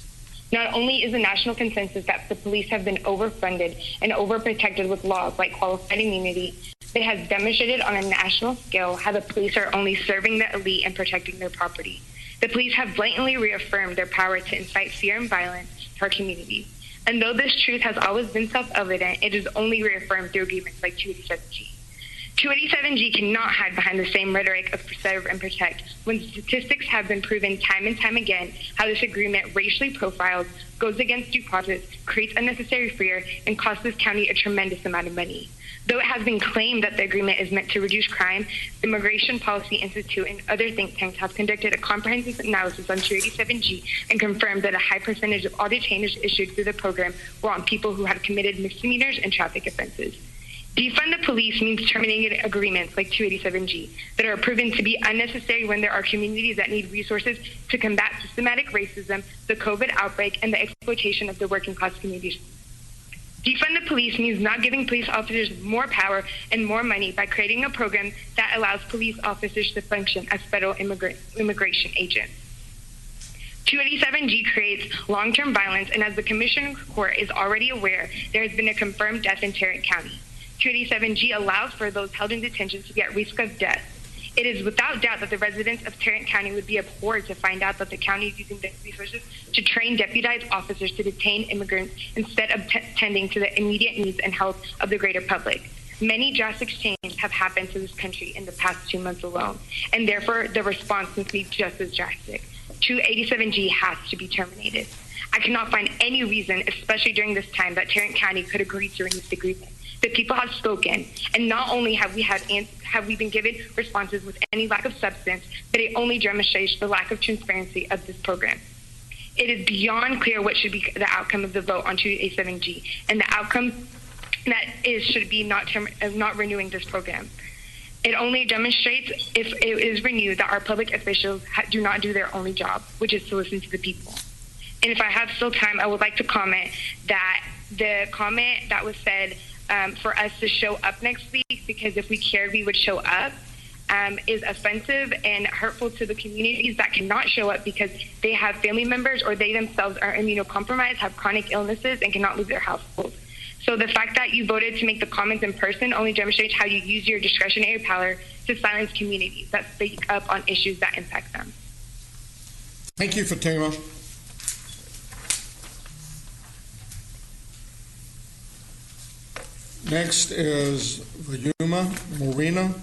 Not only is the national consensus that the police have been overfunded and overprotected with laws like qualified immunity, it has demonstrated on a national scale how the police are only serving the elite and protecting their property. The police have blatantly reaffirmed their power to incite fear and violence to our community. And though this truth has always been self-evident, it is only reaffirmed through agreements like 287G. 287G cannot hide behind the same rhetoric of preserve and protect when statistics have been proven time and time again how this agreement racially profiles, goes against due process, creates unnecessary fear, and costs this county a tremendous amount of money. Though it has been claimed that the agreement is meant to reduce crime, the Immigration Policy Institute and other think tanks have conducted a comprehensive analysis on 287G and confirmed that a high percentage of all detainees issued through the program were on people who had committed misdemeanors and traffic offenses. Defund the police means terminating agreements like 287G that are proven to be unnecessary when there are communities that need resources to combat systematic racism, the COVID outbreak, and the exploitation of the working class communities. Defund the police means not giving police officers more power and more money by creating a program that allows police officers to function as federal immigration agents. 287G creates long-term violence, and as the Commissioner Court is already aware, there has been a confirmed death in Tarrant County. 287G allows for those held in detention to be at risk of death. It is without doubt that the residents of Tarrant County would be abhorred to find out that the county is using their resources to train deputized officers to detain immigrants instead of tending to the immediate needs and health of the greater public. Many drastic changes have happened to this country in the past 2 months alone, and therefore the response must be just as drastic. 287G has to be terminated. I cannot find any reason, especially during this time, that Tarrant County could agree to this agreement. The people have spoken, and not only have we been given responses with any lack of substance, but it only demonstrates the lack of transparency of this program. It is beyond clear what should be the outcome of the vote on 287G, and the outcome should be not renewing this program. It only demonstrates, if it is renewed, that our public officials do not do their only job, which is to listen to the people. And if I have still time, I would like to comment that the comment that was said for us to show up next week, because if we cared, we would show up, is offensive and hurtful to the communities that cannot show up because they have family members or they themselves are immunocompromised, have chronic illnesses, and cannot leave their households. So the fact that you voted to make the comments in person only demonstrates how you use your discretionary power to silence communities that speak up on issues that impact them. Thank you, Fatima. Next is Vayuma Morena.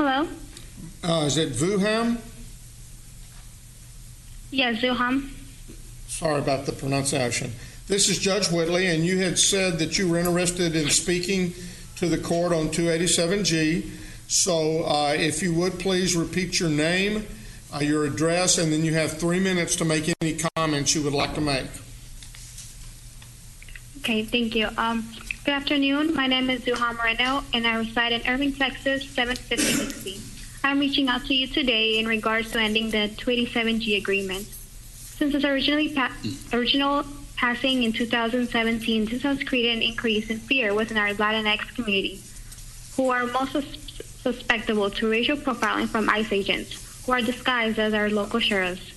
Hello? Is it Vuham? Yes, Zuham. Sorry about the pronunciation. This is Judge Whitley, and you had said that you were interested in speaking to the court on 287G. So if you would please repeat your name, your address, and then you have 3 minutes to make any comments you would like to make. Okay, thank you. Good afternoon. My name is Zuham Moreno, and I reside in Irving, Texas, 75060. I'm reaching out to you today in regards to ending the 287G agreement. Since its original passing in 2017, this has created an increase in fear within our Latinx community, who are most susceptible to racial profiling from ICE agents, who are disguised as our local sheriffs.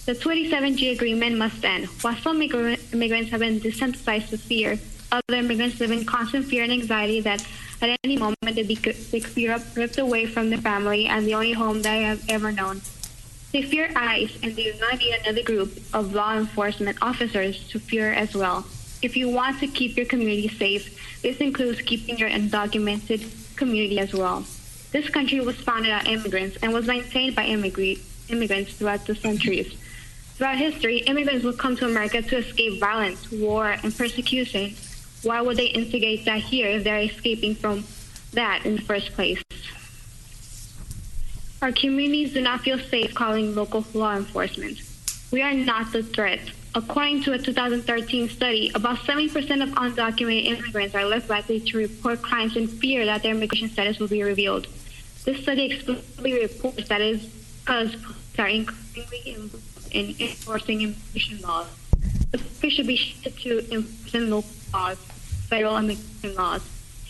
The 287G agreement must end. While some immigrants have been desensitized to fear, other immigrants live in constant fear and anxiety that at any moment they could be ripped away from their family and the only home they have ever known. They fear ICE, and they do not need another group of law enforcement officers to fear as well. If you want to keep your community safe, this includes keeping your undocumented community as well. This country was founded on immigrants and was maintained by immigrants throughout the centuries. Throughout history, immigrants would come to America to escape violence, war, and persecution. Why would they instigate that here if they're escaping from that in the first place? Our communities do not feel safe calling local law enforcement. We are not the threat. According to a 2013 study, about 70% of undocumented immigrants are less likely to report crimes in fear that their immigration status will be revealed. This study explicitly reports that it is because police are increasingly in enforcing immigration laws. The focus should be shifted to enforcing local laws, federal immigration laws.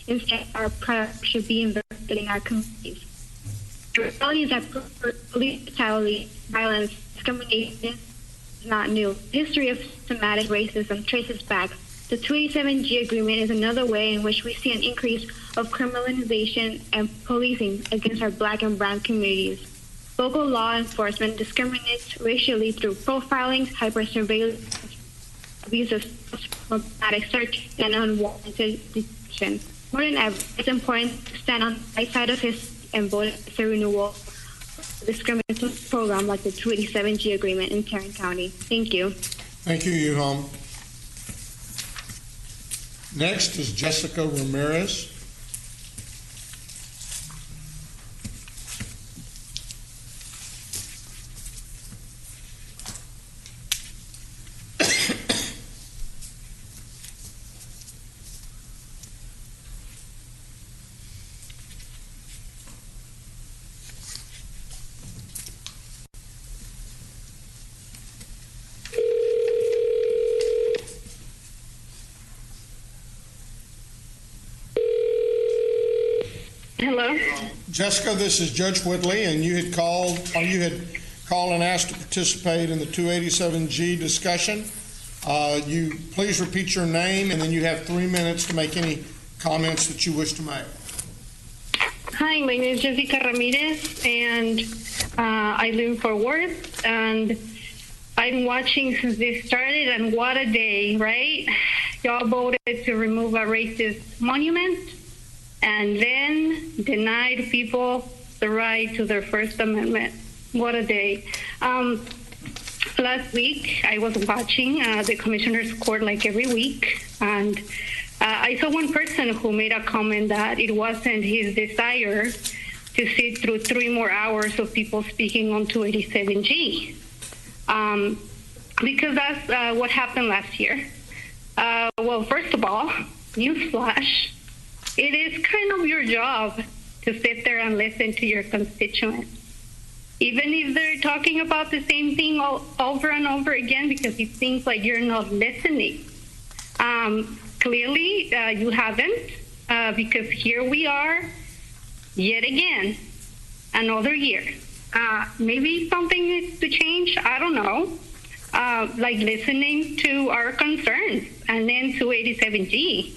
Instead, our priority should be invested in our communities. The reality is that police brutality, violence, discrimination is not new. The history of systematic racism traces back. The 287G agreement is another way in which we see an increase of criminalization and policing against our Black and brown communities. Local law enforcement discriminates racially through profiling, hyper-surveillance, abuse of problematic search and unwarranted detention. More than ever, it's important to stand on the right side of history and vote for the renewal of the discriminatory program like the 287G agreement in Tarrant County. Thank you. Thank you, Yuham. Next is Jessica Ramirez. Hello. Jessica, this is Judge Whitley, and you had called and asked to participate in the 287G discussion. You please repeat your name, and then you have 3 minutes to make any comments that you wish to make. Hi, my name is Jessica Ramirez, and I live in Fort Worth, and I'm watching since this started, and what a day, right? Y'all voted to remove a racist monument and then denied people the right to their First Amendment. What a day. Last week, I was watching the Commissioner's Court like every week, and I saw one person who made a comment that it wasn't his desire to sit through 3 more hours of people speaking on 287G. Because that's what happened last year. Well, first of all, newsflash, it is kind of your job to sit there and listen to your constituents, even if they're talking about the same thing over and over again, because it seems like you're not listening. Clearly, you haven't, because here we are yet again, another year. Maybe something needs to change. I don't know. Like listening to our concerns, and then 287G.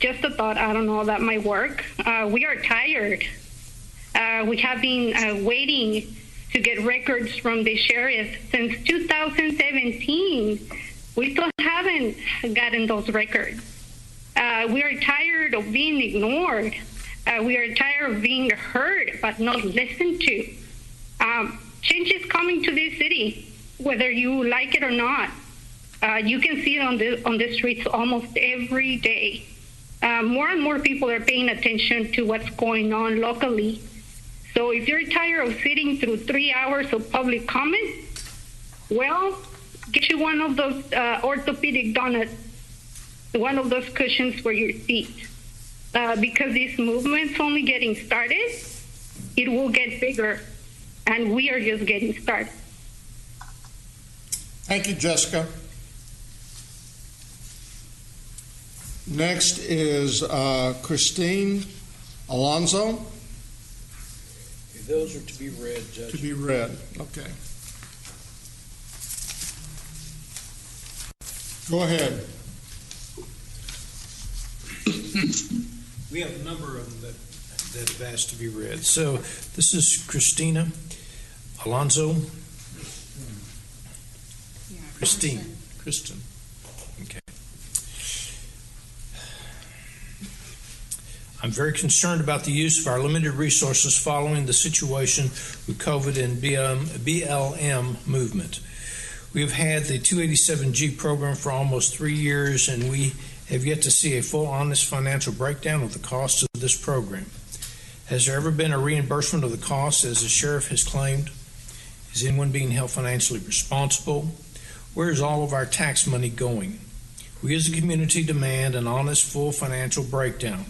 Just a thought, I don't know, that might work. We are tired. We have been waiting to get records from the sheriff since 2017. We still haven't gotten those records. We are tired of being ignored. We are tired of being heard but not listened to. Change is coming to this city, whether you like it or not. You can see it on the streets almost every day. More and more people are paying attention to what's going on locally. So if you're tired of sitting through 3 hours of public comment, well, get you one of those orthopedic donuts, one of those cushions for your seat. Because this movement's only getting started, it will get bigger, and we are just getting started. Thank you, Jessica. Next is Christine Alonso. Those are to be read, Judge. To be read, okay. Go ahead. We have a number of them that have asked to be read. So this is Christina Alonso. Kristen. Okay. I'm very concerned about the use of our limited resources following the situation with COVID and BLM movement. We have had the 287G program for almost 3 years, and we have yet to see a full, honest financial breakdown of the cost of this program. Has there ever been a reimbursement of the costs, as the sheriff has claimed? Is anyone being held financially responsible? Where is all of our tax money going? We as a community demand an honest, full financial breakdown.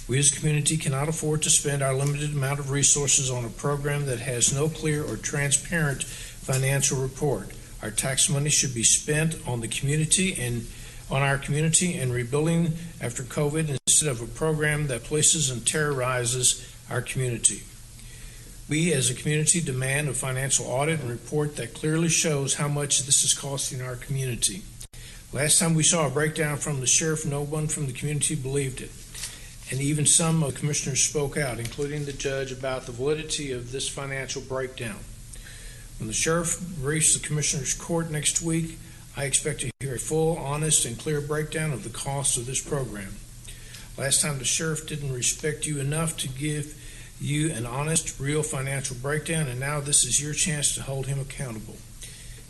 We as a community cannot afford to spend our limited amount of resources on a program that has no clear or transparent financial report. Our tax money should be spent on the community and on our community and rebuilding after COVID instead of a program that places and terrorizes our community. We as a community demand a financial audit and report that clearly shows how much this is costing our community. Last time we saw a breakdown from the sheriff, no one from the community believed it. And even some of the commissioners spoke out, including the judge, about the validity of this financial breakdown. When the sheriff briefs the commissioner's court next week, I expect to hear a full, honest, and clear breakdown of the costs of this program. Last time the sheriff didn't respect you enough to give you an honest, real financial breakdown, and now this is your chance to hold him accountable.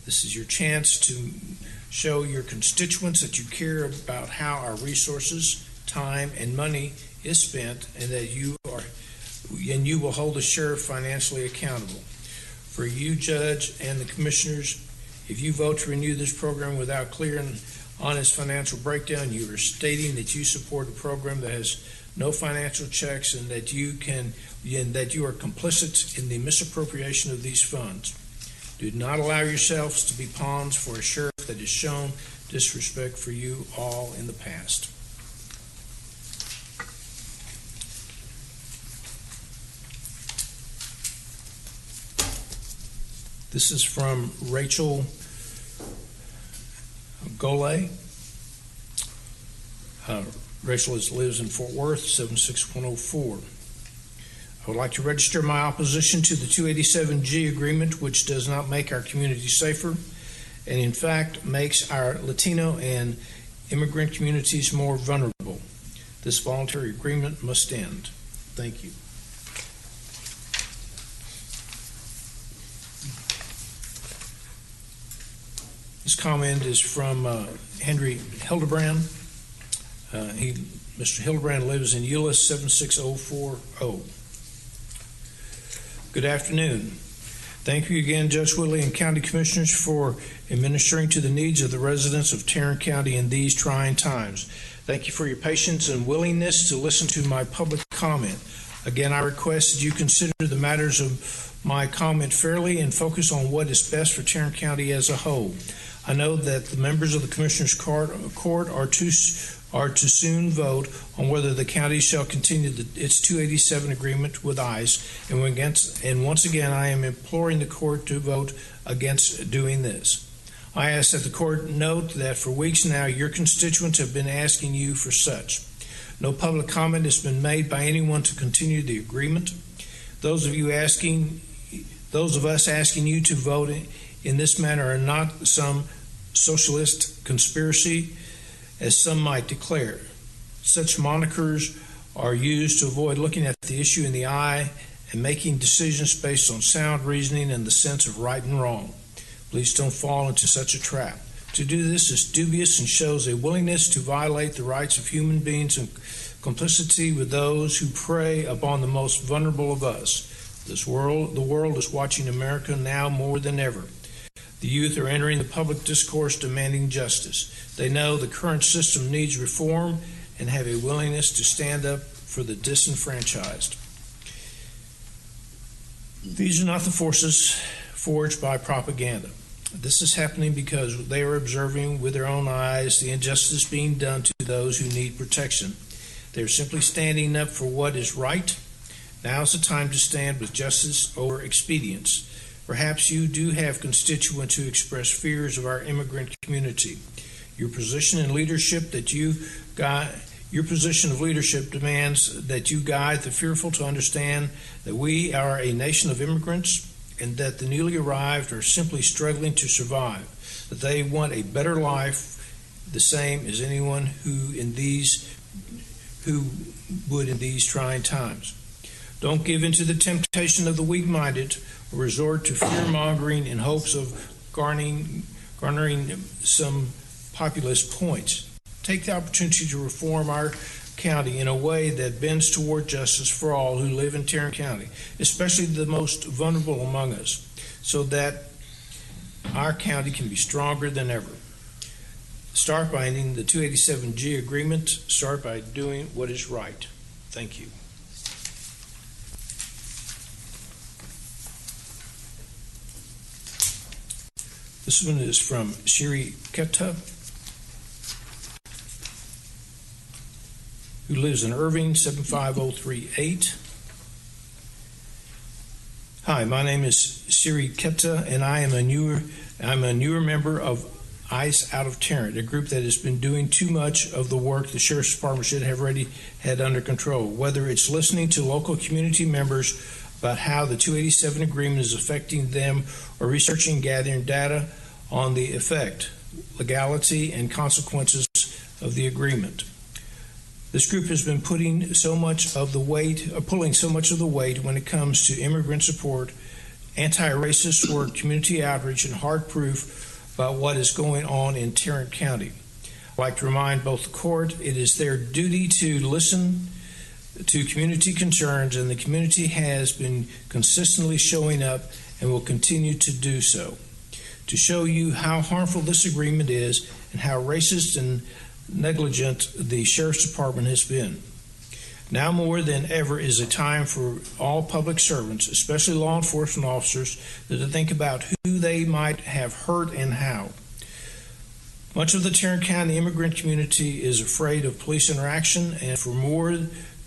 This is your chance to show your constituents that you care about how our resources, time, and money is spent, and that you will hold the sheriff financially accountable. For you, Judge, and the commissioners, if you vote to renew this program without clear and honest financial breakdown, you are stating that you support a program that has no financial checks, and that you are complicit in the misappropriation of these funds. Do not allow yourselves to be pawns for a sheriff that has shown disrespect for you all in the past. This is from Rachel Golay. Rachel lives in Fort Worth, 76104. I would like to register my opposition to the 287G agreement, which does not make our community safer, and in fact makes our Latino and immigrant communities more vulnerable. This voluntary agreement must end. Thank you. This comment is from Henry Hildebrand. Mr. Hildebrand lives in Euless, 76040. Good afternoon. Thank you again, Judge Whitley and County Commissioners, for administering to the needs of the residents of Tarrant County in these trying times. Thank you for your patience and willingness to listen to my public comment. Again, I request that you consider the matters of my comment fairly and focus on what is best for Tarrant County as a whole. I know that the members of the Commissioners' Court are to soon vote on whether the county shall continue its 287 agreement with ICE, and once again I am imploring the court to vote against doing this. I ask that the court note that for weeks now your constituents have been asking you for such. No public comment has been made by anyone to continue the agreement. Those of us asking you to vote in this manner are not some socialist conspiracy, as some might declare. Such monikers are used to avoid looking at the issue in the eye and making decisions based on sound reasoning and the sense of right and wrong. Please don't fall into such a trap. To do this is dubious and shows a willingness to violate the rights of human beings and complicity with those who prey upon the most vulnerable of us. The world is watching America now more than ever. The youth are entering the public discourse demanding justice. They know the current system needs reform and have a willingness to stand up for the disenfranchised. These are not the forces forged by propaganda. This is happening because they are observing with their own eyes the injustice being done to those who need protection. They are simply standing up for what is right. Now is the time to stand with justice over expedience. Perhaps you do have constituents who express fears of our immigrant community. Your position of leadership demands that you guide the fearful to understand that we are a nation of immigrants and that the newly arrived are simply struggling to survive, that they want a better life the same as anyone who would in these trying times. Don't give in to the temptation of the weak-minded or resort to fear-mongering in hopes of garnering some populist points. Take the opportunity to reform our county in a way that bends toward justice for all who live in Tarrant County, especially the most vulnerable among us, so that our county can be stronger than ever. Start by ending the 287G agreement. Start by doing what is right. Thank you. This one is from Shiri Ketta, who lives in Irving, 75038. Hi, my name is Shiri Ketta, and I'm a newer member of ICE out of Tarrant, a group that has been doing too much of the work the Sheriff's Department should have already had under control, whether it's listening to local community members about how the 287 agreement is affecting them or researching and gathering data on the effect. legality, and consequences of the agreement. This group has been pulling so much of the weight when it comes to immigrant support, anti-racist work, community outreach, and hard proof about what is going on in Tarrant County. I'd like to remind both the court it is their duty to listen to community concerns, and the community has been consistently showing up and will continue to do so. To show you how harmful this agreement is and how racist and negligent the Sheriff's Department has been. Now more than ever is a time for all public servants, especially law enforcement officers, to think about who they might have hurt and how. Much of the Tarrant County immigrant community is afraid of police interaction, and for more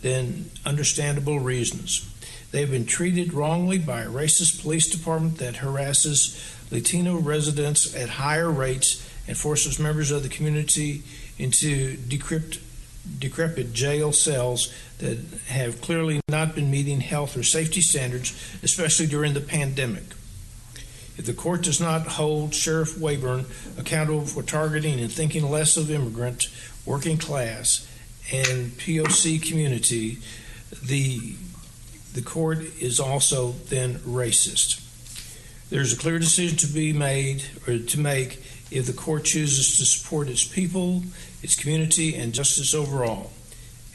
than understandable reasons. They have been treated wrongly by a racist police department that harasses Latino residents at higher rates and forces members of the community into decrepit jail cells that have clearly not been meeting health or safety standards, especially during the pandemic. If the court does not hold Sheriff Wayburn accountable for targeting and thinking less of immigrant, working class, and POC community, the court is also then racist. There's a clear decision to make if the court chooses to support its people, its community, and justice overall.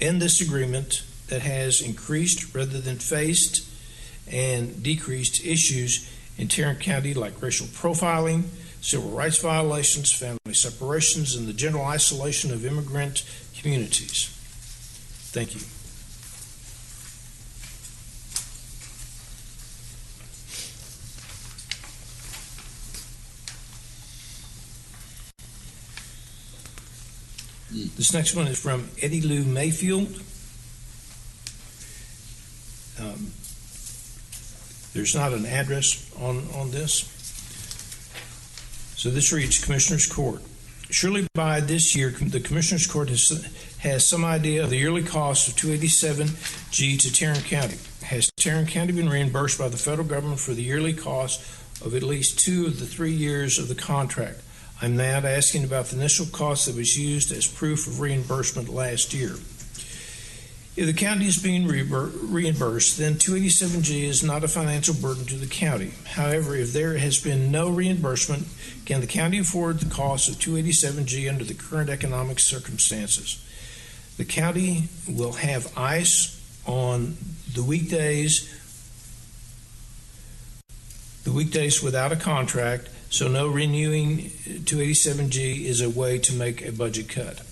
End this agreement that has increased rather than faced and decreased issues in Tarrant County like racial profiling, civil rights violations, family separations, and the general isolation of immigrant communities. Thank you. This next one is from Eddie Lou Mayfield. There's not an address on this. So this reads Commissioners Court. Surely by this year, the Commissioners Court has some idea of the yearly cost of 287G to Tarrant County. Has Tarrant County been reimbursed by the federal government for the yearly cost of at least 2 of the 3 years of the contract? I'm now asking about the initial cost that was used as proof of reimbursement last year. If the county is being reimbursed, then 287G is not a financial burden to the county. However, if there has been no reimbursement, can the county afford the cost of 287G under the current economic circumstances? The county will have ICE on the weekdays without a contract, so no renewing 287G is a way to make a budget cut.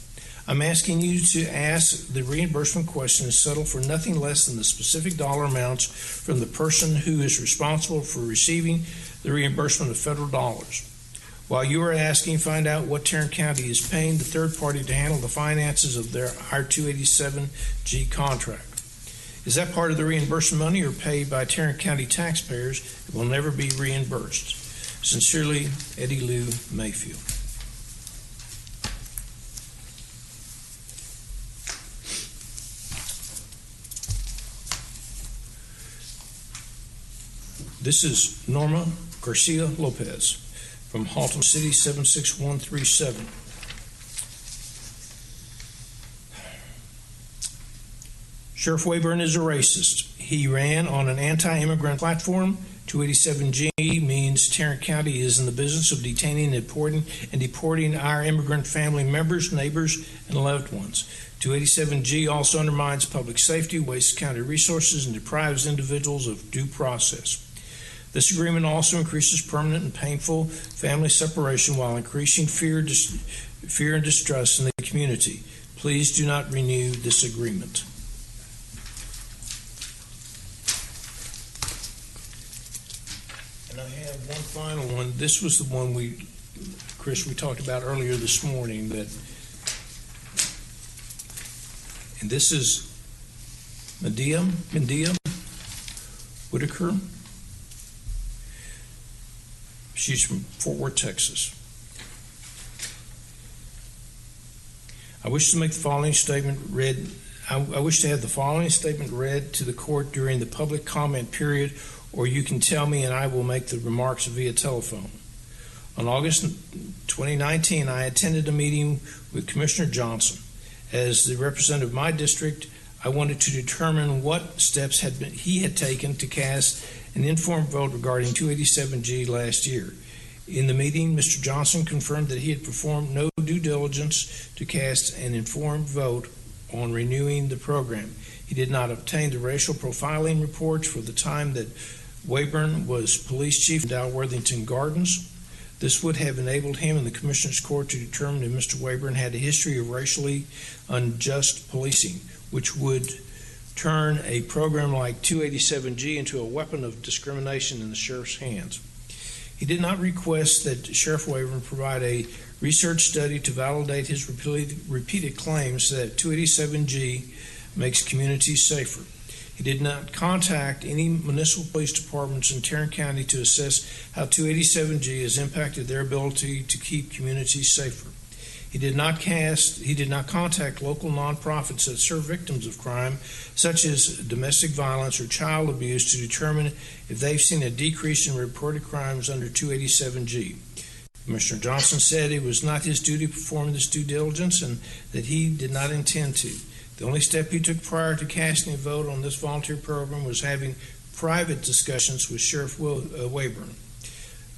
I'm asking you to ask the reimbursement question and settle for nothing less than the specific dollar amounts from the person who is responsible for receiving the reimbursement of federal dollars. While you are asking, find out what Tarrant County is paying the third party to handle the finances of our 287G contract. Is that part of the reimbursement money or paid by Tarrant County taxpayers? It will never be reimbursed. Sincerely, Eddie Lou Mayfield. This is Norma Garcia Lopez from Halton City 76137. Sheriff Wayburn is a racist. He ran on an anti-immigrant platform. 287G means Tarrant County is in the business of detaining and deporting our immigrant family members, neighbors, and loved ones. 287G also undermines public safety, wastes county resources, and deprives individuals of due process. This agreement also increases permanent and painful family separation while increasing fear and distrust in the community. Please do not renew this agreement. And I have one final one. This was the one Chris, we talked about earlier this morning. And this is Medea Whitaker. She's from Fort Worth, Texas. I wish to make the following statement read. I wish to have the following statement read to the court during the public comment period, or you can tell me and I will make the remarks via telephone. On August 2019, I attended a meeting with Commissioner Johnson. As the representative of my district, I wanted to determine what steps he had taken to cast an informed vote regarding 287G last year. In the meeting, Mr. Johnson confirmed that he had performed no due diligence to cast an informed vote on renewing the program. He did not obtain the racial profiling reports for the time that Wayburn was police chief in Dalworthington Gardens. This would have enabled him in the Commissioner's Court to determine if Mr. Wayburn had a history of racially unjust policing, which would turn a program like 287G into a weapon of discrimination in the sheriff's hands. He did not request that Sheriff Wayburn provide a research study to validate his repeated claims that 287G makes communities safer. He did not contact any municipal police departments in Tarrant County to assess how 287G has impacted their ability to keep communities safer. He did not contact local nonprofits that serve victims of crime, such as domestic violence or child abuse, to determine if they've seen a decrease in reported crimes under 287G. Commissioner Johnson said it was not his duty to perform this due diligence and that he did not intend to. The only step he took prior to casting a vote on this volunteer program was having private discussions with Sheriff Wayburn.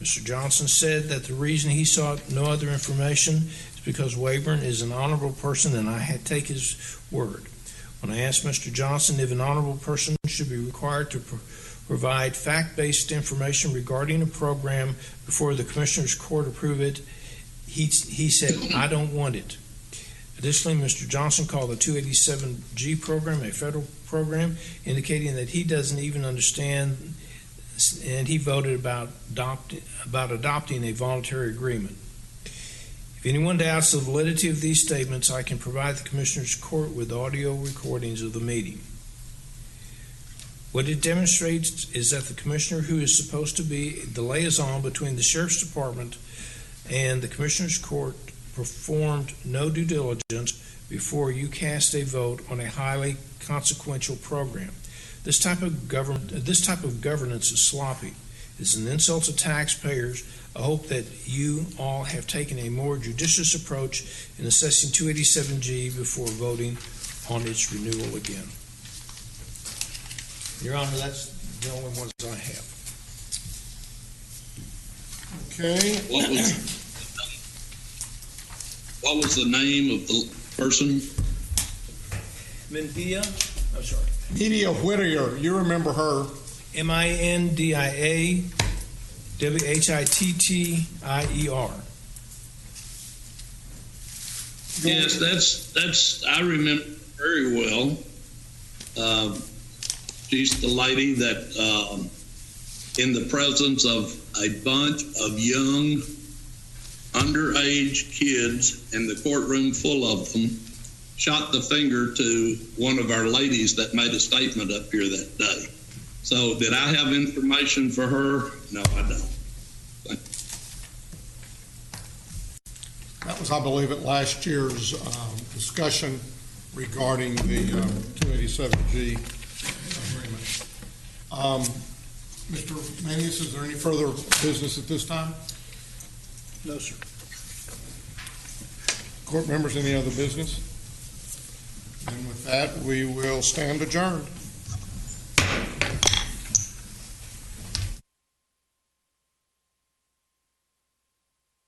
Mr. Johnson said that the reason he sought no other information is because Wayburn is an honorable person and I had to take his word. When I asked Mr. Johnson if an honorable person should be required to provide fact-based information regarding a program before the Commissioner's Court approve it, he said, "I don't want it." Additionally, Mr. Johnson called the 287G program a federal program, indicating that he doesn't even understand, and he voted about adopting a voluntary agreement. If anyone doubts the validity of these statements, I can provide the Commissioner's Court with audio recordings of the meeting. What it demonstrates is that the Commissioner, who is supposed to be the liaison between the Sheriff's Department and the Commissioner's Court, performed no due diligence before you cast a vote on a highly consequential program. This type of governance is sloppy. It's an insult to taxpayers. I hope that you all have taken a more judicious approach in assessing 287G before voting on its renewal again. Your Honor, that's the only ones I have. Okay. What was the name of the person? Mindia, I'm sorry. Media Whittier, you remember her. Mindia Whittier. Yes, that's I remember very well. She's the lady that, in the presence of a bunch of young, underage kids in the courtroom full of them, shot the finger to one of our ladies that made a statement up here that day. So did I have information for her? No, I don't. That was, I believe, at last year's discussion regarding the 287G agreement. Mr. Manius, is there any further business at this time? No, sir. Court members, any other business? And with that, we will stand adjourned.